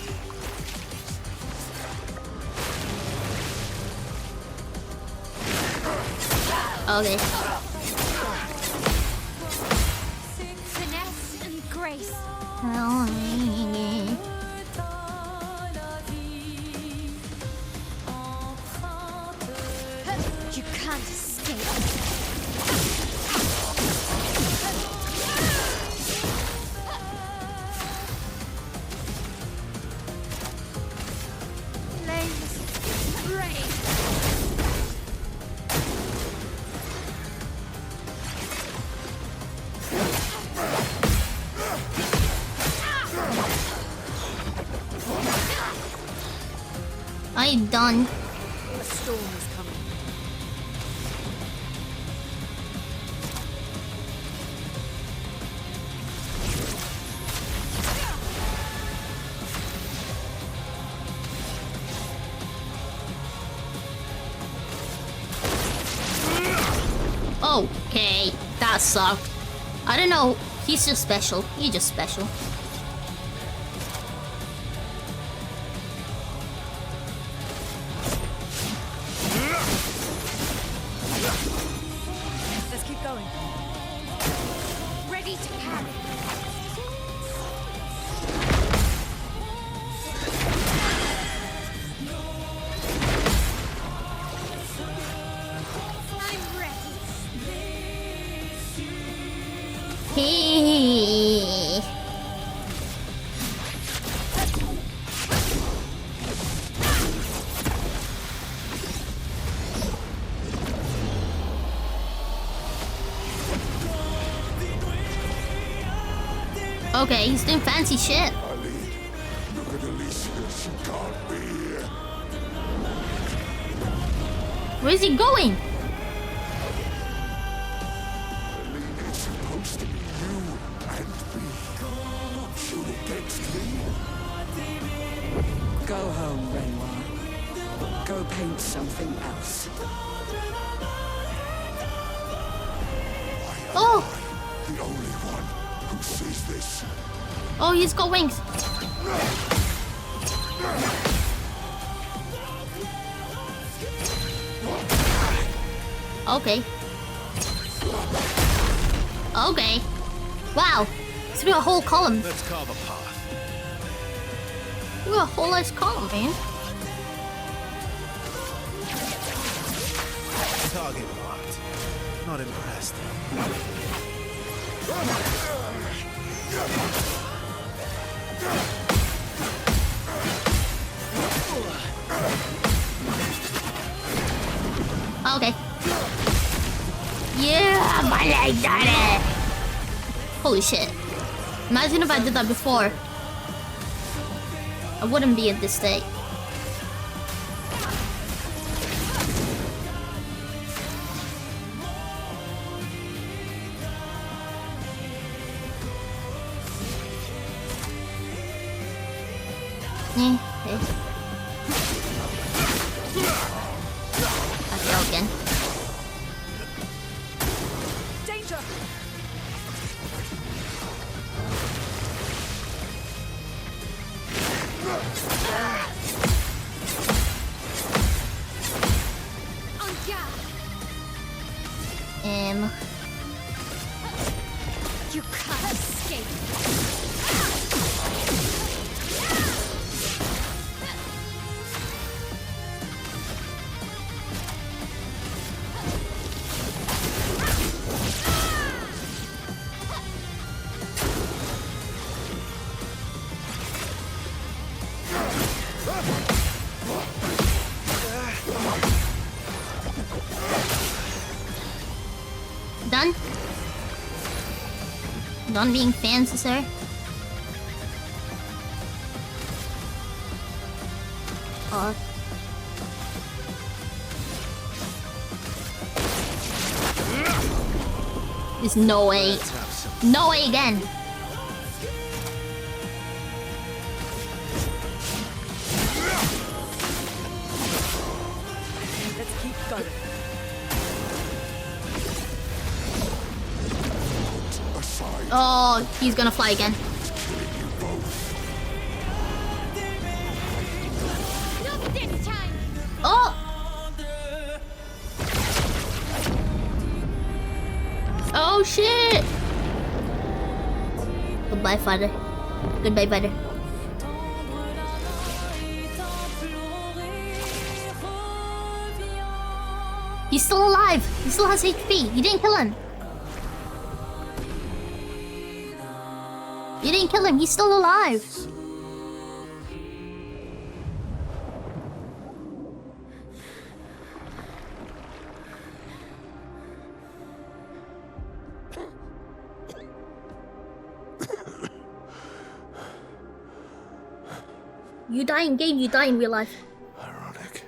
Speaker 1: Okay.
Speaker 10: Finesse and grace. You can't escape. Flames rain.
Speaker 1: I'm done.
Speaker 9: A storm is coming.
Speaker 1: Okay, that sucked. I don't know. He's just special. He's just special.
Speaker 9: Let's keep going.
Speaker 10: Ready to carry. I'm ready.
Speaker 1: Hey. Okay, he's doing fancy shit.
Speaker 8: Ali, look at Alicia. She can't be here.
Speaker 1: Where's he going?
Speaker 8: It's supposed to be you and me. You against me.
Speaker 12: Go home, Renoir. Go paint something else.
Speaker 1: Oh!
Speaker 8: The only one who sees this.
Speaker 1: Oh, he's got wings. Okay. Okay. Wow. Through a whole column.
Speaker 11: Let's carve a path.
Speaker 1: Through a whole nice column, man.
Speaker 11: Target marked. Not impressed.
Speaker 1: Okay. Yeah, my leg got it. Holy shit. Imagine if I did that before. I wouldn't be at this state. Okay. I fell again.
Speaker 12: Danger!
Speaker 10: You can't escape.
Speaker 1: Done? Done being fancy, sir? Or... There's no way. No way again.
Speaker 12: Let's keep going.
Speaker 1: Oh, he's gonna fly again.
Speaker 10: Not this time.
Speaker 1: Oh! Oh shit! Goodbye, father. Goodbye, father. He's still alive. He still has HP. You didn't kill him. You didn't kill him. He's still alive. You die in game, you die in real life.
Speaker 8: Ironic.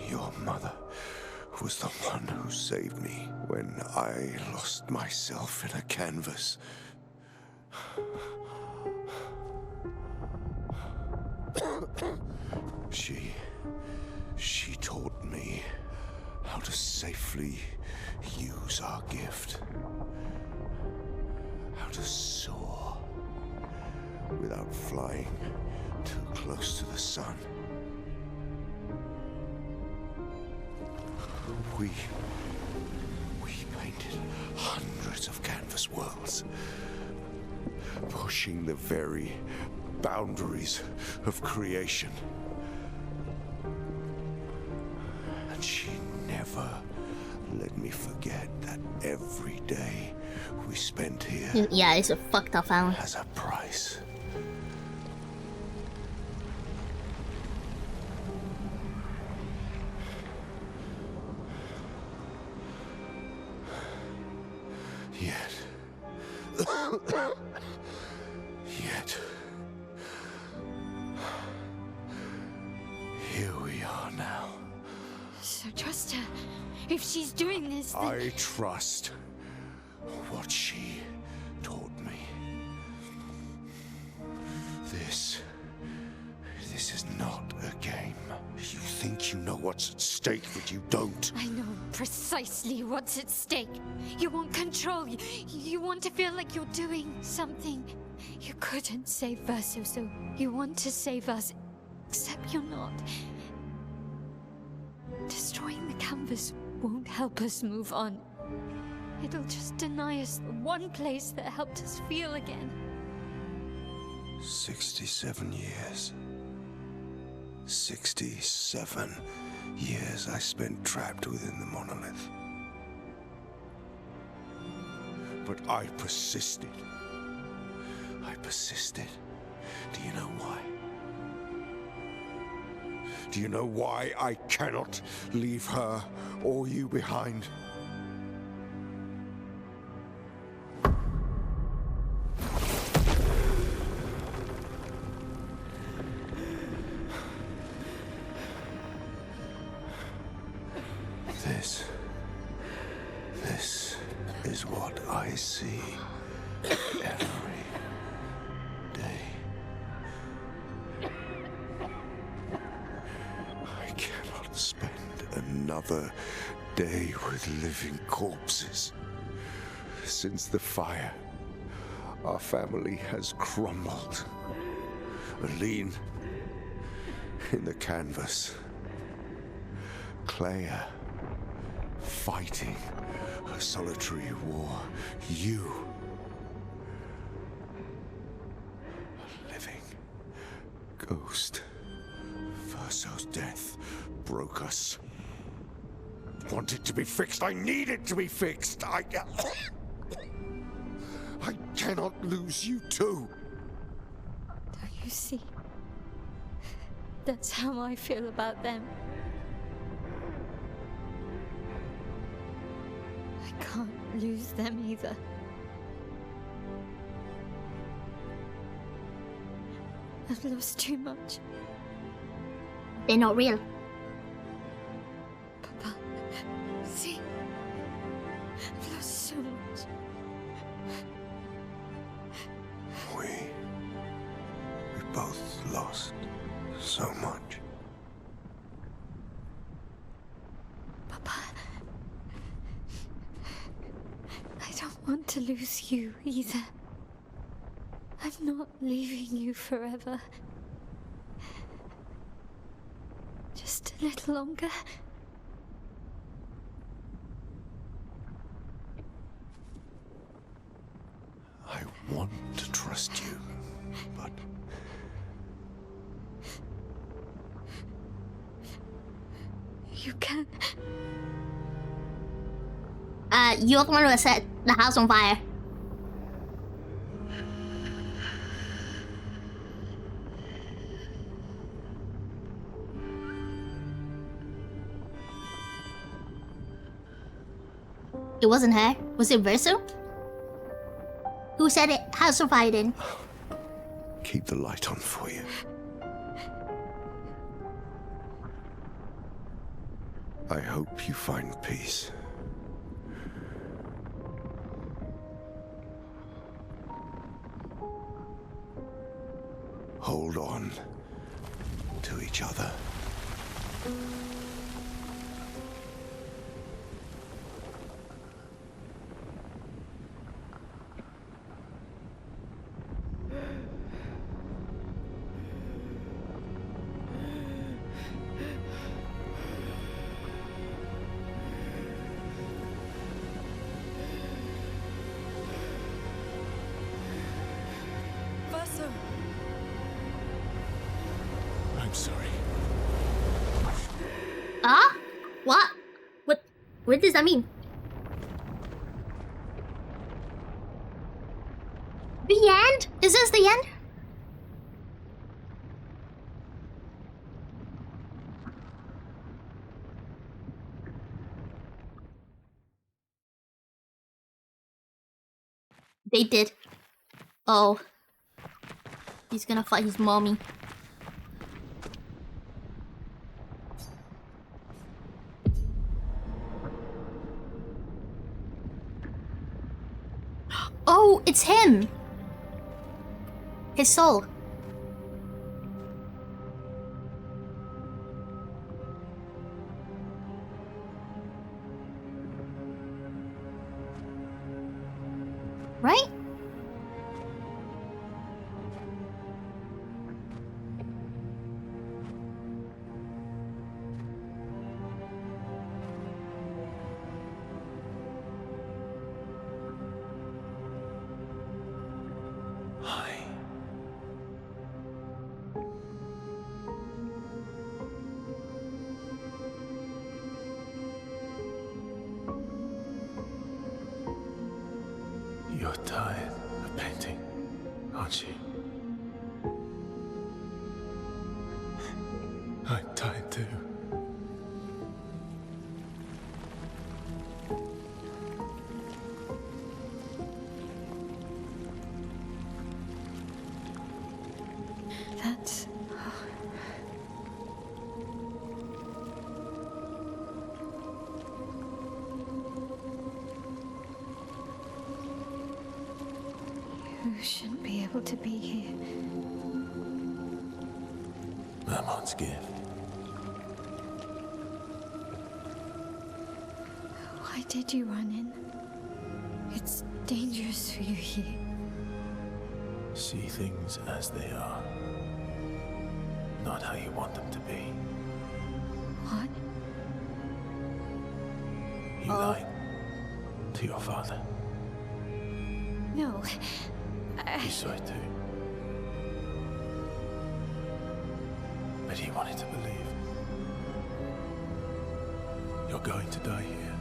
Speaker 8: Your mother was the one who saved me when I lost myself in a canvas. She taught me how to safely use our gift. How to soar without flying too close to the sun. We painted hundreds of canvas worlds, pushing the very boundaries of creation. And she never let me forget that every day we spent here
Speaker 1: Yeah, it's a fucked up island.
Speaker 8: has a price. Yet, here we are now,
Speaker 10: So trust her. If she's doing this, then...
Speaker 8: I trust what she taught me. This is not a game. You think you know what's at stake, but you don't.
Speaker 10: I know precisely what's at stake. You want control. You want to feel like you're doing something. You couldn't save Verso, so you want to save us. Except you're not. Destroying the canvas won't help us move on. It'll just deny us the one place that helped us feel again.
Speaker 8: 67 years. 67 years I spent trapped within the monolith. But I persisted. I persisted. Do you know why? Do you know why I cannot leave her or you behind? This is what I see every day. I cannot spend another day with living corpses. Since the fire, our family has crumbled. Aline in the canvas. Clea fighting a solitary war. You, a living ghost. Verso's death broke us. Want it to be fixed. I need it to be fixed. I cannot lose you too.
Speaker 10: Don't you see? That's how I feel about them. I can't lose them either. I've lost too much.
Speaker 1: They're not real.
Speaker 10: Papa, see? I've lost so much.
Speaker 8: We both lost so much.
Speaker 10: Papa, I don't want to lose you either. I'm not leaving you forever. Just a little longer.
Speaker 8: I want to trust you, but...
Speaker 10: You can.
Speaker 1: You're the one who set the house on fire. It wasn't her. Was it Verso? Who said it? House on fire then?
Speaker 8: Keep the light on for you. I hope you find peace. Hold on to each other.
Speaker 9: Verso!
Speaker 8: I'm sorry.
Speaker 1: What? What does that mean? The end? Is this the end? They did. Oh. He's gonna fight his mommy. Oh, it's him! His soul. Right?
Speaker 8: Hi. You're tired of painting, aren't you? I'm tired too.
Speaker 10: That's... You shouldn't be able to be here.
Speaker 8: Mermon's gift.
Speaker 10: Why did you run in? It's dangerous for you here.
Speaker 8: See things as they are. Not how you want them to be.
Speaker 10: What?
Speaker 8: You lied to your father.
Speaker 10: No.
Speaker 8: You saw it too. But he wanted to believe. You're going to die here.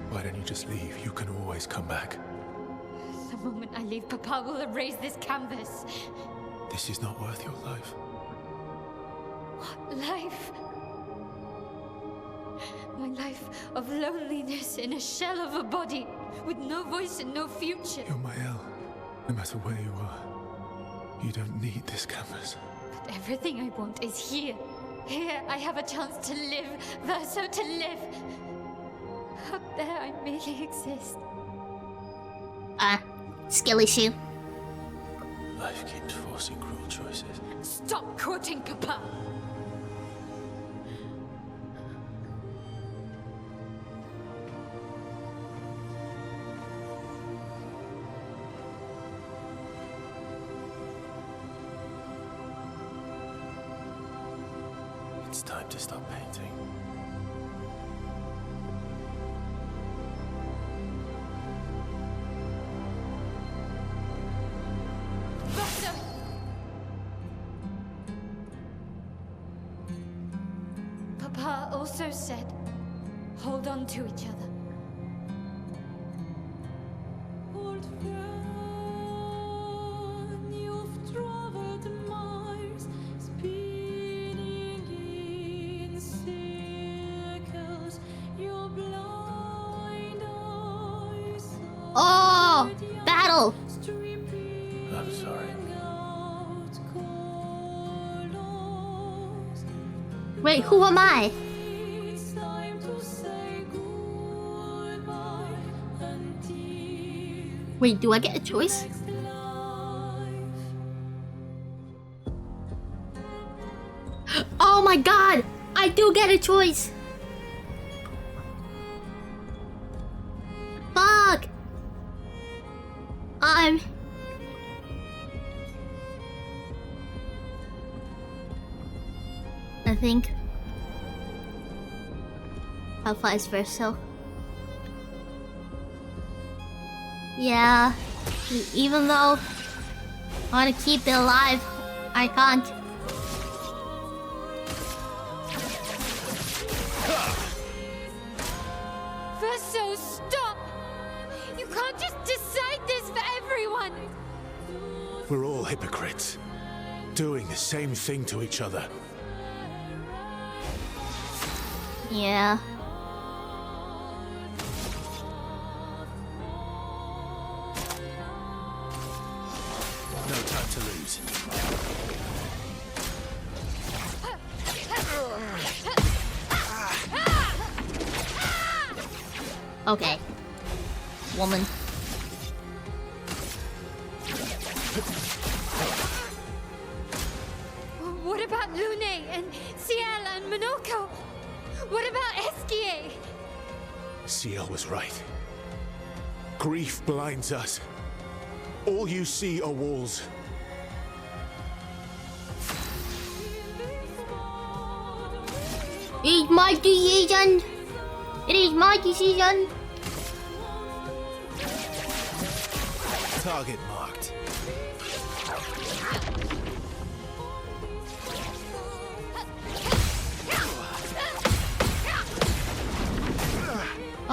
Speaker 8: Why don't you just leave? You can always come back.
Speaker 10: The moment I leave, Papa will erase this canvas.
Speaker 8: This is not worth your life.
Speaker 10: What life? My life of loneliness in a shell of a body, with no voice and no future.
Speaker 8: You're my El. No matter where you are, you don't need this canvas.
Speaker 10: But everything I want is here. Here I have a chance to live, Verso to live. Out there I merely exist.
Speaker 1: Skill issue.
Speaker 8: Life keeps forcing cruel choices.
Speaker 10: Stop quoting Papa!
Speaker 8: It's time to stop painting.
Speaker 10: Verso! Papa also said, hold on to each other.
Speaker 13: Old friend, you've traveled miles, spinning in circles. Your blind eyes
Speaker 1: Oh! Battle!
Speaker 8: I'm sorry.
Speaker 1: Wait, who am I?
Speaker 13: It's time to say goodbye until
Speaker 1: Wait, do I get a choice? Oh my god! I do get a choice! Fuck! I think I'll vice versa. Yeah, even though I want to keep it alive, I can't.
Speaker 10: Verso, stop! You can't just decide this for everyone!
Speaker 8: We're all hypocrites, doing the same thing to each other.
Speaker 1: Yeah.
Speaker 8: No time to lose.
Speaker 1: Okay. Woman.
Speaker 10: What about Esquier?
Speaker 8: Ciel was right. Grief blinds us. All you see are walls.
Speaker 1: It's my decision. It is my decision.
Speaker 8: Target marked.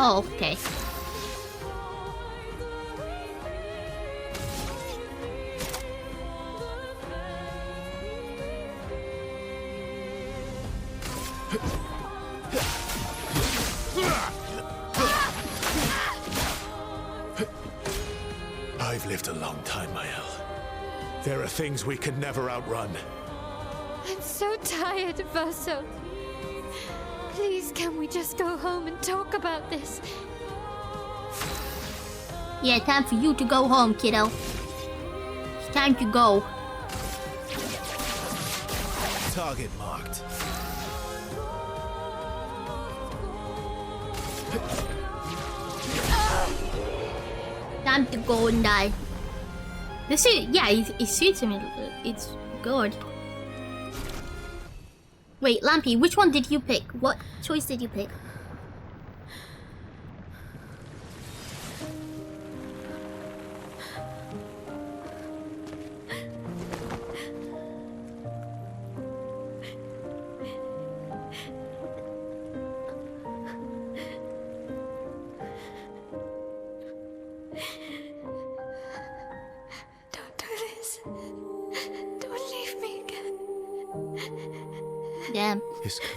Speaker 1: Oh, okay.
Speaker 8: I've lived a long time, Mael. There are things we can never outrun.
Speaker 10: I'm so tired, Verso. Please, can we just go home and talk about this?
Speaker 1: Yeah, time for you to go home, kiddo. It's time to go.
Speaker 8: Target marked.
Speaker 1: Time to go and die. This is, yeah, it suits him. It's good. Wait, Lampy, which one did you pick? What choice did you pick?
Speaker 10: Don't do this. Don't leave me again.
Speaker 1: Damn.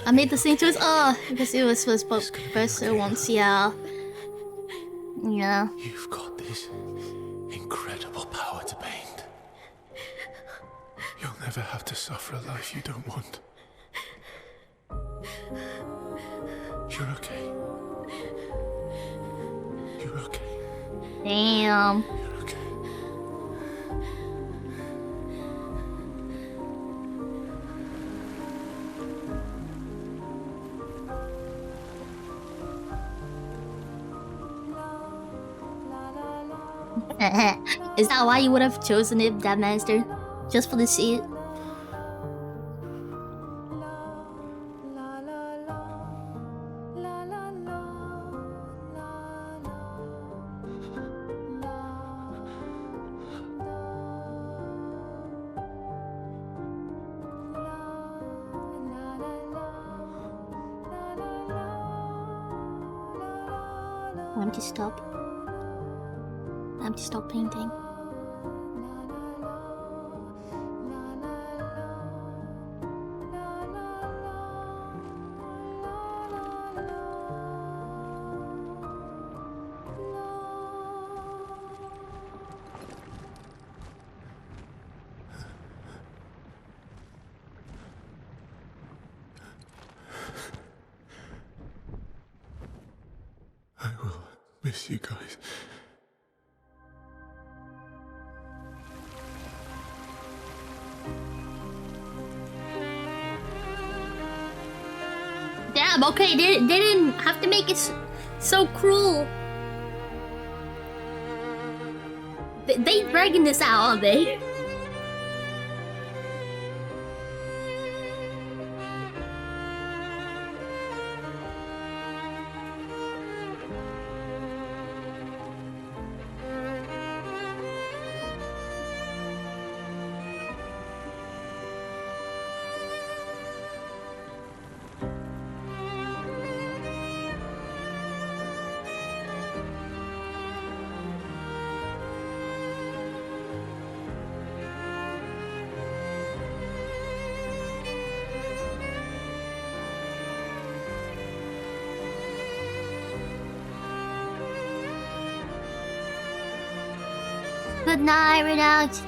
Speaker 1: I made the same choice. Oh, because it was supposed to Verso wants, yeah. Yeah.
Speaker 8: You've got this incredible power to paint. You'll never have to suffer a life you don't want. You're okay. You're okay.
Speaker 1: Damn.
Speaker 8: You're okay.
Speaker 1: Is that why you would have chosen it, that master? Just for the seat? Time to stop. Time to stop painting.
Speaker 8: I will miss you guys.
Speaker 1: Damn, okay, they didn't have to make it so cruel. They dragging this out, aren't they? Good night, Renault.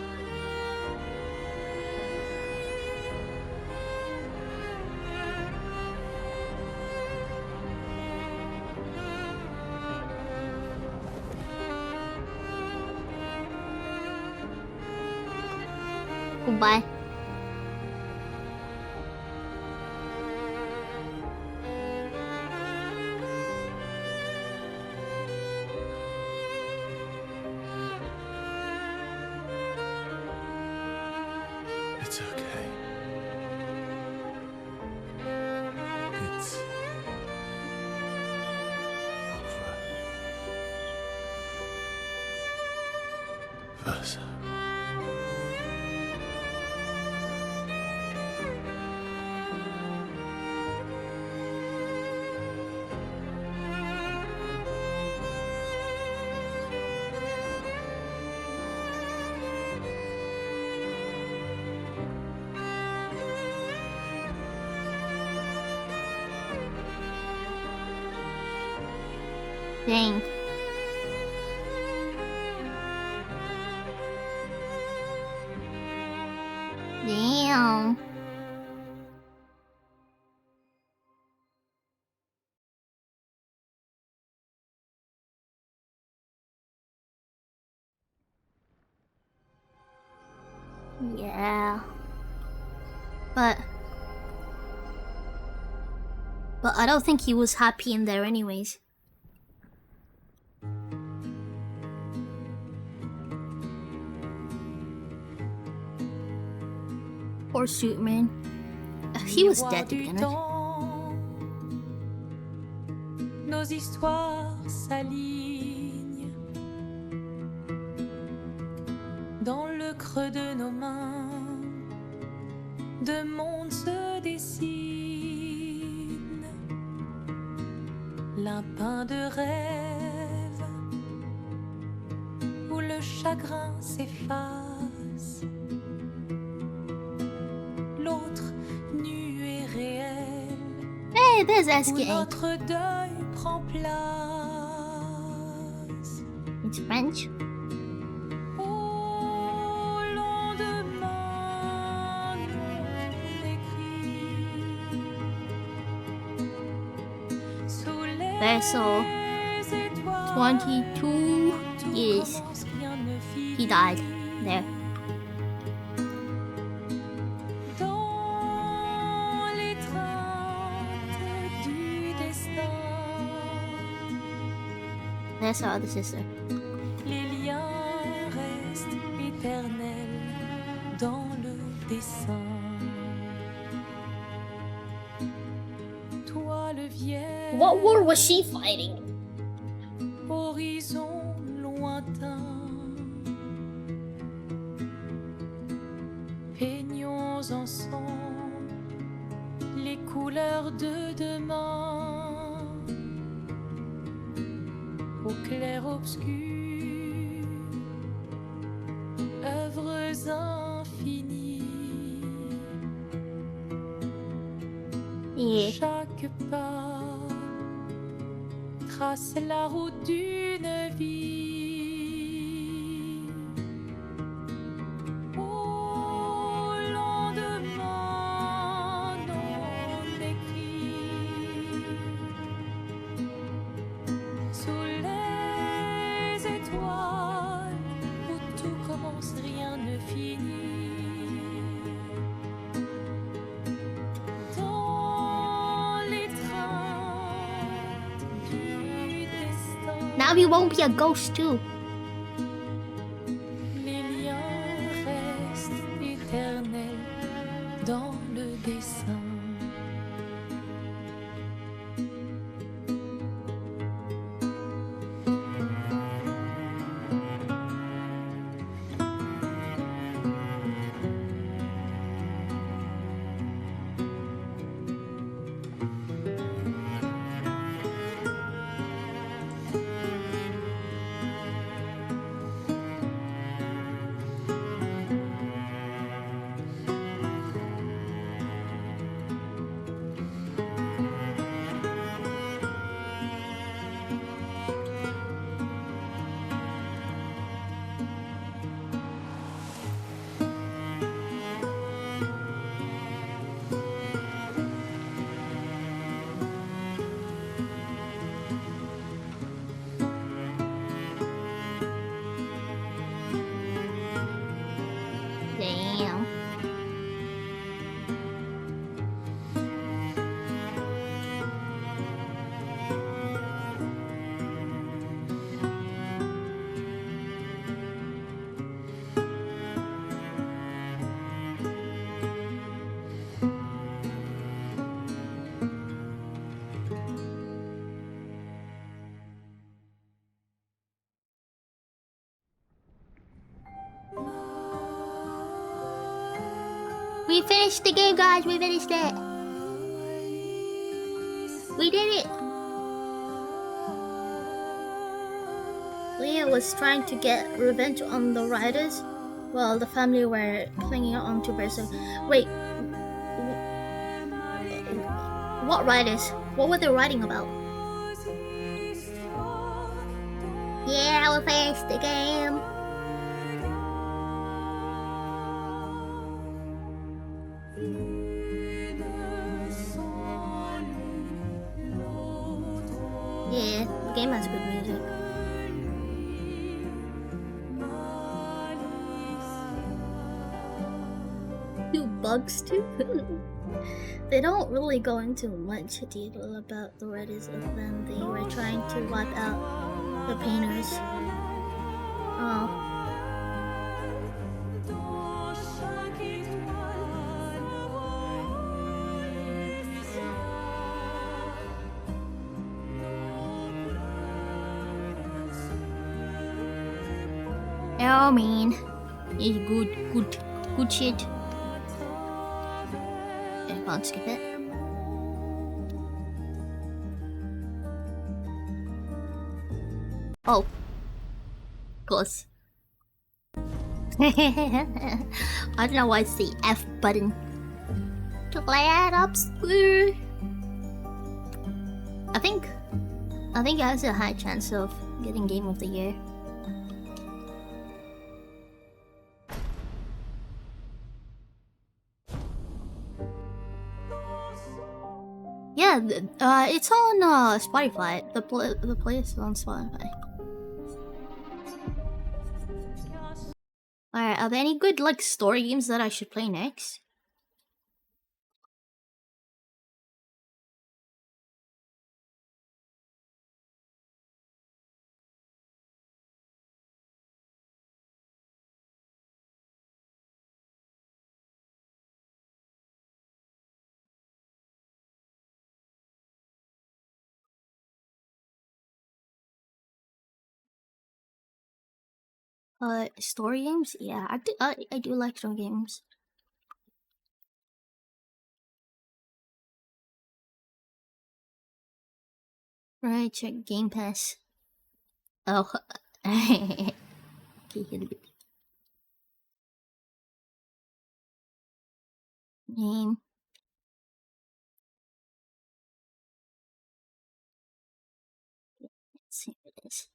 Speaker 1: Goodbye.
Speaker 11: us.
Speaker 1: Dang. Damn. Yeah. But I don't think he was happy in there anyways. Poor Superman. He was dead to begin with.
Speaker 13: Nos histoires s'alignent dans le creux de nos mains. Deux mondes se dessinent, l'un peint de rêve où le chagrin s'efface, l'autre nu et réel.
Speaker 1: Hey, there's
Speaker 13: où
Speaker 1: SK.
Speaker 13: notre deuil prend place.
Speaker 1: It's French.
Speaker 13: Au lendemain non écrit, sous les
Speaker 1: Vessel.
Speaker 13: étoiles,
Speaker 1: 22 years.
Speaker 13: commence, rien ne finit.
Speaker 1: He died there.
Speaker 13: Dans l'étreinte du destin,
Speaker 1: There's our other sister.
Speaker 13: les liens restent éternels dans le dessin. Toi le vierge,
Speaker 1: What war was she fighting?
Speaker 13: horizon lointain, peignons ensemble les couleurs de demain, au clair obscur, œuvres infinies.
Speaker 1: Yeah.
Speaker 13: Chaque pas trace la route d'une vie. Au lendemain non écrit, sous les étoiles où tout commence, rien ne finit. Dans l'étreinte du destin,
Speaker 1: Now he won't be a ghost too.
Speaker 13: les liens restent éternels dans le dessin.
Speaker 1: We finished the game, guys. We finished it. We did it. Leah was trying to get revenge on the riders, while the family were clinging on to Berserk. Wait, what riders? What were they writing about? Yeah, we finished the game. Yeah, the game has good music. Two bugs too. They don't really go into much detail about the Reddits other than they were trying to wipe out the painters. Oh. Oh man, it's good shit. I can't skip it. Oh, close. I don't know why it's the F button. Glad up, square. I think it has a high chance of getting Game of the Year. Yeah, it's on Spotify. The playlist is on Spotify. Alright, are there any good like story games that I should play next? Story games? Yeah, I do like story games. Right, check Game Pass. Oh. Okay, Name. Let's see what it is.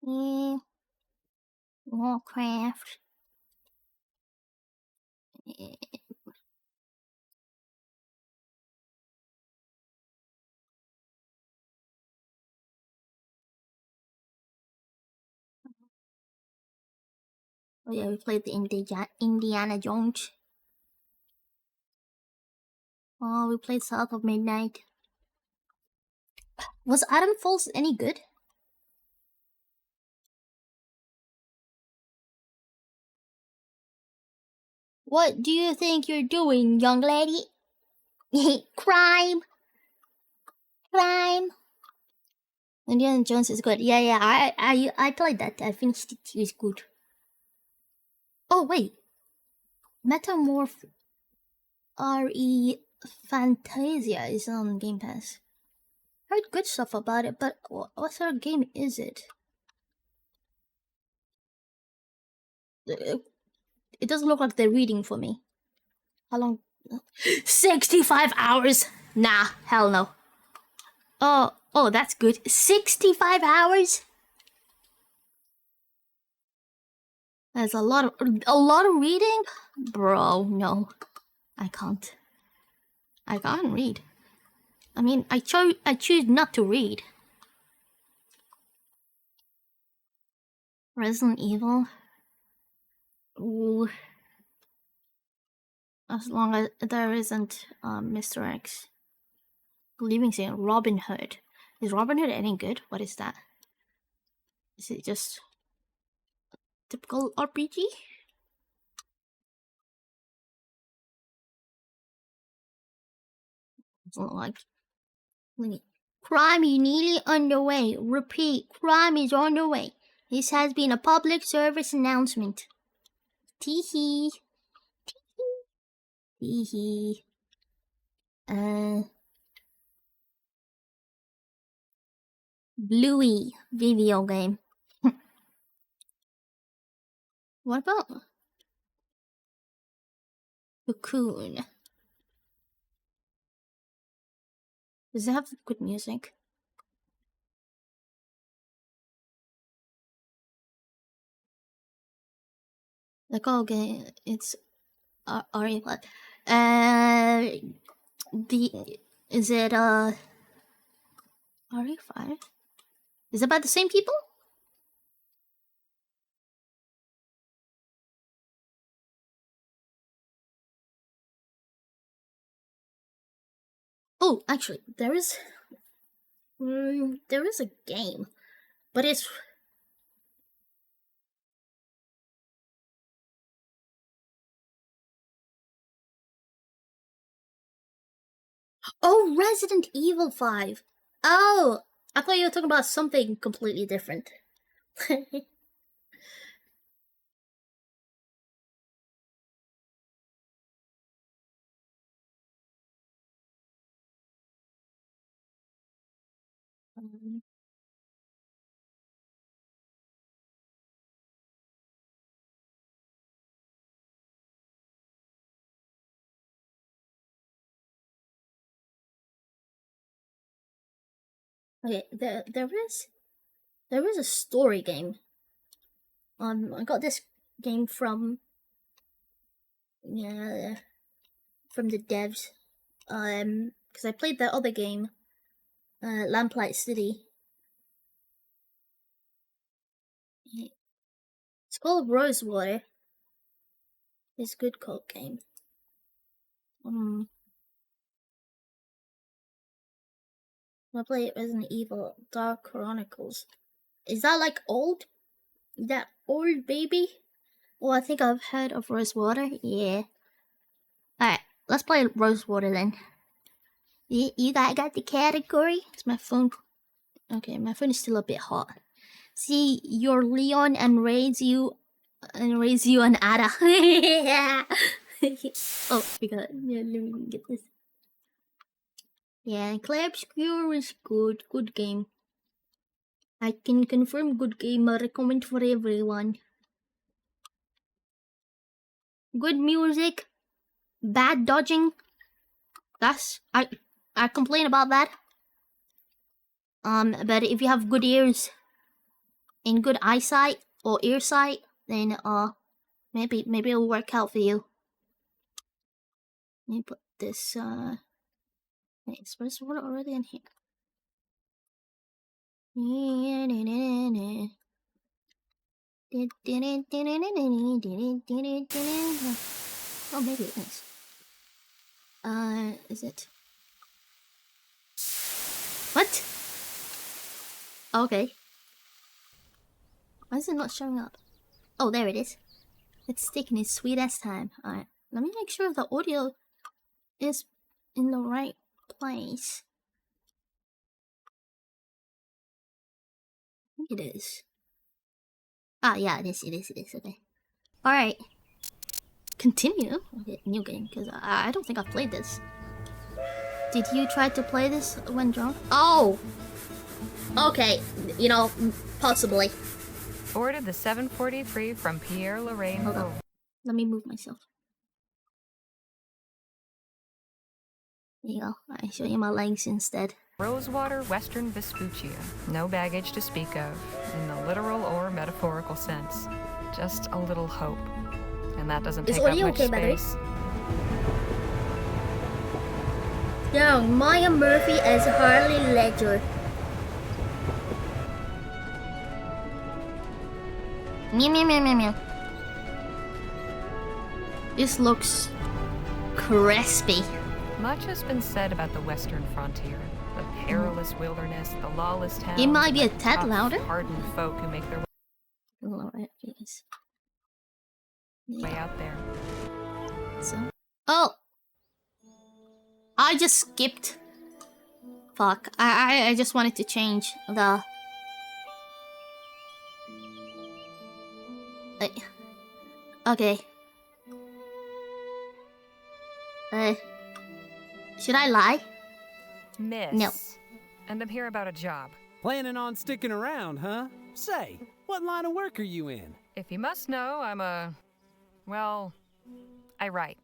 Speaker 1: Yeah. Warcraft. Yeah. Oh yeah, we played the Indiana Jones. Oh, we played South of Midnight. Was Adam Falls any good? What do you think you're doing, young lady? Crime! Crime! Indiana Jones is good. Yeah, I played that. I finished it. It was good. Oh, wait. Metamorph RE Fantasia is on Game Pass. I heard good stuff about it, but what sort of game is it? It doesn't look like they're reading for me. How long? 65 hours! Nah, hell no. Oh, that's good. 65 hours? That's a lot of reading? Bro, no. I can't read. I mean, I choose not to read. Resident Evil? Ooh. As long as there isn't Mr. X. Believing saying Robin Hood. Is Robin Hood any good? What is that? Is it just typical RPG? Doesn't look like. Crime is nearly underway. Repeat, crime is on the way. This has been a public service announcement. Teehee. Hee. Bluey video game. What about Cocoon? Does it have good music? Like, okay, it's RE5. Is it RE5? Is it by the same people? Oh, actually, there is a game, but it's Resident Evil 5. Oh, I thought you were talking about something completely different. Okay, there is a story game. I got this game from the devs. Because I played the other game, Lamplight City. It's called Rosewater. It's a good cult game. I play Resident Evil Dark Chronicles. Is that like old? That old baby? Well, I think I've heard of Rosewater. Yeah. Alright, let's play Rosewater then. You got the category? It's my phone. Okay, my phone is still a bit hot. See, your Leon and raise you an Ada. Oh, we got it. Yeah, let me get this. Yeah, Clay Obscure is good. Good game. I can confirm good game. I recommend for everyone. Good music. Bad dodging. I complain about that. But if you have good ears and good eyesight or ear sight, then maybe it'll work out for you. Let me put this wait, is Rosewater already in here? Oh, maybe it is. Is it? What? Okay. Why is it not showing up? Oh, there it is. It's taking its sweet ass time. Alright, let me make sure the audio is in the right place. I think it is. Ah, yeah, it is, okay. Alright. Continue? Okay, new game, because I don't think I've played this. Did you try to play this when drunk? Oh! Okay, you know, possibly.
Speaker 14: Boarded the 743 from Pierre Lorraine.
Speaker 1: Hold on. Let me move myself. There you go. I show you my legs instead.
Speaker 14: Rosewater, Western Vespuccia. No baggage to speak of, in the literal or metaphorical sense. Just a little hope. And that doesn't take up much space.
Speaker 1: Yo, Maya Murphy as Harley Ledger. Meow meow meow meow meow. This looks crispy.
Speaker 14: Much has been said about the western frontier. The perilous wilderness, the lawless towns.
Speaker 1: It might be a tad louder.
Speaker 14: Hardened folk who make their
Speaker 1: Alright, please.
Speaker 14: way out there.
Speaker 1: So, oh, I just skipped. Fuck, I just wanted to change the. Okay. Should I lie?
Speaker 14: Miss.
Speaker 1: No.
Speaker 14: And I'm here about a job.
Speaker 15: Planning on sticking around, huh? Say, what line of work are you in?
Speaker 14: If you must know, I'm well, I write.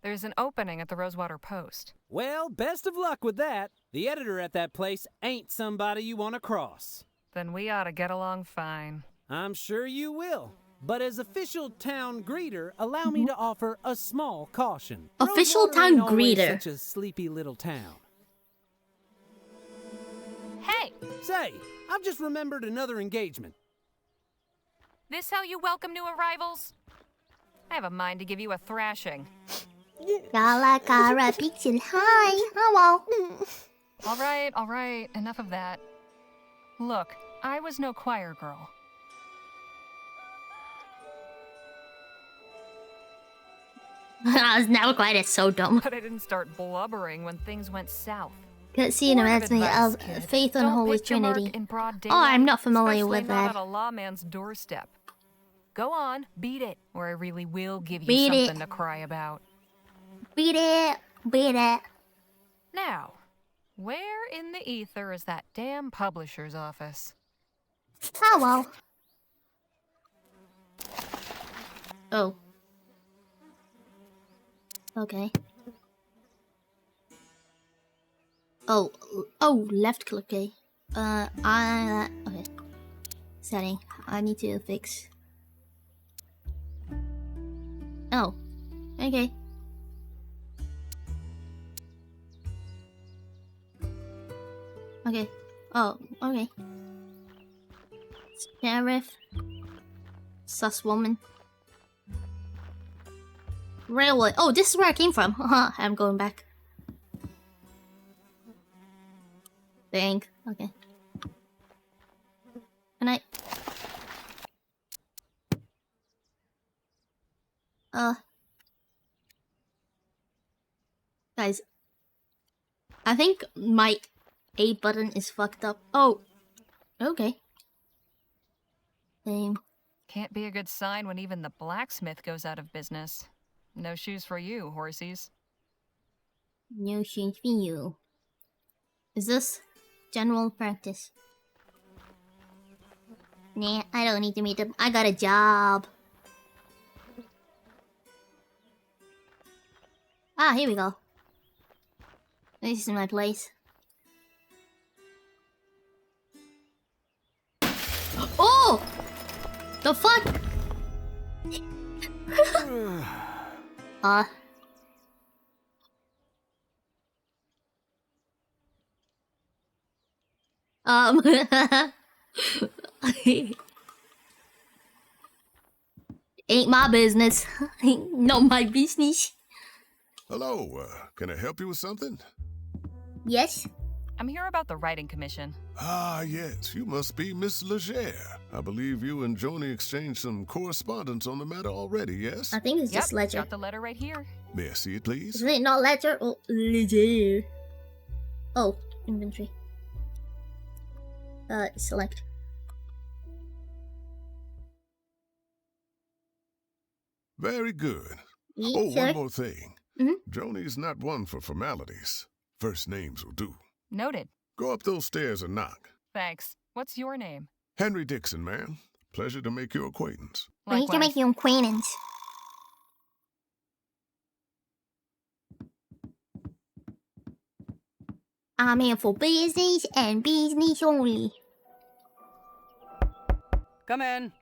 Speaker 14: There's an opening at the Rosewater Post.
Speaker 15: Well, best of luck with that. The editor at that place ain't somebody you want to cross.
Speaker 14: Then we ought to get along fine.
Speaker 15: I'm sure you will. But as official town greeter, allow me to offer a small caution.
Speaker 1: Official
Speaker 15: Rosewater
Speaker 1: town
Speaker 15: ain't always
Speaker 1: greeter.
Speaker 15: Such a sleepy little town.
Speaker 14: Hey!
Speaker 15: Say, I've just remembered another engagement.
Speaker 14: This how you welcome new arrivals? I have a mind to give you a thrashing.
Speaker 1: Gala Cara Pixel. Hi. Hello.
Speaker 14: All right, enough of that. Look, I was no choir girl.
Speaker 1: I was never quite as so dumb.
Speaker 14: But I didn't start blubbering when things went south.
Speaker 1: Cutscene reminds me of Faith and Holy Trinity. Oh, I'm not familiar with that.
Speaker 14: Not on a lawman's doorstep. Go on, beat it, or I really will give you
Speaker 1: Beat
Speaker 14: something
Speaker 1: it.
Speaker 14: to cry about.
Speaker 1: Beat it. Beat it.
Speaker 14: Now, where in the ether is that damn publisher's office?
Speaker 1: Hello. Oh. Okay. Oh, left click. Okay. Okay. Setting. I need to fix. Oh. Okay. Okay. Oh, okay. Sheriff. Sus woman. Railway. Oh, this is where I came from. Haha, I'm going back. Dang. Okay. Can I? Guys. I think my A button is fucked up. Oh. Okay. Same.
Speaker 14: Can't be a good sign when even the blacksmith goes out of business. No shoes for you, horsies.
Speaker 1: No shoes for you. Is this general practice? Nah, I don't need to meet them. I got a job. Ah, here we go. This is my place. Oh! The fuck? Ain't my business. Not my business.
Speaker 8: Hello, can I help you with something?
Speaker 1: Yes?
Speaker 14: I'm here about the writing commission.
Speaker 8: Ah, yes, you must be Miss Legere. I believe you and Joni exchanged some correspondence on the matter already, yes?
Speaker 1: I think it's just Ledger.
Speaker 14: Got the letter right here.
Speaker 8: May I see it, please?
Speaker 1: Isn't it not Ledger? Oh, Ledger. Oh, inventory. Select.
Speaker 8: Very good.
Speaker 1: Yes,
Speaker 8: Oh,
Speaker 1: sir.
Speaker 8: one more thing. Joni's not one for formalities. First names will do.
Speaker 14: Noted.
Speaker 8: Go up those stairs and knock.
Speaker 14: Thanks. What's your name?
Speaker 8: Henry Dixon, ma'am. Pleasure to make your acquaintance.
Speaker 1: I need to make your acquaintance. I'm here for business and business only.
Speaker 12: Come in.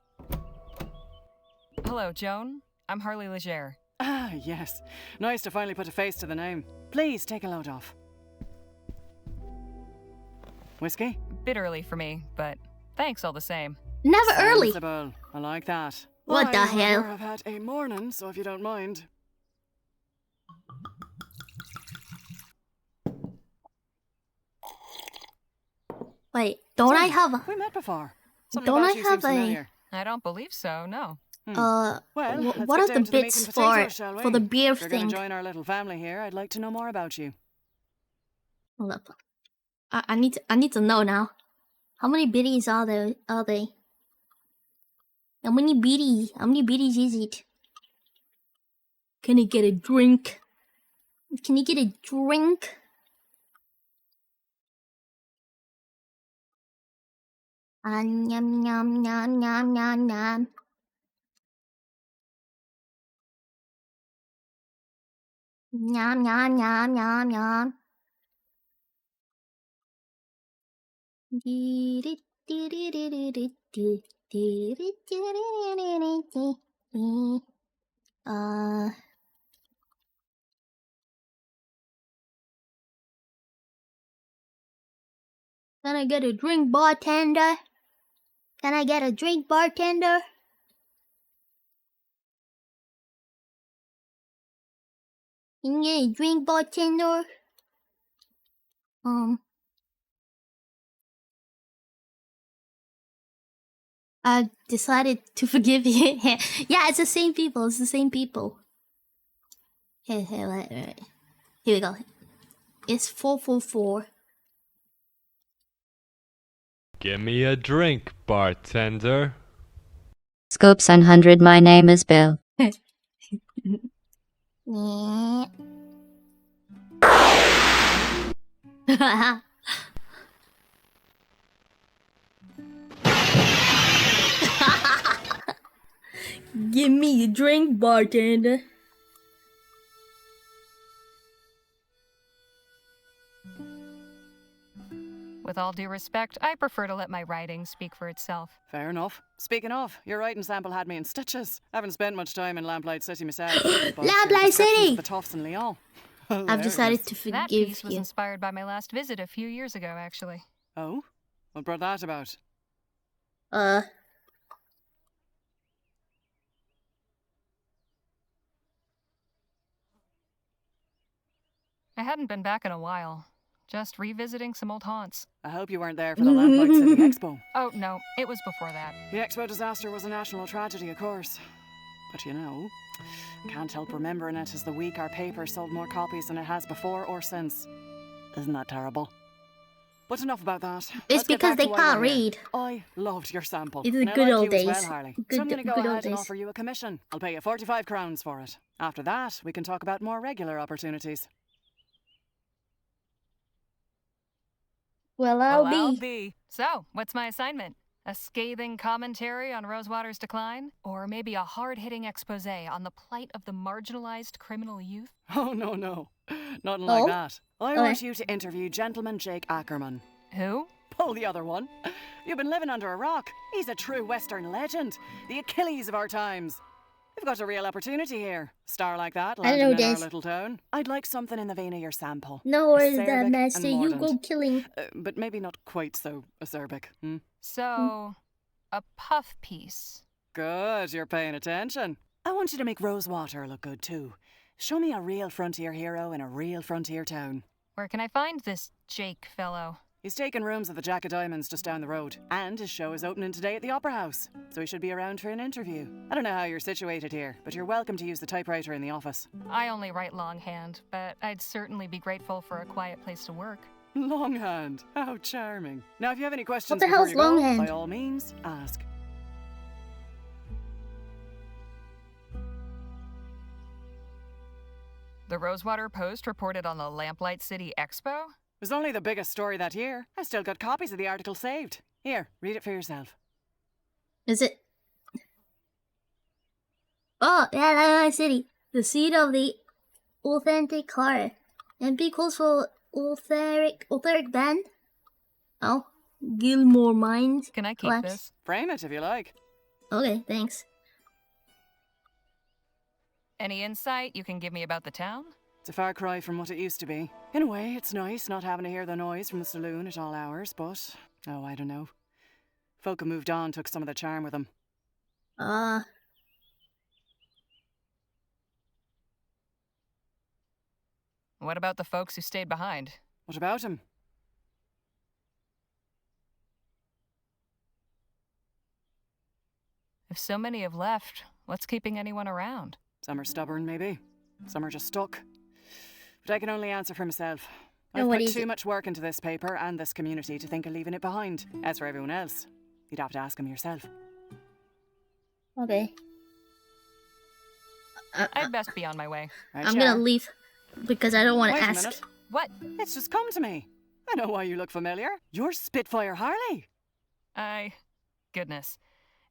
Speaker 14: Hello, Joan. I'm Harley Legere.
Speaker 12: Ah, yes. Nice to finally put a face to the name. Please take a load off. Whiskey?
Speaker 14: Bit early for me, but thanks all the same.
Speaker 1: Never early.
Speaker 12: Sensible. I like that.
Speaker 1: What the hell?
Speaker 12: I've had a morning, so if you don't mind.
Speaker 1: Wait, don't I have a...
Speaker 12: We met before. Something
Speaker 1: Don't
Speaker 12: about
Speaker 1: I
Speaker 12: you
Speaker 1: have
Speaker 12: seems
Speaker 1: a...
Speaker 12: familiar.
Speaker 14: I don't believe so, no.
Speaker 12: Well, let's
Speaker 1: what
Speaker 12: get
Speaker 1: are
Speaker 12: down
Speaker 1: the
Speaker 12: to meat
Speaker 1: bits
Speaker 12: and
Speaker 1: for
Speaker 12: potatoes, shall we?
Speaker 1: the beer
Speaker 12: If you're going
Speaker 1: thing?
Speaker 12: to join our little family here, I'd like to know more about you.
Speaker 1: Hold up. I need to know now. How many biddies are there? How many biddies is it? Can I get a drink? Can you get a drink? Yum yum yum yum yum yum. Yum yum yum yum yum. Can I get a drink, bartender? Can I get a drink, bartender? Can you get a drink, bartender? I decided to forgive you. Yeah, it's the same people. It's the same people. Hey, right. Here we go. It's 444.
Speaker 16: Give me a drink, bartender.
Speaker 3: Scopes 100. My name is Bill.
Speaker 1: Give me a drink, bartender.
Speaker 14: With all due respect, I prefer to let my writing speak for itself.
Speaker 12: Fair enough. Speaking of, your writing sample had me in stitches. I haven't spent much time in Lamplight City myself.
Speaker 1: Lamplight City!
Speaker 12: The Toffs in Lyon.
Speaker 1: I've decided to forgive
Speaker 14: That piece was
Speaker 1: you.
Speaker 14: inspired by my last visit a few years ago, actually.
Speaker 12: Oh? What brought that about?
Speaker 14: I hadn't been back in a while. Just revisiting some old haunts.
Speaker 12: I hope you weren't there for the Lamplight City Expo.
Speaker 14: Oh, no, it was before that.
Speaker 12: The Expo disaster was a national tragedy, of course. But you know, can't help remembering it as the week our paper sold more copies than it has before or since. Isn't that terrible? But enough about that.
Speaker 1: It's because they can't read.
Speaker 12: I loved your sample.
Speaker 1: It's the
Speaker 12: And I
Speaker 1: good
Speaker 12: like
Speaker 1: old
Speaker 12: you as
Speaker 1: days.
Speaker 12: well, Harley.
Speaker 1: Good-
Speaker 12: So I'm going to go
Speaker 1: good old
Speaker 12: ahead and
Speaker 1: days.
Speaker 12: offer you a commission. I'll pay you 45 crowns for it. After that, we can talk about more regular opportunities.
Speaker 1: Well,
Speaker 14: I'll be. So, what's my assignment? A scathing commentary on Rosewater's decline? Or maybe a hard-hitting expose on the plight of the marginalized criminal youth?
Speaker 12: Oh, no. Nothing like that. I want you to interview Gentleman Jake Ackerman.
Speaker 14: Who?
Speaker 12: Oh, the other one. You've been living under a rock. He's a true Western legend. The Achilles of our times. We've got a real opportunity here. Star like that,
Speaker 1: I know
Speaker 12: landing in our
Speaker 1: this.
Speaker 12: little town. I'd like something in the vein of your sample.
Speaker 1: No worries,
Speaker 12: Acerbic
Speaker 1: that
Speaker 12: and
Speaker 1: master. You go
Speaker 12: mordant.
Speaker 1: killing.
Speaker 12: But maybe not quite so acerbic.
Speaker 14: So, a puff piece.
Speaker 12: Good, you're paying attention. I want you to make Rosewater look good too. Show me a real frontier hero in a real frontier town.
Speaker 14: Where can I find this Jake fellow?
Speaker 12: He's taking rooms at the Jack of Diamonds just down the road. And his show is opening today at the Opera House. So he should be around for an interview. I don't know how you're situated here, but you're welcome to use the typewriter in the office.
Speaker 14: I only write longhand, but I'd certainly be grateful for a quiet place to work.
Speaker 12: Longhand. How charming. Now, if you have any questions
Speaker 1: the
Speaker 12: before
Speaker 1: hell's
Speaker 12: you go,
Speaker 1: longhand?
Speaker 12: by all means, ask.
Speaker 14: The Rosewater Post reported on the Lamplight City Expo?
Speaker 12: It was only the biggest story that year. I still got copies of the article saved. Here, read it for yourself.
Speaker 1: Is it? Oh, yeah, Lamplight City. The seat of the authentic horror. And equals for authoric band. Oh, Gilmore Mines.
Speaker 14: Can I keep
Speaker 1: Collapse.
Speaker 14: this?
Speaker 12: Frame it if you like.
Speaker 1: Okay, thanks.
Speaker 14: Any insight you can give me about the town?
Speaker 12: It's a far cry from what it used to be. In a way, it's nice not having to hear the noise from the saloon at all hours, but, oh, I don't know. Folk who moved on took some of the charm with them.
Speaker 14: What about the folks who stayed behind?
Speaker 12: What about him?
Speaker 14: If so many have left, what's keeping anyone around?
Speaker 12: Some are stubborn, maybe. Some are just stuck. But I can only answer for myself.
Speaker 1: And
Speaker 12: I've
Speaker 1: what
Speaker 12: put
Speaker 1: is
Speaker 12: too
Speaker 1: it?
Speaker 12: much work into this paper and this community to think of leaving it behind. As for everyone else, you'd have to ask them yourself.
Speaker 1: Okay.
Speaker 14: I'd best be on my way.
Speaker 12: Right,
Speaker 1: I'm
Speaker 12: Sharon.
Speaker 1: gonna leave. Because I don't want to
Speaker 12: Wait a
Speaker 1: ask.
Speaker 12: minute.
Speaker 7: What?
Speaker 12: It's just come to me. I know why you look familiar. You're Spitfire Harley.
Speaker 14: Goodness.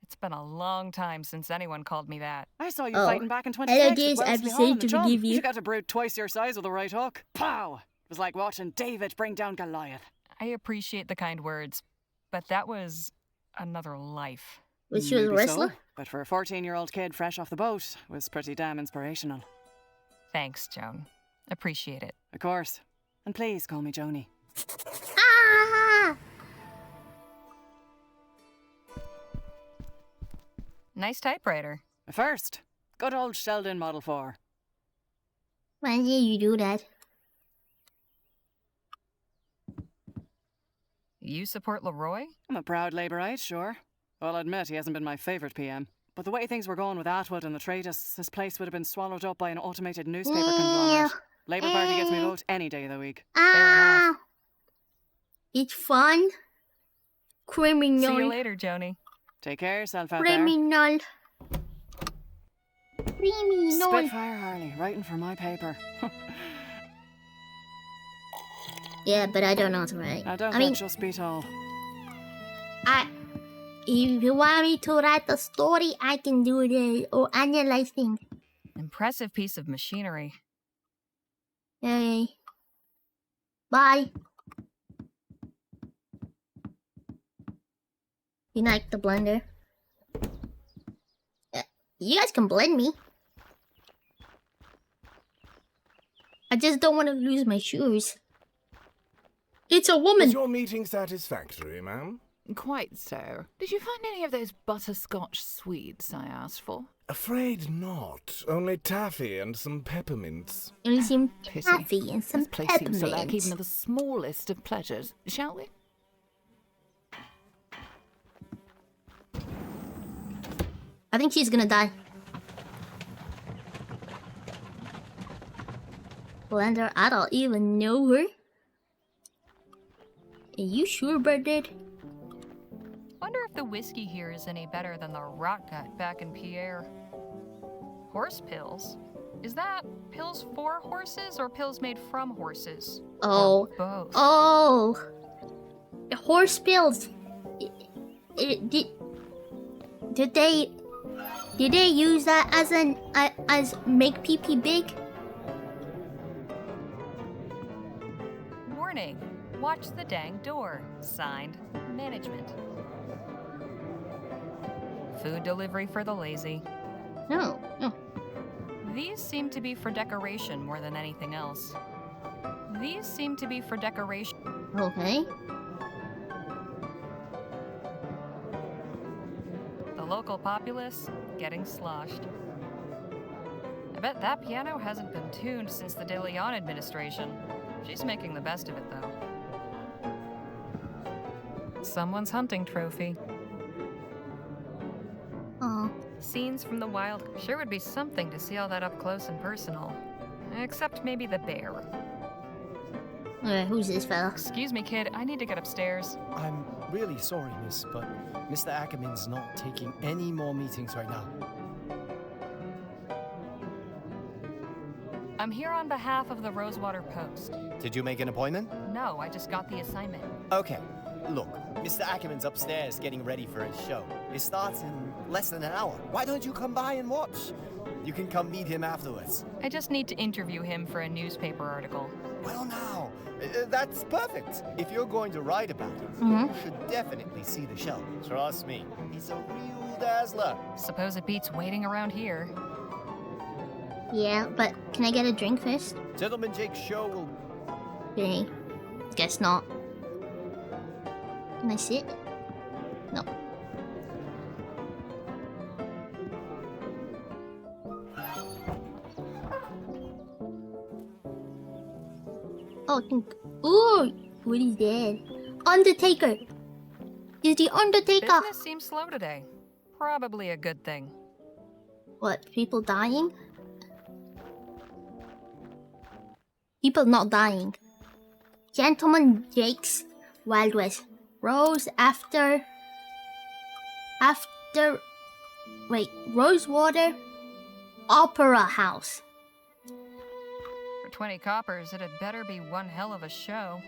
Speaker 14: It's been a long time since anyone called me that.
Speaker 12: I saw you
Speaker 1: Oh.
Speaker 12: fighting back in
Speaker 1: Hello,
Speaker 12: 26
Speaker 1: dears,
Speaker 12: at
Speaker 1: I've
Speaker 12: Wellesley Hall in
Speaker 1: decided
Speaker 12: the
Speaker 1: to
Speaker 12: Chum.
Speaker 1: forgive you.
Speaker 12: You got a brute twice your size with the right hook. Pow! It was like watching David bring down Goliath.
Speaker 14: I appreciate the kind words, but that was another life.
Speaker 1: Was she a
Speaker 12: Maybe
Speaker 1: wrestler?
Speaker 12: so, but for a 14-year-old kid fresh off the boat, it was pretty damn inspirational.
Speaker 14: Thanks, Joan. Appreciate it.
Speaker 12: Of course. And please call me Joni.
Speaker 1: Ah!
Speaker 14: Nice typewriter.
Speaker 12: A first. Good old Sheldon Model 4.
Speaker 1: Why did you do that?
Speaker 14: You support Leroy?
Speaker 12: I'm a proud Labourite, sure. I'll admit he hasn't been my favourite PM. But the way things were going with Atwood and the Traitus, this place would have been swallowed up by an automated newspaper conglomerate. Labour Party gets my vote any day of the week.
Speaker 1: Ah! It's fun. Criminal.
Speaker 14: See you later, Joni.
Speaker 12: Take care of yourself out there.
Speaker 1: Criminal. Criminal.
Speaker 12: Spitfire Harley, writing for my paper.
Speaker 1: Yeah, but I don't know how to write.
Speaker 12: Now don't
Speaker 1: I mean,
Speaker 12: just beat all.
Speaker 1: if you want me to write the story, I can do it or analyzing.
Speaker 14: Impressive piece of machinery.
Speaker 1: Hey. Bye. You like the blender? You guys can blend me. I just don't want to lose my shoes. It's a woman.
Speaker 8: Was your meeting satisfactory, ma'am?
Speaker 17: Quite so. Did you find any of those butterscotch sweets I asked for?
Speaker 8: Afraid not. Only taffy and some peppermints.
Speaker 1: Only some
Speaker 17: Pity.
Speaker 1: taffy and some
Speaker 17: This place seems to lack
Speaker 1: peppermints.
Speaker 17: even the smallest of pleasures. Shall we?
Speaker 1: I think she's gonna die. Blender, I don't even know her. Are you sure about that?
Speaker 14: Wonder if the whiskey here is any better than the rock gut back in Pierre. Horse pills? Is that pills for horses or pills made from horses?
Speaker 1: Oh.
Speaker 14: Or both.
Speaker 1: Oh. Horse pills. Did they use that as make pee pee big?
Speaker 14: Warning. Watch the dang door. Signed, management. Food delivery for the lazy.
Speaker 1: No.
Speaker 14: These seem to be for decoration more than anything else. These seem to be for decoration.
Speaker 1: Okay.
Speaker 14: The local populace getting sloshed. I bet that piano hasn't been tuned since the De Leon administration. She's making the best of it, though. Someone's hunting trophy.
Speaker 1: Oh.
Speaker 14: Scenes from the wild. Sure would be something to see all that up close and personal. Except maybe the bear.
Speaker 1: Who's this fella?
Speaker 14: Excuse me, kid. I need to get upstairs.
Speaker 18: I'm really sorry, miss, but Mr. Ackerman's not taking any more meetings right now.
Speaker 14: I'm here on behalf of the Rosewater Post.
Speaker 18: Did you make an appointment?
Speaker 14: No, I just got the assignment.
Speaker 18: Okay. Look, Mr. Ackerman's upstairs getting ready for his show. It starts in less than an hour. Why don't you come by and watch? You can come meet him afterwards.
Speaker 14: I just need to interview him for a newspaper article.
Speaker 18: Well, now, that's perfect. If you're going to write about it, you should definitely see the show. Trust me, he's a real dazzler.
Speaker 14: Suppose it beats waiting around here.
Speaker 1: Yeah, but can I get a drink first?
Speaker 18: Gentleman Jake's show will...
Speaker 1: Okay. Guess not. Can I sit? No. Oh, ooh, what is that? Undertaker. Is the Undertaker?
Speaker 14: Business seems slow today. Probably a good thing.
Speaker 1: What? People dying? People not dying. Gentleman Jake's Wild West. Rose after... Wait, Rosewater Opera House.
Speaker 14: For 20 coppers, it had better be one hell of a show.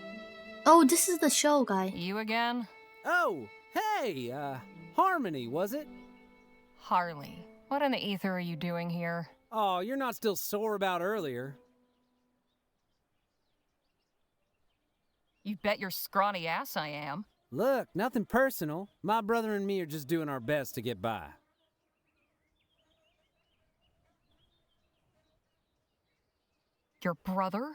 Speaker 1: Oh, this is the show guy.
Speaker 14: You again?
Speaker 15: Oh, hey, Harmony, was it?
Speaker 14: Harley. What in the ether are you doing here?
Speaker 15: Oh, you're not still sore about earlier.
Speaker 14: You bet your scrawny ass I am.
Speaker 15: Look, nothing personal. My brother and me are just doing our best to get by.
Speaker 14: Your brother?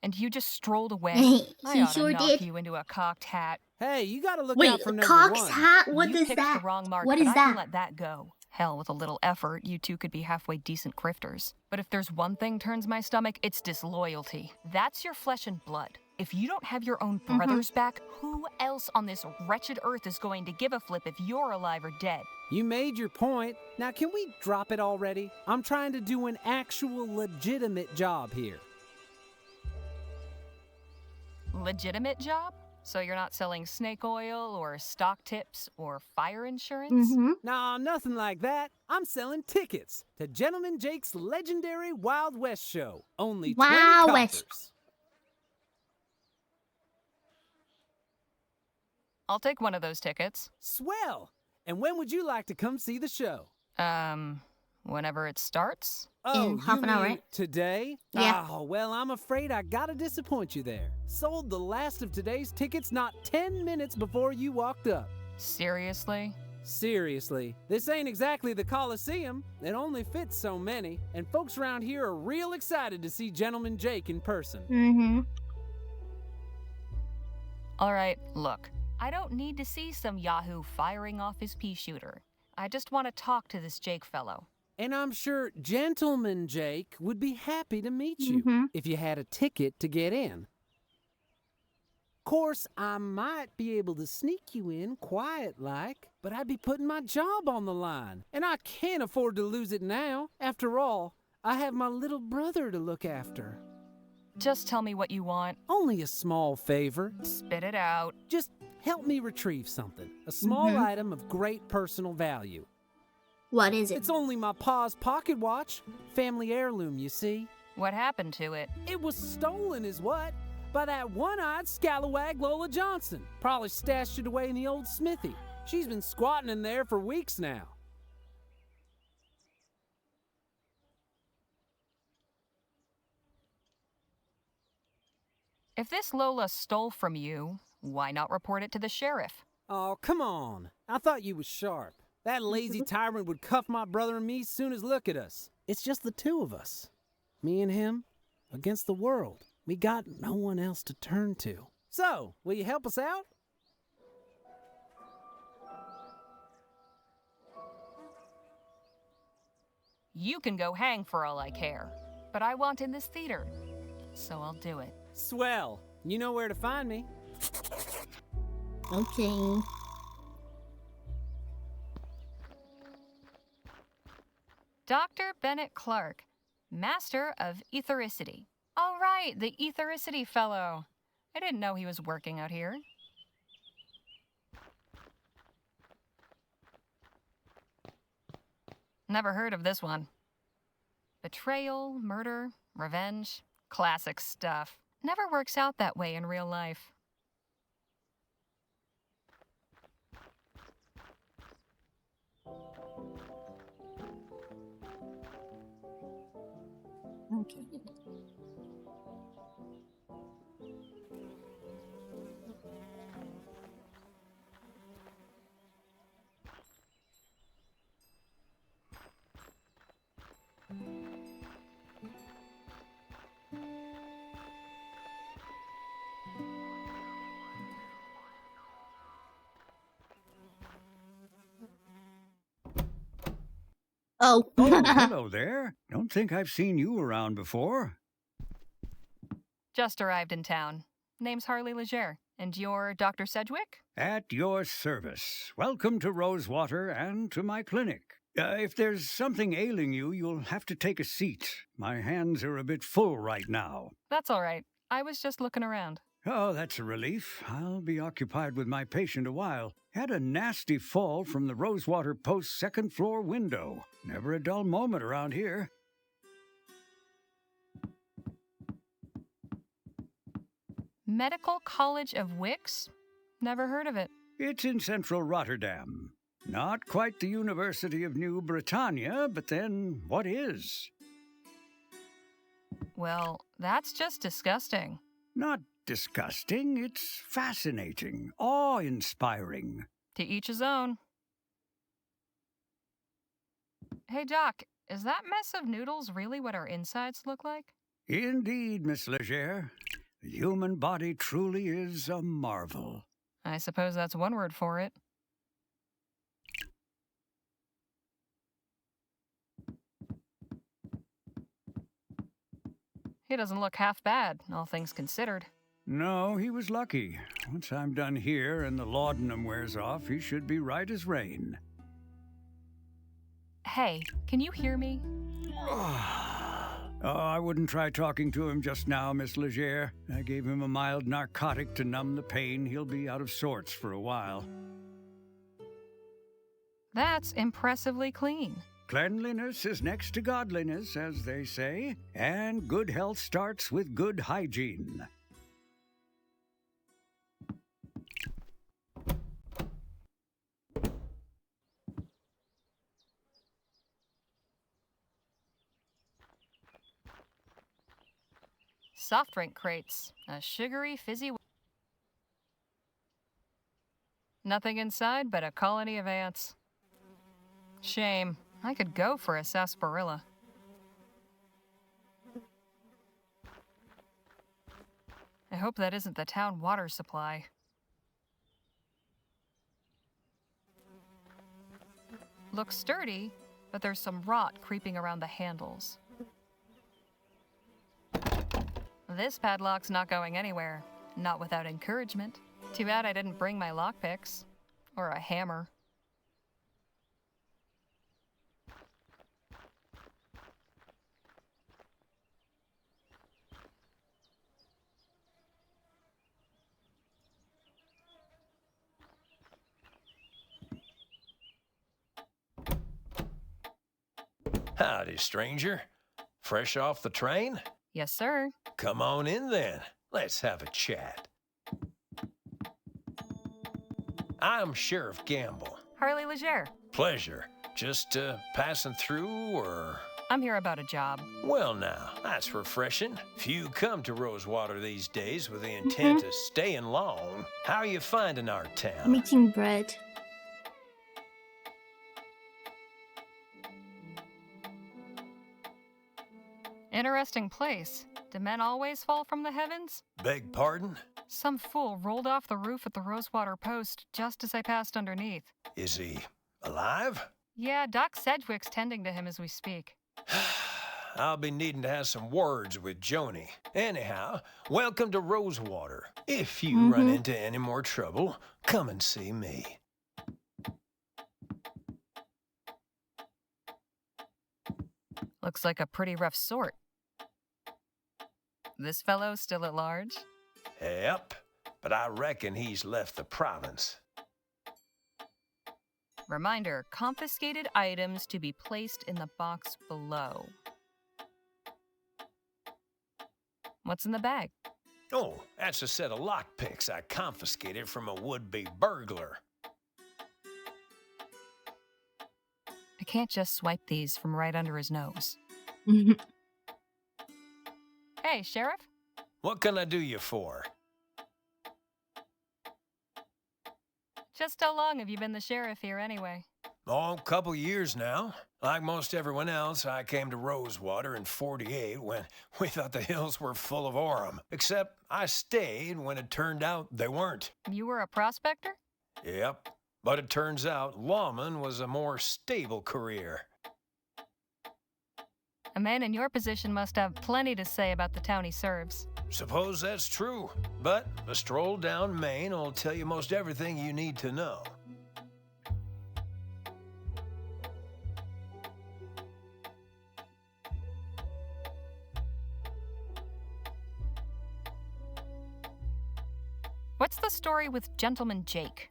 Speaker 14: And you just strolled away?
Speaker 1: He
Speaker 14: I ought
Speaker 1: sure
Speaker 14: to knock
Speaker 1: did.
Speaker 14: you into a cocked hat.
Speaker 15: Hey, you gotta look
Speaker 1: Wait,
Speaker 15: out for number
Speaker 1: Cox
Speaker 15: one.
Speaker 1: hat? What
Speaker 14: you
Speaker 1: is
Speaker 14: picked
Speaker 1: that?
Speaker 14: the wrong mark,
Speaker 1: What
Speaker 14: but
Speaker 1: is
Speaker 14: I can
Speaker 1: that?
Speaker 14: let that go. Hell, with a little effort, you two could be halfway decent grifters. But if there's one thing turns my stomach, it's disloyalty. That's your flesh and blood. If you don't have your own brothers back, who else on this wretched earth is going to give a flip if you're alive or dead?
Speaker 15: You made your point. Now, can we drop it already? I'm trying to do an actual legitimate job here.
Speaker 14: Legitimate job? So you're not selling snake oil or stock tips or fire insurance?
Speaker 15: Nah, nothing like that. I'm selling tickets to Gentleman Jake's legendary Wild West show. Only 20
Speaker 1: Wild
Speaker 15: coppers.
Speaker 1: West.
Speaker 14: I'll take one of those tickets.
Speaker 15: Swell! And when would you like to come see the show?
Speaker 14: Whenever it starts?
Speaker 15: Oh,
Speaker 1: In half
Speaker 15: you
Speaker 1: an hour,
Speaker 15: mean
Speaker 1: right?
Speaker 15: today?
Speaker 1: Yeah.
Speaker 15: Oh, well, I'm afraid I gotta disappoint you there. Sold the last of today's tickets not 10 minutes before you walked up.
Speaker 14: Seriously?
Speaker 15: Seriously, this ain't exactly the Coliseum. It only fits so many, and folks around here are real excited to see Gentleman Jake in person.
Speaker 14: All right, look. I don't need to see some yahoo firing off his pea shooter. I just want to talk to this Jake fellow.
Speaker 15: And I'm sure Gentleman Jake would be happy to meet you if you had a ticket to get in. Course, I might be able to sneak you in quiet-like, but I'd be putting my job on the line, and I can't afford to lose it now. After all, I have my little brother to look after.
Speaker 14: Just tell me what you want.
Speaker 15: Only a small favor.
Speaker 14: Spit it out.
Speaker 15: Just help me retrieve something. A small item of great personal value.
Speaker 1: What is it?
Speaker 15: It's only my pa's pocket watch. Family heirloom, you see.
Speaker 14: What happened to it?
Speaker 15: It was stolen is what? By that one-eyed scalawag Lola Johnson. Probably stashed it away in the old smithy. She's been squatting in there for weeks now.
Speaker 14: If this Lola stole from you, why not report it to the sheriff?
Speaker 15: Oh, come on. I thought you was sharp. That lazy tyrant would cuff my brother and me as soon as look at us. It's just the two of us. Me and him against the world. We got no one else to turn to. So, will you help us out?
Speaker 14: You can go hang for all I care. But I want in this theater, so I'll do it.
Speaker 15: Swell. You know where to find me.
Speaker 1: Okay.
Speaker 14: Dr. Bennett Clark, Master of Ethericity. All right, the Ethericity fellow. I didn't know he was working out here. Never heard of this one. Betrayal, murder, revenge, classic stuff. Never works out that way in real life.
Speaker 1: Okay. Oh.
Speaker 19: Oh, hello there. Don't think I've seen you around before.
Speaker 14: Just arrived in town. Name's Harley Leger. And you're Dr. Sedgwick?
Speaker 19: At your service. Welcome to Rosewater and to my clinic. If there's something ailing you, you'll have to take a seat. My hands are a bit full right now.
Speaker 14: That's all right. I was just looking around.
Speaker 19: Oh, that's a relief. I'll be occupied with my patient a while. Had a nasty fall from the Rosewater Post's second floor window. Never a dull moment around here.
Speaker 14: Medical College of Wicks? Never heard of it.
Speaker 19: It's in central Rotterdam. Not quite the University of New Britannia, but then what is?
Speaker 14: Well, that's just disgusting.
Speaker 19: Not disgusting, it's fascinating, awe-inspiring.
Speaker 14: To each his own. Hey, Doc, is that mess of noodles really what our insides look like?
Speaker 19: Indeed, Miss Leger. The human body truly is a marvel.
Speaker 14: I suppose that's one word for it. He doesn't look half bad, all things considered.
Speaker 19: No, he was lucky. Once I'm done here and the laudanum wears off, he should be right as rain.
Speaker 14: Hey, can you hear me?
Speaker 19: Oh, I wouldn't try talking to him just now, Miss Leger. I gave him a mild narcotic to numb the pain. He'll be out of sorts for a while.
Speaker 14: That's impressively clean.
Speaker 19: Cleanliness is next to godliness, as they say, and good health starts with good hygiene.
Speaker 14: Soft drink crates. A sugary, fizzy... Nothing inside but a colony of ants. Shame. I could go for a sarsaparilla. I hope that isn't the town water supply. Looks sturdy, but there's some rot creeping around the handles. This padlock's not going anywhere. Not without encouragement. Too bad I didn't bring my lockpicks. Or a hammer.
Speaker 11: Howdy, stranger. Fresh off the train?
Speaker 14: Yes, sir.
Speaker 11: Come on in then. Let's have a chat. I'm Sheriff Gamble.
Speaker 14: Harley Leger.
Speaker 11: Pleasure. Just passing through, or...?
Speaker 14: I'm here about a job.
Speaker 11: Well now, that's refreshing. Few come to Rosewater these days with the intent of staying long. How are you finding our town?
Speaker 1: I'm eating bread.
Speaker 14: Interesting place. Do men always fall from the heavens?
Speaker 11: Beg pardon?
Speaker 14: Some fool rolled off the roof at the Rosewater Post just as I passed underneath.
Speaker 11: Is he alive?
Speaker 14: Yeah, Doc Sedgwick's tending to him as we speak.
Speaker 11: I'll be needing to have some words with Joni. Anyhow, welcome to Rosewater. If you run into any more trouble, come and see me.
Speaker 14: Looks like a pretty rough sort. This fellow's still at large?
Speaker 11: Yep, but I reckon he's left the province.
Speaker 14: Reminder, confiscated items to be placed in the box below. What's in the bag?
Speaker 11: Oh, that's a set of lockpicks I confiscated from a would-be burglar.
Speaker 14: I can't just swipe these from right under his nose. Hey, Sheriff?
Speaker 11: What can I do you for?
Speaker 14: Just how long have you been the sheriff here anyway?
Speaker 11: Oh, a couple years now. Like most everyone else, I came to Rosewater in '48 when we thought the hills were full of Orem. Except I stayed when it turned out they weren't.
Speaker 14: You were a prospector?
Speaker 11: Yep. But it turns out lawman was a more stable career.
Speaker 14: A man in your position must have plenty to say about the town he serves.
Speaker 11: Suppose that's true. But a stroll down Main will tell you most everything you need to know.
Speaker 14: What's the story with Gentleman Jake?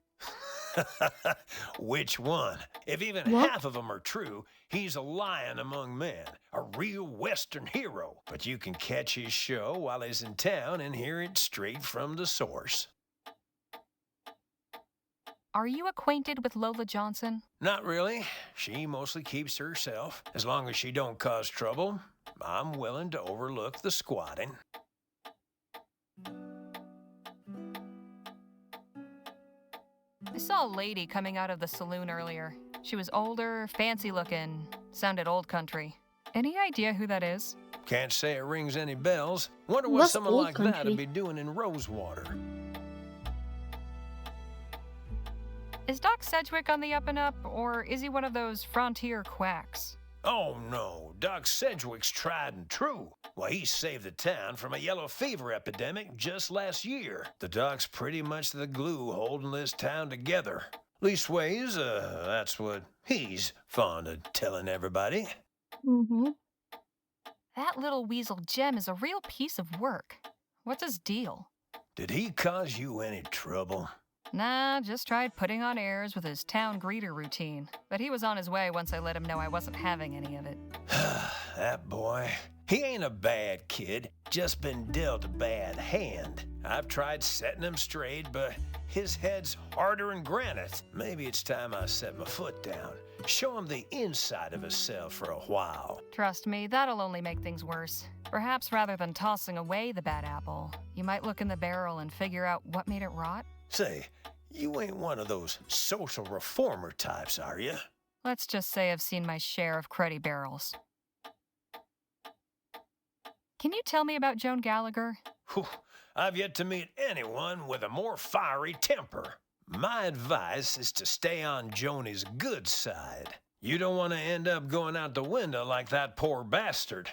Speaker 11: Which one? If even half of them are true, he's a lion among men, a real Western hero. But you can catch his show while he's in town and hear it straight from the source.
Speaker 14: Are you acquainted with Lola Johnson?
Speaker 11: Not really. She mostly keeps to herself. As long as she don't cause trouble, I'm willing to overlook the squatting.
Speaker 14: I saw a lady coming out of the saloon earlier. She was older, fancy looking, sounded old country. Any idea who that is?
Speaker 11: Can't say it rings any bells. Wonder what
Speaker 1: What's
Speaker 11: someone
Speaker 1: old
Speaker 11: like
Speaker 1: country?
Speaker 11: that'd be doing in Rosewater.
Speaker 14: Is Doc Sedgwick on the up and up, or is he one of those frontier quacks?
Speaker 11: Oh no, Doc Sedgwick's tried and true. Well, he saved the town from a yellow fever epidemic just last year. The Doc's pretty much the glue holding this town together. Leastways, that's what he's fond of telling everybody.
Speaker 1: Mm-hmm.
Speaker 14: That little weasel Jem is a real piece of work. What's his deal?
Speaker 11: Did he cause you any trouble?
Speaker 14: Nah, just tried putting on airs with his town greeter routine. But he was on his way once I let him know I wasn't having any of it.
Speaker 11: That boy. He ain't a bad kid, just been dealt a bad hand. I've tried setting him straight, but his head's harder than granite. Maybe it's time I set my foot down. Show him the inside of himself for a while.
Speaker 14: Trust me, that'll only make things worse. Perhaps rather than tossing away the bad apple, you might look in the barrel and figure out what made it rot.
Speaker 11: Say, you ain't one of those social reformer types, are you?
Speaker 14: Let's just say I've seen my share of cruddy barrels. Can you tell me about Joan Gallagher?
Speaker 11: Whew, I've yet to meet anyone with a more fiery temper. My advice is to stay on Joni's good side. You don't want to end up going out the window like that poor bastard.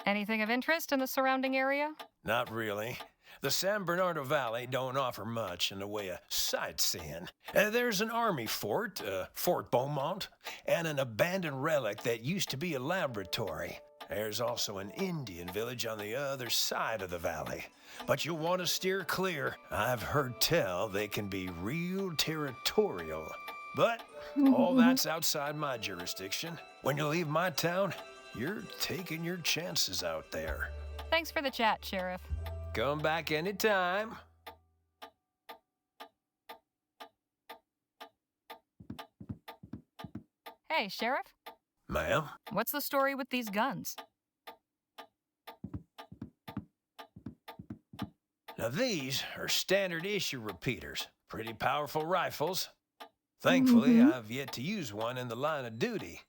Speaker 14: Anything of interest in the surrounding area?
Speaker 11: Not really. The San Bernardino Valley don't offer much in the way of sightseeing. There's an army fort, Fort Beaumont, and an abandoned relic that used to be a laboratory. There's also an Indian village on the other side of the valley. But you'll want to steer clear. I've heard tell they can be real territorial. But all that's outside my jurisdiction. When you leave my town, you're taking your chances out there.
Speaker 14: Thanks for the chat, Sheriff.
Speaker 11: Come back anytime.
Speaker 14: Hey, Sheriff?
Speaker 11: Ma'am?
Speaker 14: What's the story with these guns?
Speaker 11: Now these are standard issue repeaters. Pretty powerful rifles. Thankfully, I've yet to use one in the line of duty.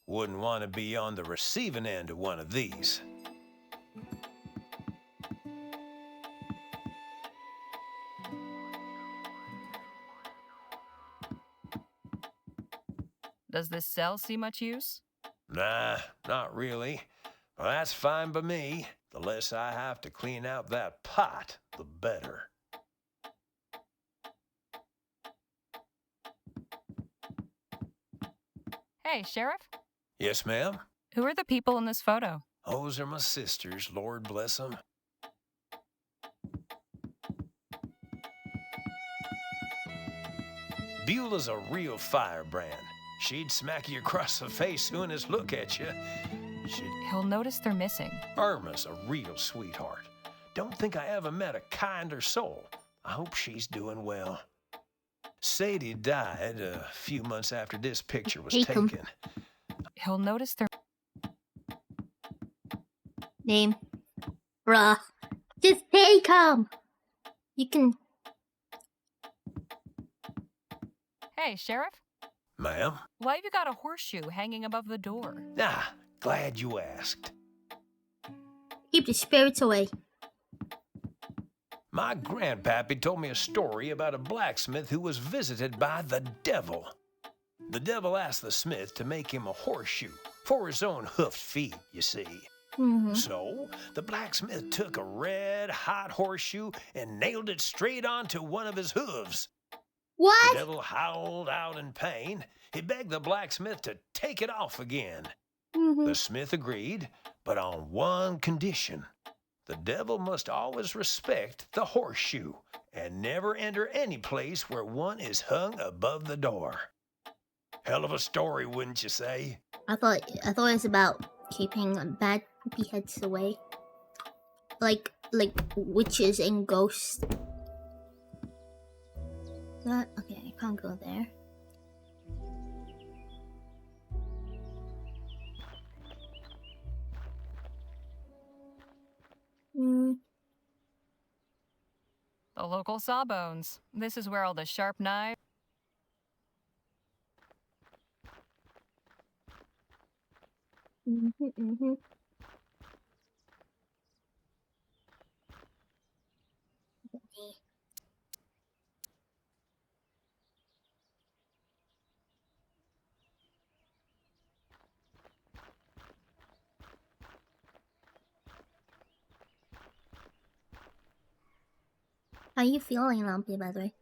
Speaker 11: Wouldn't want to be on the receiving end of one of these.
Speaker 14: Does this cell see much use?
Speaker 11: Nah, not really. Well, that's fine by me. The less I have to clean out that pot, the better.
Speaker 14: Hey, Sheriff?
Speaker 11: Yes, ma'am?
Speaker 14: Who are the people in this photo?
Speaker 11: Those are my sisters, Lord bless them. Beulah's a real firebrand. She'd smack you across the face soon as look at you.
Speaker 14: He'll notice they're missing.
Speaker 11: Irma's a real sweetheart. Don't think I ever met a kinder soul. I hope she's doing well. Sadie died a few months after this picture was taken.
Speaker 14: He'll notice they're...
Speaker 1: Name. Bruh. Just take him. You can...
Speaker 14: Hey, Sheriff?
Speaker 11: Ma'am?
Speaker 14: Why have you got a horseshoe hanging above the door?
Speaker 11: Ah, glad you asked.
Speaker 1: Keep the spirits away.
Speaker 11: My grandpappy told me a story about a blacksmith who was visited by the devil. The devil asked the smith to make him a horseshoe for his own hoofed feet, you see. So, the blacksmith took a red-hot horseshoe and nailed it straight onto one of his hooves.
Speaker 1: What?
Speaker 11: The devil howled out in pain. He begged the blacksmith to take it off again. The smith agreed, but on one condition. The devil must always respect the horseshoe and never enter any place where one is hung above the door. Hell of a story, wouldn't you say?
Speaker 1: I thought it was about keeping bad poopy heads away. Like witches and ghosts. That okay, I can't go there.
Speaker 14: The local sawbones. This is where all the sharp knives.
Speaker 1: How are you feeling, Lumpy, by the way?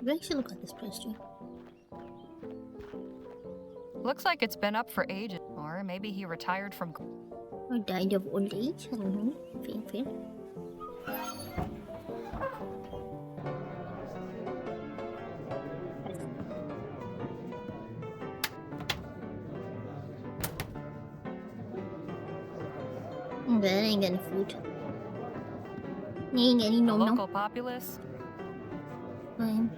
Speaker 1: Maybe I should look at this poster.
Speaker 14: Looks like it's been up for ages. Or maybe he retired from...
Speaker 1: Or died of old age. Fair. But I ain't getting food. I ain't getting no.
Speaker 14: Local populace.
Speaker 1: Fine.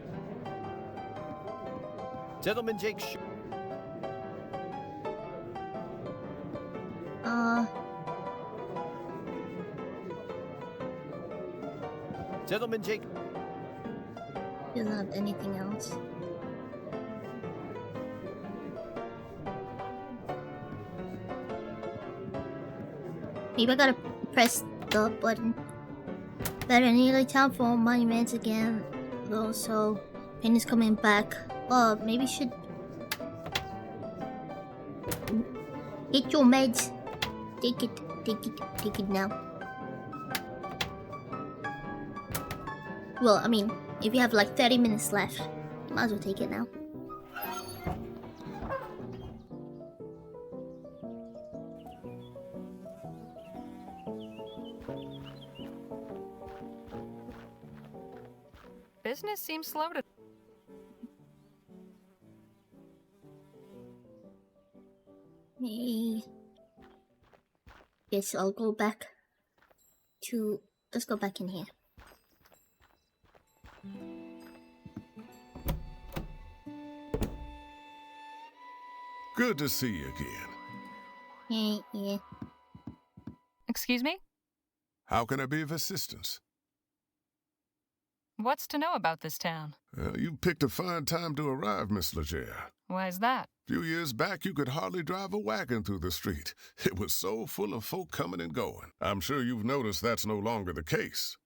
Speaker 18: Gentleman Jake. Gentleman Jake.
Speaker 1: Doesn't have anything else. Maybe I gotta press the button. Better nearly time for monuments again, though. So, Pain is coming back. Maybe should get your meds. Take it now. Well, I mean, if you have like 30 minutes left, you might as well take it now.
Speaker 14: Business seems slow to...
Speaker 1: Hey. Yes, I'll go back to... Let's go back in here.
Speaker 8: Good to see you again.
Speaker 1: Yeah.
Speaker 14: Excuse me?
Speaker 8: How can I be of assistance?
Speaker 14: What's to know about this town?
Speaker 8: You picked a fine time to arrive, Miss Legere.
Speaker 14: Why's that?
Speaker 8: A few years back, you could hardly drive a wagon through the street. It was so full of folk coming and going. I'm sure you've noticed that's no longer the case.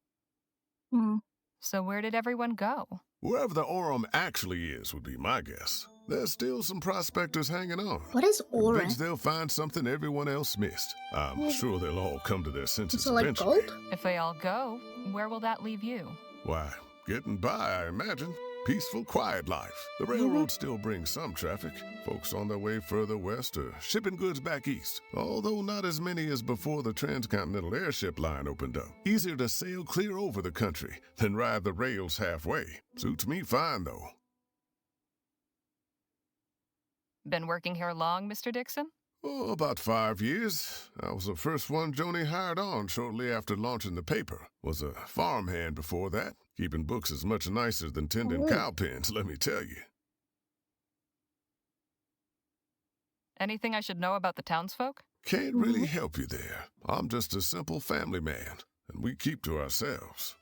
Speaker 14: So where did everyone go?
Speaker 8: Wherever the Orem actually is would be my guess. There's still some prospectors hanging on.
Speaker 1: What is Orem?
Speaker 8: Thinks they'll find something everyone else missed. I'm sure they'll all come to their senses
Speaker 1: So like
Speaker 8: eventually.
Speaker 1: gold?
Speaker 14: If they all go, where will that leave you?
Speaker 8: Why, getting by, I imagine. Peaceful, quiet life. The railroad still brings some traffic. Folks on their way further west or shipping goods back east. Although not as many as before the transcontinental airship line opened up. Easier to sail clear over the country than ride the rails halfway. Suits me fine, though.
Speaker 14: Been working here long, Mr. Dixon?
Speaker 8: Oh, about 5 years. I was the first one Joni hired on shortly after launching the paper. Was a farmhand before that. Keeping books is much nicer than tending cow pens, let me tell you.
Speaker 14: Anything I should know about the townsfolk?
Speaker 8: Can't really help you there. I'm just a simple family man, and we keep to ourselves.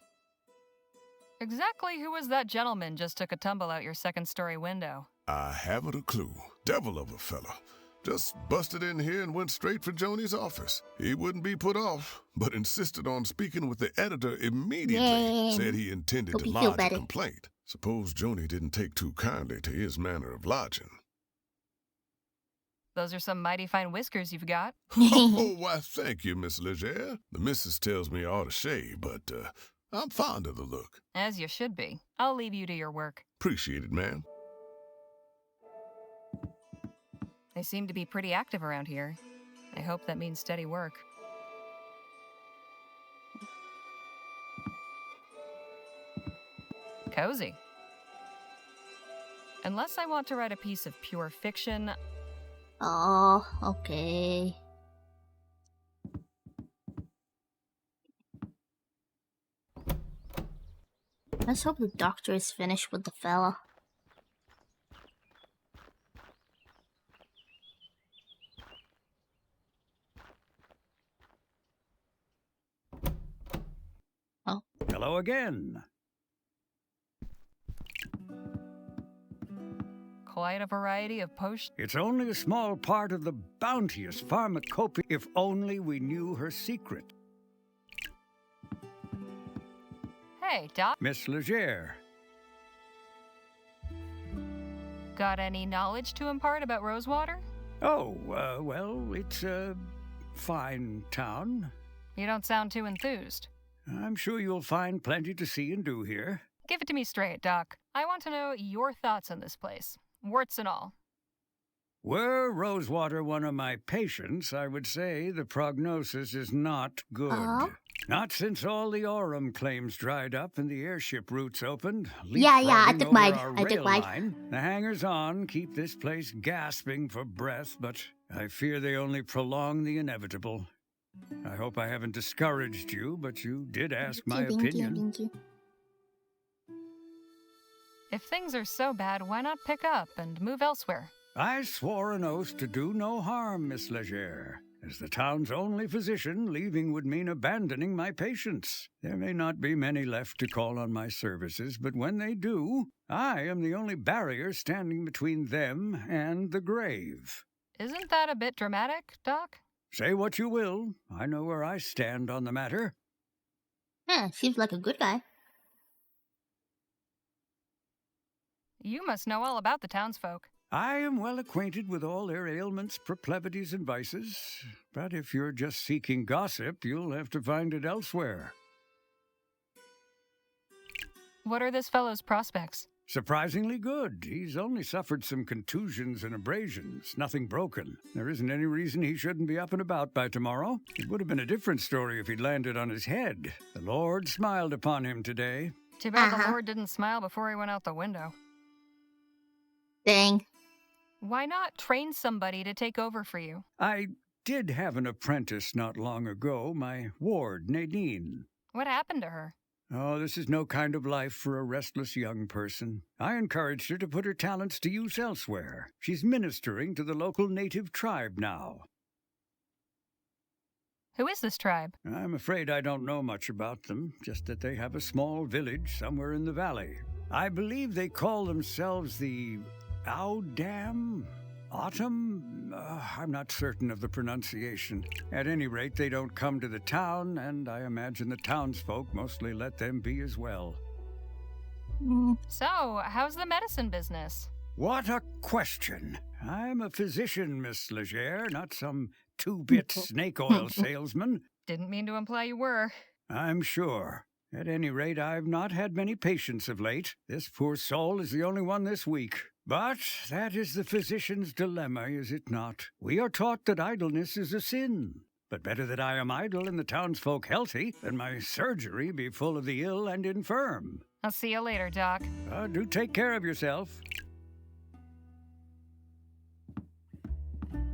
Speaker 14: Exactly who was that gentleman just took a tumble out your second-story window?
Speaker 8: I haven't a clue. Devil of a fella. Just busted in here and went straight for Joni's office. He wouldn't be put off, but insisted on speaking with the editor immediately.
Speaker 1: Yay.
Speaker 8: Said he intended
Speaker 1: Hope
Speaker 8: to
Speaker 1: you feel
Speaker 8: lodge a
Speaker 1: better.
Speaker 8: complaint. Suppose Joni didn't take too kindly to his manner of lodging.
Speaker 14: Those are some mighty fine whiskers you've got.
Speaker 8: Oh, why, thank you, Miss Legere. The missus tells me I ought to shave, but I'm fond of the look.
Speaker 14: As you should be. I'll leave you to your work.
Speaker 8: Appreciate it, ma'am.
Speaker 14: They seem to be pretty active around here. I hope that means steady work. Cozy. Unless I want to write a piece of pure fiction.
Speaker 1: Oh, okay. Let's hope the doctor is finished with the fella. Oh.
Speaker 19: Hello again.
Speaker 14: Quite a variety of potions.
Speaker 19: It's only a small part of the bounteous pharmacopoeia if only we knew her secret.
Speaker 14: Hey, Doc.
Speaker 19: Miss Legere.
Speaker 14: Got any knowledge to impart about Rosewater?
Speaker 19: Oh, well, it's a fine town.
Speaker 14: You don't sound too enthused.
Speaker 19: I'm sure you'll find plenty to see and do here.
Speaker 14: Give it to me straight, Doc. I want to know your thoughts on this place. Warts and all.
Speaker 19: Were Rosewater one of my patients, I would say the prognosis is not good. Not since all the Aurum claims dried up and the airship routes opened.
Speaker 1: Yeah, I took mine.
Speaker 19: I took mine. The hangers-on keep this place gasping for breath, but I fear they only prolong the inevitable. I hope I haven't discouraged you, but you did ask my opinion.
Speaker 1: Thank you.
Speaker 14: If things are so bad, why not pick up and move elsewhere?
Speaker 19: I swore an oath to do no harm, Miss Legere. As the town's only physician, leaving would mean abandoning my patients. There may not be many left to call on my services, but when they do, I am the only barrier standing between them and the grave.
Speaker 14: Isn't that a bit dramatic, Doc?
Speaker 19: Say what you will. I know where I stand on the matter.
Speaker 1: Yeah, seems like a good guy.
Speaker 14: You must know all about the townsfolk.
Speaker 19: I am well acquainted with all their ailments, proclivities, and vices. But if you're just seeking gossip, you'll have to find it elsewhere.
Speaker 14: What are this fellow's prospects?
Speaker 19: Surprisingly good. He's only suffered some contusions and abrasions, nothing broken. There isn't any reason he shouldn't be up and about by tomorrow. It would have been a different story if he'd landed on his head. The Lord smiled upon him today.
Speaker 14: Too bad the Lord didn't smile before he went out the window.
Speaker 1: Dang.
Speaker 14: Why not train somebody to take over for you?
Speaker 19: I did have an apprentice not long ago, my ward, Nadine.
Speaker 14: What happened to her?
Speaker 19: Oh, this is no kind of life for a restless young person. I encouraged her to put her talents to use elsewhere. She's ministering to the local native tribe now.
Speaker 14: Who is this tribe?
Speaker 19: I'm afraid I don't know much about them, just that they have a small village somewhere in the valley. I believe they call themselves the Audam? Autumn? I'm not certain of the pronunciation. At any rate, they don't come to the town, and I imagine the townsfolk mostly let them be as well.
Speaker 14: So, how's the medicine business?
Speaker 19: What a question. I'm a physician, Miss Legere, not some two-bit snake oil salesman.
Speaker 14: Didn't mean to imply you were.
Speaker 19: I'm sure. At any rate, I've not had many patients of late. This poor soul is the only one this week. But that is the physician's dilemma, is it not? We are taught that idleness is a sin. But better that I am idle and the townsfolk healthy than my surgery be full of the ill and infirm.
Speaker 14: I'll see you later, Doc.
Speaker 19: Do take care of yourself.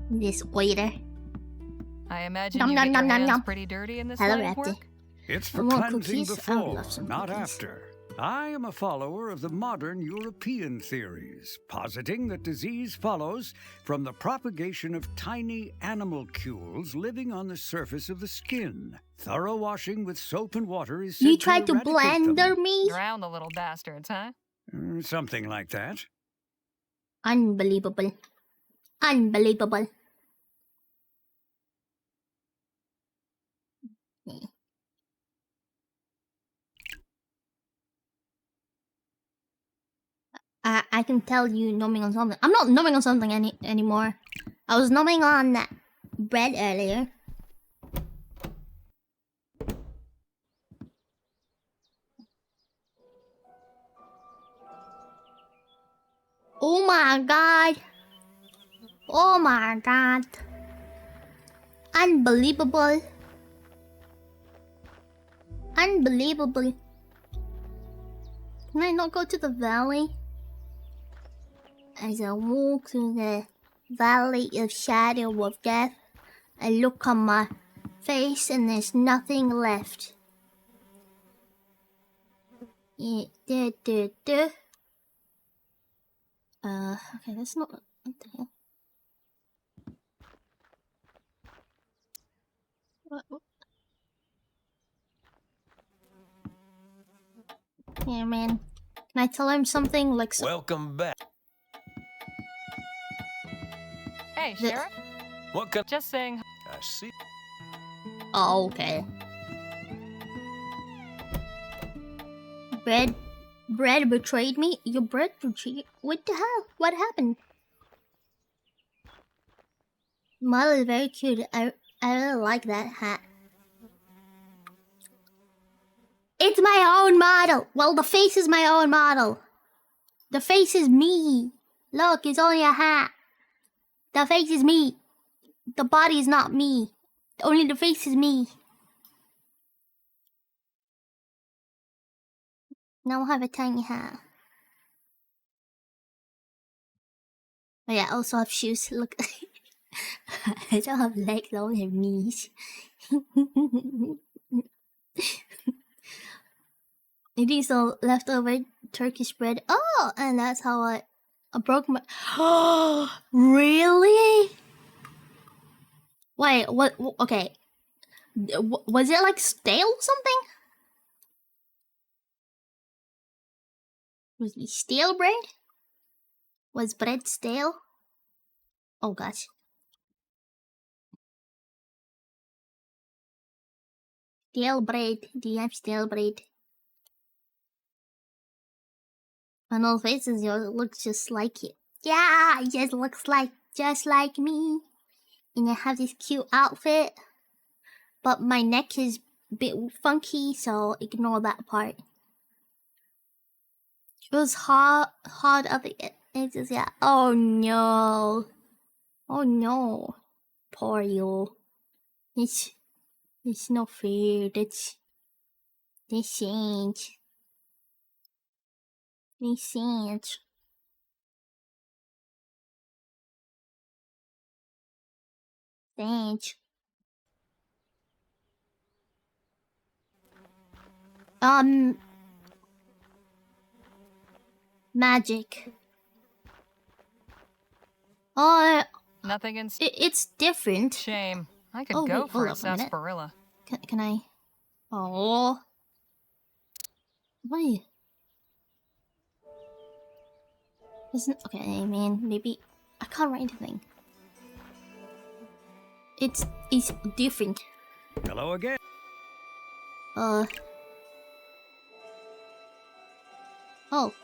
Speaker 1: This waiter.
Speaker 14: I imagine you get your hands pretty dirty in this line of work.
Speaker 19: It's for cleansing before, not after. I am a follower of the modern European theories, positing that disease follows from the propagation of tiny animalcules living on the surface of the skin. Thorough washing with soap and water is said
Speaker 1: You tried to blender me?
Speaker 14: Drown the little bastards, huh?
Speaker 19: Something like that.
Speaker 1: Unbelievable. Unbelievable. I can tell you numbing on something. I'm not numbing on something anymore. I was numbing on that bread earlier. Oh my god. Oh my god. Unbelievable. Unbelievable. Can I not go to the valley? As I walk through the valley of shadow of death, I look on my face and there's nothing left. Okay, that's not... What the hell? What? Yeah, man. Can I tell him something like...
Speaker 11: Welcome back.
Speaker 14: Hey, Sheriff.
Speaker 11: What can...
Speaker 14: Just saying.
Speaker 11: I see.
Speaker 1: Oh, okay. Bread betrayed me? Your bread betrayed... What the hell? What happened? Model is very cute. I really like that hat. It's my own model! Well, the face is my own model. The face is me. Look, it's only a hat. The face is me. The body is not me. Only the face is me. Now I have a tiny hat. Oh yeah, I also have shoes. Look. I don't have legs, I only have knees. It is all leftover Turkish bread. Oh, and that's how I broke my... Oh, really? Wait, what? Okay. Was it like stale something? Was it stale bread? Was bread stale? Oh gosh. Stale bread. Do you have stale bread? On all faces, yours looks just like it. Yeah, it just looks like just like me. And I have this cute outfit, but my neck is a bit funky, so ignore that part. It was hard at the edges, yeah. Oh no. Oh no. Poor you. It's not fair. That's ain't. This ain't. Thanks. Magic.
Speaker 14: Nothing in...
Speaker 1: It's different.
Speaker 14: Shame. I could go
Speaker 1: wait,
Speaker 14: for a
Speaker 1: hold up a minute.
Speaker 14: sarsaparilla.
Speaker 1: Can I? Oh. Why? Isn't... Okay, man. Maybe... I can't write anything. It's different.
Speaker 11: Hello again.
Speaker 1: Oh,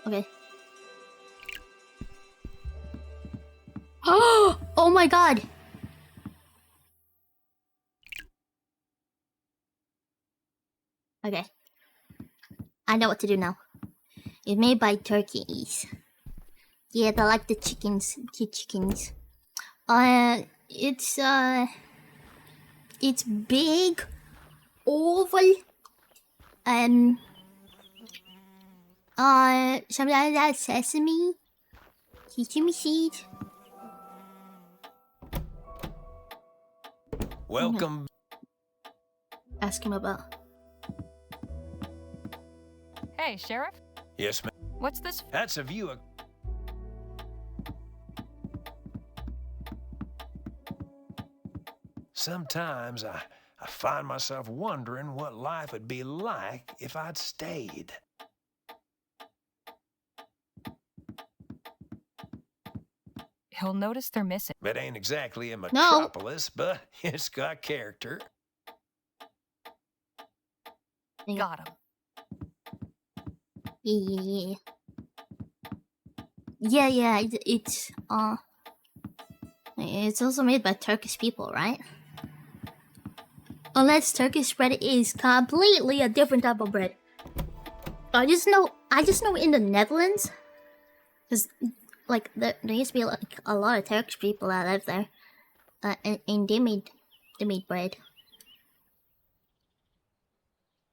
Speaker 1: okay. Oh my god! Okay. I know what to do now. It's made by turkeys. Yeah, they're like the chickens. Cute chickens. It's big, oval, sometimes that's sesame seed.
Speaker 11: Welcome.
Speaker 1: Ask him about.
Speaker 14: Hey, Sheriff.
Speaker 11: Yes, ma'am.
Speaker 14: What's this?
Speaker 11: That's a view of... Sometimes I find myself wondering what life would be like if I'd stayed.
Speaker 14: He'll notice they're missing.
Speaker 11: It ain't exactly a metropolis, but it's got character.
Speaker 14: Got him.
Speaker 1: Yeah. It's also made by Turkish people, right? Unless Turkish bread is completely a different type of bread. I just know in the Netherlands, because like there used to be like a lot of Turkish people that live there, and they made They made bread.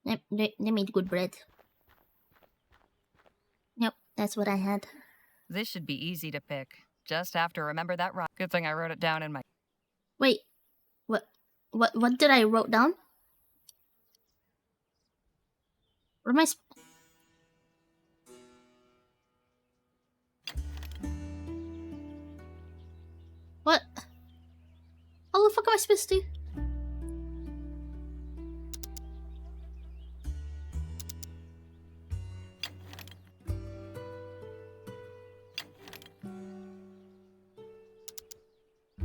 Speaker 1: They made good bread. Yep, that's what I had.
Speaker 14: This should be easy to pick. Just have to remember that rhyme. Good thing I wrote it down in my...
Speaker 1: Wait, what did I wrote down? What am I? What? How the fuck am I supposed to?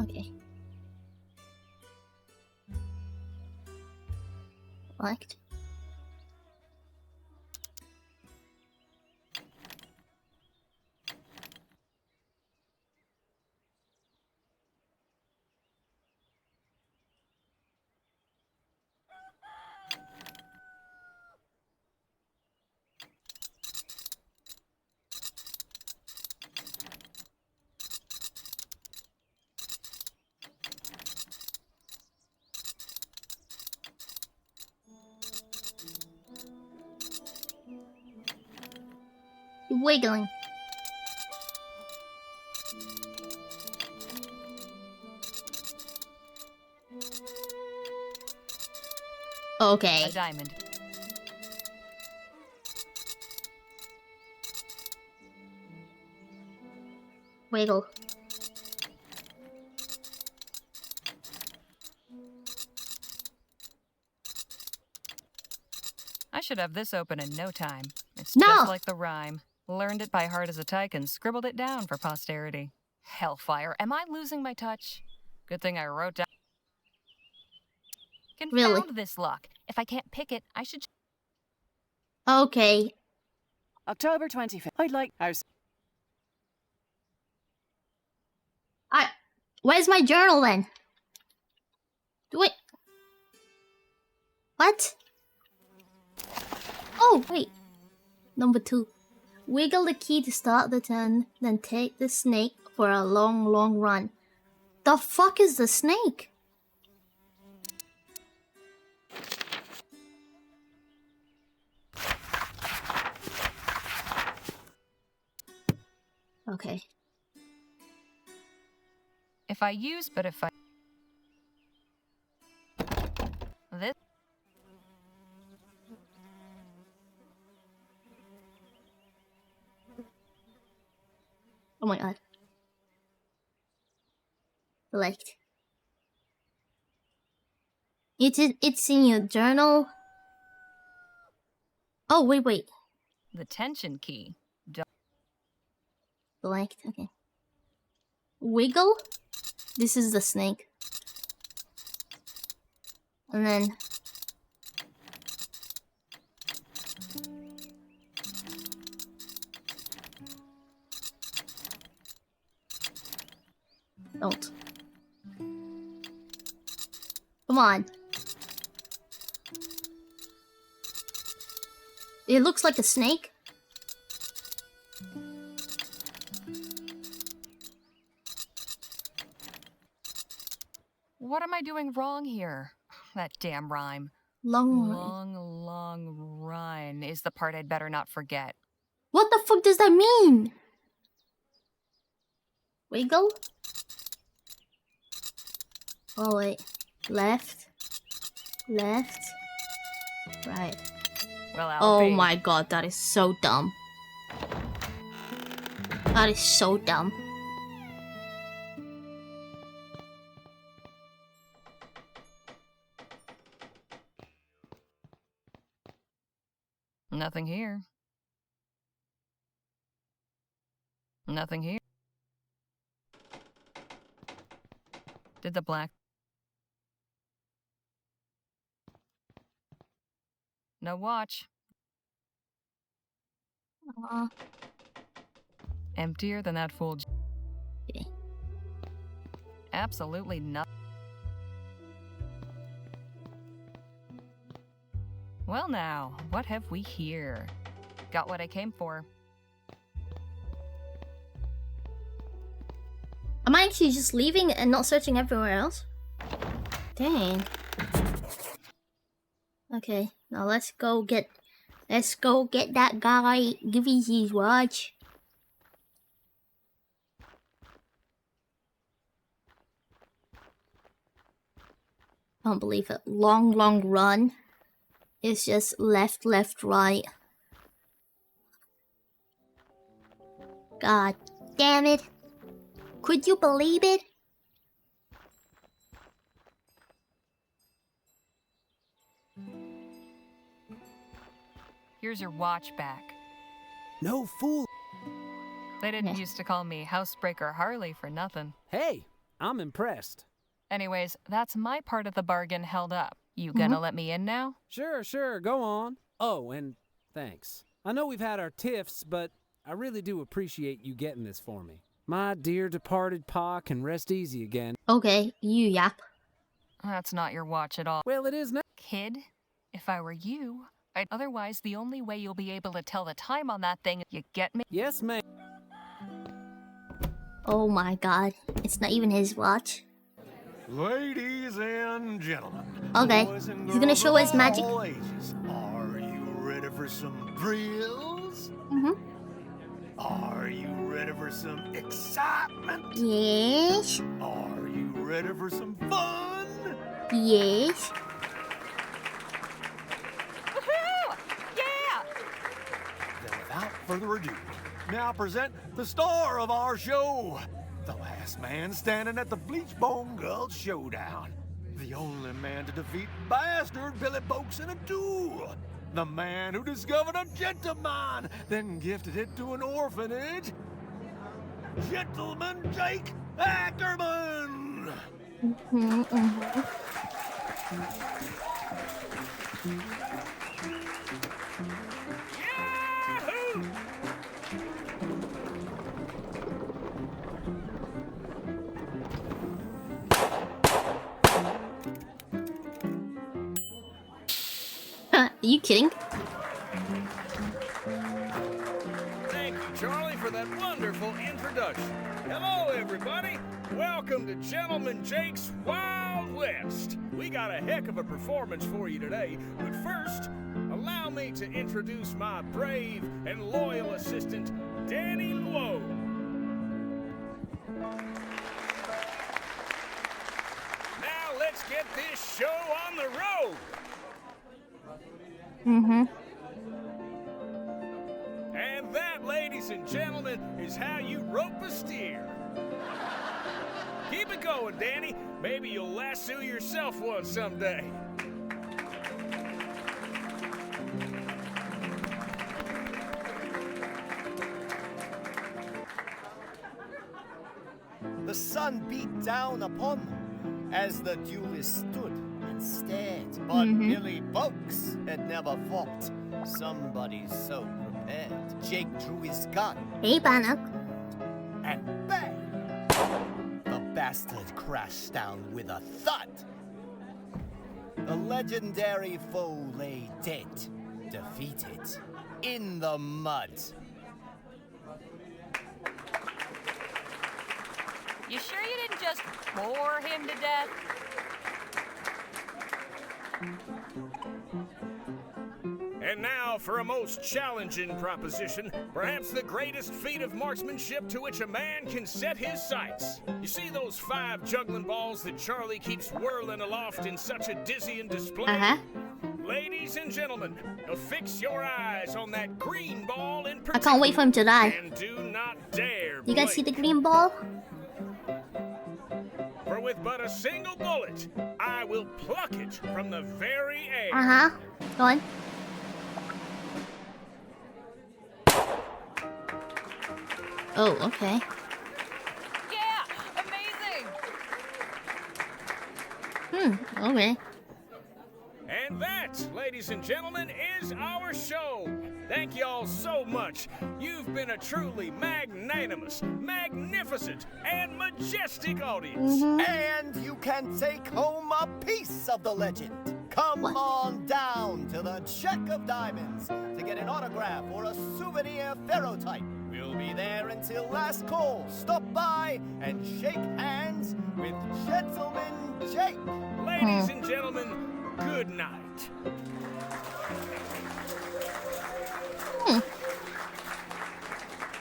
Speaker 1: Okay. Select. Wiggling. Okay.
Speaker 14: A diamond.
Speaker 1: Wiggle.
Speaker 14: I should have this open in no time. It's
Speaker 1: No!
Speaker 14: just like the rhyme. Learned it by heart as a tyke and scribbled it down for posterity. Hellfire, am I losing my touch? Good thing I wrote down... Confound
Speaker 1: Really?
Speaker 14: this luck. If I can't pick it, I should...
Speaker 1: Okay.
Speaker 12: October 25th. I'd like house.
Speaker 1: Where's my journal then? Wait. What? Oh, wait. Number 2. Wiggle the key to start the turn, then take the snake for a long, long run. The fuck is the snake? Okay.
Speaker 14: If I use, but if I... This...
Speaker 1: Oh my god. Select. It's in your journal. Oh, wait.
Speaker 14: The tension key.
Speaker 1: Select, okay. Wiggle. This is the snake. And then... Don't. Come on. It looks like a snake.
Speaker 14: What am I doing wrong here? That damn rhyme.
Speaker 1: Long
Speaker 14: run is the part I'd better not forget.
Speaker 1: What the fuck does that mean? Wiggle? Oh wait. Left. Right.
Speaker 14: Well,
Speaker 1: oh my god, that is so dumb. That is so dumb.
Speaker 14: Nothing here. Nothing here. Did the black... No watch. Emptier than that fool.
Speaker 1: Okay.
Speaker 14: Absolutely nothing. Well now, what have we here? Got what I came for.
Speaker 1: Am I actually just leaving and not searching everywhere else? Dang. Okay, now let's go get that guy. Give me his watch. I don't believe it. Long run. It's just left, right. God damn it. Could you believe it?
Speaker 14: Here's your watch back.
Speaker 15: No fool.
Speaker 14: They didn't used to call me Housebreaker Harley for nothing.
Speaker 15: Hey, I'm impressed.
Speaker 14: Anyways, that's my part of the bargain held up. You gonna let me in now?
Speaker 15: Sure, go on. Oh, and thanks. I know we've had our tiffs, but I really do appreciate you getting this for me. My dear departed pa can rest easy again.
Speaker 1: Okay, you yap.
Speaker 14: That's not your watch at all.
Speaker 15: Well, it is now.
Speaker 14: Kid, if I were you, otherwise the only way you'll be able to tell the time on that thing, you get me?
Speaker 15: Yes, ma'am.
Speaker 1: Oh my god, it's not even his watch.
Speaker 11: Ladies and gentlemen.
Speaker 1: Okay, he's gonna show his magic.
Speaker 11: Ages, are you ready for some thrills? Are you ready for some excitement?
Speaker 1: Yes.
Speaker 11: Are you ready for some fun?
Speaker 1: Yes.
Speaker 14: Woohoo! Yeah!
Speaker 11: Then without further ado, now present the star of our show. The last man standing at the Bleachbone Gulch Showdown. The only man to defeat Bastard Billy Boakes in a duel. The man who discovered a gentleman, then gifted it to an orphanage. Gentleman Jake Ackerman!
Speaker 1: Are you kidding?
Speaker 20: Thank you, Charlie, for that wonderful introduction. Hello, everybody. Welcome to Gentleman Jake's Wild West. We got a heck of a performance for you today, but first, allow me to introduce my brave and loyal assistant, Danny Luo. Now let's get this show on the road. And that, ladies and gentlemen, is how you rope a steer. Keep it going, Danny. Maybe you'll lasso yourself one someday.
Speaker 18: The sun beat down upon them as the duelists stood and stared. But Billy Boakes had never fought somebody so prepared. Jake drew his gun.
Speaker 1: Hey, Bannock.
Speaker 18: And bang! The bastard crashed down with a thud. The legendary foe lay dead, defeated, in the mud.
Speaker 14: You sure you didn't just bore him to death?
Speaker 20: And now for a most challenging proposition, perhaps the greatest feat of marksmanship to which a man can set his sights. You see those 5 juggling balls that Charlie keeps whirling aloft in such a dizzying display? Ladies and gentlemen, fix your eyes on that green ball in particular.
Speaker 1: I can't wait for him to die.
Speaker 20: And do not dare
Speaker 1: You guys see
Speaker 20: blink.
Speaker 1: the green ball?
Speaker 20: For with but a single bullet, I will pluck it from the very air.
Speaker 1: Go on. Oh, okay.
Speaker 14: Yeah! Amazing!
Speaker 1: Okay.
Speaker 20: And that, ladies and gentlemen, is our show. Thank you all so much. You've been a truly magnanimous, magnificent, and majestic audience.
Speaker 18: And you can take home a piece of the legend. Come on down to the Check of Diamonds to get an autograph or a souvenir ferrotype. We'll be there until last call. Stop by and shake hands with Gentleman Jake.
Speaker 20: Ladies and gentlemen, good night.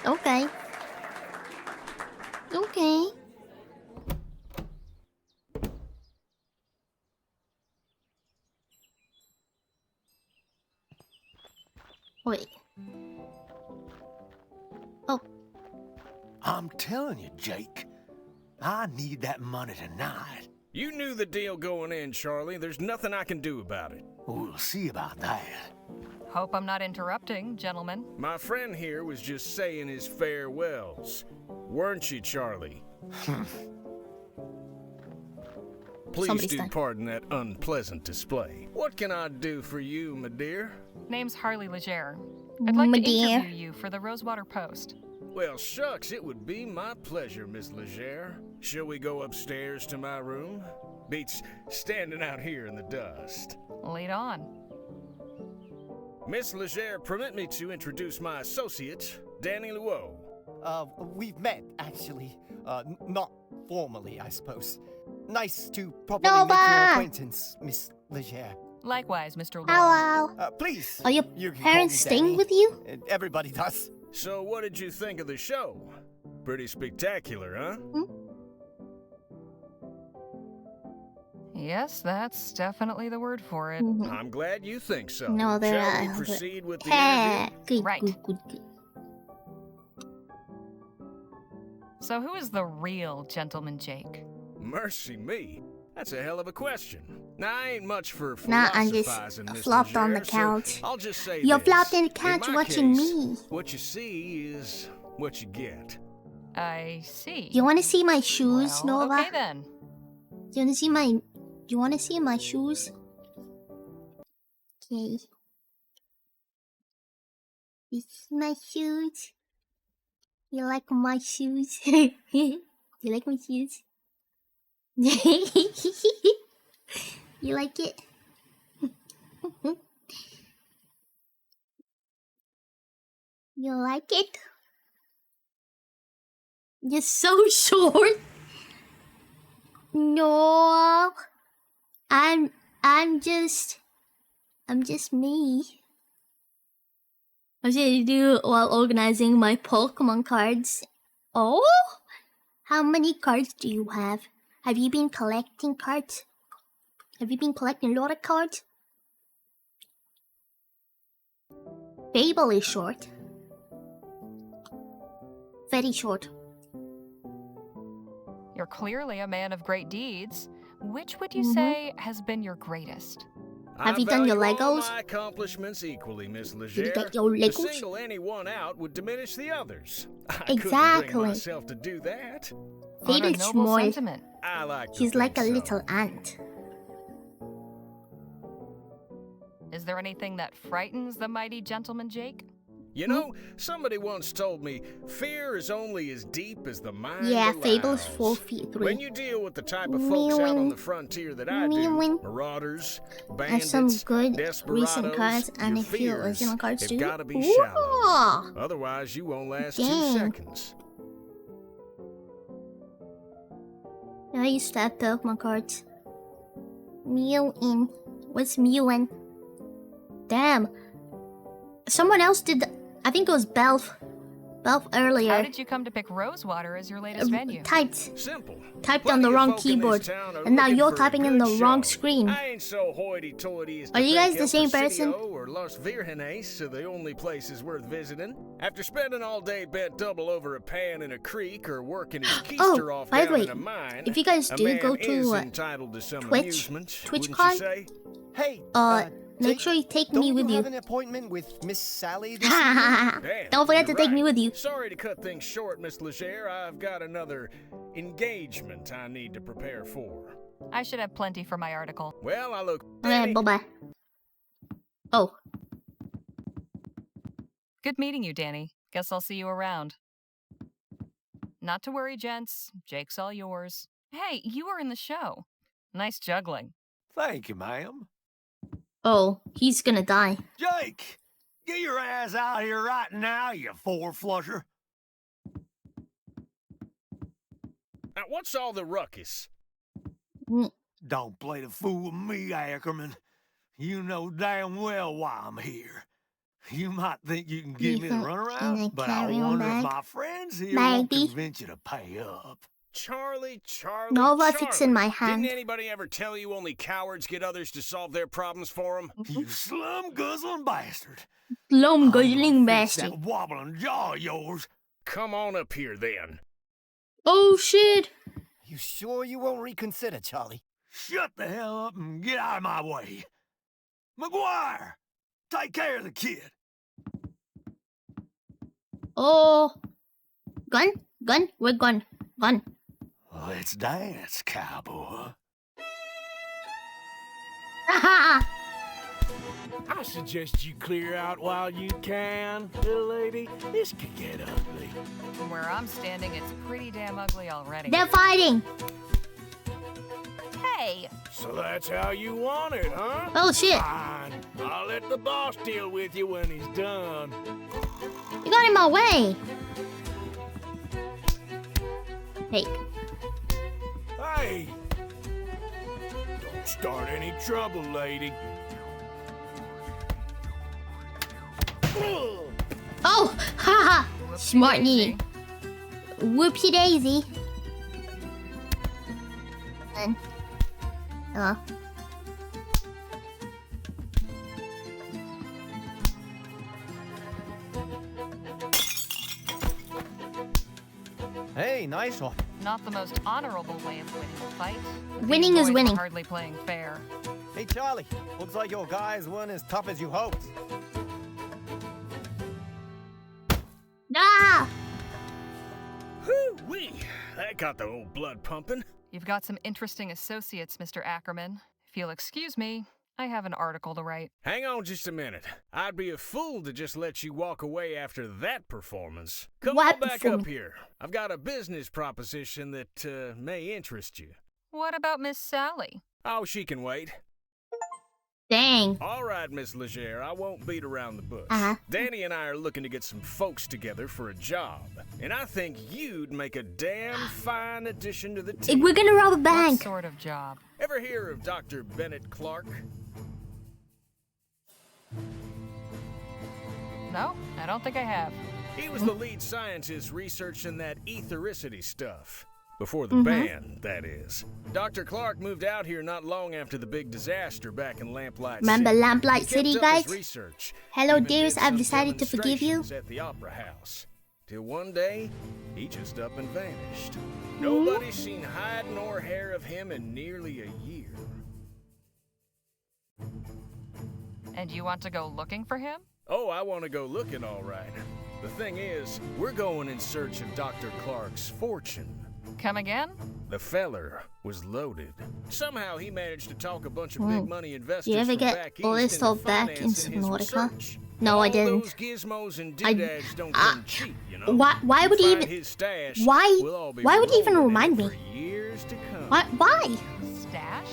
Speaker 1: Okay. Okay. Wait. Oh.
Speaker 11: I'm telling you, Jake, I need that money tonight.
Speaker 20: You knew the deal going in, Charlie. There's nothing I can do about it.
Speaker 11: We'll see about that.
Speaker 14: Hope I'm not interrupting, gentlemen.
Speaker 20: My friend here was just saying his farewells. Weren't you, Charlie? Please do pardon that unpleasant display. What can I do for you, my dear?
Speaker 14: Name's Harley Leger. I'd like to interview you for the Rosewater Post.
Speaker 20: Well, shucks, it would be my pleasure, Miss Leger. Shall we go upstairs to my room? Beats standing out here in the dust.
Speaker 14: Lead on.
Speaker 20: Miss Leger, permit me to introduce my associate, Danny Luo.
Speaker 18: We've met, actually. Not formally, I suppose. Nice to properly make your acquaintance, Miss Leger.
Speaker 14: Likewise, Mr. Luo.
Speaker 1: Hello.
Speaker 18: Please.
Speaker 1: Are your
Speaker 18: you can
Speaker 1: parents
Speaker 18: call me
Speaker 1: staying
Speaker 18: Danny.
Speaker 1: with you?
Speaker 18: Everybody does.
Speaker 20: So what did you think of the show? Pretty spectacular, huh?
Speaker 14: Yes, that's definitely the word for it.
Speaker 20: I'm glad you think so.
Speaker 1: No, there
Speaker 20: Shall we
Speaker 1: are.
Speaker 20: proceed with the interview?
Speaker 14: Right. So who is the real Gentleman Jake?
Speaker 20: Mercy me. That's a hell of a question. Now, I ain't much for
Speaker 1: Nah, I'm
Speaker 20: philosophizing,
Speaker 1: just
Speaker 20: Miss
Speaker 1: flopped on the
Speaker 20: Leger, so
Speaker 1: couch.
Speaker 20: I'll just say
Speaker 1: You're
Speaker 20: this.
Speaker 1: flopped on the
Speaker 20: In
Speaker 1: couch
Speaker 20: my
Speaker 1: watching
Speaker 20: case,
Speaker 1: me.
Speaker 20: What you see is what you get.
Speaker 14: I see.
Speaker 1: You want to see my shoes,
Speaker 14: Well,
Speaker 1: Nova?
Speaker 14: okay then.
Speaker 1: Do you want to see my? You want to see my shoes? Okay. You see my shoes? You like my shoes? You like my shoes? You like it? You like it? You're so short. No, I'm just me. I was gonna do while organizing my Pokemon cards. Oh, how many cards do you have? Have you been collecting cards? Have you been collecting a lot of cards? Fable is short. Very short.
Speaker 14: You're clearly a man of great deeds. Which would you say has been your greatest?
Speaker 1: Have you done your
Speaker 20: value all
Speaker 1: Legos?
Speaker 20: my accomplishments equally, Miss Leger.
Speaker 1: Did you get your
Speaker 20: To
Speaker 1: Legos?
Speaker 20: single any one out would diminish the others. I
Speaker 1: Exactly.
Speaker 20: couldn't bring myself to do that.
Speaker 1: Fable is small.
Speaker 20: I like to
Speaker 1: He's like a
Speaker 20: think so.
Speaker 1: little ant.
Speaker 14: Is there anything that frightens the mighty Gentleman Jake?
Speaker 20: You know, somebody once told me, fear is only as deep as the mind
Speaker 1: Yeah,
Speaker 20: allows.
Speaker 1: Fable's 4 feet 3.
Speaker 20: When you deal with the type of folks out on the frontier that I do, marauders,
Speaker 1: Have
Speaker 20: bandits,
Speaker 1: some good
Speaker 20: desperados,
Speaker 1: recent cards and a
Speaker 20: your
Speaker 1: few
Speaker 20: fears
Speaker 1: original cards
Speaker 20: have
Speaker 1: too.
Speaker 20: gotta be
Speaker 1: Ooh.
Speaker 20: shallow. Otherwise, you won't last 2
Speaker 1: Dang.
Speaker 20: seconds.
Speaker 1: I used to have Pokemon cards. Mewing. What's mewing? Damn. Someone else did the, I think it was Belf. Belf earlier.
Speaker 14: How did you come to pick Rosewater as your latest venue?
Speaker 1: Typed.
Speaker 20: Simple.
Speaker 1: Typed on the wrong keyboard. And now you're typing in the wrong screen.
Speaker 20: I ain't so hoity-toity as to
Speaker 1: Are you guys
Speaker 20: think
Speaker 1: the same
Speaker 20: El
Speaker 1: person?
Speaker 20: Presidio or Los Virgenes are the only places worth visiting. After spending all day bent double over a pan in a creek or working his keister off
Speaker 1: by the
Speaker 20: down
Speaker 1: way,
Speaker 20: in a mine,
Speaker 1: if you guys
Speaker 20: a
Speaker 1: do
Speaker 20: man
Speaker 1: go
Speaker 20: is
Speaker 1: to
Speaker 20: entitled to some
Speaker 1: Twitch
Speaker 20: amusement, wouldn't
Speaker 1: card,
Speaker 20: you say?
Speaker 18: Hey,
Speaker 1: make sure you take me with
Speaker 18: Don't you
Speaker 1: you.
Speaker 18: have an appointment with Miss Sally this evening?
Speaker 20: Damn,
Speaker 1: Don't forget to
Speaker 20: you're
Speaker 1: take me
Speaker 20: right.
Speaker 1: with you.
Speaker 20: Sorry to cut things short, Miss Leger. I've got another engagement I need to prepare for.
Speaker 14: I should have plenty for my article.
Speaker 20: Well, I look...
Speaker 1: Okay, bye-bye. Oh.
Speaker 14: Good meeting you, Danny. Guess I'll see you around. Not to worry, gents. Jake's all yours. Hey, you were in the show. Nice juggling.
Speaker 11: Thank you, ma'am.
Speaker 1: Oh, he's gonna die.
Speaker 18: Jake, get your ass out here right now, you four-flusher.
Speaker 20: Now, what's all the ruckus?
Speaker 18: Don't play the fool with me, Ackerman. You know damn well why I'm here. You might think you can give me the runaround, but I wonder if my friends here won't convince you to pay up.
Speaker 20: Charlie.
Speaker 1: No, love, it's in my hand.
Speaker 20: Didn't anybody ever tell you only cowards get others to solve their problems for them?
Speaker 18: You slum-guzzling bastard.
Speaker 1: Slum-guzzling bastard.
Speaker 18: That wobbling jaw of yours.
Speaker 20: Come on up here, then.
Speaker 1: Oh, shit.
Speaker 18: You sure you won't reconsider, Charlie? Shut the hell up and get out of my way. McGuire, take care of the kid.
Speaker 1: Oh. Gun? We're gun.
Speaker 18: Let's dance, cowboy.
Speaker 1: Haha.
Speaker 6: I suggest you clear out while you can, little lady. This could get ugly.
Speaker 14: From where I'm standing, it's pretty damn ugly already.
Speaker 1: They're fighting.
Speaker 14: Hey!
Speaker 6: So that's how you want it, huh?
Speaker 1: Oh, shit.
Speaker 6: Fine. I'll let the boss deal with you when he's done.
Speaker 1: You got in my way. Hey.
Speaker 6: Hey! Don't start any trouble, lady.
Speaker 1: Oh, haha. Smart knee. Whoopsie daisy. Hello.
Speaker 18: Hey, nice one.
Speaker 14: Not the most honorable way of winning a fight.
Speaker 1: Winning is winning.
Speaker 14: Hardly playing fair.
Speaker 18: Hey, Charlie. Looks like your guys weren't as tough as you hoped.
Speaker 1: Ah!
Speaker 20: Whoo-wee! That got the old blood pumping.
Speaker 14: You've got some interesting associates, Mr. Ackerman. If you'll excuse me, I have an article to write.
Speaker 20: Hang on just a minute. I'd be a fool to just let you walk away after that performance. Come on back up here. I've got a business proposition that may interest you.
Speaker 14: What about Miss Sally?
Speaker 20: Oh, she can wait.
Speaker 1: Dang.
Speaker 20: All right, Miss Legere, I won't beat around the bush. Danny and I are looking to get some folks together for a job, and I think you'd make a damn fine addition to the team.
Speaker 1: We're gonna rob a bank.
Speaker 14: What sort of job?
Speaker 20: Ever hear of Dr. Bennett Clark?
Speaker 14: No, I don't think I have.
Speaker 20: He was the lead scientist researching that ethericity stuff. Before the ban, that is. Dr. Clark moved out here not long after the big disaster back in Lamplight
Speaker 1: Remember
Speaker 20: City.
Speaker 1: Lamplight City, guys?
Speaker 20: Research,
Speaker 1: Hello, dears. I've decided to forgive you.
Speaker 20: At the Opera House. Till one day, he just up and vanished. Nobody's seen hide nor hair of him in nearly a year.
Speaker 14: And you want to go looking for him?
Speaker 20: Oh, I want to go looking, all right. The thing is, we're going in search of Dr. Clark's fortune.
Speaker 14: Come again?
Speaker 20: The feller was loaded. Somehow he managed to talk a bunch of big money investors.
Speaker 1: You ever
Speaker 20: from
Speaker 1: get
Speaker 20: back
Speaker 1: all
Speaker 20: east
Speaker 1: this stuff
Speaker 20: into
Speaker 1: back in
Speaker 20: financing his
Speaker 1: Subnautica?
Speaker 20: research.
Speaker 1: No, I didn't.
Speaker 20: Those gizmos and doodads don't come cheap, you know.
Speaker 1: Why would he
Speaker 20: Find
Speaker 1: even?
Speaker 20: his stash,
Speaker 1: Why?
Speaker 20: we'll all be
Speaker 1: Why would he even
Speaker 20: rolling in
Speaker 1: remind
Speaker 20: it
Speaker 1: me?
Speaker 20: for years to come.
Speaker 1: Why?
Speaker 14: Stash?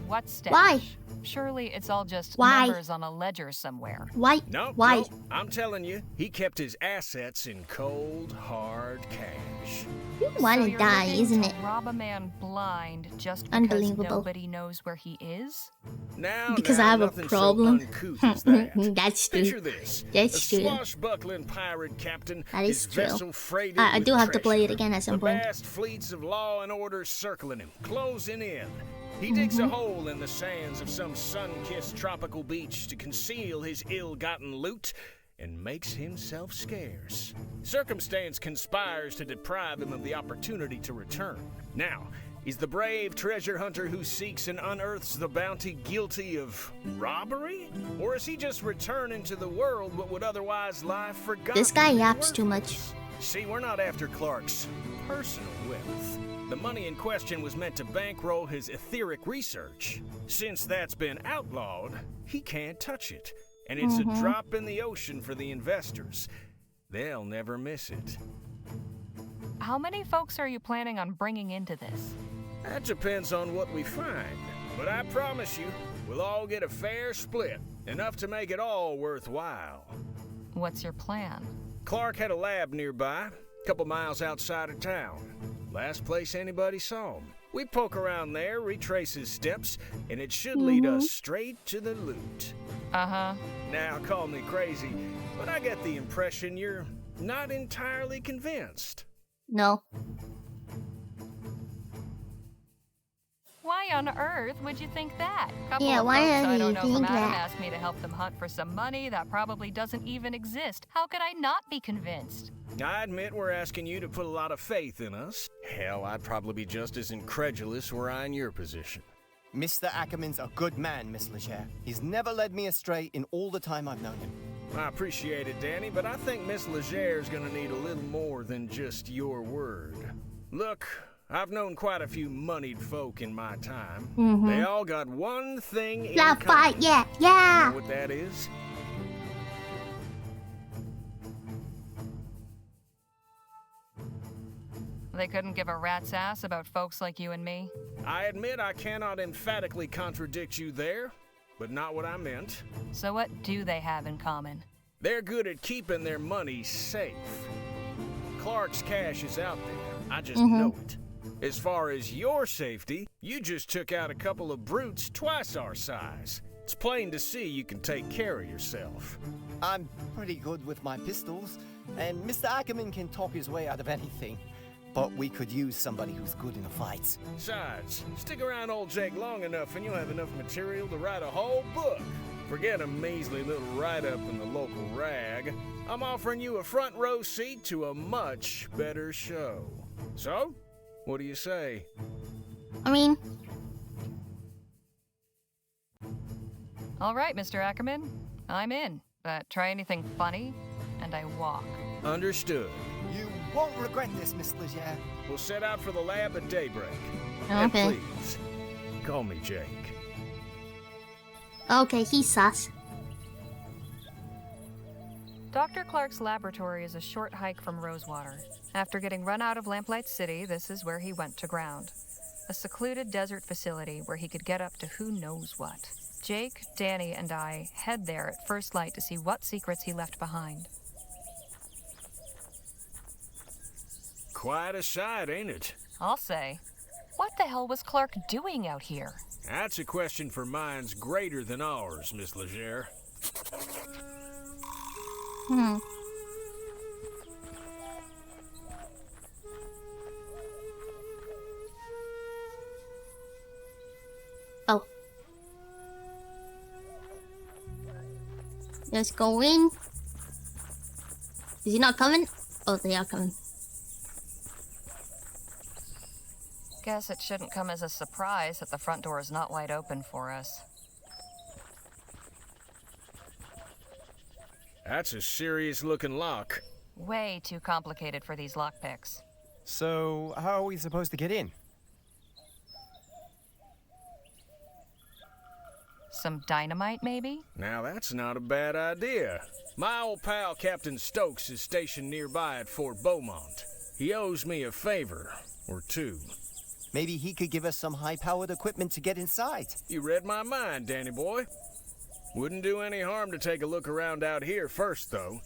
Speaker 14: What stash?
Speaker 1: Why?
Speaker 14: Surely it's all just
Speaker 1: Why?
Speaker 14: numbers on a ledger somewhere.
Speaker 1: Why?
Speaker 20: No,
Speaker 1: Why?
Speaker 20: no, I'm telling you, he kept his assets in cold, hard cash.
Speaker 1: You want to
Speaker 14: you're
Speaker 1: die,
Speaker 14: looking
Speaker 1: isn't
Speaker 14: to
Speaker 1: it?
Speaker 14: rob a man blind just because
Speaker 1: Unbelievable.
Speaker 14: nobody knows where he is?
Speaker 20: Now,
Speaker 1: Because I have a
Speaker 20: nothing
Speaker 1: problem.
Speaker 20: So uncouth as that.
Speaker 1: That's
Speaker 20: Picture
Speaker 1: true.
Speaker 20: this.
Speaker 1: That's
Speaker 20: a
Speaker 1: true.
Speaker 20: swashbuckling pirate captain,
Speaker 1: That is
Speaker 20: his
Speaker 1: true.
Speaker 20: vessel freighted
Speaker 1: I
Speaker 20: with
Speaker 1: do have to play it
Speaker 20: treasure.
Speaker 1: again at some
Speaker 20: the
Speaker 1: point.
Speaker 20: vast fleets of law and order circling him, closing in. He digs a hole in the sands of some sun-kissed tropical beach to conceal his ill-gotten loot and makes himself scarce. Circumstance conspires to deprive him of the opportunity to return. Now, is the brave treasure hunter who seeks and unearths the bounty guilty of robbery? Or is he just returning to the world what would otherwise lie forgotten?
Speaker 1: This guy
Speaker 20: and
Speaker 1: yaps too much.
Speaker 20: worthless? See, we're not after Clark's personal wealth. The money in question was meant to bankroll his etheric research. Since that's been outlawed, he can't touch it. And it's a drop in the ocean for the investors. They'll never miss it.
Speaker 14: How many folks are you planning on bringing into this?
Speaker 20: That depends on what we find. But I promise you, We'll all get a fair split, enough to make it all worthwhile.
Speaker 14: What's your plan?
Speaker 20: Clark had a lab nearby, a couple miles outside of town. Last place anybody saw him. We poke around there, retrace his steps, and it should lead us straight to the loot.
Speaker 14: Uh-huh.
Speaker 20: Now, call me crazy, but I get the impression you're not entirely convinced.
Speaker 1: No.
Speaker 14: Why on earth would you think that? Couple
Speaker 1: Yeah,
Speaker 14: of
Speaker 1: why
Speaker 14: folks
Speaker 1: do
Speaker 14: I don't
Speaker 1: you
Speaker 14: know
Speaker 1: think
Speaker 14: from Adam
Speaker 1: that?
Speaker 14: asked me to help them hunt for some money that probably doesn't even exist. How could I not be convinced?
Speaker 20: I admit we're asking you to put a lot of faith in us. Hell, I'd probably be just as incredulous were I in your position.
Speaker 18: Mr. Ackerman's a good man, Miss Leger. He's never led me astray in all the time I've known him.
Speaker 20: I appreciate it, Danny, but I think Miss Leger's gonna need a little more than just your word. Look, I've known quite a few moneyed folk in my time. They all got one thing in
Speaker 1: Love
Speaker 20: common.
Speaker 1: fight, yeah, yeah.
Speaker 20: You know what that is?
Speaker 14: They couldn't give a rat's ass about folks like you and me.
Speaker 20: I admit I cannot emphatically contradict you there, but not what I meant.
Speaker 14: So what do they have in common?
Speaker 20: They're good at keeping their money safe. Clark's cash is out there. I just know it. As far as your safety, you just took out a couple of brutes twice our size. It's plain to see you can take care of yourself.
Speaker 18: I'm pretty good with my pistols, and Mr. Ackerman can talk his way out of anything. But we could use somebody who's good in a fight.
Speaker 20: Besides, stick around old Jake long enough and you'll have enough material to write a whole book. Forget a measly little write-up in the local rag. I'm offering you a front row seat to a much better show. So, what do you say?
Speaker 1: I mean...
Speaker 14: All right, Mr. Ackerman. I'm in. But try anything funny, and I walk.
Speaker 20: Understood.
Speaker 18: You won't regret this, Miss Leger.
Speaker 20: We'll set out for the lab at daybreak.
Speaker 1: Okay.
Speaker 20: And please, call me Jake.
Speaker 1: Okay, he's sus.
Speaker 14: Dr. Clark's laboratory is a short hike from Rosewater. After getting run out of Lamplight City, this is where he went to ground. A secluded desert facility where he could get up to who knows what. Jake, Danny, and I head there at first light to see what secrets he left behind.
Speaker 20: Quite a sight, ain't it?
Speaker 14: I'll say. What the hell was Clark doing out here?
Speaker 20: That's a question for minds greater than ours, Miss Leger.
Speaker 1: Oh. Let's go in. Is he not coming? Oh, they are coming.
Speaker 14: Guess it shouldn't come as a surprise that the front door is not wide open for us.
Speaker 20: That's a serious-looking lock.
Speaker 14: Way too complicated for these lockpicks.
Speaker 18: So, how are we supposed to get in?
Speaker 14: Some dynamite, maybe?
Speaker 20: Now that's not a bad idea. My old pal Captain Stokes is stationed nearby at Fort Beaumont. He owes me a favor, or two.
Speaker 18: Maybe he could give us some high-powered equipment to get inside.
Speaker 20: You read my mind, Danny boy. Wouldn't do any harm to take a look around out here first, though.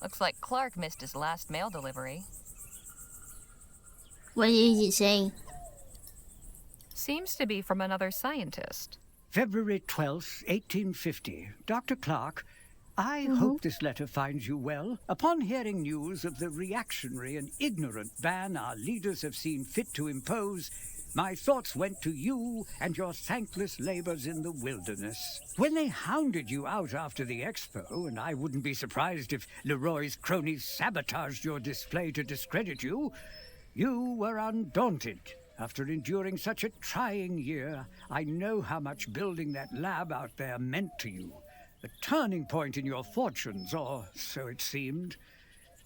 Speaker 14: Looks like Clark missed his last mail delivery.
Speaker 1: What did he say?
Speaker 14: Seems to be from another scientist.
Speaker 21: February 12th, 1850. Dr. Clark, I hope this letter finds you well. Upon hearing news of the reactionary and ignorant ban our leaders have seen fit to impose, my thoughts went to you and your thankless labors in the wilderness. When they hounded you out after the expo, and I wouldn't be surprised if Leroy's cronies sabotaged your display to discredit you, you were undaunted. After enduring such a trying year, I know how much building that lab out there meant to you. A turning point in your fortunes, or so it seemed.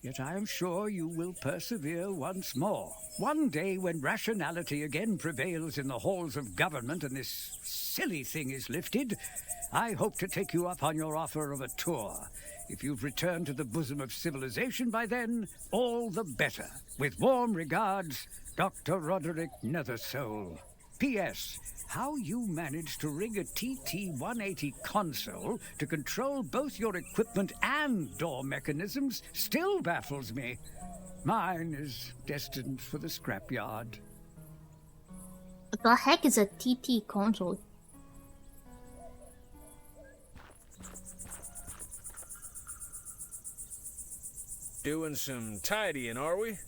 Speaker 19: yet I am sure you will persevere once more. One day when rationality again prevails in the halls of government and this silly thing is lifted, I hope to take you up on your offer of a tour. If you've returned to the bosom of civilization by then, all the better. With warm regards, Dr. Roderick Nethersoul. P.S. How you managed to rig a TT-180 console to control both your equipment and door mechanisms still baffles me. Mine is destined for the scrapyard.
Speaker 1: What the heck is a TT console?
Speaker 20: Doing some tidying, are we?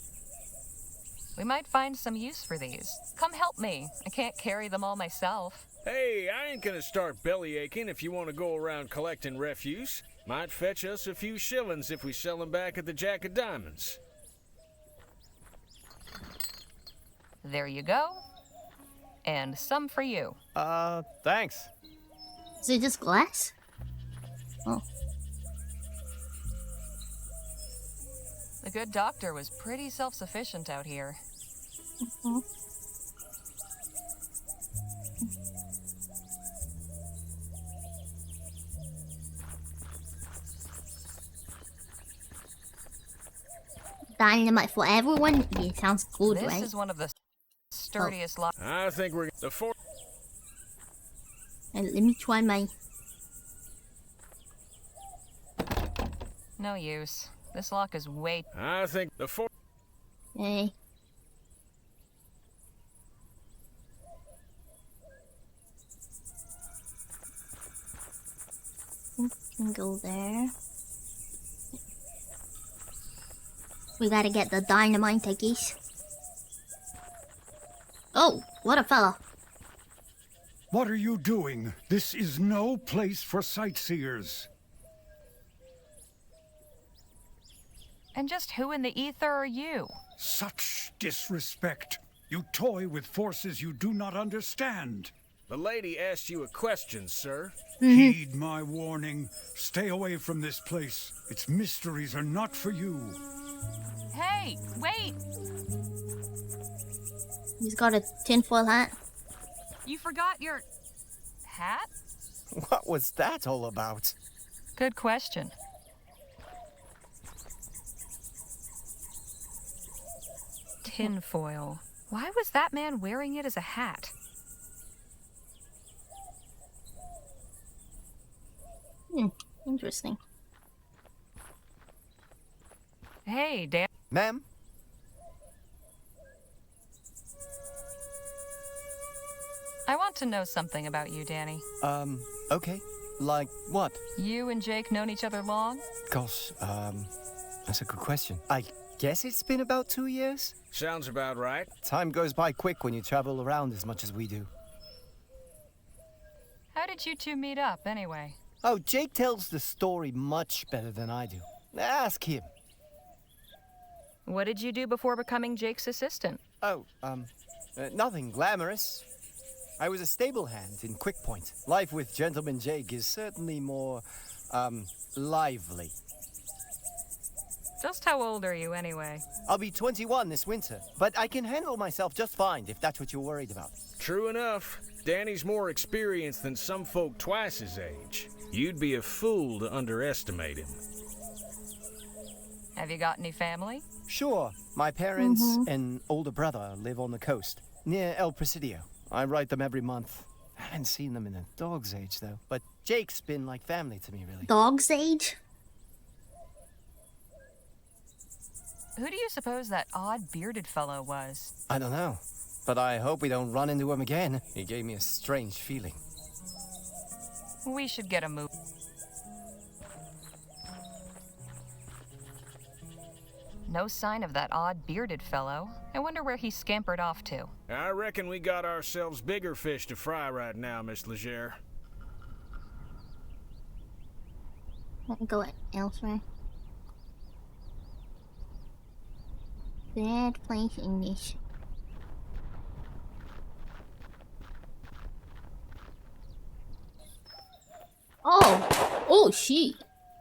Speaker 14: We might find some use for these. Come help me. I can't carry them all myself.
Speaker 20: Hey, I ain't gonna start belly aching if you want to go around collecting refuse. Might fetch us a few shillings if we sell them back at the Jack of Diamonds.
Speaker 14: There you go. And some for you.
Speaker 18: Thanks.
Speaker 1: Is it just glass? Oh.
Speaker 14: The good doctor was pretty self-sufficient out here.
Speaker 1: Dynamite for everyone? Yeah, sounds good,
Speaker 14: This
Speaker 1: right?
Speaker 14: is one of the sturdiest locks.
Speaker 20: I think we're the four.
Speaker 1: And let me try my...
Speaker 14: No use. This lock is way...
Speaker 20: I think the four...
Speaker 1: Hey. Can go there. We gotta get the dynamite, I guess. Oh, what a fella.
Speaker 19: What are you doing? This is no place for sightseers.
Speaker 14: And just who in the ether are you?
Speaker 19: Such disrespect. You toy with forces you do not understand.
Speaker 20: The lady asked you a question, sir.
Speaker 19: Heed my warning. Stay away from this place. Its mysteries are not for you.
Speaker 14: Hey, wait!
Speaker 1: He's got a tinfoil hat.
Speaker 14: You forgot your... hat?
Speaker 18: What was that all about?
Speaker 14: Good question. Tinfoil. Why was that man wearing it as a hat?
Speaker 1: Interesting.
Speaker 14: Hey, Dan.
Speaker 18: Ma'am?
Speaker 14: I want to know something about you, Danny.
Speaker 18: Okay. Like what?
Speaker 14: You and Jake known each other long?
Speaker 18: Gosh, that's a good question. I guess it's been about 2 years?
Speaker 20: Sounds about right.
Speaker 18: Time goes by quick when you travel around as much as we do.
Speaker 14: How did you two meet up, anyway?
Speaker 18: Oh, Jake tells the story much better than I do. Ask him.
Speaker 14: What did you do before becoming Jake's assistant?
Speaker 18: Oh, nothing glamorous. I was a stable hand in Quick Point. Life with Gentleman Jake is certainly more, lively.
Speaker 14: Just how old are you, anyway?
Speaker 18: I'll be 21 this winter, but I can handle myself just fine if that's what you're worried about.
Speaker 20: True enough. Danny's more experienced than some folk twice his age. You'd be a fool to underestimate him.
Speaker 14: Have you got any family?
Speaker 18: Sure. My parents and older brother live on the coast, near El Presidio. I write them every month. I haven't seen them in a dog's age, though. But Jake's been like family to me, really.
Speaker 1: Dog's age?
Speaker 14: Who do you suppose that odd bearded fellow was?
Speaker 18: I don't know. But I hope we don't run into him again. He gave me a strange feeling.
Speaker 14: We should get a move. No sign of that odd bearded fellow. I wonder where he scampered off to.
Speaker 20: I reckon we got ourselves bigger fish to fry right now, Miss Legere.
Speaker 1: Let me go elsewhere. Bad place English. Oh! Oh, shit!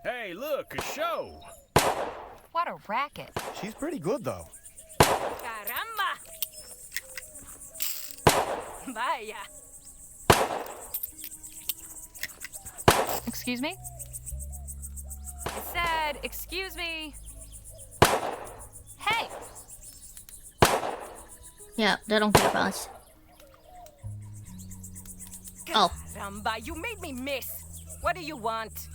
Speaker 20: Hey, look, a show!
Speaker 14: What a racket.
Speaker 18: She's pretty good, though.
Speaker 5: Caramba! Vaya.
Speaker 14: Excuse me? I said, excuse me. Hey!
Speaker 1: Yeah, they don't care about us. Oh.
Speaker 5: Caramba, you made me miss. What do you want?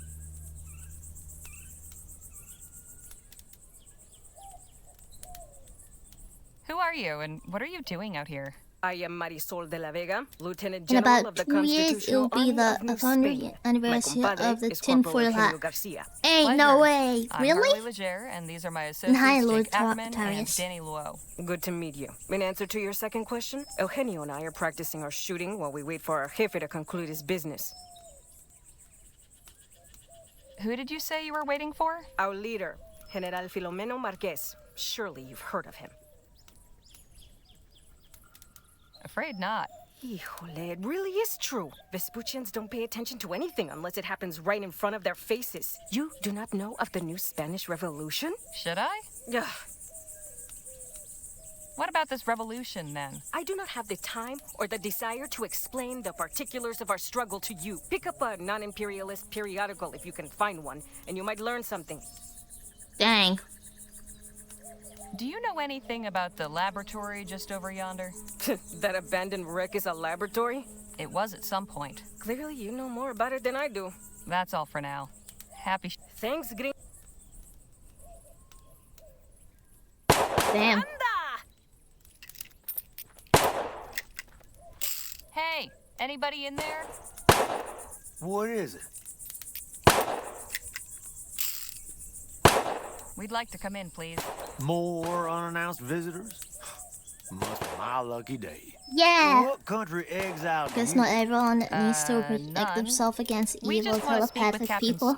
Speaker 14: Who are you, and what are you doing out here?
Speaker 5: I am Marisol de la Vega, Lieutenant
Speaker 1: In
Speaker 5: General
Speaker 1: about
Speaker 5: of the
Speaker 1: 2 years, it'll
Speaker 5: Constitutional
Speaker 1: be
Speaker 5: Army
Speaker 1: the
Speaker 5: of New
Speaker 1: 100th
Speaker 5: Spain.
Speaker 1: anniversary
Speaker 5: My compadre
Speaker 1: of the
Speaker 5: is
Speaker 1: tinfoil
Speaker 5: Corporal
Speaker 1: hat.
Speaker 5: Eugenio Garcia.
Speaker 1: Ain't no way.
Speaker 14: I'm
Speaker 1: Really?
Speaker 14: Harley Legere, and these are my
Speaker 1: And hi,
Speaker 14: associates,
Speaker 1: Lord
Speaker 14: Jake Ackerman and
Speaker 1: Tarius.
Speaker 14: Danny Luo.
Speaker 5: Good to meet you. In answer to your second question, Eugenio and I are practicing our shooting while we wait for our jefe to conclude his business.
Speaker 14: Who did you say you were waiting for?
Speaker 5: Our leader, General Filomeno Marquez. Surely you've heard of him.
Speaker 14: Afraid not.
Speaker 5: Híjole, it really is true. Vespuccians don't pay attention to anything unless it happens right in front of their faces. You do not know of the new Spanish Revolution?
Speaker 14: Should I?
Speaker 5: Ugh.
Speaker 14: What about this revolution, then?
Speaker 5: I do not have the time or the desire to explain the particulars of our struggle to you. Pick up a non-imperialist periodical if you can find one, and you might learn something.
Speaker 1: Dang.
Speaker 14: Do you know anything about the laboratory just over yonder?
Speaker 5: That abandoned wreck is a laboratory?
Speaker 14: It was at some point.
Speaker 5: Clearly you know more about it than I do.
Speaker 14: That's all for now. Happy
Speaker 5: Thanks, Green.
Speaker 1: Damn.
Speaker 14: Hey, anybody in there?
Speaker 11: What is it?
Speaker 14: We'd like to come in, please.
Speaker 11: More unannounced visitors? Must be my lucky day.
Speaker 1: Yeah.
Speaker 11: What country exiled you?
Speaker 1: Guess not everyone needs to protect
Speaker 14: none.
Speaker 1: themselves against
Speaker 14: We
Speaker 1: evil
Speaker 14: just wanna speak with
Speaker 1: telepathic
Speaker 14: Captain
Speaker 1: people.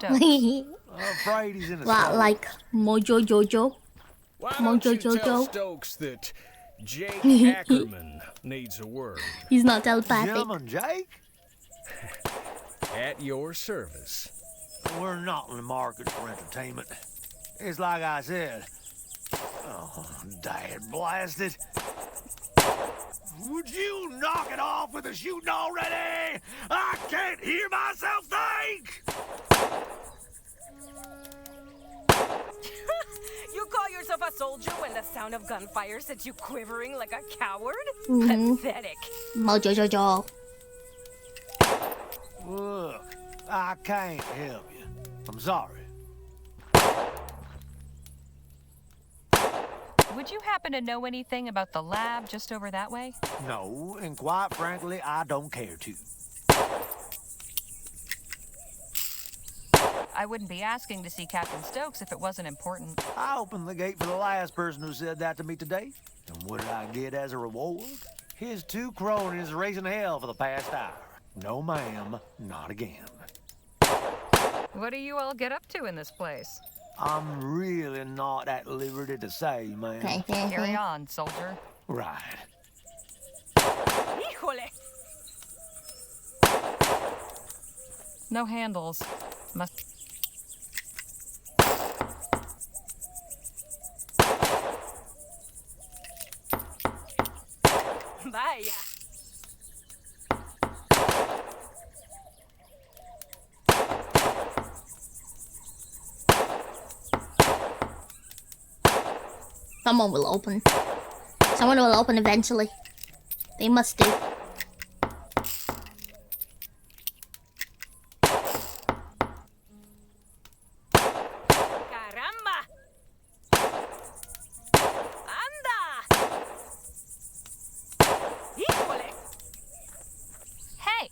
Speaker 11: I'm afraid he's in a
Speaker 1: What,
Speaker 11: storm.
Speaker 1: like Mojo Jojo?
Speaker 20: Why don't
Speaker 1: Mojo
Speaker 20: you tell
Speaker 1: Jojo?
Speaker 20: Stokes that Jake Ackerman needs a word?
Speaker 1: He's not telepathic.
Speaker 11: Gentleman Jake?
Speaker 20: At your service.
Speaker 11: We're not in the market for entertainment. It's like I said. Oh, dad blasted. Would you knock it off with the shooting already? I can't hear myself think!
Speaker 5: You call yourself a soldier when the sound of gunfire sets you quivering like a coward?
Speaker 1: Mhm.
Speaker 5: Pathetic.
Speaker 1: Mojo Jojo.
Speaker 11: Look, I can't help you. I'm sorry.
Speaker 14: Would you happen to know anything about the lab just over that way?
Speaker 11: No, and quite frankly, I don't care to.
Speaker 14: I wouldn't be asking to see Captain Stokes if it wasn't important.
Speaker 11: I opened the gate for the last person who said that to me today. And what did I get as a reward? His 2 cronies raising hell for the past hour. No, ma'am, not again.
Speaker 14: What do you all get up to in this place?
Speaker 11: I'm really not at liberty to say, ma'am.
Speaker 14: Carry on, soldier.
Speaker 11: Right.
Speaker 5: Híjole.
Speaker 14: No handles. Must.
Speaker 5: Vaya.
Speaker 1: Someone will open. Someone will open eventually. They must do.
Speaker 5: Caramba. Anda. Híjole.
Speaker 14: Hey!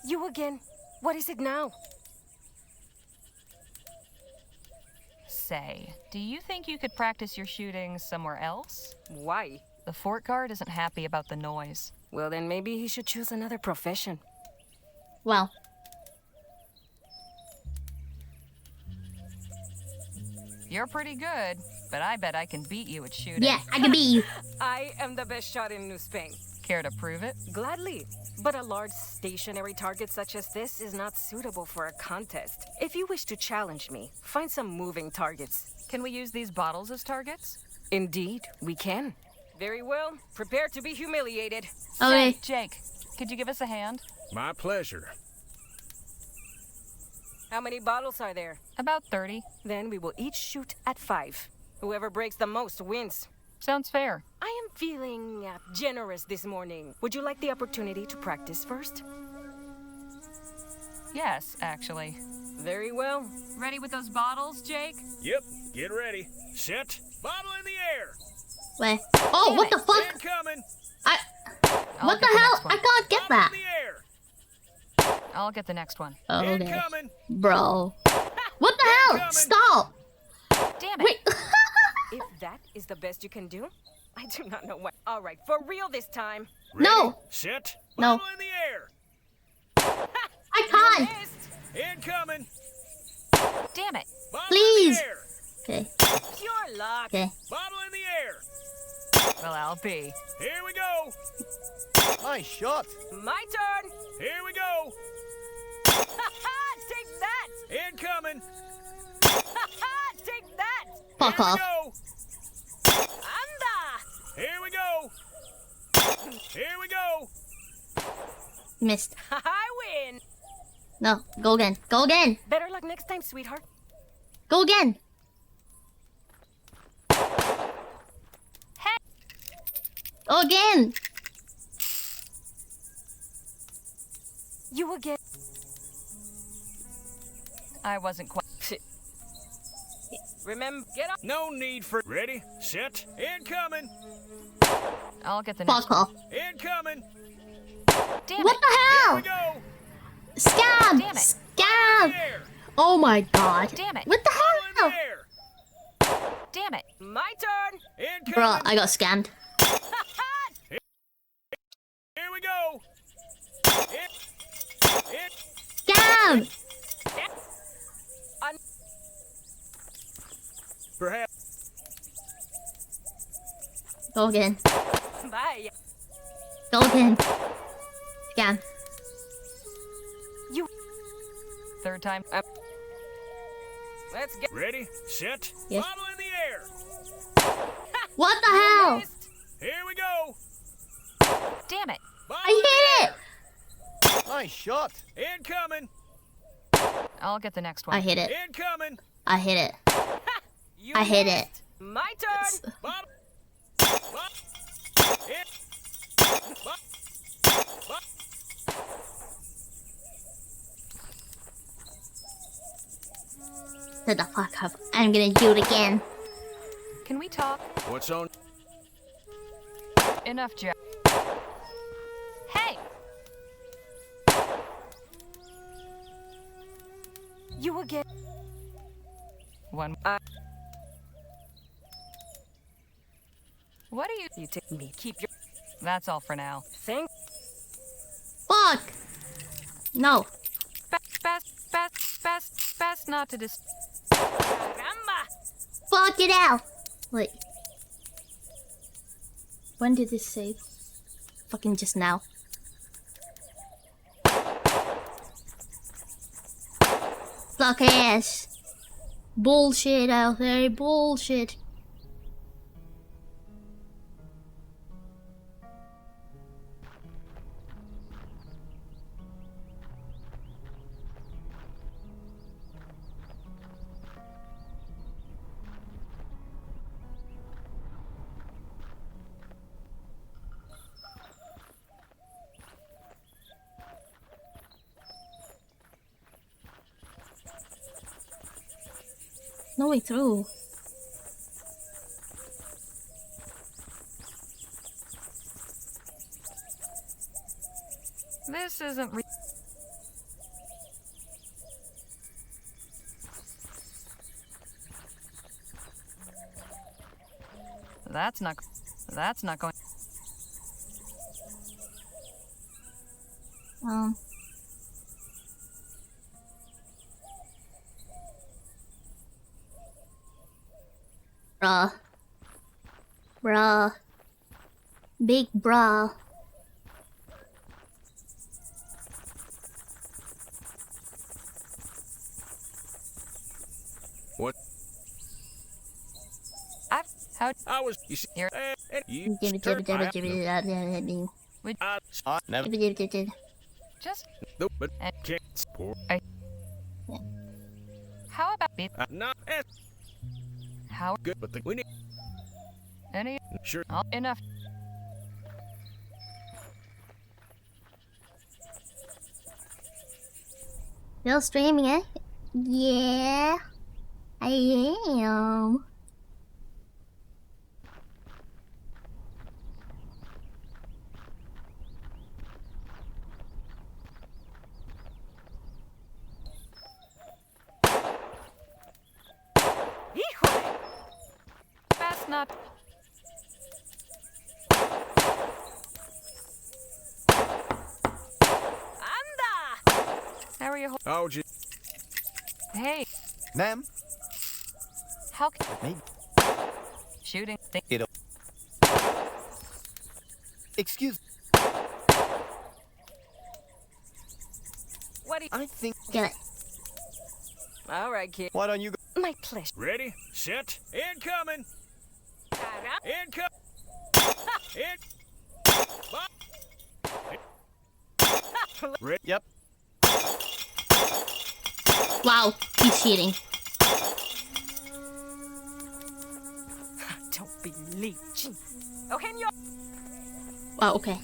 Speaker 5: You again. What is it now?
Speaker 14: Say, do you think you could practice your shooting somewhere else?
Speaker 5: Why?
Speaker 14: The fort guard isn't happy about the noise.
Speaker 5: Well, then maybe he should choose another profession.
Speaker 1: Well.
Speaker 14: You're pretty good, but I bet I can beat you at shooting.
Speaker 1: Yeah, I can beat you.
Speaker 5: I am the best shot in New Spain.
Speaker 14: Care to prove it?
Speaker 5: Gladly. But a large stationary target such as this is not suitable for a contest. If you wish to challenge me, find some moving targets.
Speaker 14: Can we use these bottles as targets?
Speaker 5: Indeed, we can. Very well. Prepare to be humiliated.
Speaker 1: Okay.
Speaker 14: Say, Jake, could you give us a hand?
Speaker 20: My pleasure.
Speaker 5: How many bottles are there?
Speaker 14: About 30.
Speaker 5: Then we will each shoot at 5. Whoever breaks the most wins.
Speaker 14: Sounds fair.
Speaker 5: I am feeling generous this morning. Would you like the opportunity to practice first?
Speaker 14: Yes, actually.
Speaker 5: Very well.
Speaker 14: Ready with those bottles, Jake?
Speaker 20: Yep, get ready. Set. Bottle in the air.
Speaker 1: Wait. Oh, what the fuck?
Speaker 20: Incoming.
Speaker 1: What the hell? I can't get that.
Speaker 14: I'll get the next one.
Speaker 1: Okay. Bro. What the hell? Stop.
Speaker 14: Damn it.
Speaker 1: Wait.
Speaker 5: If that is the best you can do, I do not know what. All right, for real this time.
Speaker 20: Ready,
Speaker 1: No.
Speaker 20: Set.
Speaker 1: No.
Speaker 20: Bottle in the air.
Speaker 1: I can't.
Speaker 20: Incoming.
Speaker 14: Damn it.
Speaker 20: Bottle
Speaker 1: Please.
Speaker 20: in the air.
Speaker 1: Okay.
Speaker 5: Pure luck.
Speaker 1: Okay.
Speaker 20: Bottle in the air.
Speaker 14: Well, I'll be.
Speaker 20: Here we go.
Speaker 18: Nice shot.
Speaker 5: My turn.
Speaker 20: Here we go.
Speaker 5: Take that.
Speaker 20: Incoming.
Speaker 5: Take that.
Speaker 1: Fuck off.
Speaker 5: Anda.
Speaker 20: Here we go. Here we go.
Speaker 1: Missed.
Speaker 5: I win.
Speaker 1: No. Go again. Go again.
Speaker 5: Better luck next time, sweetheart.
Speaker 1: Go again.
Speaker 14: Hey.
Speaker 1: Go again.
Speaker 5: You will get.
Speaker 14: I wasn't quite.
Speaker 5: Remember, get up.
Speaker 20: No need for. Ready, set, incoming.
Speaker 14: I'll get the next
Speaker 1: Fuck off.
Speaker 20: Incoming.
Speaker 14: Damn
Speaker 1: What
Speaker 14: it.
Speaker 1: the hell?
Speaker 20: Here we go.
Speaker 1: Scam.
Speaker 14: Damn it.
Speaker 1: Scam. Oh my god.
Speaker 14: Damn it.
Speaker 1: What the
Speaker 20: Bottle in
Speaker 1: hell?
Speaker 20: the air.
Speaker 14: Damn it.
Speaker 5: My turn.
Speaker 20: Incoming.
Speaker 1: Bruh, I got scammed.
Speaker 20: Here we go.
Speaker 1: Scam.
Speaker 20: Perhaps.
Speaker 1: Go again.
Speaker 5: Bye.
Speaker 1: Go again. Scam.
Speaker 5: You.
Speaker 14: Third time.
Speaker 5: Let's get.
Speaker 20: Ready, set,
Speaker 1: Yes.
Speaker 20: bottle in the air.
Speaker 1: What the hell?
Speaker 20: Here we go.
Speaker 14: Damn it.
Speaker 20: Bottle
Speaker 1: I hit it.
Speaker 18: Nice shot.
Speaker 20: Incoming.
Speaker 14: I'll get the next one.
Speaker 1: I hit it.
Speaker 20: Incoming.
Speaker 1: I hit it.
Speaker 5: You
Speaker 1: I hit it.
Speaker 5: missed. My turn.
Speaker 20: Bottle.
Speaker 1: Shut the fuck up. I'm gonna do it again.
Speaker 14: Can we talk?
Speaker 20: What's on?
Speaker 14: Enough, Jack. Hey!
Speaker 5: You will get.
Speaker 14: One. What do you...
Speaker 5: You take me. Keep your.
Speaker 14: That's all for now.
Speaker 5: Thank.
Speaker 1: Fuck. No.
Speaker 14: Best not to dis...
Speaker 5: Caramba.
Speaker 1: Fuck it out. Wait. When did this save? Fucking just now. Fuck ass. Bullshit out there. Bullshit. No way through.
Speaker 14: This isn't... That's not going...
Speaker 1: Bruh. Bruh. Big bruh.
Speaker 14: How
Speaker 20: I was you see,
Speaker 14: here?
Speaker 20: you
Speaker 14: Just
Speaker 20: but can't support.
Speaker 14: How about me?
Speaker 20: Not as
Speaker 14: How
Speaker 20: good, but we need
Speaker 14: any
Speaker 20: sure
Speaker 14: enough.
Speaker 1: Still streaming, eh? Yeah, I am.
Speaker 14: Best not. Anda! How are you?
Speaker 20: Oh, just
Speaker 14: Hey,
Speaker 18: Ma'am?
Speaker 14: how can
Speaker 18: Maybe.
Speaker 14: shooting?
Speaker 18: It'll. Excuse.
Speaker 5: What do you...
Speaker 18: I think.
Speaker 1: Get it.
Speaker 5: All right, kid.
Speaker 18: Why don't you go?
Speaker 5: My pleasure.
Speaker 20: ready, set, incoming. Incoming. In.
Speaker 18: Yep.
Speaker 1: Wow, he's cheating.
Speaker 5: Don't believe. Okay, you.
Speaker 1: Wow, okay.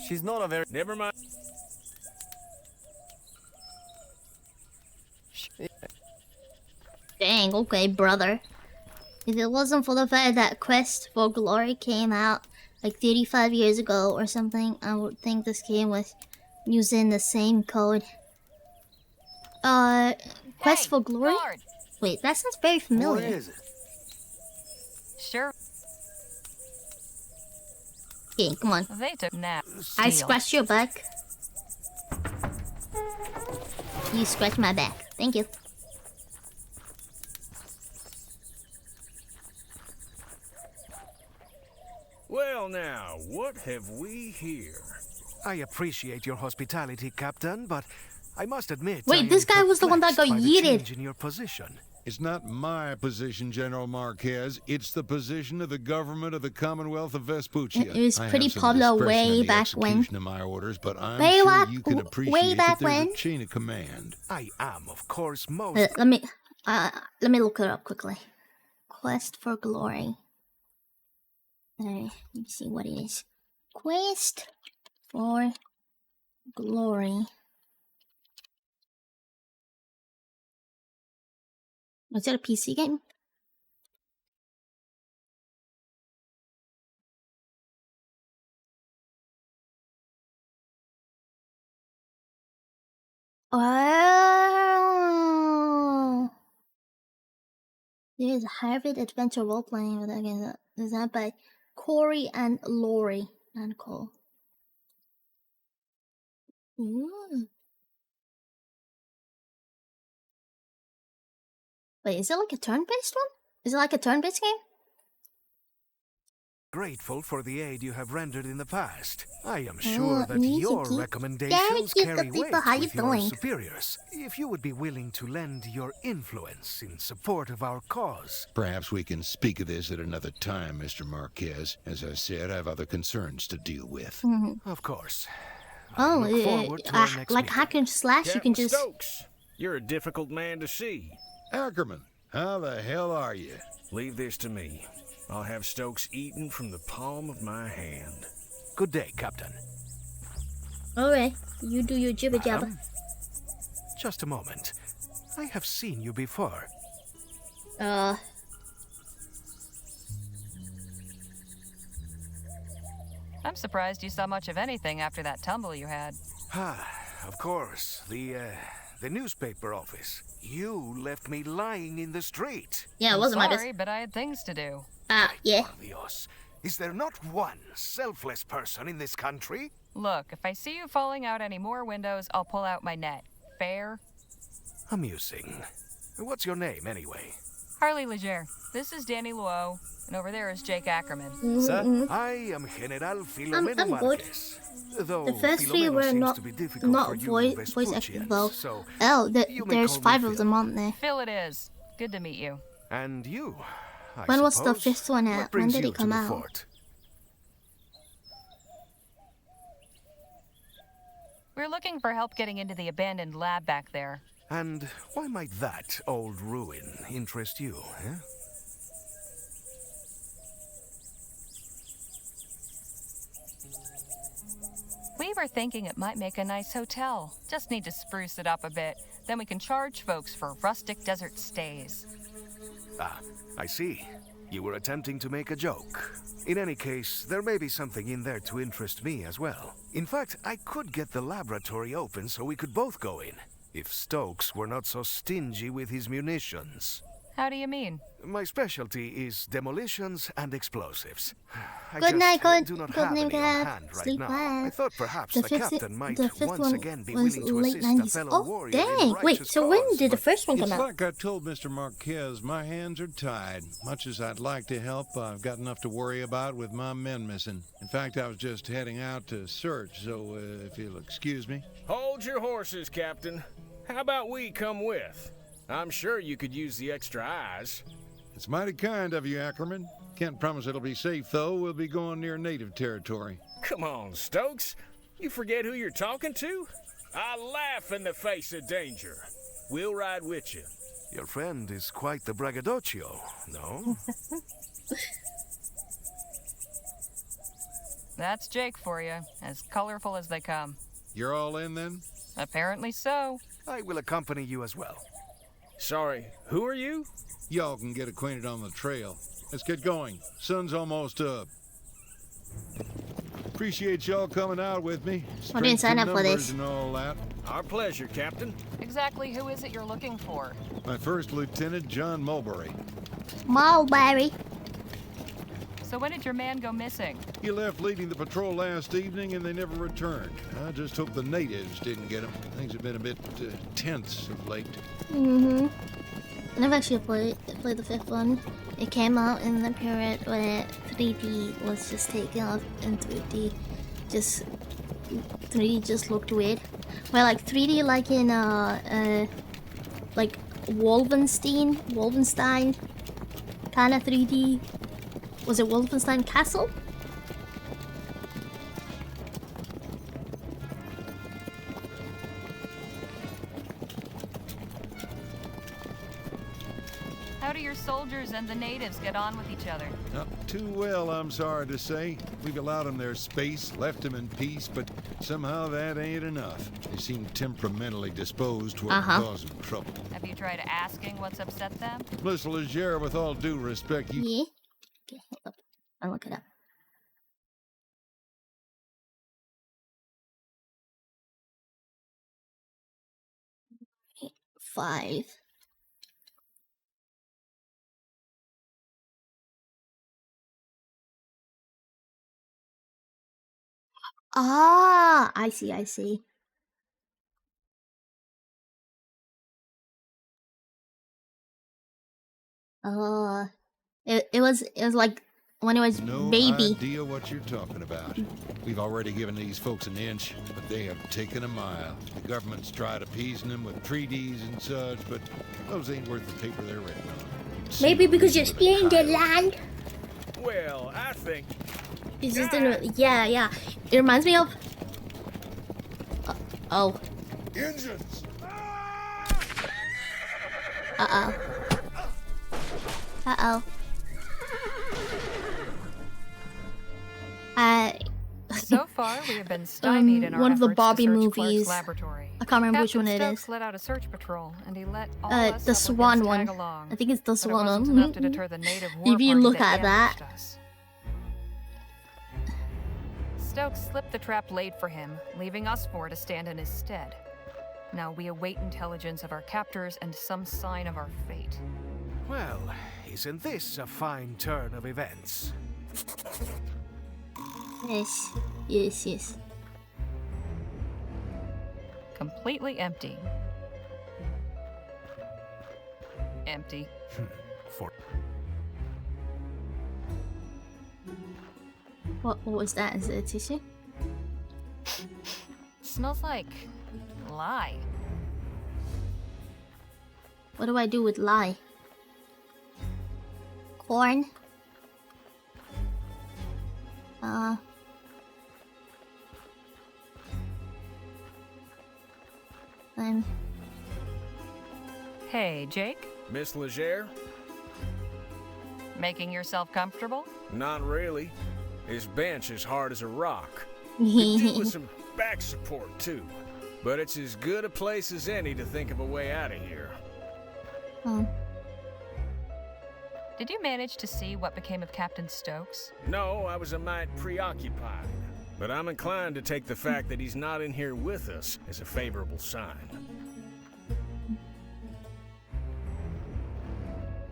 Speaker 18: She's not a very.
Speaker 20: Never mind.
Speaker 1: Dang, okay, brother. If it wasn't for the fact that Quest for Glory came out like 35 years ago or something, I would think this game was using the same code. Quest for Glory?
Speaker 14: guard.
Speaker 1: Wait, that sounds very familiar.
Speaker 18: What is it?
Speaker 14: Sure.
Speaker 1: Okay, come on.
Speaker 14: They took nap.
Speaker 1: I
Speaker 14: Steal.
Speaker 1: scratched your back. You scratch my back. Thank you.
Speaker 20: Well, now, what have we here?
Speaker 8: I appreciate your hospitality, Captain, but I must admit.
Speaker 1: Wait, this guy was the one that got
Speaker 8: by the
Speaker 1: yeeted.
Speaker 8: change in your position.
Speaker 2: It's not my position, General Marquez. It's the position of the government of the Commonwealth of Vespuccia.
Speaker 1: It was
Speaker 2: I
Speaker 1: pretty
Speaker 2: have some
Speaker 1: popular
Speaker 2: discretion
Speaker 1: way
Speaker 2: in the
Speaker 1: back when.
Speaker 2: execution of my orders, but I'm
Speaker 1: Way
Speaker 2: sure
Speaker 1: back-
Speaker 2: you can
Speaker 1: way
Speaker 2: appreciate
Speaker 1: back
Speaker 2: that there's
Speaker 1: when.
Speaker 2: a chain of command.
Speaker 8: I am, of course, most.
Speaker 1: Let me look it up quickly. Quest for Glory. Alright, let me see what it is. Quest for Glory. Was that a PC game? Oh, there's a Harvard Adventure role playing with again designed by Corey and Lori and Cole. Ooh. Wait, is it like a turn-based one? Is it like a turn-based game?
Speaker 8: Grateful for the aid you have rendered in the past. I am sure that
Speaker 1: Mizuki.
Speaker 8: your
Speaker 1: Very
Speaker 8: recommendations
Speaker 1: cute,
Speaker 8: carry
Speaker 1: people.
Speaker 8: weight
Speaker 1: How you
Speaker 8: with your
Speaker 1: doing?
Speaker 8: superiors. If you would be willing to lend your influence in support of our cause.
Speaker 2: Perhaps we can speak of this at another time, Mr. Marquez. As I said, I have other concerns to deal with.
Speaker 8: Of course.
Speaker 1: Oh,
Speaker 8: look forward to our next
Speaker 1: like
Speaker 8: meeting.
Speaker 1: hack and slash, you can
Speaker 20: Captain
Speaker 1: just...
Speaker 20: Stokes, you're a difficult man to see.
Speaker 2: Ackerman, how the hell are you?
Speaker 20: Leave this to me. I'll have Stokes eaten from the palm of my hand.
Speaker 8: Good day, Captain.
Speaker 1: Alright, you do your jibber jabber.
Speaker 8: Just a moment. I have seen you before.
Speaker 14: I'm surprised you saw much of anything after that tumble you had.
Speaker 8: Of course. The newspaper office. You left me lying in the street.
Speaker 1: Yeah, it
Speaker 14: I'm
Speaker 1: wasn't my
Speaker 14: sorry,
Speaker 1: business.
Speaker 14: but I had things to do.
Speaker 1: Yeah.
Speaker 8: Dios. Is there not one selfless person in this country?
Speaker 14: Look, if I see you falling out any more windows, I'll pull out my net. Fair?
Speaker 8: Amusing. What's your name, anyway?
Speaker 14: Harley Leger. This is Danny Luo, and over there is Jake Ackerman.
Speaker 8: Sir, I am General Filomeno
Speaker 1: I'm good.
Speaker 8: Marquez. Though
Speaker 1: The first three
Speaker 8: Filomeno
Speaker 1: were
Speaker 8: seems
Speaker 1: not
Speaker 8: to be difficult for you
Speaker 1: voice acting
Speaker 8: Vespuccians,
Speaker 1: though.
Speaker 8: so
Speaker 1: Oh,
Speaker 8: you may
Speaker 1: there's
Speaker 8: call me
Speaker 1: 5 of
Speaker 8: Phil.
Speaker 1: them, aren't there?
Speaker 14: Phil it is. Good to meet you.
Speaker 8: And you,
Speaker 1: When was the
Speaker 8: suppose.
Speaker 1: 5th one
Speaker 8: What
Speaker 1: out? When
Speaker 8: brings
Speaker 1: did
Speaker 8: you
Speaker 1: it
Speaker 8: to
Speaker 1: come
Speaker 8: the
Speaker 1: out?
Speaker 8: fort?
Speaker 14: We're looking for help getting into the abandoned lab back there.
Speaker 8: And why might that old ruin interest you, eh?
Speaker 14: We were thinking it might make a nice hotel. Just need to spruce it up a bit. Then we can charge folks for rustic desert stays.
Speaker 8: Ah, I see. You were attempting to make a joke. In any case, there may be something in there to interest me as well. In fact, I could get the laboratory open so we could both go in, if Stokes were not so stingy with his munitions.
Speaker 14: How do you mean?
Speaker 8: My specialty is demolitions and explosives. I
Speaker 1: Good
Speaker 8: just
Speaker 1: night, good,
Speaker 8: do not
Speaker 1: good
Speaker 8: have
Speaker 1: name,
Speaker 8: any on
Speaker 1: Cab.
Speaker 8: hand right
Speaker 1: Sleep
Speaker 8: now.
Speaker 1: well.
Speaker 8: I thought perhaps
Speaker 1: The
Speaker 8: the
Speaker 1: fifth-
Speaker 8: captain might
Speaker 1: the fifth
Speaker 8: once
Speaker 1: one
Speaker 8: again be
Speaker 1: was
Speaker 8: willing to
Speaker 1: late
Speaker 8: assist a
Speaker 1: 90s.
Speaker 8: fellow
Speaker 1: Oh,
Speaker 8: warrior in
Speaker 1: dang.
Speaker 8: a
Speaker 1: Wait,
Speaker 8: righteous
Speaker 1: so when
Speaker 8: cause,
Speaker 1: did the
Speaker 8: but
Speaker 1: first one
Speaker 2: It's
Speaker 1: come out?
Speaker 2: like I told Mr. Marquez, my hands are tied. Much as I'd like to help, I've got enough to worry about with my men missing. In fact, I was just heading out to search, so if you'll excuse me.
Speaker 20: Hold your horses, Captain. How about we come with? I'm sure you could use the extra eyes.
Speaker 2: It's mighty kind of you, Ackerman. Can't promise it'll be safe, though. We'll be going near native territory.
Speaker 20: Come on, Stokes. You forget who you're talking to? I laugh in the face of danger. We'll ride with you.
Speaker 8: Your friend is quite the braggadocio, no?
Speaker 14: That's Jake for you, as colorful as they come.
Speaker 2: You're all in, then?
Speaker 14: Apparently so.
Speaker 8: I will accompany you as well.
Speaker 20: Sorry, who are you?
Speaker 2: Y'all can get acquainted on the trail. Let's get going. Sun's almost up. Appreciate y'all coming out with me.
Speaker 1: I didn't sign up for
Speaker 2: Numbers
Speaker 1: this.
Speaker 2: and all that.
Speaker 20: Our pleasure, Captain.
Speaker 14: Exactly who is it you're looking for?
Speaker 2: My first lieutenant, John Mulberry.
Speaker 1: Mulberry.
Speaker 14: So when did your man go missing?
Speaker 2: He left leading the patrol last evening and they never returned. I just hope the natives didn't get him. Things have been a bit tense of late.
Speaker 1: Mm-hmm. I never actually played the 5th one. It came out in the period where 3D was just taken off and 3D just looked weird. Well, like 3D like in like Wolfenstein kind of 3D. Was it Wolfenstein Castle?
Speaker 14: How do your soldiers and the natives get on with each other?
Speaker 2: Not too well, I'm sorry to say. We've allowed them their space, left them in peace, but somehow that ain't enough. They seem temperamentally disposed toward causing trouble.
Speaker 14: Have you tried asking what's upset them?
Speaker 2: Listen, Legere, with all due respect, you...
Speaker 1: Yeah. Okay, hold up. I'll look it up. Five. Ah, I see. It was like when it was
Speaker 2: No
Speaker 1: baby.
Speaker 2: idea what you're talking about. We've already given these folks an inch, but they have taken a mile. The government's tried appeasing them with treaties and such, but those ain't worth the paper they're written on.
Speaker 1: Maybe because you're stealing their land.
Speaker 20: Well, I think...
Speaker 1: It's just yeah. It reminds me of. Oh.
Speaker 20: Engines!
Speaker 1: Uh-oh.
Speaker 14: So far, we have been stymied in our
Speaker 1: one of the
Speaker 14: efforts
Speaker 1: Bobby
Speaker 14: to search Clark's
Speaker 1: movies.
Speaker 14: laboratory.
Speaker 1: I can't remember which
Speaker 14: Captain
Speaker 1: one it
Speaker 14: Stokes
Speaker 1: is.
Speaker 14: let out a search patrol, and he let all
Speaker 1: The
Speaker 14: us
Speaker 1: Swan
Speaker 14: supplicants
Speaker 1: one.
Speaker 14: tag along.
Speaker 1: I think it's the
Speaker 14: But it
Speaker 1: Swan
Speaker 14: wasn't
Speaker 1: one.
Speaker 14: enough to deter the native war
Speaker 1: If you
Speaker 14: party
Speaker 1: look at that.
Speaker 14: ambushed us. Stokes slipped the trap laid for him, leaving us four to stand in his stead. Now we await intelligence of our captors and some sign of our fate.
Speaker 8: Well, isn't this a fine turn of events?
Speaker 1: Yes.
Speaker 14: Completely empty. Empty.
Speaker 1: What was that? Is it a tissue?
Speaker 14: Smells like lye.
Speaker 1: What do I do with lye? Corn.
Speaker 14: Hey, Jake?
Speaker 20: Miss Legere?
Speaker 14: Making yourself comfortable?
Speaker 20: Not really. His bench is hard as a rock. Could do with some back support, too. But it's as good a place as any to think of a way out of here.
Speaker 14: Did you manage to see what became of Captain Stokes?
Speaker 20: No, I was a mite preoccupied. But I'm inclined to take the fact that he's not in here with us as a favorable sign.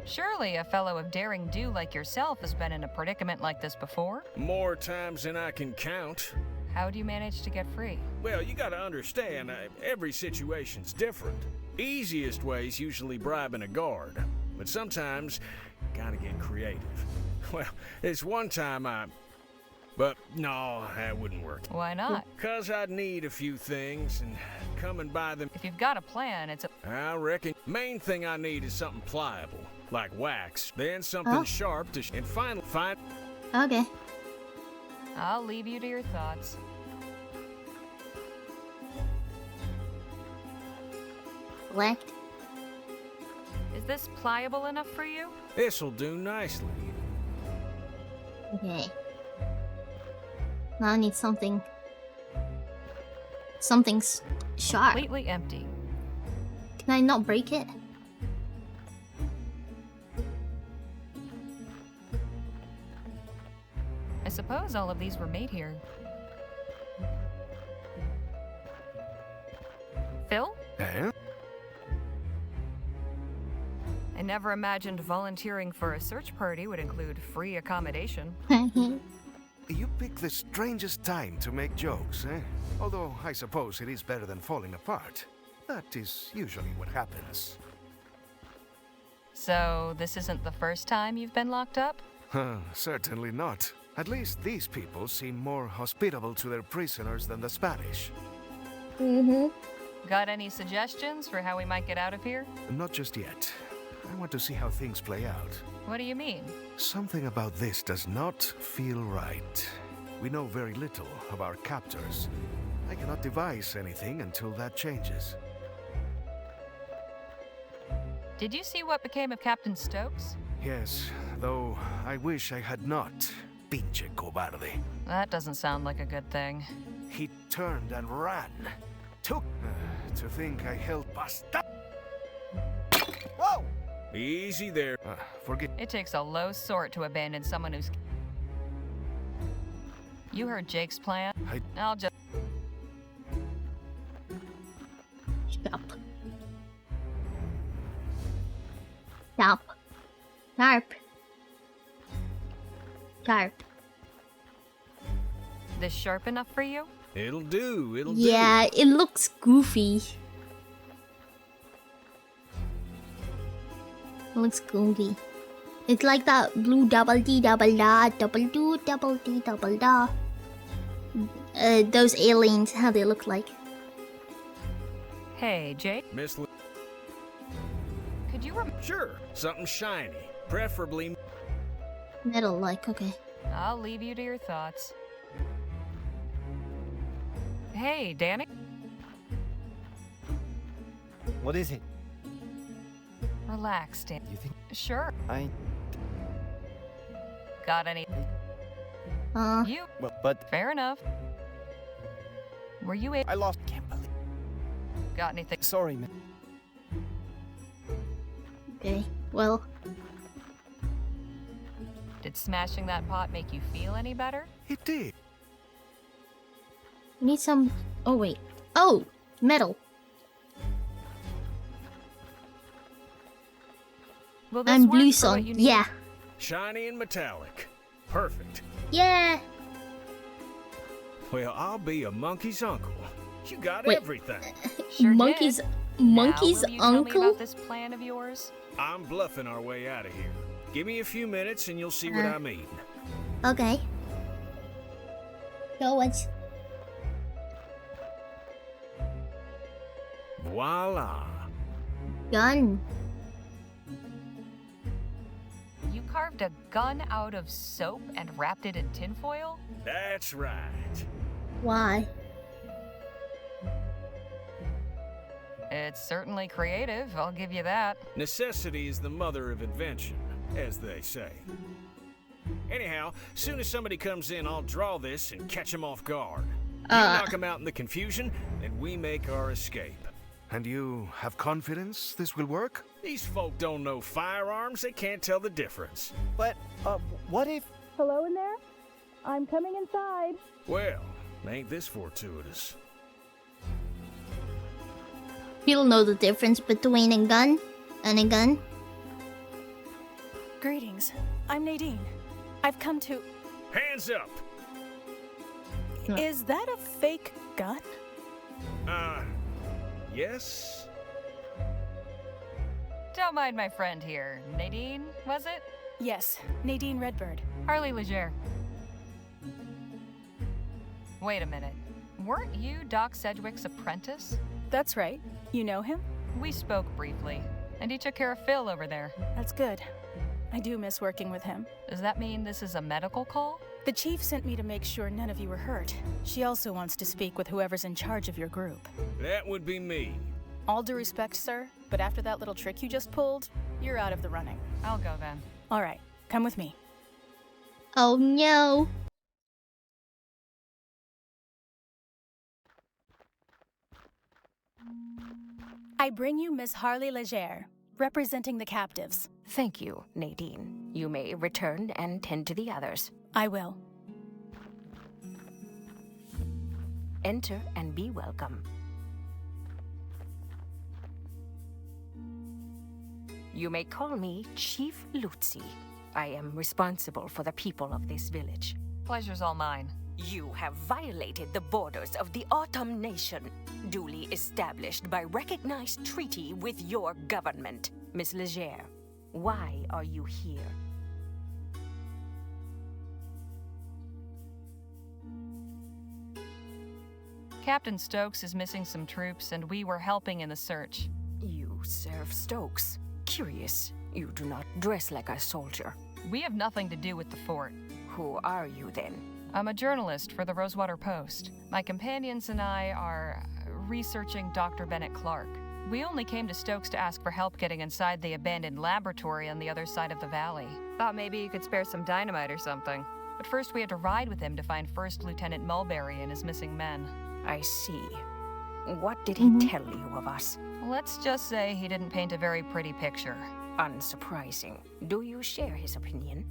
Speaker 14: Surely a fellow of daring do like yourself has been in a predicament like this before?
Speaker 20: More times than I can count.
Speaker 14: How do you manage to get free?
Speaker 20: Well, you gotta understand, every situation's different. Easiest way's usually bribing a guard. But sometimes, gotta get creative. Well, it's one time But no, that wouldn't work.
Speaker 14: Why not?
Speaker 20: 'Cause I'd need a few things, and coming by them...
Speaker 14: If you've got a plan, it's a...
Speaker 20: I reckon. Main thing I need is something pliable, like wax. Then something sharp to... and finally,
Speaker 1: Okay.
Speaker 14: I'll leave you to your thoughts.
Speaker 1: Select.
Speaker 14: Is this pliable enough for you?
Speaker 20: This'll do nicely.
Speaker 1: Okay. Now I need something. Something's sharp.
Speaker 14: Completely empty.
Speaker 1: Can I not break it?
Speaker 14: I suppose all of these were made here. Phil?
Speaker 8: Eh?
Speaker 14: I never imagined volunteering for a search party would include free accommodation.
Speaker 8: You pick the strangest time to make jokes, eh? Although I suppose it is better than falling apart. That is usually what happens.
Speaker 14: So, this isn't the first time you've been locked up?
Speaker 8: Certainly not. At least these people seem more hospitable to their prisoners than the Spanish.
Speaker 14: Got any suggestions for how we might get out of here?
Speaker 8: Not just yet. I want to see how things play out.
Speaker 14: What do you mean?
Speaker 8: Something about this does not feel right. We know very little of our captors. I cannot devise anything until that changes.
Speaker 14: Did you see what became of Captain Stokes?
Speaker 8: Yes, though I wish I had not. Pinche cobarde.
Speaker 14: That doesn't sound like a good thing.
Speaker 8: He turned and ran. To think I held pasta. Whoa!
Speaker 20: Easy there.
Speaker 8: Forget.
Speaker 14: It takes a low sort to abandon someone who's... You heard Jake's plan? I'll just...
Speaker 1: Stop. Stop. Sharp. Sharp.
Speaker 14: This sharp enough for you?
Speaker 20: It'll do, it'll
Speaker 1: Yeah, it looks goofy. It looks goofy. It's like that blue double D double da double do double D double da. Those aliens, how they look like.
Speaker 14: Hey, Jake?
Speaker 20: Miss
Speaker 14: Could you
Speaker 20: Sure, something shiny. Preferably...
Speaker 1: Metal like, okay.
Speaker 14: I'll leave you to your thoughts. Hey, Danny?
Speaker 18: What is it?
Speaker 14: Relax, Dan.
Speaker 18: You think?
Speaker 14: Sure.
Speaker 18: I...
Speaker 14: Got any... You...
Speaker 18: But...
Speaker 14: Fair enough. Were you able...
Speaker 18: I lost... Can't believe...
Speaker 14: Got anything...
Speaker 18: Sorry, man.
Speaker 1: Okay, well...
Speaker 14: Did smashing that pot make you feel any better?
Speaker 8: It did.
Speaker 1: Need some... Oh, wait. Oh! Metal.
Speaker 14: Will this
Speaker 1: And
Speaker 14: work
Speaker 1: blue
Speaker 14: for
Speaker 1: sun.
Speaker 14: what you need?
Speaker 1: Yeah.
Speaker 20: Shiny and metallic. Perfect.
Speaker 1: Yeah!
Speaker 20: Well, I'll be a monkey's uncle. You got
Speaker 1: Wait.
Speaker 20: everything.
Speaker 14: Sure
Speaker 1: Monkey's...
Speaker 14: did.
Speaker 1: Monkey's
Speaker 14: now, will you
Speaker 1: uncle?
Speaker 14: Tell me about this plan of yours?
Speaker 20: I'm bluffing our way out of here. Give me a few minutes and you'll see what I mean.
Speaker 1: Okay. Go on.
Speaker 20: Voila.
Speaker 1: Gun.
Speaker 14: You carved a gun out of soap and wrapped it in tinfoil?
Speaker 20: That's right.
Speaker 1: Why?
Speaker 14: It's certainly creative, I'll give you that.
Speaker 20: Necessity is the mother of invention, as they say. Anyhow, soon as somebody comes in, I'll draw this and catch them off guard. You knock them out in the confusion, and we make our escape.
Speaker 8: And you have confidence this will work?
Speaker 20: These folk don't know firearms, they can't tell the difference.
Speaker 18: But, what if...
Speaker 4: Hello in there? I'm coming inside.
Speaker 20: Well, ain't this fortuitous?
Speaker 1: You'll know the difference between a gun and a gun.
Speaker 22: Greetings. I'm Nadine. I've come to...
Speaker 20: Hands up!
Speaker 22: Is that a fake gun?
Speaker 20: Yes?
Speaker 14: Don't mind my friend here. Nadine, was it?
Speaker 22: Yes, Nadine Redbird.
Speaker 14: Harley Leger. Wait a minute. Weren't you Doc Sedgwick's apprentice?
Speaker 22: That's right. You know him?
Speaker 14: We spoke briefly, and he took care of Phil over there.
Speaker 22: That's good. I do miss working with him.
Speaker 14: Does that mean this is a medical call?
Speaker 22: The chief sent me to make sure none of you were hurt. She also wants to speak with whoever's in charge of your group.
Speaker 20: That would be me.
Speaker 22: All due respect, sir, but after that little trick you just pulled, you're out of the running.
Speaker 14: I'll go then.
Speaker 22: All right, come with me.
Speaker 1: Oh no.
Speaker 22: I bring you Miss Harley Leger, representing the captives.
Speaker 5: Thank you, Nadine. You may return and tend to the others.
Speaker 22: I will.
Speaker 5: Enter and be welcome. You may call me Chief Lutzi. I am responsible for the people of this village.
Speaker 14: Pleasure's all mine.
Speaker 5: You have violated the borders of the Autumn Nation, duly established by recognized treaty with your government. Miss Leger, why are you here?
Speaker 14: Captain Stokes is missing some troops, and we were helping in the search.
Speaker 5: You serve Stokes. Curious, you do not dress like a soldier.
Speaker 14: We have nothing to do with the fort.
Speaker 5: Who are you then?
Speaker 14: I'm a journalist for the Rosewater Post. My companions and I are researching Dr. Bennett Clark. We only came to Stokes to ask for help getting inside the abandoned laboratory on the other side of the valley. Thought maybe you could spare some dynamite or something. But first we had to ride with him to find First Lieutenant Mulberry and his missing men.
Speaker 5: I see. What did he tell you of us?
Speaker 14: Let's just say he didn't paint a very pretty picture.
Speaker 5: Unsurprising. Do you share his opinion?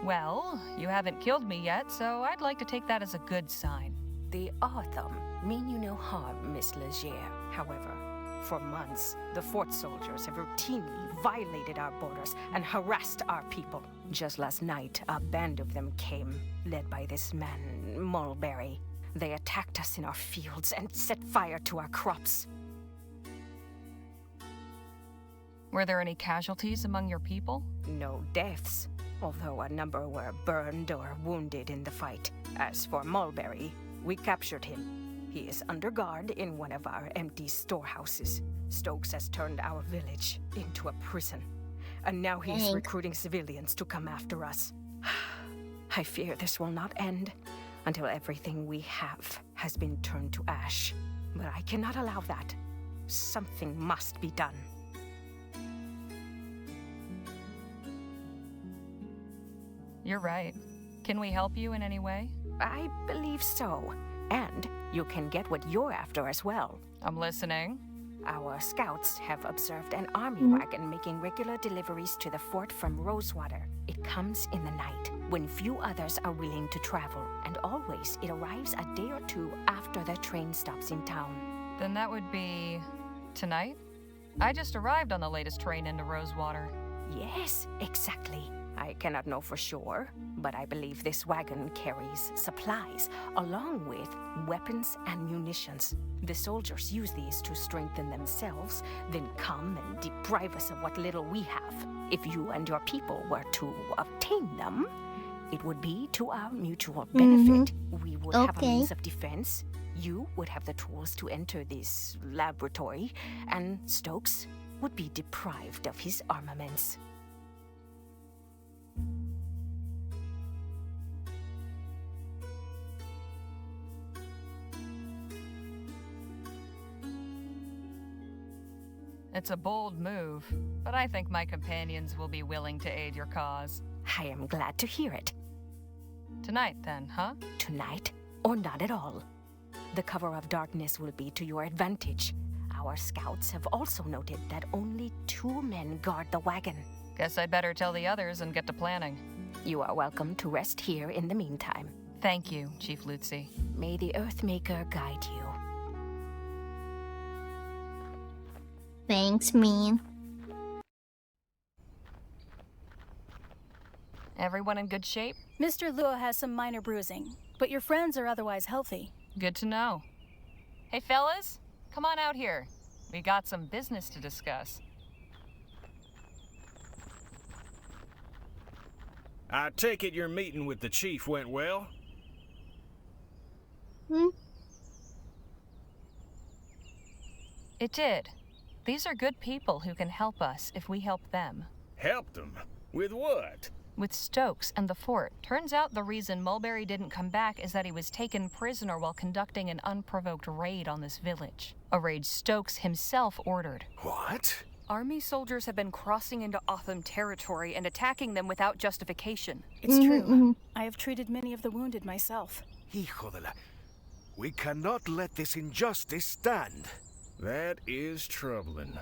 Speaker 14: Well, you haven't killed me yet, so I'd like to take that as a good sign.
Speaker 5: The Autumn mean you no harm, Miss Leger. However, for months, the fort soldiers have routinely violated our borders and harassed our people. Just last night, a band of them came, led by this man, Mulberry. They attacked us in our fields and set fire to our crops.
Speaker 14: Were there any casualties among your people?
Speaker 5: No deaths, although a number were burned or wounded in the fight. As for Mulberry, we captured him. He is under guard in one of our empty storehouses. Stokes has turned our village into a prison. And now he's recruiting civilians to come after us. I fear this will not end until everything we have has been turned to ash. But I cannot allow that. Something must be done.
Speaker 14: You're right. Can we help you in any way?
Speaker 5: I believe so. And you can get what you're after as well.
Speaker 14: I'm listening.
Speaker 5: Our scouts have observed an army wagon making regular deliveries to the fort from Rosewater. It comes in the night, when few others are willing to travel, and always it arrives a day or two after the train stops in town.
Speaker 14: Then that would be tonight? I just arrived on the latest train into Rosewater.
Speaker 5: Yes, exactly. I cannot know for sure, but I believe this wagon carries supplies, along with weapons and munitions. The soldiers use these to strengthen themselves, then come and deprive us of what little we have. If you and your people were to obtain them, it would be to our mutual benefit. We would have a means of defense, You would have the tools to enter this laboratory, and Stokes would be deprived of his armaments.
Speaker 14: It's a bold move, but I think my companions will be willing to aid your cause.
Speaker 5: I am glad to hear it.
Speaker 14: Tonight, then, huh?
Speaker 5: Tonight, or not at all. The cover of darkness will be to your advantage. Our scouts have also noted that only 2 men guard the wagon.
Speaker 14: Guess I'd better tell the others and get to planning.
Speaker 5: You are welcome to rest here in the meantime.
Speaker 14: Thank you, Chief Lutzi.
Speaker 5: May the Earthmaker guide you.
Speaker 1: Thanks, Mean.
Speaker 14: Everyone in good shape?
Speaker 22: Mr. Luo has some minor bruising, but your friends are otherwise healthy.
Speaker 14: Good to know. Hey, fellas, come on out here. We got some business to discuss.
Speaker 20: I take it your meeting with the chief went well?
Speaker 14: It did. These are good people who can help us if we help them.
Speaker 20: Helped them? With what?
Speaker 14: With Stokes and the fort. Turns out the reason Mulberry didn't come back is that he was taken prisoner while conducting an unprovoked raid on this village. A raid Stokes himself ordered.
Speaker 20: What?
Speaker 9: Army soldiers have been crossing into Otham territory and attacking them without justification.
Speaker 22: It's true. I have treated many of the wounded myself.
Speaker 8: Hijo de la... We cannot let this injustice stand.
Speaker 20: That is troubling.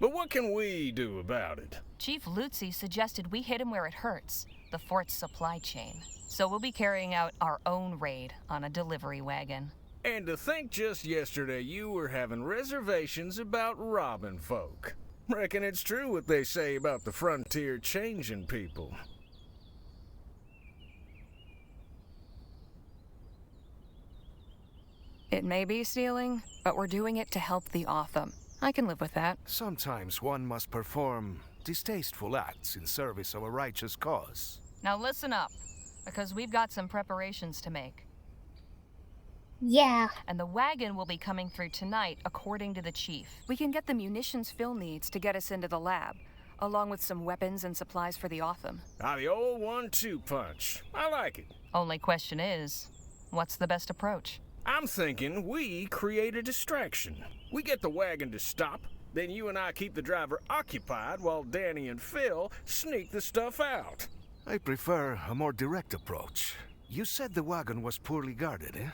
Speaker 20: But what can we do about it?
Speaker 14: Chief Lutzi suggested we hit him where it hurts, the fort's supply chain. So we'll be carrying out our own raid on a delivery wagon.
Speaker 20: And to think just yesterday you were having reservations about robbing folk. Reckon it's true what they say about the frontier changing people.
Speaker 9: It may be stealing, but we're doing it to help the Otham. I can live with that.
Speaker 8: Sometimes one must perform distasteful acts in service of a righteous cause.
Speaker 14: Now listen up, because we've got some preparations to make.
Speaker 1: Yeah.
Speaker 14: And the wagon will be coming through tonight, according to the chief.
Speaker 9: We can get the munitions Phil needs to get us into the lab, along with some weapons and supplies for the Otham.
Speaker 20: The old 1-2 punch. I like it.
Speaker 14: Only question is, what's the best approach?
Speaker 20: I'm thinking we create a distraction. We get the wagon to stop, then you and I keep the driver occupied while Danny and Phil sneak the stuff out.
Speaker 8: I prefer a more direct approach. You said the wagon was poorly guarded, eh?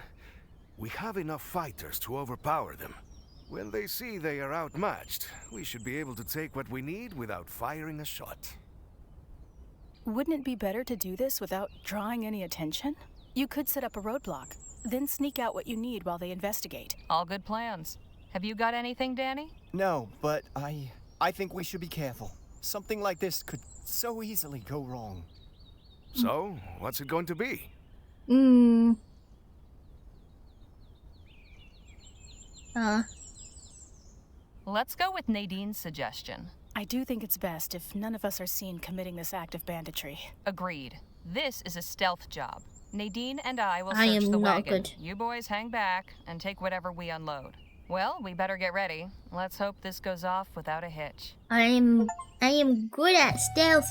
Speaker 8: We have enough fighters to overpower them. When they see they are outmatched, we should be able to take what we need without firing a shot.
Speaker 22: Wouldn't it be better to do this without drawing any attention? You could set up a roadblock, then sneak out what you need while they investigate.
Speaker 14: All good plans. Have you got anything, Danny?
Speaker 18: No, but I think we should be careful. Something like this could so easily go wrong.
Speaker 8: So, what's it going to be?
Speaker 14: Let's go with Nadine's suggestion.
Speaker 22: I do think it's best if none of us are seen committing this act of banditry.
Speaker 14: Agreed. This is a stealth job. Nadine and I will search the wagon. You boys hang back and take whatever we unload. Well, we better get ready. Let's hope this goes off without a hitch.
Speaker 1: I am good at stealth.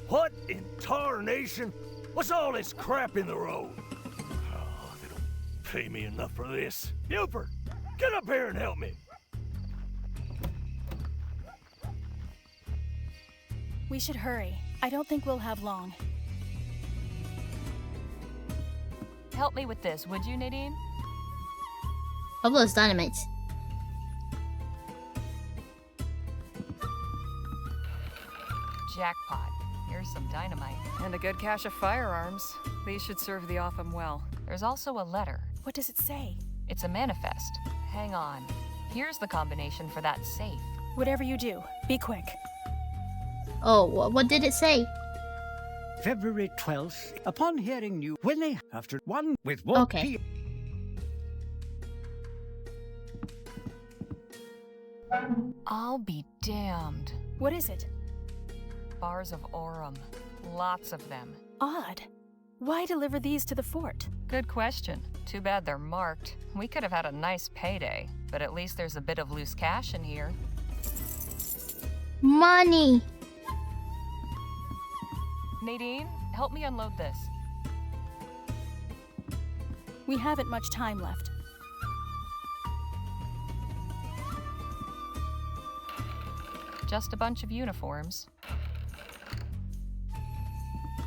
Speaker 10: What in tarnation? What's all this crap in the road? Oh, they don't pay me enough for this. Buford, get up here and help me.
Speaker 22: We should hurry. I don't think we'll have long.
Speaker 14: Help me with this, would you, Nadine?
Speaker 1: Pablo's dynamite.
Speaker 14: Jackpot. Here's some dynamite.
Speaker 9: And a good cache of firearms. These should serve the Otham well.
Speaker 14: There's also a letter.
Speaker 22: What does it say?
Speaker 14: It's a manifest. Hang on. Here's the combination for that safe.
Speaker 22: Whatever you do, be quick.
Speaker 1: Oh, what did it say?
Speaker 21: February 12th, upon hearing news, when they, after one with one
Speaker 1: Okay.
Speaker 14: I'll be damned.
Speaker 22: What is it?
Speaker 14: bars of Aurum. Lots of them.
Speaker 22: Odd. Why deliver these to the fort?
Speaker 14: Good question. Too bad they're marked. We could have had a nice payday, but at least there's a bit of loose cash in here.
Speaker 1: Money!
Speaker 14: Nadine, help me unload this.
Speaker 22: We haven't much time left.
Speaker 14: Just a bunch of uniforms.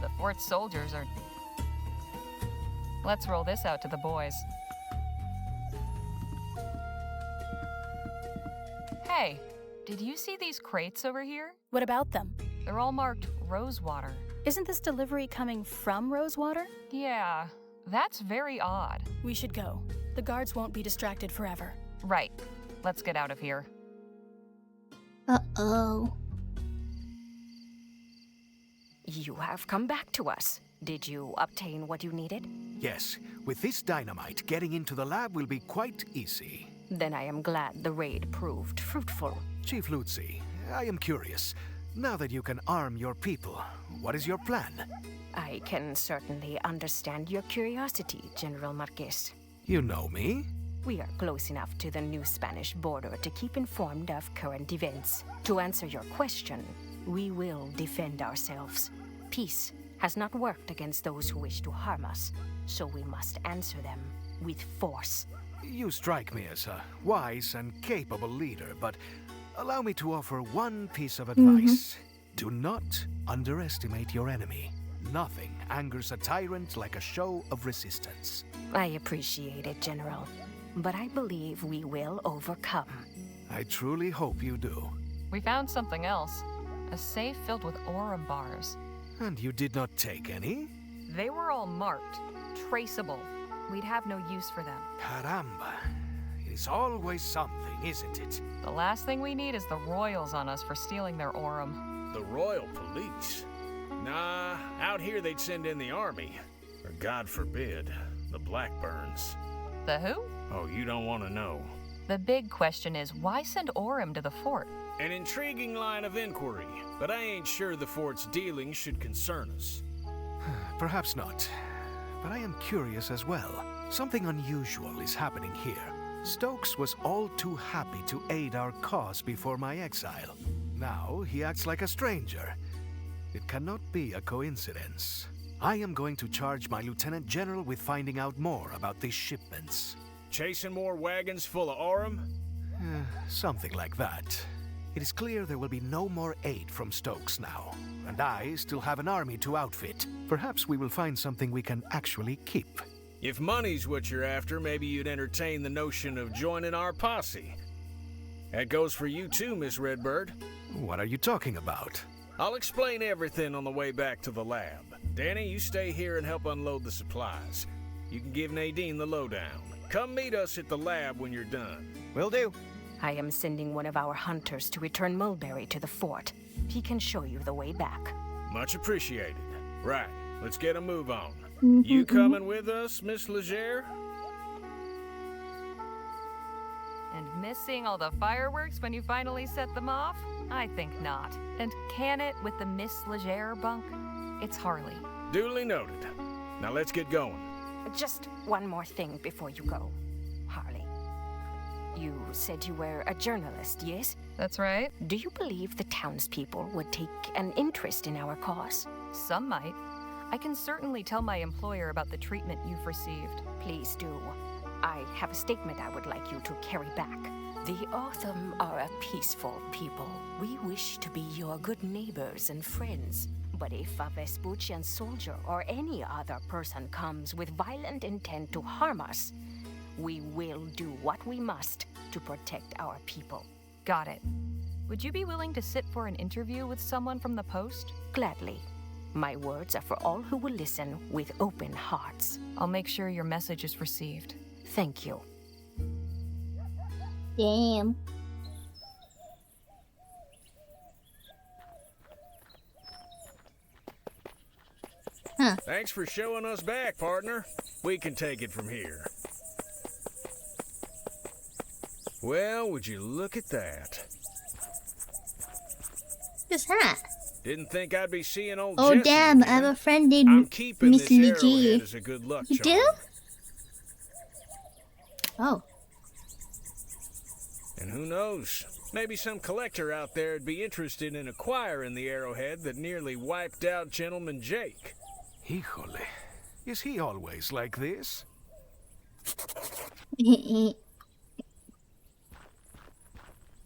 Speaker 14: The fort soldiers are... Let's roll this out to the boys. Hey, did you see these crates over here?
Speaker 22: What about them?
Speaker 14: They're all marked Rosewater.
Speaker 22: Isn't this delivery coming from Rosewater?
Speaker 14: Yeah, that's very odd.
Speaker 22: We should go. The guards won't be distracted forever.
Speaker 14: Right. Let's get out of here.
Speaker 1: Uh-oh.
Speaker 5: You have come back to us. Did you obtain what you needed?
Speaker 10: Yes, with this dynamite, getting into the lab will be quite easy.
Speaker 5: Then I am glad the raid proved fruitful.
Speaker 10: Chief Lutzi, I am curious. Now that you can arm your people, what is your plan?
Speaker 5: I can certainly understand your curiosity, General Marquez.
Speaker 10: You know me?
Speaker 5: We are close enough to the new Spanish border to keep informed of current events. To answer your question, we will defend ourselves. Peace has not worked against those who wish to harm us, so we must answer them with force.
Speaker 10: You strike me as a wise and capable leader, but allow me to offer one piece of advice. Do not underestimate your enemy. Nothing angers a tyrant like a show of resistance.
Speaker 5: I appreciate it, General, but I believe we will overcome.
Speaker 10: I truly hope you do.
Speaker 14: We found something else. A safe filled with Aurum bars.
Speaker 10: And you did not take any?
Speaker 14: They were all marked. Traceable. We'd have no use for them.
Speaker 10: Caramba. It's always something, isn't it?
Speaker 14: The last thing we need is the Royals on us for stealing their Aurum.
Speaker 20: The Royal Police? Nah, out here they'd send in the army. Or God forbid, the Blackburns.
Speaker 14: The who?
Speaker 20: Oh, you don't want to know.
Speaker 14: The big question is, why send Aurum to the fort?
Speaker 20: An intriguing line of inquiry, but I ain't sure the fort's dealings should concern us.
Speaker 10: Perhaps not. But I am curious as well. Something unusual is happening here. Stokes was all too happy to aid our cause before my exile. Now he acts like a stranger. It cannot be a coincidence. I am going to charge my Lieutenant General with finding out more about these shipments.
Speaker 20: Chasing more wagons full of Aurum?
Speaker 10: Something like that. It is clear there will be no more aid from Stokes now, and I still have an army to outfit. Perhaps we will find something we can actually keep.
Speaker 20: If money's what you're after, maybe you'd entertain the notion of joining our posse. That goes for you too, Miss Redbird.
Speaker 10: What are you talking about?
Speaker 20: I'll explain everything on the way back to the lab. Danny, you stay here and help unload the supplies. You can give Nadine the lowdown. Come meet us at the lab when you're done.
Speaker 18: Will do.
Speaker 5: I am sending one of our hunters to return Mulberry to the fort. He can show you the way back.
Speaker 20: Much appreciated. Right, let's get a move on. You coming with us, Miss Legere?
Speaker 14: And missing all the fireworks when you finally set them off? I think not. And can it with the Miss Legere bunk? It's Harley.
Speaker 20: Duly noted. Now let's get going.
Speaker 5: Just one more thing before you go, Harley. You said you were a journalist, yes?
Speaker 14: That's right.
Speaker 5: Do you believe the townspeople would take an interest in our cause?
Speaker 14: Some might. I can certainly tell my employer about the treatment you've received.
Speaker 5: Please do. I have a statement I would like you to carry back. The Autumn are a peaceful people. We wish to be your good neighbors and friends. But if a Vespuccian soldier or any other person comes with violent intent to harm us, we will do what we must to protect our people.
Speaker 14: Got it. Would you be willing to sit for an interview with someone from the post?
Speaker 5: Gladly. My words are for all who will listen with open hearts.
Speaker 14: I'll make sure your message is received.
Speaker 5: Thank you.
Speaker 1: Damn.
Speaker 20: Huh. Thanks for showing us back, partner. We can take it from here. Well, would you look at that?
Speaker 1: What's that?
Speaker 20: Didn't think I'd be seeing old
Speaker 1: Oh
Speaker 20: Jesse
Speaker 1: damn, I
Speaker 20: again.
Speaker 1: have a friend
Speaker 20: I'm
Speaker 1: named
Speaker 20: keeping
Speaker 1: Miss
Speaker 20: this
Speaker 1: Lee
Speaker 20: arrowhead
Speaker 1: G.
Speaker 20: as a good luck
Speaker 1: You
Speaker 20: charm.
Speaker 1: do? Oh.
Speaker 20: And who knows? Maybe some collector out there would be interested in acquiring the arrowhead that nearly wiped out Gentleman Jake.
Speaker 10: Híjole. Is he always like this?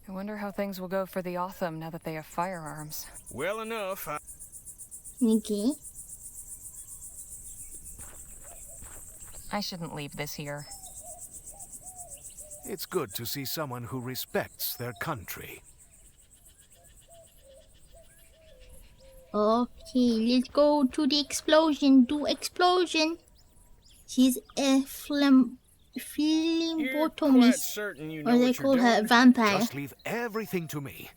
Speaker 9: I wonder how things will go for the Otham now that they have firearms.
Speaker 20: Well enough.
Speaker 1: Okay.
Speaker 9: I shouldn't leave this here.
Speaker 10: It's good to see someone who respects their country.
Speaker 1: Okay, let's go to the explosion. Do explosion. She's a phlebotomist. Or they call her vampire.
Speaker 10: Just leave everything to me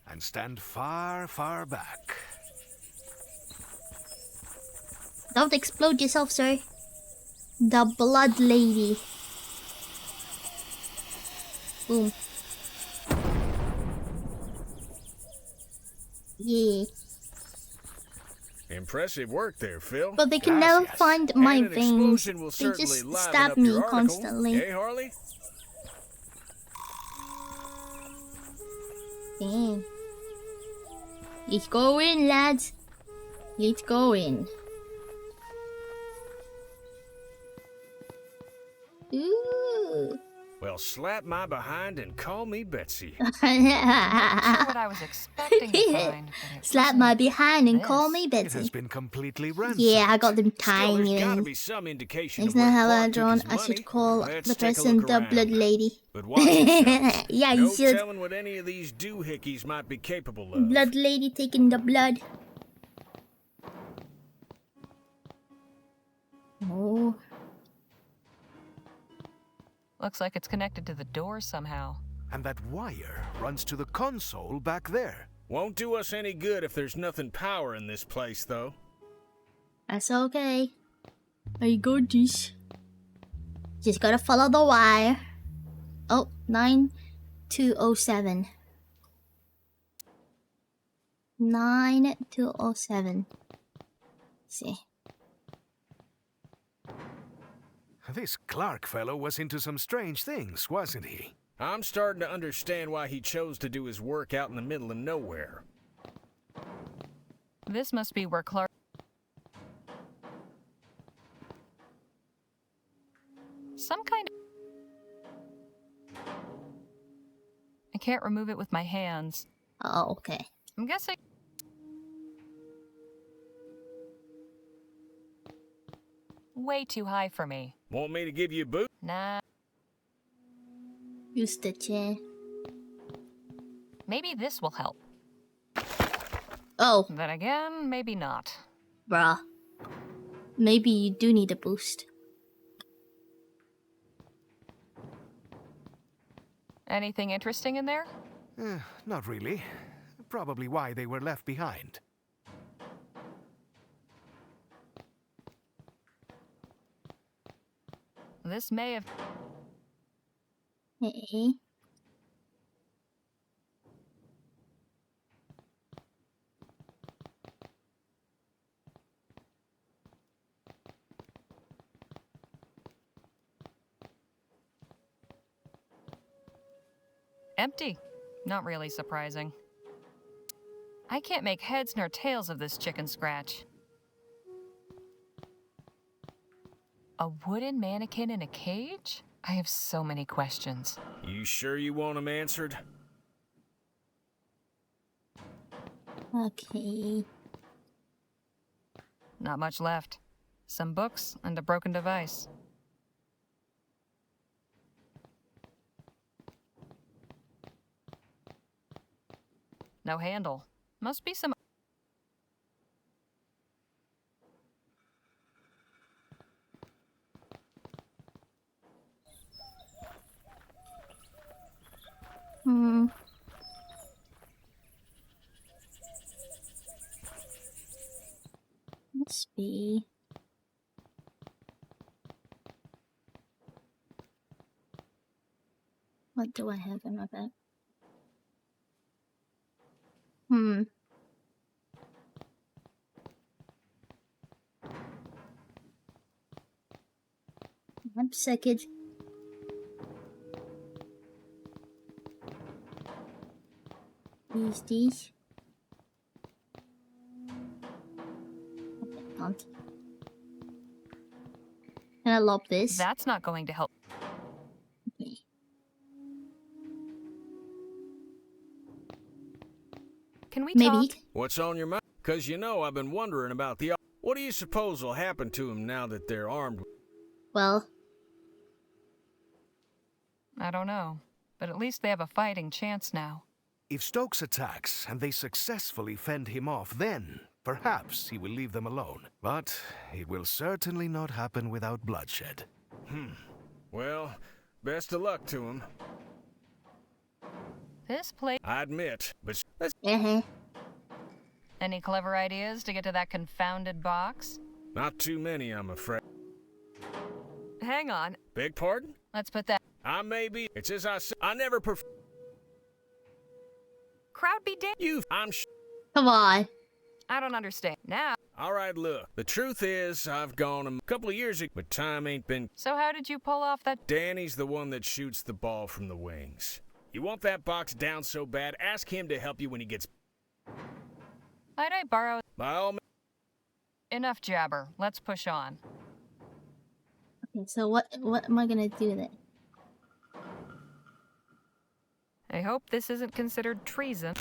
Speaker 10: and stand far, far back.
Speaker 1: Don't explode yourself, sir. The Blood Lady. Boom. Yeah.
Speaker 20: Impressive work there, Phil.
Speaker 1: But they can never find my
Speaker 20: And an
Speaker 1: veins.
Speaker 20: explosion will
Speaker 1: They
Speaker 20: certainly
Speaker 1: just
Speaker 20: liven
Speaker 1: stab
Speaker 20: up
Speaker 1: me
Speaker 20: your article.
Speaker 1: constantly.
Speaker 20: Eh, Harley?
Speaker 1: Dang. Let's go in, lads. Let's go in. Ooh.
Speaker 20: Well, slap my behind and call me Betsy.
Speaker 9: Not sure what I was expecting to find, but it
Speaker 1: Slap my behind and call me
Speaker 10: It
Speaker 1: Betsy.
Speaker 10: has been completely ransacked.
Speaker 1: Yeah, I got them
Speaker 20: Still,
Speaker 1: tiny
Speaker 20: there's gotta
Speaker 1: ones.
Speaker 20: be some indication
Speaker 1: Isn't
Speaker 20: of where
Speaker 1: that how I
Speaker 20: Clark took
Speaker 1: drawn?
Speaker 20: his
Speaker 1: I should
Speaker 20: money.
Speaker 1: call
Speaker 20: Let's
Speaker 1: the
Speaker 20: take a
Speaker 1: person
Speaker 20: look
Speaker 1: the
Speaker 20: around.
Speaker 1: Blood Lady.
Speaker 20: But watch yourselves.
Speaker 1: Yeah,
Speaker 20: no
Speaker 1: you should.
Speaker 20: telling what any of these doohickeys might be capable of.
Speaker 1: Blood Lady taking the blood. Oh.
Speaker 9: Looks like it's connected to the door somehow.
Speaker 10: And that wire runs to the console back there.
Speaker 20: Won't do us any good if there's nothing power in this place, though.
Speaker 1: That's okay. I got this. Just gotta follow the wire. Oh, 9207. 9207. See.
Speaker 10: This Clark fellow was into some strange things, wasn't he?
Speaker 20: I'm starting to understand why he chose to do his work out in the middle of nowhere.
Speaker 9: This must be where Clark... Some kind of... I can't remove it with my hands.
Speaker 1: Oh, okay.
Speaker 9: I'm guessing... Way too high for me.
Speaker 20: Want me to give you a boot?
Speaker 9: Nah.
Speaker 1: Use the chair.
Speaker 9: Maybe this will help.
Speaker 1: Oh.
Speaker 9: Then again, maybe not.
Speaker 1: Bruh. Maybe you do need a boost.
Speaker 9: Anything interesting in there?
Speaker 10: Not really. Probably why they were left behind.
Speaker 9: This may have...
Speaker 1: Hey.
Speaker 9: Empty. Not really surprising. I can't make heads nor tails of this chicken scratch. A wooden mannequin in a cage? I have so many questions.
Speaker 20: You sure you want them answered?
Speaker 1: Okay.
Speaker 9: Not much left. Some books and a broken device. No handle. Must be some...
Speaker 1: Must be. What do I have in my bag? I'm second. These. Okay, can't. Can I lob this?
Speaker 9: That's not going to help.
Speaker 1: Okay.
Speaker 9: Can we
Speaker 1: Maybe.
Speaker 9: talk?
Speaker 20: What's on your mind? Because you know I've been wondering about the... What do you suppose will happen to them now that they're armed?
Speaker 1: Well,
Speaker 9: I don't know. But at least they have a fighting chance now.
Speaker 10: If Stokes attacks and they successfully fend him off, then perhaps he will leave them alone. But it will certainly not happen without bloodshed.
Speaker 20: Well, best of luck to him.
Speaker 9: This place...
Speaker 20: I admit, but... let's...
Speaker 9: Any clever ideas to get to that confounded box?
Speaker 20: Not too many, I'm afraid.
Speaker 9: Hang on.
Speaker 20: Beg pardon?
Speaker 9: Let's put that...
Speaker 20: I may be... It's as I said, I never
Speaker 9: Crowd be damned.
Speaker 20: I'm
Speaker 1: come on.
Speaker 9: I don't understand. Now...
Speaker 20: Alright, look. The truth is, I've gone a couple of years ago, but time ain't been...
Speaker 9: So how did you pull off that...
Speaker 20: Danny's the one that shoots the ball from the wings. You want that box down so bad, ask him to help you when he gets...
Speaker 9: Might I borrow...
Speaker 20: By all means...
Speaker 9: Enough jabber. Let's push on.
Speaker 1: Okay, so what am I gonna do then?
Speaker 9: I hope this isn't considered treason.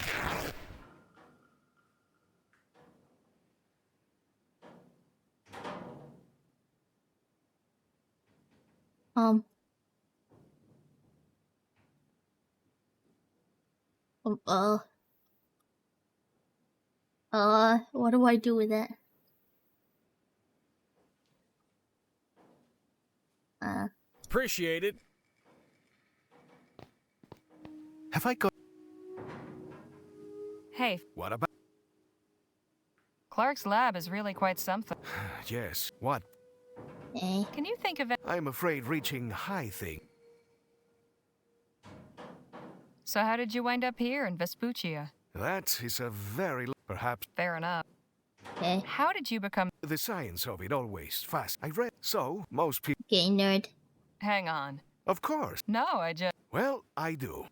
Speaker 1: What do I do with that?
Speaker 20: Appreciate it.
Speaker 10: Have I got...
Speaker 9: Hey.
Speaker 10: What about...
Speaker 9: Clark's lab is really quite something.
Speaker 10: Yes, what?
Speaker 9: Can you think of it?
Speaker 10: I'm afraid reaching high thing.
Speaker 9: So how did you wind up here in Vespuccia?
Speaker 10: That is a very... perhaps...
Speaker 9: Fair enough.
Speaker 1: Okay.
Speaker 9: How did you become...
Speaker 10: The science of it always fast. I read... So, most people...
Speaker 1: Okay, nerd.
Speaker 9: Hang on.
Speaker 10: Of course.
Speaker 9: No, I just...
Speaker 10: Well, I do.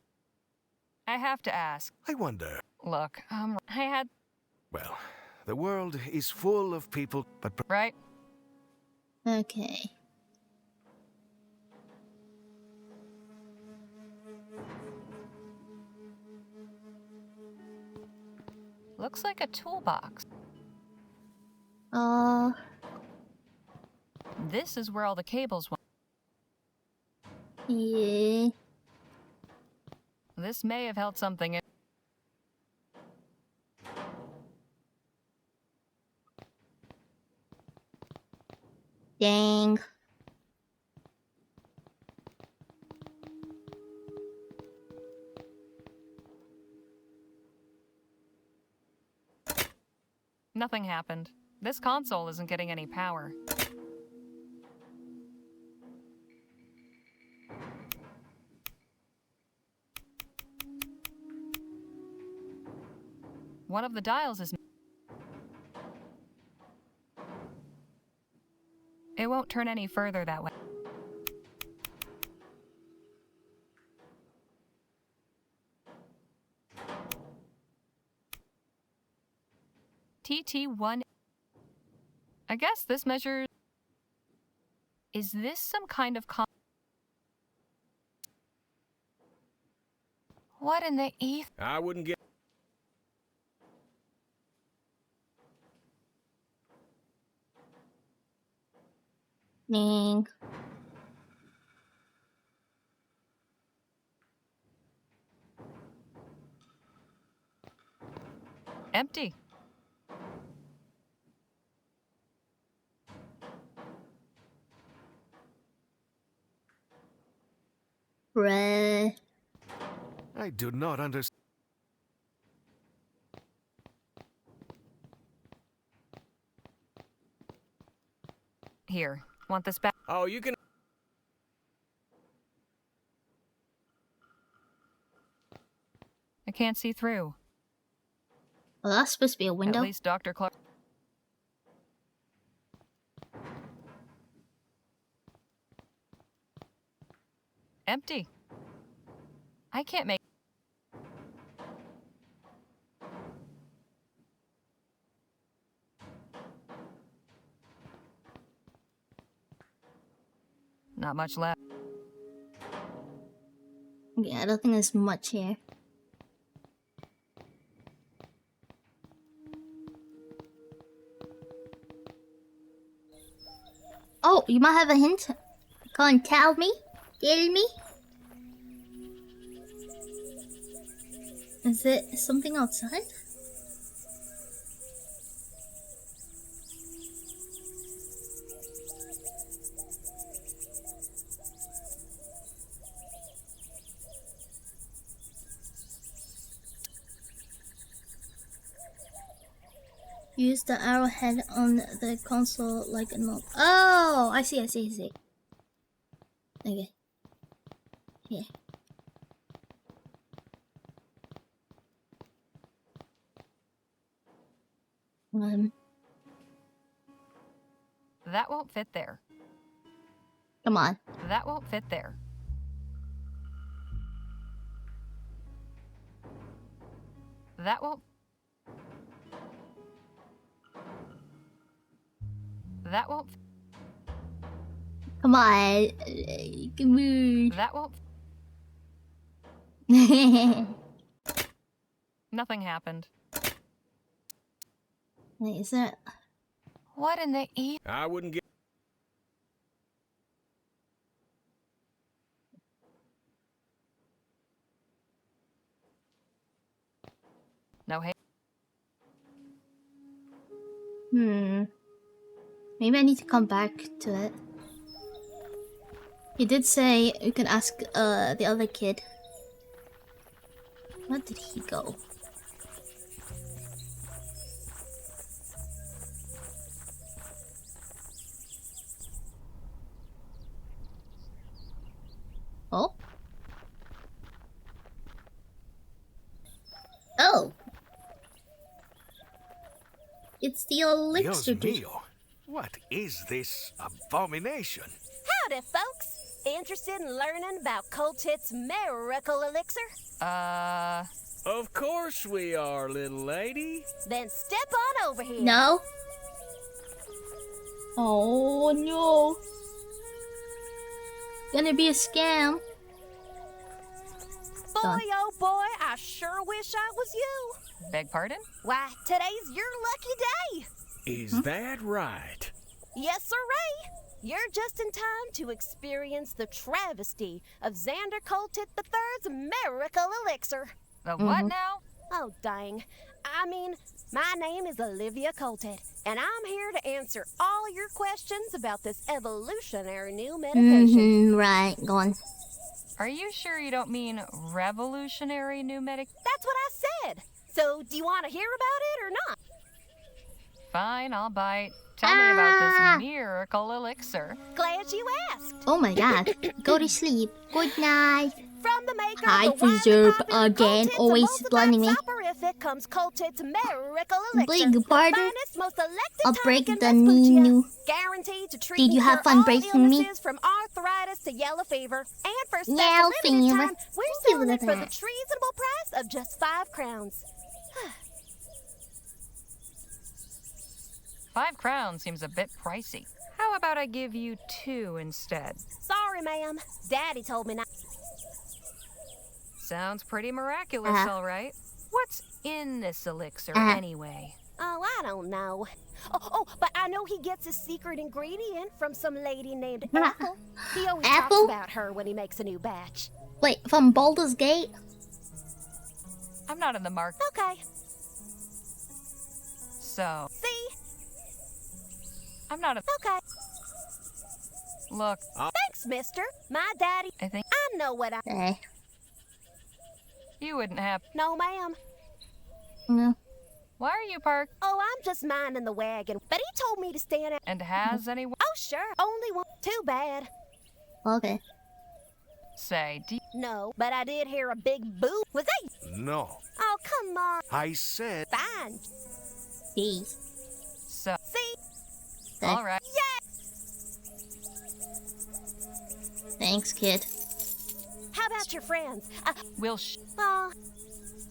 Speaker 9: I have to ask.
Speaker 10: I wonder...
Speaker 9: Look, I had...
Speaker 10: Well, the world is full of people, but...
Speaker 9: Right?
Speaker 1: Okay.
Speaker 9: Looks like a toolbox. This is where all the cables went.
Speaker 1: Yeah.
Speaker 9: This may have held something in.
Speaker 1: Dang.
Speaker 9: Nothing happened. This console isn't getting any power. One of the dials is... It won't turn any further that way. TT1... I guess this measures... Is this some kind of What in the ether?
Speaker 20: I wouldn't get...
Speaker 1: Dang.
Speaker 9: Empty.
Speaker 1: Bruh.
Speaker 10: I do not understand.
Speaker 9: Here, want this back?
Speaker 20: Oh, you can...
Speaker 9: I can't see through.
Speaker 1: Well, that's supposed to be a window.
Speaker 9: At least Dr. Clark... Empty. I can't make... Not much left.
Speaker 1: Yeah, I don't think there's much here. Oh, you might have a hint. Can't tell me? Tell me? Is it something outside? Use the arrowhead on the console like a normal. Oh, I see. Okay. Yeah.
Speaker 9: That won't fit there.
Speaker 1: Come on.
Speaker 9: That won't fit there. That won't... That won't...
Speaker 1: Come on. Come on.
Speaker 9: That won't... Nothing happened.
Speaker 1: Wait, is that...
Speaker 9: What in the e...
Speaker 20: I wouldn't get...
Speaker 9: No hate.
Speaker 1: Maybe I need to come back to it. He did say you can ask the other kid. Where did he go? Oh? Oh! It's the elixir.
Speaker 10: Dios mío. What is this abomination?
Speaker 13: Howdy, folks. Interested in learning about Coltit's miracle elixir?
Speaker 20: Of course we are, little lady.
Speaker 13: Then step on over here.
Speaker 1: No. Oh no. Gonna be a scam.
Speaker 13: Boy, oh boy, I sure wish I was you.
Speaker 9: Beg pardon?
Speaker 13: Why, today's your lucky day.
Speaker 20: Is that right?
Speaker 13: Yes, sirree. You're just in time to experience the travesty of Xander Coltit III's miracle elixir.
Speaker 9: The what now?
Speaker 13: Oh, dang. I mean, my name is Olivia Coltit, and I'm here to answer all your questions about this evolutionary new medication.
Speaker 1: Right, go on.
Speaker 9: Are you sure you don't mean revolutionary new medic?
Speaker 13: That's what I said. So, do you want to hear about it or not?
Speaker 9: Fine, I'll bite. Tell me about this miracle elixir.
Speaker 13: Glad you asked.
Speaker 1: Oh my god. Go to sleep. Good night.
Speaker 13: From the maker
Speaker 1: Hi,
Speaker 13: of the
Speaker 1: Preserve
Speaker 13: widely
Speaker 1: again.
Speaker 13: Coltit's
Speaker 1: Always
Speaker 13: emulsified
Speaker 1: blinding me.
Speaker 13: soporific comes Coltit's miracle elixir.
Speaker 1: Beg your pardon?
Speaker 13: Finest, most elected
Speaker 1: I'll break
Speaker 13: tonic
Speaker 1: the
Speaker 13: in Vespuccia.
Speaker 1: new.
Speaker 13: Guaranteed to treat
Speaker 1: Did you
Speaker 13: and
Speaker 1: have
Speaker 13: cure
Speaker 1: fun
Speaker 13: all
Speaker 1: breaking me?
Speaker 13: illnesses from arthritis to yellow fever. And for special
Speaker 1: Yellow
Speaker 13: limited
Speaker 1: fever.
Speaker 13: time, we're
Speaker 1: Thank you
Speaker 13: selling
Speaker 1: for
Speaker 13: it for the
Speaker 1: that.
Speaker 13: treasonable price of just 5 crowns.
Speaker 9: 5 crowns seems a bit pricey. How about I give you 2 instead?
Speaker 13: Sorry, ma'am. Daddy told me not.
Speaker 9: Sounds pretty miraculous, all right. What's in this elixir anyway?
Speaker 13: Oh, I don't know. Oh, but I know he gets his secret ingredient from some lady named Apple. He always talks about her when he makes a new batch.
Speaker 1: Wait, from Baldur's Gate?
Speaker 9: I'm not in the market.
Speaker 13: Okay.
Speaker 9: So.
Speaker 13: See?
Speaker 9: I'm not a.
Speaker 13: Okay.
Speaker 9: Look.
Speaker 13: Thanks, mister. My daddy.
Speaker 9: I think.
Speaker 13: I know what I.
Speaker 9: You wouldn't have.
Speaker 13: No, ma'am.
Speaker 1: No.
Speaker 9: Why are you parked?
Speaker 13: Oh, I'm just minding the wagon. But he told me to stand out.
Speaker 9: And has anyone?
Speaker 13: Oh, sure. Only one. Too bad.
Speaker 1: Okay.
Speaker 9: Say, do you...
Speaker 13: No, but I did hear a big boo. Was that?
Speaker 10: No.
Speaker 13: Oh, come on.
Speaker 10: I said.
Speaker 13: Fine.
Speaker 1: Peace.
Speaker 9: So.
Speaker 13: See?
Speaker 9: All right.
Speaker 13: Yeah.
Speaker 1: Thanks, kid.
Speaker 13: just your friends.
Speaker 14: We'll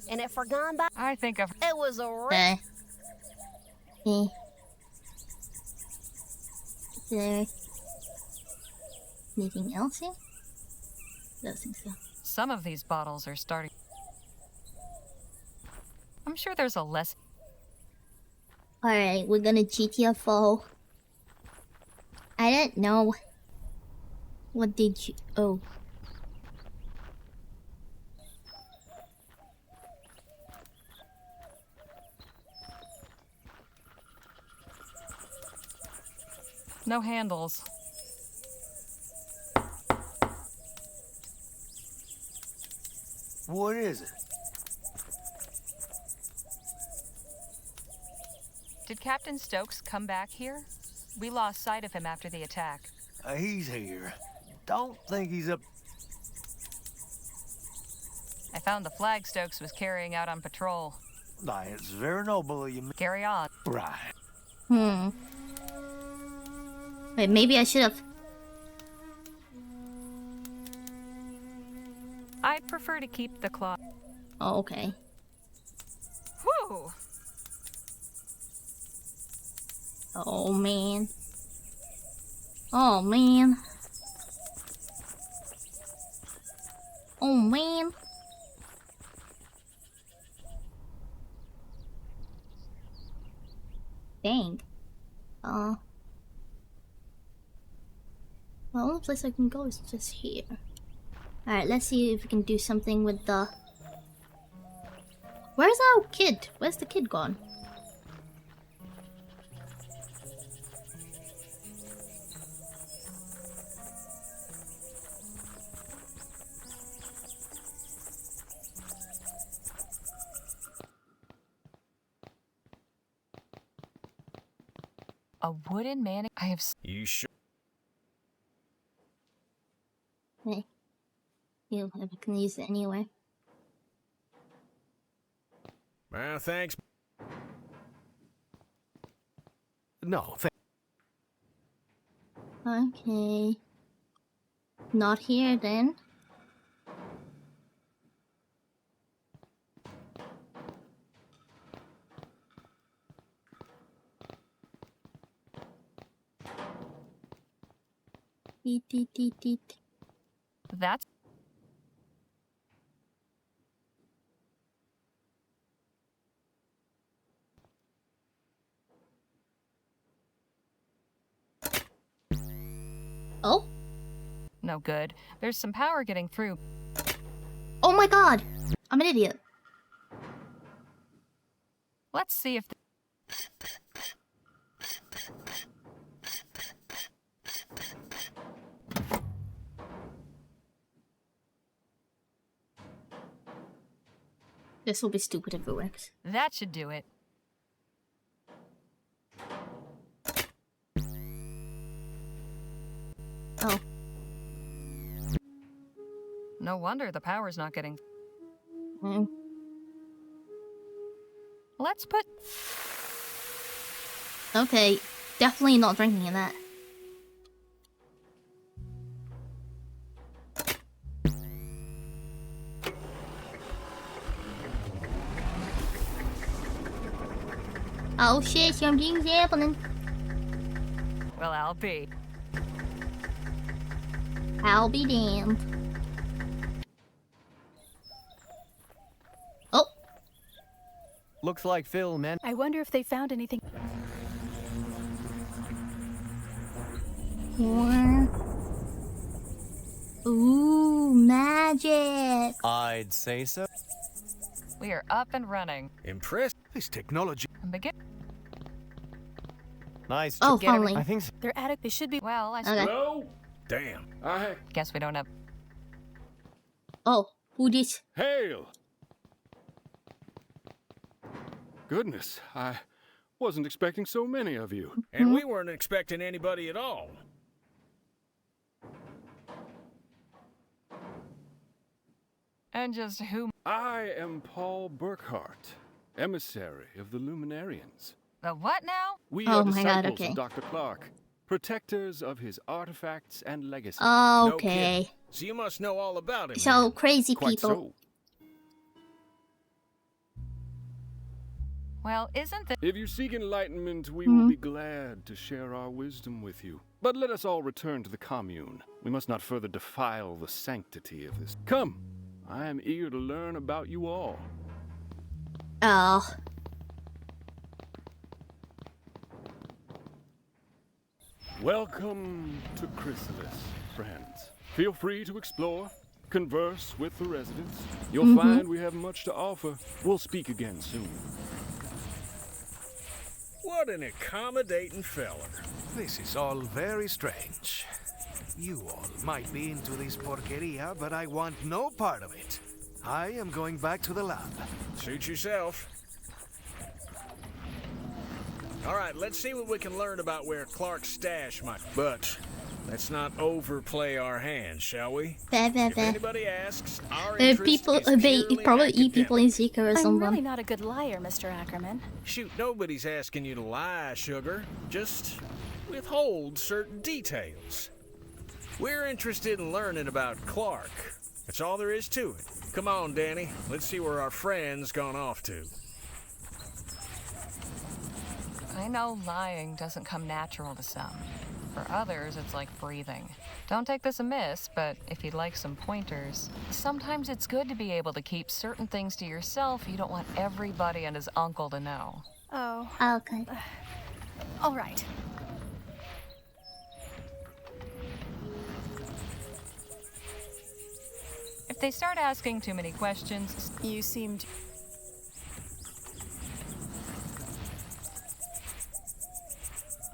Speaker 13: And if we're gone by...
Speaker 14: I think I've...
Speaker 13: It was a...
Speaker 1: Okay. Is there anything else here? Don't think so.
Speaker 14: Some of these bottles are starting... I'm sure there's a less...
Speaker 1: Alright, we're gonna GTFO. I don't know. What did you... Oh.
Speaker 14: No handles.
Speaker 11: What is it?
Speaker 14: Did Captain Stokes come back here? We lost sight of him after the attack.
Speaker 11: He's here. Don't think he's up.
Speaker 14: I found the flag Stokes was carrying out on patrol.
Speaker 11: It's very noble of you.
Speaker 14: Carry on.
Speaker 11: Right.
Speaker 1: Wait, maybe I should have...
Speaker 14: I'd prefer to keep the claw.
Speaker 1: Oh, okay.
Speaker 14: Whew!
Speaker 1: Oh, man. Oh, man. Oh, man. Dang. The only place I can go is just here. Alright, let's see if we can do something with the... Where's our kid? Where's the kid gone?
Speaker 14: A wooden man. I have.
Speaker 20: You sure?
Speaker 1: Hey. You, if I can use it anyway.
Speaker 20: Well, thanks.
Speaker 10: No,
Speaker 1: Okay. Not here then.
Speaker 14: That's...
Speaker 1: Oh?
Speaker 14: No good. There's some power getting through.
Speaker 1: Oh my god! I'm an idiot.
Speaker 14: Let's see if...
Speaker 1: This will be stupid if it works.
Speaker 14: That should do it.
Speaker 1: Oh.
Speaker 14: No wonder the power's not getting... Let's put...
Speaker 1: Okay, definitely not drinking in that. Oh shit, something's happening.
Speaker 14: Well, I'll be.
Speaker 1: I'll be damned. Oh.
Speaker 18: Looks like Phil, man.
Speaker 22: I wonder if they found anything.
Speaker 1: Yeah. Ooh, magic.
Speaker 18: I'd say so.
Speaker 14: We are up and running.
Speaker 20: Impressed.
Speaker 10: This technology.
Speaker 14: And begin.
Speaker 18: Nice.
Speaker 1: Oh, finally.
Speaker 18: I think so.
Speaker 22: They're attic. They should be.
Speaker 14: Well, I...
Speaker 1: Okay.
Speaker 20: Hello? Damn.
Speaker 14: Guess we don't have...
Speaker 1: Oh, who this?
Speaker 3: Hail! Goodness, I wasn't expecting so many of you.
Speaker 20: And we weren't expecting anybody at all.
Speaker 14: And just who...
Speaker 3: I am Paul Burkhart, emissary of the Luminarians.
Speaker 14: The what now?
Speaker 3: We
Speaker 1: Oh
Speaker 3: are
Speaker 1: my god,
Speaker 3: disciples
Speaker 1: okay.
Speaker 3: of Dr. Clark, protectors of his artifacts and legacy.
Speaker 1: Okay.
Speaker 20: so you must know all about him.
Speaker 1: So
Speaker 20: then.
Speaker 1: crazy
Speaker 3: Quite
Speaker 1: people.
Speaker 3: so.
Speaker 14: Well, isn't this...
Speaker 3: If you seek enlightenment, we
Speaker 1: Mm-hmm.
Speaker 3: will be glad to share our wisdom with you. But let us all return to the commune. We must not further defile the sanctity of this. Come, I am eager to learn about you all.
Speaker 1: Oh.
Speaker 3: Welcome to Chrysalis, friends. Feel free to explore, converse with the residents. You'll find we have much to offer. We'll speak again soon.
Speaker 20: What an accommodating feller.
Speaker 10: This is all very strange. You all might be into this porqueria, but I want no part of it. I am going back to the lab.
Speaker 20: Suit yourself. All right, let's see what we can learn about where Clark's stash might. But let's not overplay our hand, shall we? If anybody asks, our interest
Speaker 1: People,
Speaker 20: is
Speaker 1: they
Speaker 20: purely
Speaker 1: probably eat
Speaker 20: academic.
Speaker 1: people in secret or
Speaker 22: I'm
Speaker 1: something.
Speaker 22: really not a good liar, Mr. Ackerman.
Speaker 20: Shoot, nobody's asking you to lie, sugar. Just withhold certain details. We're interested in learning about Clark. That's all there is to it. Come on, Danny. Let's see where our friend's gone off to.
Speaker 14: I know lying doesn't come natural to some. For others, it's like breathing. Don't take this amiss, but if you'd like some pointers, sometimes it's good to be able to keep certain things to yourself you don't want everybody and his uncle to know.
Speaker 22: Oh.
Speaker 1: Okay.
Speaker 22: All right.
Speaker 14: If they start asking too many questions...
Speaker 22: You seemed...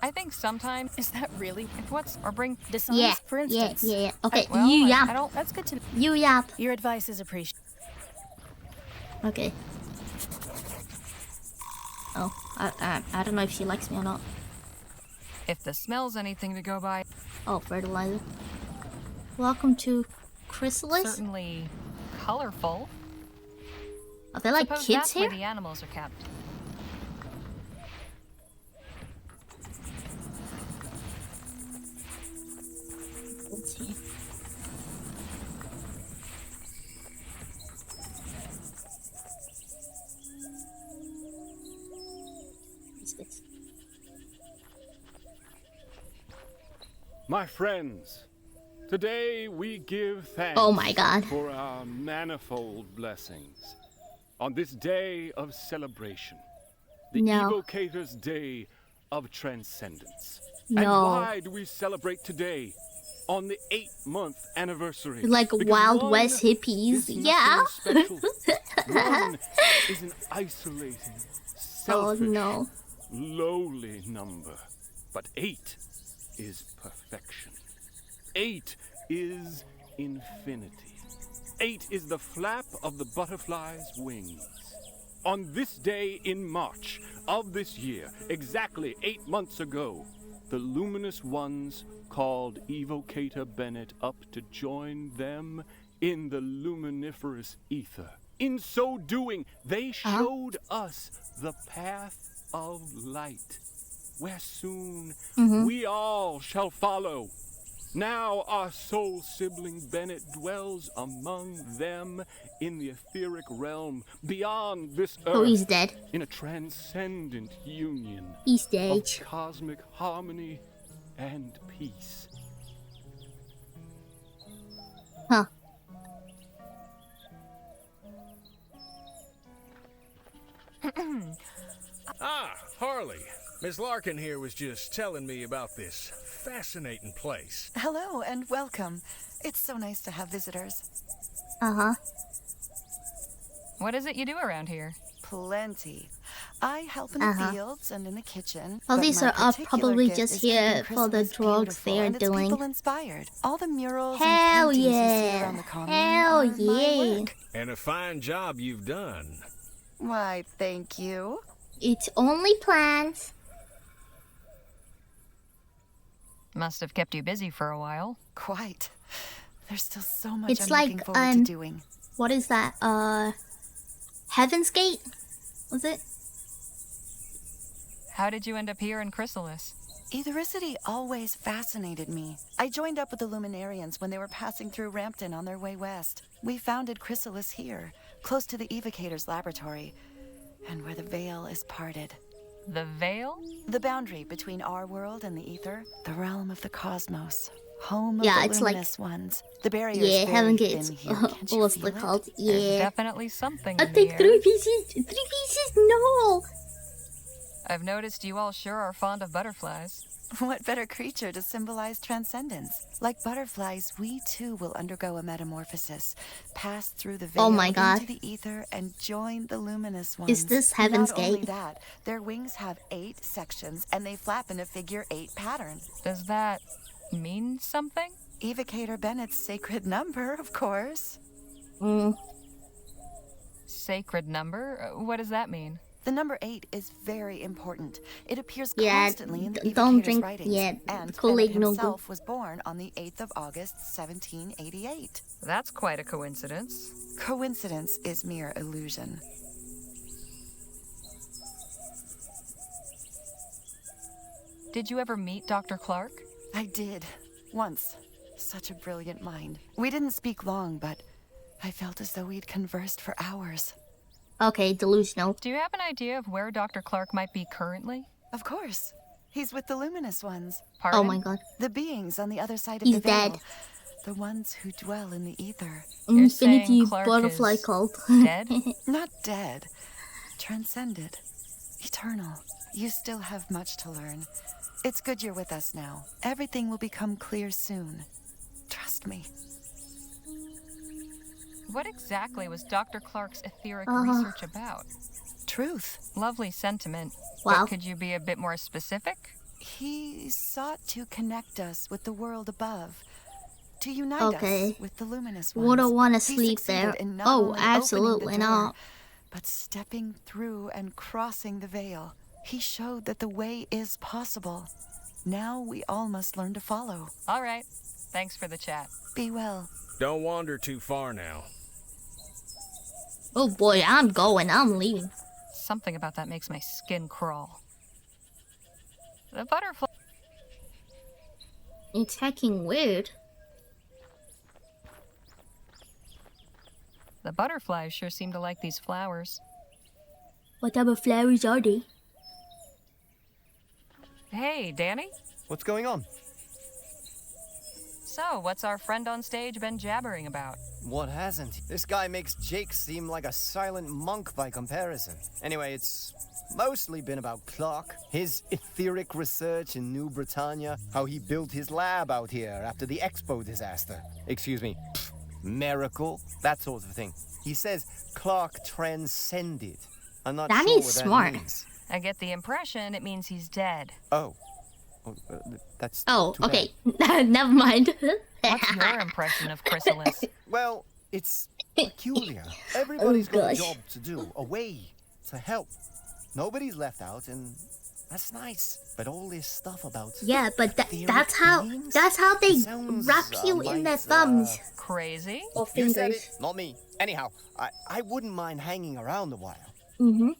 Speaker 14: I think sometimes...
Speaker 22: Is that really...
Speaker 14: If what's... Or bring...
Speaker 22: Dishonest,
Speaker 1: Yeah,
Speaker 22: for instance.
Speaker 1: yeah. Okay,
Speaker 14: Well,
Speaker 1: you
Speaker 14: I
Speaker 1: yap.
Speaker 14: don't...
Speaker 22: That's good to know.
Speaker 1: You yap.
Speaker 22: Your advice is appreciated.
Speaker 1: Okay. Oh, I don't know if she likes me or not.
Speaker 14: If the smell's anything to go by...
Speaker 1: Oh, fertilizer. Welcome to Chrysalis.
Speaker 14: Certainly colorful.
Speaker 1: Are there like
Speaker 14: Suppose
Speaker 1: kids
Speaker 14: that's
Speaker 1: here?
Speaker 14: where the animals are kept.
Speaker 1: Let's see. What's this?
Speaker 3: My friends, today we give thanks
Speaker 1: Oh my God.
Speaker 3: for our manifold blessings. On this day of celebration, the
Speaker 1: No.
Speaker 3: Evocator's Day of Transcendence.
Speaker 1: No.
Speaker 3: And why do we celebrate today on the 8-month anniversary?
Speaker 1: Like
Speaker 3: Because
Speaker 1: Wild
Speaker 3: one
Speaker 1: West hippies.
Speaker 3: is nothing
Speaker 1: Yeah.
Speaker 3: special. One is an isolating,
Speaker 1: Oh
Speaker 3: selfish,
Speaker 1: no.
Speaker 3: lowly number. But 8 is perfection. 8 is infinity. 8 is the flap of the butterfly's wings. On this day in March of this year, exactly 8 months ago, the luminous ones called Evocator Bennett up to join them in the luminiferous ether. In so doing, they showed us the path of light, where soon we all shall follow. Now our soul sibling Bennett dwells among them in the etheric realm beyond this earth.
Speaker 1: Oh, he's dead.
Speaker 3: In a transcendent union
Speaker 1: He's
Speaker 3: of
Speaker 1: dead.
Speaker 3: cosmic harmony and peace.
Speaker 1: Huh.
Speaker 20: Ah, Harley. Miss Larkin here was just telling me about this fascinating place.
Speaker 7: Hello and welcome. It's so nice to have visitors.
Speaker 1: Uh-huh.
Speaker 14: What is it you do around here?
Speaker 7: Plenty. I help in
Speaker 1: Uh-huh.
Speaker 7: the fields and in the kitchen.
Speaker 1: Well,
Speaker 7: but
Speaker 1: these
Speaker 7: my
Speaker 1: are all
Speaker 7: particular
Speaker 1: probably
Speaker 7: gift
Speaker 1: just
Speaker 7: is keeping
Speaker 1: here for the
Speaker 7: Chrysalis
Speaker 1: drugs
Speaker 7: beautiful,
Speaker 1: they're
Speaker 7: and it's
Speaker 1: doing.
Speaker 7: people inspired. All the murals
Speaker 1: Hell
Speaker 7: and paintings you see
Speaker 1: yeah.
Speaker 7: around the commune
Speaker 1: Hell
Speaker 7: are my
Speaker 1: yeah.
Speaker 7: work.
Speaker 20: And a fine job you've done.
Speaker 7: Why, thank you.
Speaker 1: It's only plants.
Speaker 14: Must have kept you busy for a while.
Speaker 7: Quite. There's still so much
Speaker 1: It's
Speaker 7: I'm looking
Speaker 1: like,
Speaker 7: forward to doing.
Speaker 1: what is that? Heaven's Gate? Was it?
Speaker 14: How did you end up here in Chrysalis?
Speaker 7: Ethericity always fascinated me. I joined up with the Luminarians when they were passing through Rampton on their way west. We founded Chrysalis here, close to the Evocator's laboratory, and where the veil is parted.
Speaker 9: The veil?
Speaker 7: The boundary between our world and the ether, the realm of the cosmos. Home of
Speaker 1: Yeah,
Speaker 7: the
Speaker 1: it's like-
Speaker 7: luminous ones. The barrier
Speaker 1: Yeah,
Speaker 7: is
Speaker 1: Heaven
Speaker 7: very
Speaker 1: Gates.
Speaker 7: thin here. Can't you
Speaker 1: What's
Speaker 7: feel
Speaker 1: it
Speaker 7: it?
Speaker 1: called?
Speaker 9: There's
Speaker 1: Yeah.
Speaker 9: definitely something
Speaker 1: I
Speaker 9: in the
Speaker 1: think
Speaker 9: air.
Speaker 1: 3 pieces. 3 pieces. No.
Speaker 9: I've noticed you all sure are fond of butterflies.
Speaker 7: What better creature to symbolize transcendence? Like butterflies, we too will undergo a metamorphosis, pass through the veil
Speaker 1: Oh my God.
Speaker 7: into the ether, and join the luminous ones.
Speaker 1: Is this Heaven's
Speaker 7: Not only
Speaker 1: Gate?
Speaker 7: that, their wings have 8 sections, and they flap in a figure 8 pattern.
Speaker 9: Does that mean something?
Speaker 7: Evocator Bennett's sacred number, of course.
Speaker 9: Sacred number? What does that mean?
Speaker 7: The number 8 is very important. It appears
Speaker 1: Yeah,
Speaker 7: constantly in the
Speaker 1: don't
Speaker 7: Evocator's
Speaker 1: drink.
Speaker 7: writings.
Speaker 1: Yeah,
Speaker 7: and
Speaker 1: Kool-Aid
Speaker 7: Bennett
Speaker 1: no good.
Speaker 7: himself was born on the 8th of August, 1788.
Speaker 9: That's quite a coincidence.
Speaker 7: Coincidence is mere illusion.
Speaker 9: Did you ever meet Dr. Clark?
Speaker 7: I did. Once. Such a brilliant mind. We didn't speak long, but I felt as though we'd conversed for hours.
Speaker 1: Okay, delusional.
Speaker 9: Do you have an idea of where Dr. Clark might be currently?
Speaker 7: Of course. He's with the luminous ones.
Speaker 9: Pardon?
Speaker 1: Oh my God.
Speaker 7: The beings on the other side of
Speaker 1: He's
Speaker 7: the veil.
Speaker 1: dead.
Speaker 7: The ones who dwell in the ether.
Speaker 9: You're
Speaker 1: Infinity
Speaker 9: saying Clark
Speaker 1: butterfly
Speaker 9: is
Speaker 1: cult.
Speaker 9: dead?
Speaker 7: Not dead. Transcended. Eternal. You still have much to learn. It's good you're with us now. Everything will become clear soon. Trust me.
Speaker 9: What exactly was Dr. Clark's etheric
Speaker 1: Uh-huh.
Speaker 9: research about?
Speaker 7: Truth.
Speaker 9: Lovely sentiment.
Speaker 1: Wow.
Speaker 9: But could you be a bit more specific?
Speaker 7: He sought to connect us with the world above. To unite
Speaker 1: Okay.
Speaker 7: us with the luminous ones.
Speaker 1: Wouldn't want to
Speaker 7: He
Speaker 1: sleep
Speaker 7: succeeded
Speaker 1: there.
Speaker 7: in not
Speaker 1: Oh,
Speaker 7: only opening
Speaker 1: absolutely
Speaker 7: the door,
Speaker 1: not.
Speaker 7: but stepping through and crossing the veil. He showed that the way is possible. Now we all must learn to follow.
Speaker 9: All right. Thanks for the chat.
Speaker 7: Be well.
Speaker 20: Don't wander too far now.
Speaker 1: Oh boy, I'm going. I'm leaving.
Speaker 9: Something about that makes my skin crawl. The butterfly.
Speaker 1: It's hacking weird.
Speaker 9: The butterflies sure seem to like these flowers.
Speaker 1: What type of flowers are they?
Speaker 9: Hey, Danny?
Speaker 18: What's going on?
Speaker 9: So, what's our friend on stage been jabbering about?
Speaker 18: What hasn't? This guy makes Jake seem like a silent monk by comparison. Anyway, it's mostly been about Clark, his etheric research in New Britannia, how he built his lab out here after the Expo disaster. Excuse me, miracle, that sort of thing. He says Clark transcended. I'm not
Speaker 1: That
Speaker 18: sure
Speaker 1: is
Speaker 18: what
Speaker 1: smart.
Speaker 18: that means.
Speaker 9: I get the impression it means he's dead.
Speaker 18: Oh. That's
Speaker 1: Oh,
Speaker 18: too
Speaker 1: okay. Never mind.
Speaker 9: What's your impression of Chrysalis?
Speaker 18: Well, it's peculiar. Everybody's got a
Speaker 1: gosh.
Speaker 18: job to do, a way to help. Nobody's left out, and that's nice. But all this stuff about
Speaker 1: Yeah, but
Speaker 18: etheric
Speaker 1: that's how
Speaker 18: beings?
Speaker 1: they
Speaker 18: It sounds,
Speaker 1: wrap you in their
Speaker 18: might,
Speaker 1: thumbs
Speaker 9: Crazy?
Speaker 1: or
Speaker 18: You said
Speaker 1: fingers.
Speaker 18: it, not me. Anyhow, I wouldn't mind hanging around a while.
Speaker 1: Mm-hmm.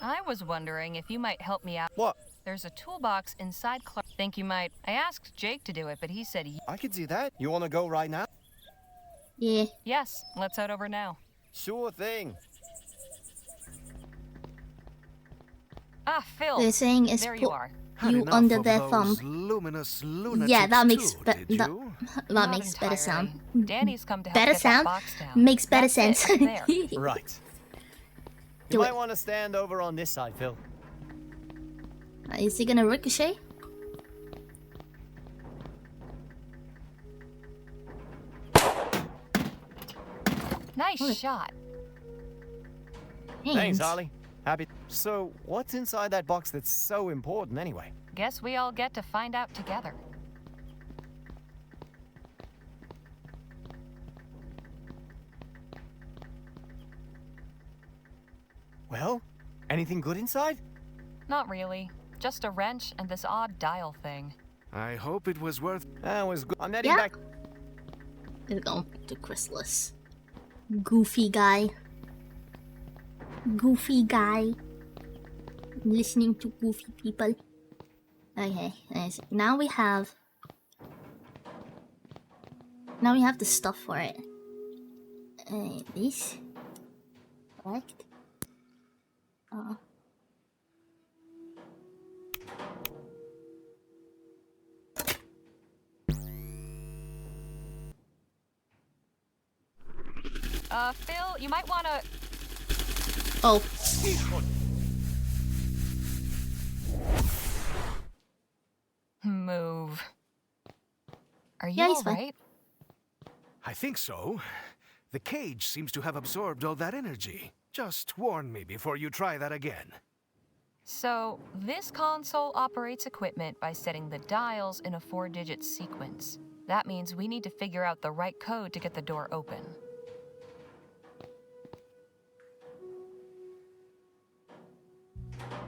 Speaker 9: I was wondering if you might help me out.
Speaker 18: What?
Speaker 9: There's a toolbox inside Clark. Think you might. I asked Jake to do it, but he said
Speaker 18: I could do that. You want to go right now?
Speaker 1: Yeah.
Speaker 9: yes. Let's head over now.
Speaker 18: Sure thing.
Speaker 9: Ah, Phil.
Speaker 1: They're saying it's
Speaker 9: there
Speaker 1: put
Speaker 9: you are.
Speaker 10: Had
Speaker 1: you
Speaker 10: enough
Speaker 1: under
Speaker 10: of
Speaker 1: their
Speaker 10: those
Speaker 1: thumb.
Speaker 10: luminous lunatics
Speaker 1: Yeah, that makes
Speaker 10: too,
Speaker 1: that
Speaker 10: did you?
Speaker 1: that makes better sound.
Speaker 9: Danny's come to help
Speaker 1: Better
Speaker 9: get
Speaker 1: sound
Speaker 9: that box down.
Speaker 1: makes better
Speaker 9: That's
Speaker 1: sense.
Speaker 9: it, up there.
Speaker 18: Right.
Speaker 1: Do
Speaker 18: You
Speaker 1: it.
Speaker 18: might want to stand over on this side, Phil.
Speaker 1: Is he gonna ricochet?
Speaker 9: Nice shot.
Speaker 18: Thanks, Ollie. Happy. So, what's inside that box that's so important anyway?
Speaker 9: Guess we all get to find out together.
Speaker 18: Well, anything good inside?
Speaker 9: Not really. Just a wrench and this odd dial thing.
Speaker 10: I hope it was worth.
Speaker 18: That was good. I'm heading
Speaker 1: Yeah.
Speaker 18: back.
Speaker 1: They're going to Chrysalis. Goofy guy. Goofy guy. listening to goofy people. Okay, nice. Now we have the stuff for it. This. Correct.
Speaker 9: Phil, you might wanna...
Speaker 1: Oh.
Speaker 9: Move. Are you
Speaker 1: Yeah, he's fine.
Speaker 9: alright?
Speaker 10: I think so. The cage seems to have absorbed all that energy. Just warn me before you try that again.
Speaker 9: So, this console operates equipment by setting the dials in a 4-digit sequence. That means we need to figure out the right code to get the door open.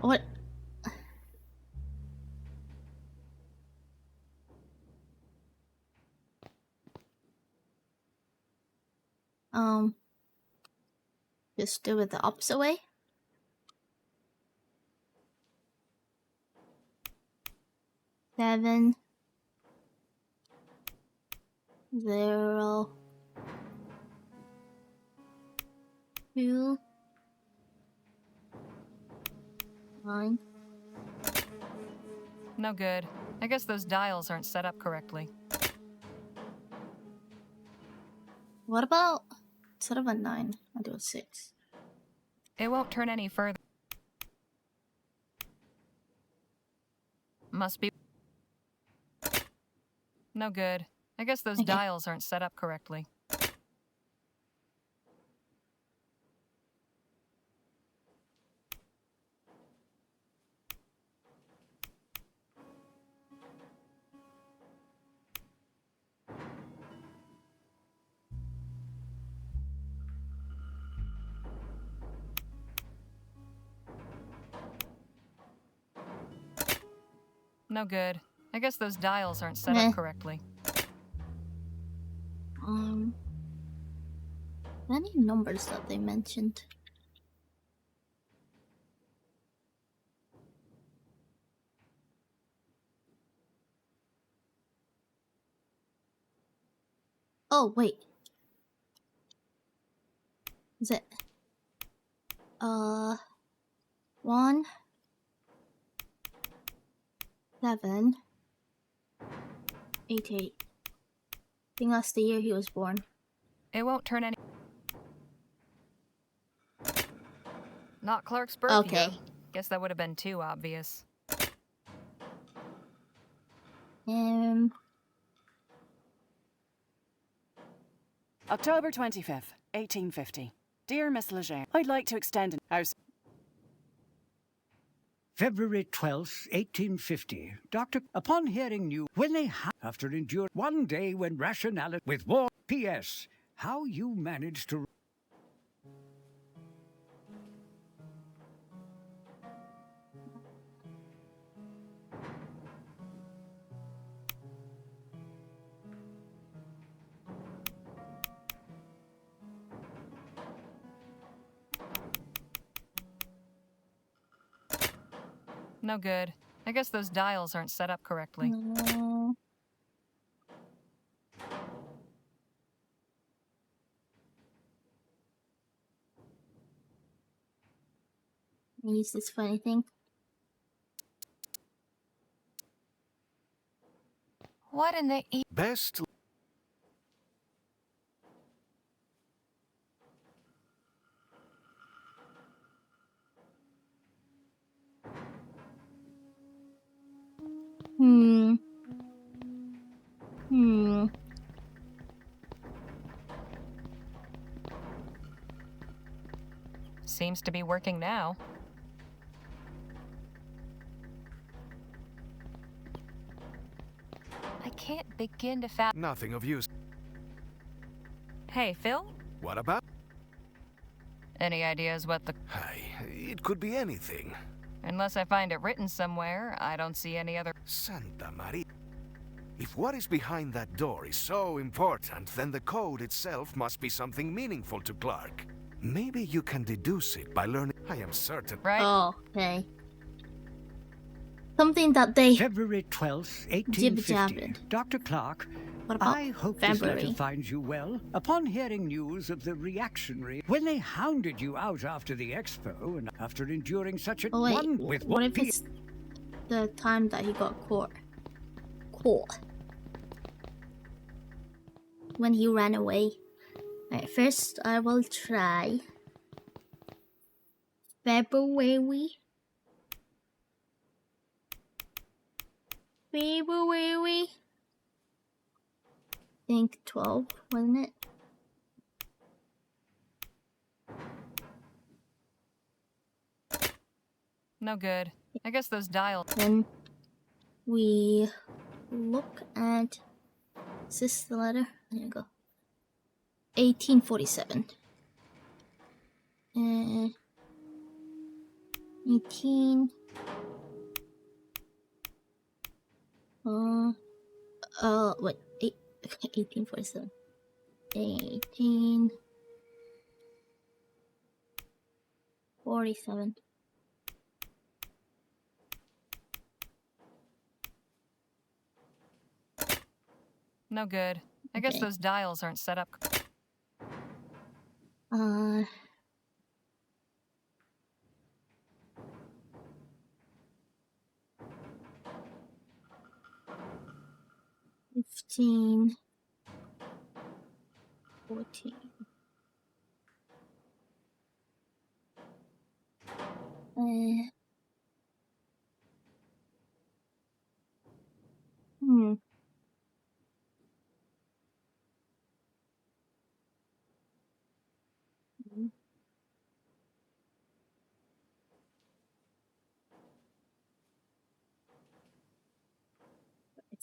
Speaker 1: What? Just do it the opposite way. Seven. 0. 2. 9.
Speaker 9: No good. I guess those dials aren't set up correctly.
Speaker 1: What about instead of a 9, I'll do a 6.
Speaker 9: It won't turn any further. Must be... No good. I guess those dials aren't set up correctly. No good. I guess those dials aren't set up correctly.
Speaker 1: Any numbers that they mentioned? Oh, wait. Is it? 1, 7, 88. I think that's the year he was born.
Speaker 9: It won't turn any... Not Clark's birth year. Guess that would have been too obvious.
Speaker 12: October 25th, 1850. Dear Miss Lejeune, I'd like to extend an house.
Speaker 21: February 12th, 1850. Doctor, upon hearing news, when they after endured one day when rationality with war. P.S. How you managed to...
Speaker 9: No good. I guess those dials aren't set up correctly.
Speaker 1: Use this funny thing.
Speaker 9: What in the...
Speaker 10: Best...
Speaker 9: Seems to be working now. I can't begin to
Speaker 10: Nothing of use.
Speaker 9: Hey, Phil?
Speaker 10: What about?
Speaker 9: Any ideas what the...
Speaker 10: It could be anything.
Speaker 9: Unless I find it written somewhere, I don't see any other...
Speaker 10: Santa Maria. If what is behind that door is so important, then the code itself must be something meaningful to Clark. Maybe you can deduce it by learning. I am certain.
Speaker 9: Right?
Speaker 1: Oh, okay. something that they
Speaker 21: February 12th,
Speaker 1: jibber-jabbered.
Speaker 21: 1850. Dr. Clark,
Speaker 1: What about
Speaker 21: I hope this letter
Speaker 1: February?
Speaker 21: finds you well. Upon hearing news of the reactionary, when they hounded you out after the expo, and after enduring such a
Speaker 1: Oh wait,
Speaker 21: one with
Speaker 1: what
Speaker 21: one
Speaker 1: if it's the time that he got caught? When he ran away. Alright, first I will try February. I think 12, wasn't it?
Speaker 14: No good. I guess those dials.
Speaker 1: Then we look at, is this the letter? There you go. 1847. 18. Wait, 1847. 1847.
Speaker 14: No good. I guess those dials aren't set up.
Speaker 1: 15. 14. Hmm.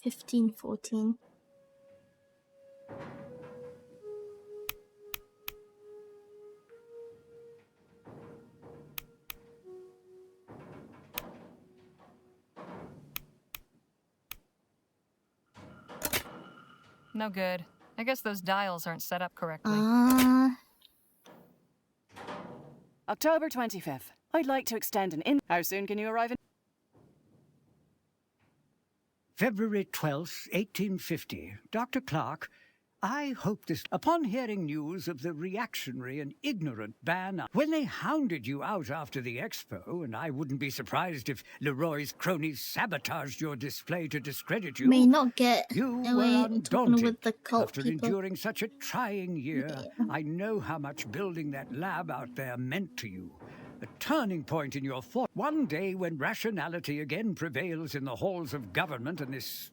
Speaker 1: Fifteen, 14.
Speaker 14: No good. I guess those dials aren't set up correctly.
Speaker 12: October 25th. I'd like to extend an in. How soon can you arrive in?
Speaker 21: February 12th, 1850. Dr. Clark, I hope this... Upon hearing news of the reactionary and ignorant ban... When they hounded you out after the expo, and I wouldn't be surprised if Leroy's cronies sabotaged your display to discredit you...
Speaker 1: May not get
Speaker 21: You
Speaker 1: away
Speaker 21: were
Speaker 1: talking
Speaker 21: undaunted.
Speaker 1: with the cult
Speaker 21: After
Speaker 1: people.
Speaker 21: enduring such a trying year, I know how much building that lab out there meant to you. A turning point in your thought. One day when rationality again prevails in the halls of government and this...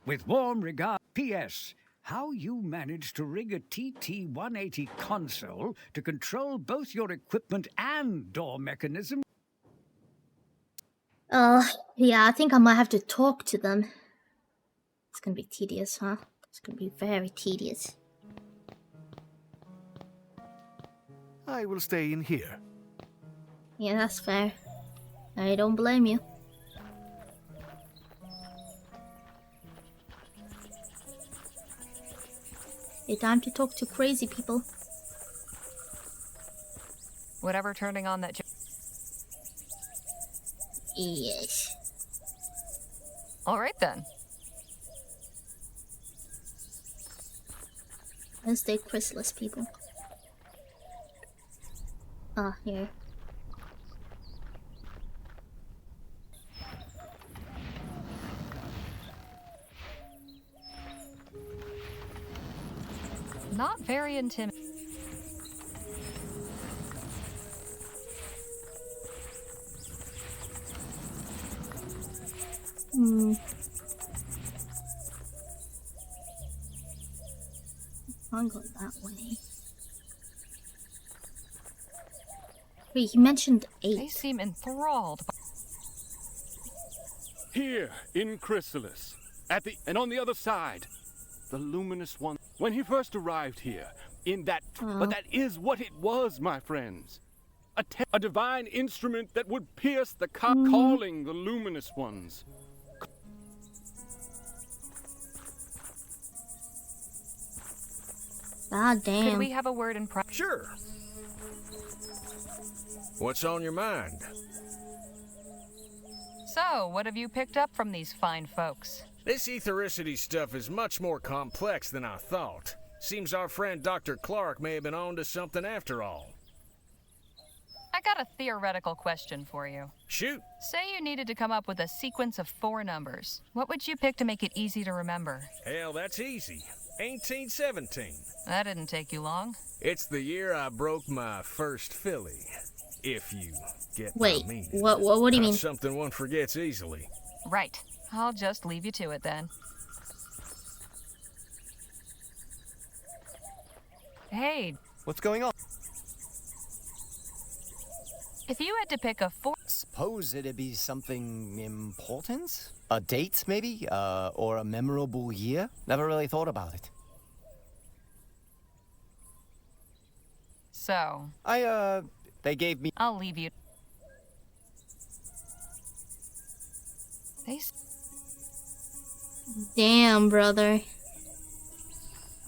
Speaker 21: With warm regard. P.S. How you managed to rig a TT-180 console to control both your equipment and door mechanism.
Speaker 1: Yeah, I think I might have to talk to them. It's gonna be tedious, huh? It's gonna be very tedious.
Speaker 10: I will stay in here.
Speaker 1: Yeah, that's fair. I don't blame you. It's time to talk to crazy people.
Speaker 14: Whatever turning on that...
Speaker 1: Yes.
Speaker 14: All right then.
Speaker 1: Let's stay chrysalis people. Ah, here.
Speaker 14: Not very intimidating.
Speaker 1: I'll go that way. Wait, he mentioned 8.
Speaker 14: They seem enthralled.
Speaker 3: Here, in Chrysalis, and on the other side, the luminous one. When he first arrived here, but that is what it was, my friends. A divine instrument that would pierce the calling the luminous ones.
Speaker 1: God damn.
Speaker 14: Could we have a word in private?
Speaker 20: Sure. What's on your mind?
Speaker 9: So, what have you picked up from these fine folks?
Speaker 20: This ethericity stuff is much more complex than I thought. Seems our friend Dr. Clark may have been on to something after all.
Speaker 9: I got a theoretical question for you.
Speaker 20: Shoot.
Speaker 9: Say you needed to come up with a sequence of 4 numbers. What would you pick to make it easy to remember?
Speaker 20: Hell, that's easy. 1817.
Speaker 9: That didn't take you long.
Speaker 20: It's the year I broke my first filly. If you get
Speaker 1: Wait,
Speaker 20: my meaning.
Speaker 1: what do you
Speaker 20: Not
Speaker 1: mean?
Speaker 20: something one forgets easily.
Speaker 9: Right. I'll just leave you to it then. Hey.
Speaker 18: What's going on?
Speaker 9: If you had to pick a 4...
Speaker 18: Suppose it'd be something important? A date, maybe? Or a memorable year? Never really thought about it.
Speaker 9: So...
Speaker 18: They gave me...
Speaker 9: I'll leave you...
Speaker 1: Damn, brother.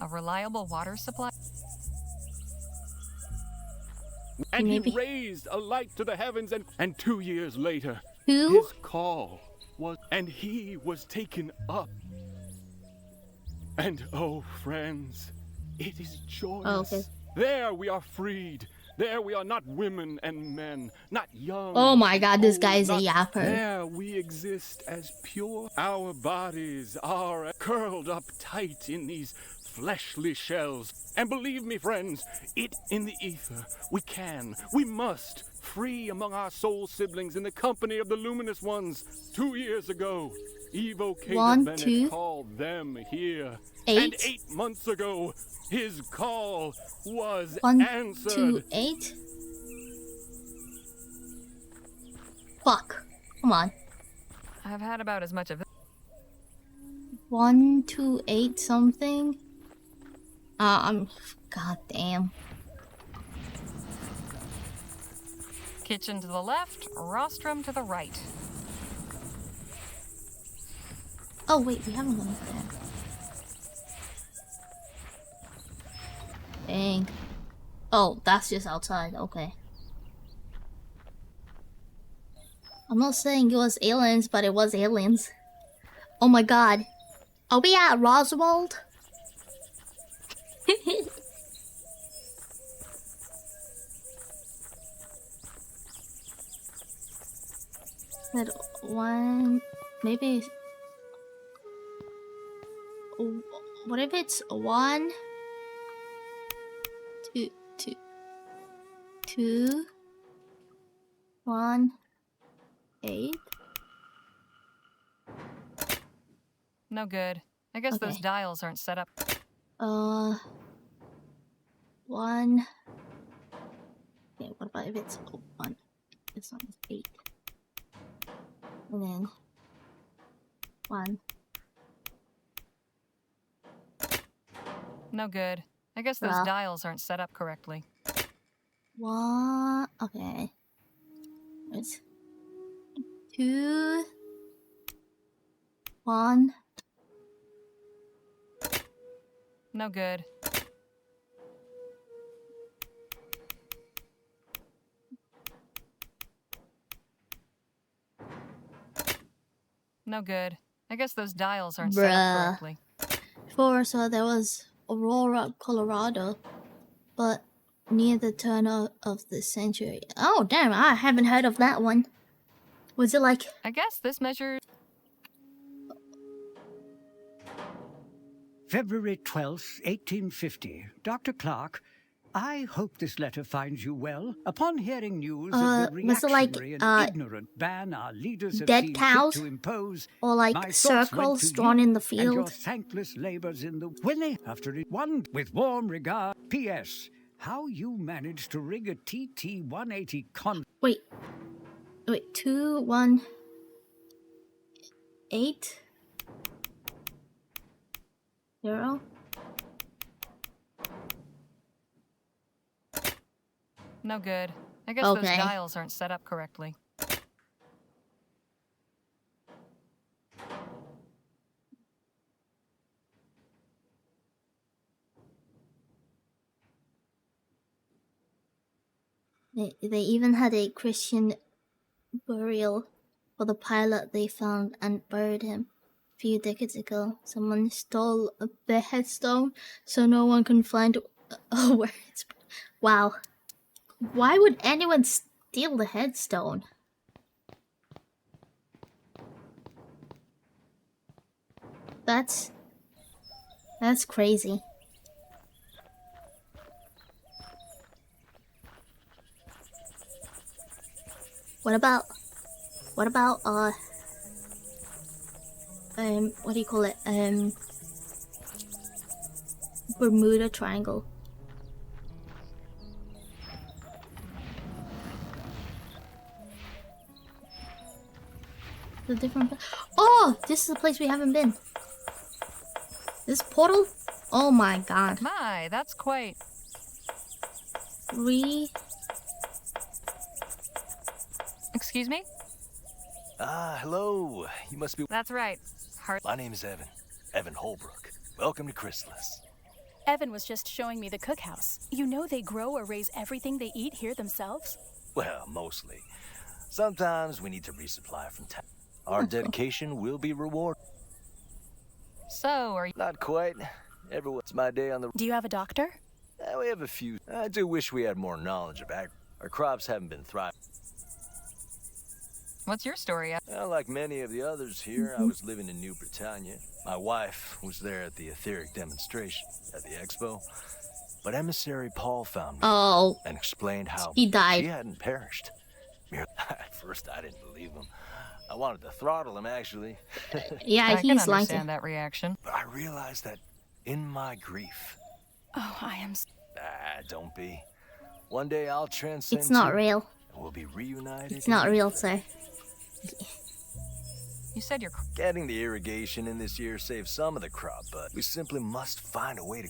Speaker 9: A reliable water supply?
Speaker 3: And he raised a light to the heavens, and 2 years later,
Speaker 1: Who?
Speaker 3: his call was, and he was taken up. And oh, friends, it is joyous.
Speaker 1: Oh, okay.
Speaker 3: There we are freed. There we are not women and men, not young.
Speaker 1: Oh my god, this guy is a
Speaker 3: not
Speaker 1: yapper.
Speaker 3: There we exist as pure. Our bodies are curled up tight in these fleshly shells. And believe me, friends, it in the ether. We must free among our soul siblings in the company of the luminous ones. 2 years ago, evocator
Speaker 1: 1,
Speaker 3: Bennett
Speaker 1: 2,
Speaker 3: called them here.
Speaker 1: 8.
Speaker 3: And 8 months ago, his call was
Speaker 1: 1,
Speaker 3: answered.
Speaker 1: 2, 8. Fuck. Come on.
Speaker 9: I've had about as much of it.
Speaker 1: 1, 2, 8 something. God damn.
Speaker 9: Kitchen to the left, rostrum to the right.
Speaker 1: Oh wait, we haven't gone there. Dang. Oh, that's just outside. Okay. I'm not saying it was aliens, but it was aliens. Oh my god. Are we at Roswald? That one, maybe. What if it's 1, 2, 2, 2, 1, 8?
Speaker 9: No good. I guess those dials aren't set up.
Speaker 1: 1. Okay, what about if it's 1? This one's 8. And then 1.
Speaker 9: No good. I guess those dials aren't set up correctly.
Speaker 1: 1. Okay. It's 2, 1.
Speaker 9: No good. No good. I guess those dials aren't set up correctly.
Speaker 1: Before, so there was Aurora, Colorado, but near the turn of the century. Oh, damn, I haven't heard of that one. Was it like...
Speaker 9: I guess this measures...
Speaker 21: February 12th, 1850. Dr. Clark, I hope this letter finds you well. Upon hearing news of the reactionary and ignorant ban our leaders have
Speaker 1: dead
Speaker 21: seen
Speaker 1: cows?
Speaker 21: fit to impose,
Speaker 1: Or like
Speaker 21: my thoughts
Speaker 1: circles
Speaker 21: went to
Speaker 1: drawn
Speaker 21: you
Speaker 1: in the
Speaker 21: and your
Speaker 1: field?
Speaker 21: thankless labors in the... When they, after it, one with warm regard. P.S. How you managed to rig a TT-180 con...
Speaker 1: Wait, 2, 1, 8, 0.
Speaker 9: No good. I guess those dials aren't set up correctly.
Speaker 1: They even had a Christian burial for the pilot they found and buried him a few decades ago. Someone stole the headstone so no one can find where it's... Wow. Why would anyone steal the headstone? That's crazy. What about what do you call it? Bermuda Triangle. The different... Oh, this is a place we haven't been. This portal? Oh my god.
Speaker 14: My, that's quite... Excuse me?
Speaker 16: Hello. You must be...
Speaker 14: That's right.
Speaker 16: My name is Evan. Evan Holbrook. Welcome to Chrysalis.
Speaker 22: Evan was just showing me the cookhouse. You know they grow or raise everything they eat here themselves?
Speaker 16: Well, mostly. Sometimes we need to resupply from town. Our dedication will be rewarded.
Speaker 14: So, are you...
Speaker 16: Not quite. Everyone's my day on the...
Speaker 22: Do you have a doctor?
Speaker 16: We have a few. I do wish we had more knowledge of agriculture. Our crops haven't been thriving.
Speaker 14: What's your story?
Speaker 16: Well, like many of the others here, I was living in New Britannia. My wife was there at the etheric demonstration at the expo. But emissary Paul found me and explained how
Speaker 1: he died.
Speaker 16: She hadn't perished. At first, I didn't believe him. I wanted to throttle him, actually.
Speaker 1: Yeah,
Speaker 14: I
Speaker 1: he's
Speaker 14: can
Speaker 1: like
Speaker 14: understand that reaction.
Speaker 16: But I realized that in my grief...
Speaker 22: Oh, I am...
Speaker 16: don't be. One day I'll transcend...
Speaker 1: It's not real.
Speaker 16: And we'll be reunited.
Speaker 1: It's not real, sir.
Speaker 14: You said you're...
Speaker 16: Getting the irrigation in this year saved some of the crop, but we simply must find a way to...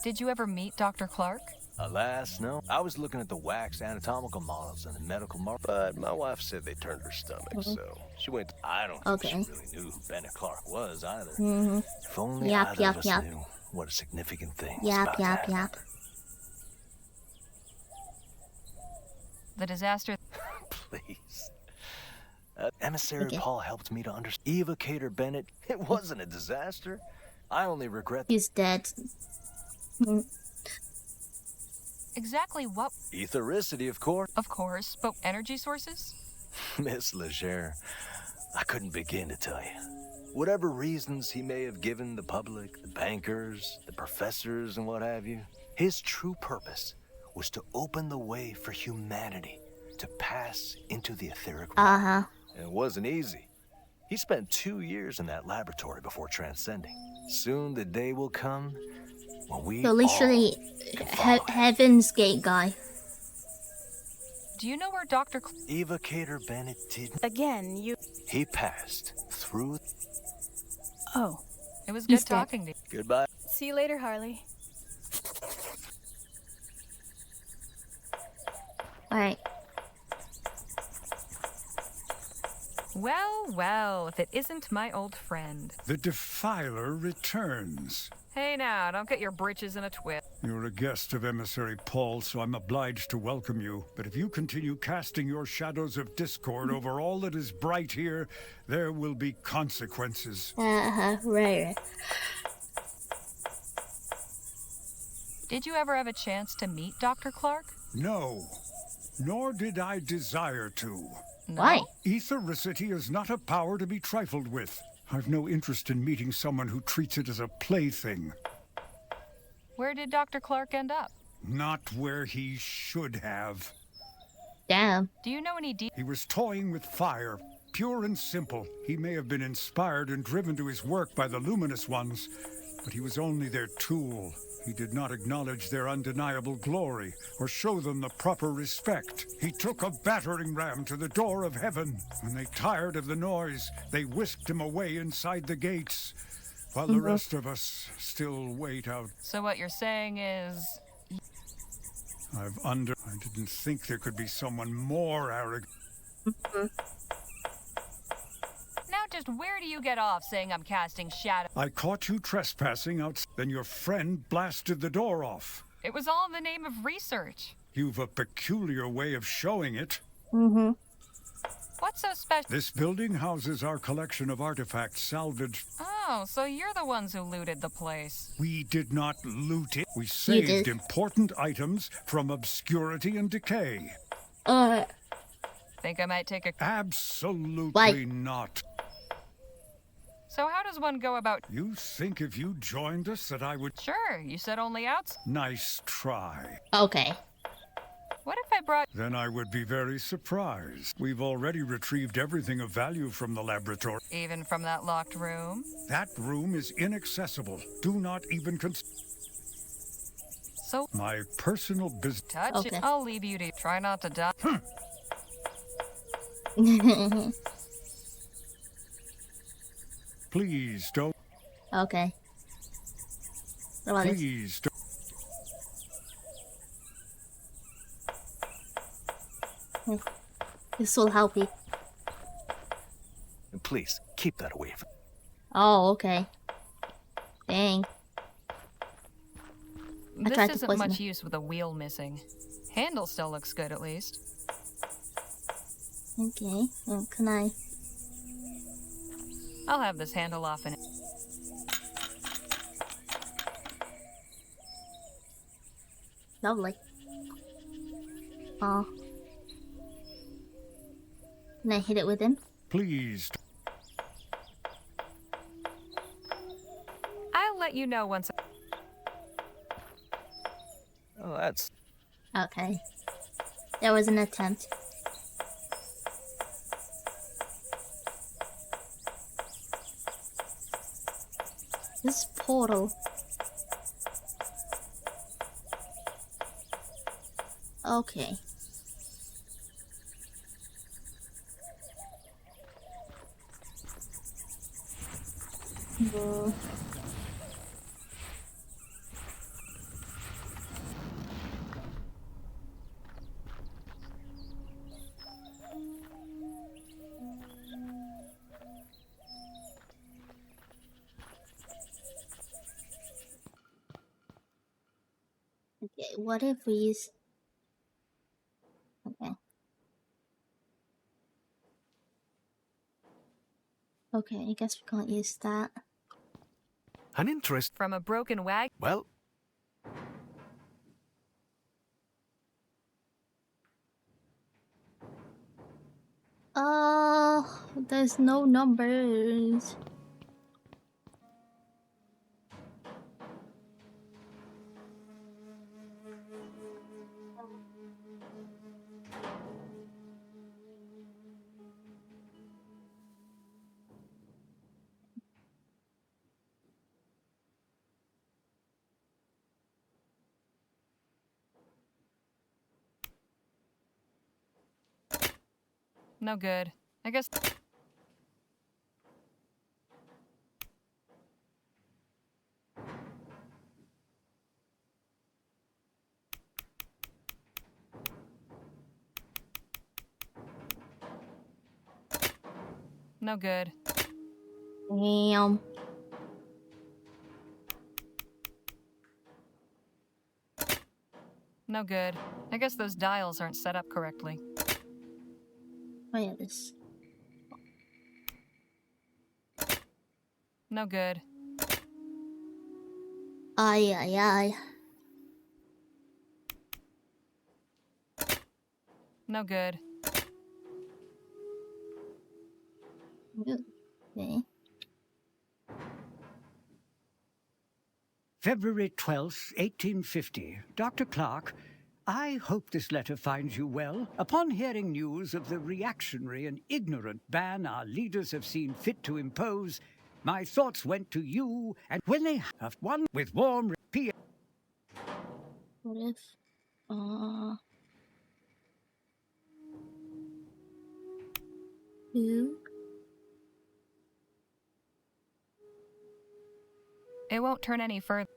Speaker 14: Did you ever meet Dr. Clark?
Speaker 16: Alas, no. I was looking at the wax anatomical models and the medical but my wife said they turned her stomach, so she went... I don't think she really knew who Bennett Clark was, either. If only either of us knew what a significant thing was about to happen.
Speaker 14: The disaster...
Speaker 16: Please. Emissary Paul helped me to understand. Evocator Bennett, it wasn't a disaster. I only regret...
Speaker 1: He's dead.
Speaker 14: Exactly what...
Speaker 16: Ethericity, of course.
Speaker 14: Of course, but energy sources?
Speaker 16: Miss Legere, I couldn't begin to tell you. Whatever reasons he may have given the public, the bankers, the professors, and what have you, his true purpose was to open the way for humanity to pass into the etheric realm. And it wasn't easy. He spent 2 years in that laboratory before transcending. Soon the day will come when we
Speaker 1: So literally, Heaven's Gate guy.
Speaker 14: Do you know where Dr.
Speaker 16: Evocator Bennett didn't...
Speaker 22: Again, you...
Speaker 16: He passed through...
Speaker 22: Oh.
Speaker 14: It was good talking to you.
Speaker 16: Goodbye.
Speaker 22: See you later, Harley.
Speaker 1: Alright.
Speaker 14: Well, well, if it isn't my old friend.
Speaker 19: The Defiler returns.
Speaker 14: Hey now, don't get your britches in a twist.
Speaker 19: You're a guest of Emissary Paul, so I'm obliged to welcome you. But if you continue casting your shadows of discord over all that is bright here, there will be consequences.
Speaker 1: Right.
Speaker 14: Did you ever have a chance to meet Dr. Clark?
Speaker 19: No, nor did I desire to.
Speaker 14: No?
Speaker 1: Why?
Speaker 19: Ethericity is not a power to be trifled with. I've no interest in meeting someone who treats it as a plaything.
Speaker 14: Where did Dr. Clark end up?
Speaker 19: Not where he should have.
Speaker 1: Damn.
Speaker 14: Do you know any
Speaker 19: He was toying with fire, pure and simple. He may have been inspired and driven to his work by the luminous ones, but he was only their tool. He did not acknowledge their undeniable glory or show them the proper respect. He took a battering ram to the door of heaven. When they tired of the noise, they whisked him away inside the gates, while the rest of us still wait out.
Speaker 14: So what you're saying is...
Speaker 19: I didn't think there could be someone more arrogant.
Speaker 14: Now just where do you get off saying I'm casting shadow?
Speaker 19: I caught you trespassing out, then your friend blasted the door off.
Speaker 14: It was all in the name of research.
Speaker 19: You've a peculiar way of showing it.
Speaker 1: Mm-hmm.
Speaker 14: What's so special?
Speaker 19: This building houses our collection of artifacts salvaged.
Speaker 14: Oh, so you're the ones who looted the place.
Speaker 19: We did not loot it. We
Speaker 1: You
Speaker 19: saved
Speaker 1: did.
Speaker 19: important items from obscurity and decay.
Speaker 14: Think I might take a...
Speaker 19: Absolutely
Speaker 1: Why?
Speaker 19: not.
Speaker 14: So how does one go about...
Speaker 19: You think if you joined us that I would...
Speaker 14: Sure, you said only outs?
Speaker 19: Nice try.
Speaker 1: Okay.
Speaker 14: What if I brought...
Speaker 19: Then I would be very surprised. We've already retrieved everything of value from the laboratory.
Speaker 14: Even from that locked room?
Speaker 19: That room is inaccessible. Do not even
Speaker 14: So...
Speaker 19: My personal business...
Speaker 14: Touch it. I'll leave you to... Try not to die.
Speaker 19: Please don't.
Speaker 1: Okay. What about this?
Speaker 19: Please don't.
Speaker 1: This will help you.
Speaker 16: And please, keep that away from...
Speaker 1: Oh, okay. Dang. I tried to
Speaker 14: This isn't
Speaker 1: poison
Speaker 14: much
Speaker 1: it.
Speaker 14: use with a wheel missing. Handle still looks good, at least.
Speaker 1: Okay. Oh, can I?
Speaker 14: I'll have this handle off in it.
Speaker 1: Lovely. Oh. Can I hit it with him?
Speaker 19: Please.
Speaker 14: I'll let you know once...
Speaker 16: Oh, that's...
Speaker 1: Okay. There was an attempt. This portal. Okay. Whoa. Okay, what if we use... Okay. Okay, I guess we can't use that.
Speaker 10: An interest.
Speaker 14: From a broken wag...
Speaker 10: Well,
Speaker 1: There's no numbers.
Speaker 14: No good. I guess... No good.
Speaker 1: Damn.
Speaker 14: No good. I guess those dials aren't set up correctly.
Speaker 1: Oh yeah, this.
Speaker 14: No good.
Speaker 1: Ay, ay, ay.
Speaker 14: No good.
Speaker 1: Okay.
Speaker 21: February 12th, 1850. Dr. Clark, I hope this letter finds you well. Upon hearing news of the reactionary and ignorant ban our leaders have seen fit to impose, my thoughts went to you, and when they have one with warm repeat.
Speaker 1: What if, who?
Speaker 14: It won't turn any further.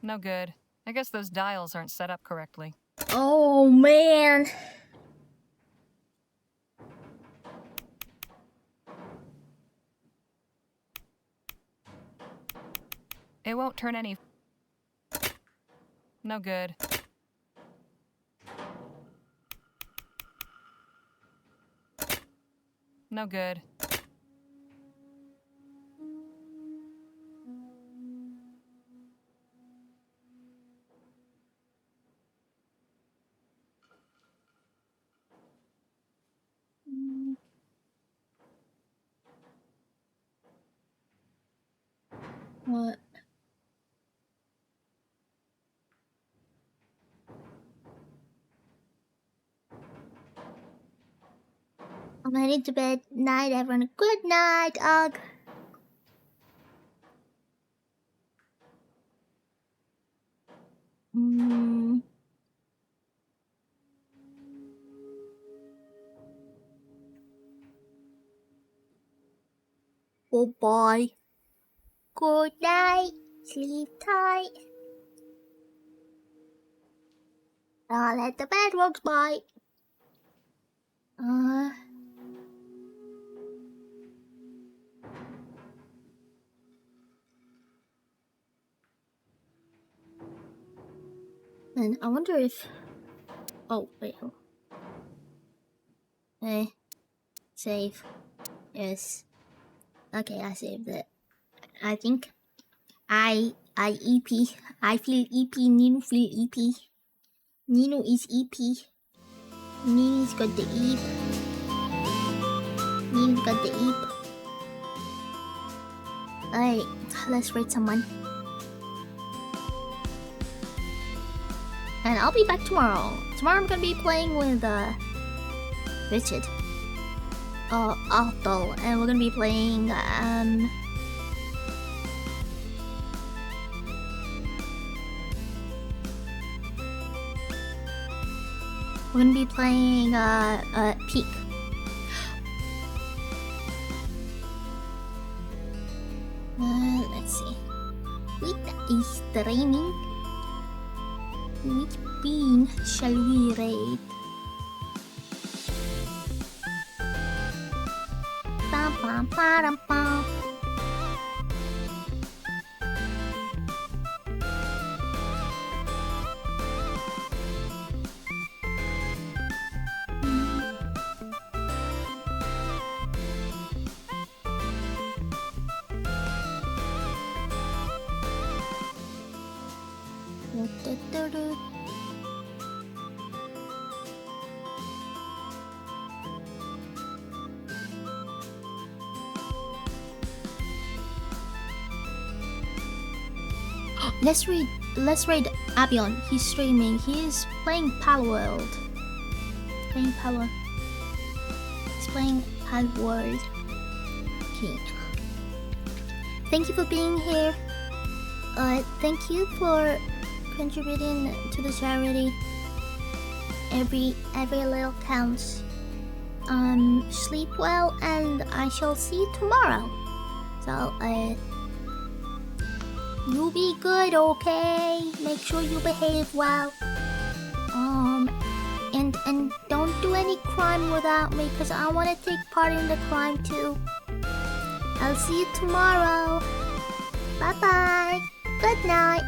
Speaker 14: No good. I guess those dials aren't set up correctly.
Speaker 1: Oh man.
Speaker 14: It won't turn any... No good. No good.
Speaker 1: What? I'm heading to bed. Night, everyone. Good night, Ugh. Oh boy. Good night. Sleep tight. I'll let the bedbugs bite. And I wonder if... Oh, wait. Hey. Save. Yes. Okay, I saved it. I think I EP. I feel EP. Nino feel EP. Nino is EP. Nino's got the EP. Nino's got the EP. Alright, let's rate someone. And I'll be back tomorrow. Tomorrow I'm gonna be playing with Richard. Otto, and we're gonna be playing Peak. Let's see. It is raining. Which bean shall we raid? Bam bam bam bam. Let's raid Abion. He's streaming. He is playing Palworld. He's playing Palworld. Okay. Thank you for being here. Thank you for contributing to the charity. Every little counts. Sleep well, and I shall see you tomorrow. So, you be good, okay? Make sure you behave well. And don't do any crime without me, because I want to take part in the crime too. I'll see you tomorrow. Bye-bye. Good night.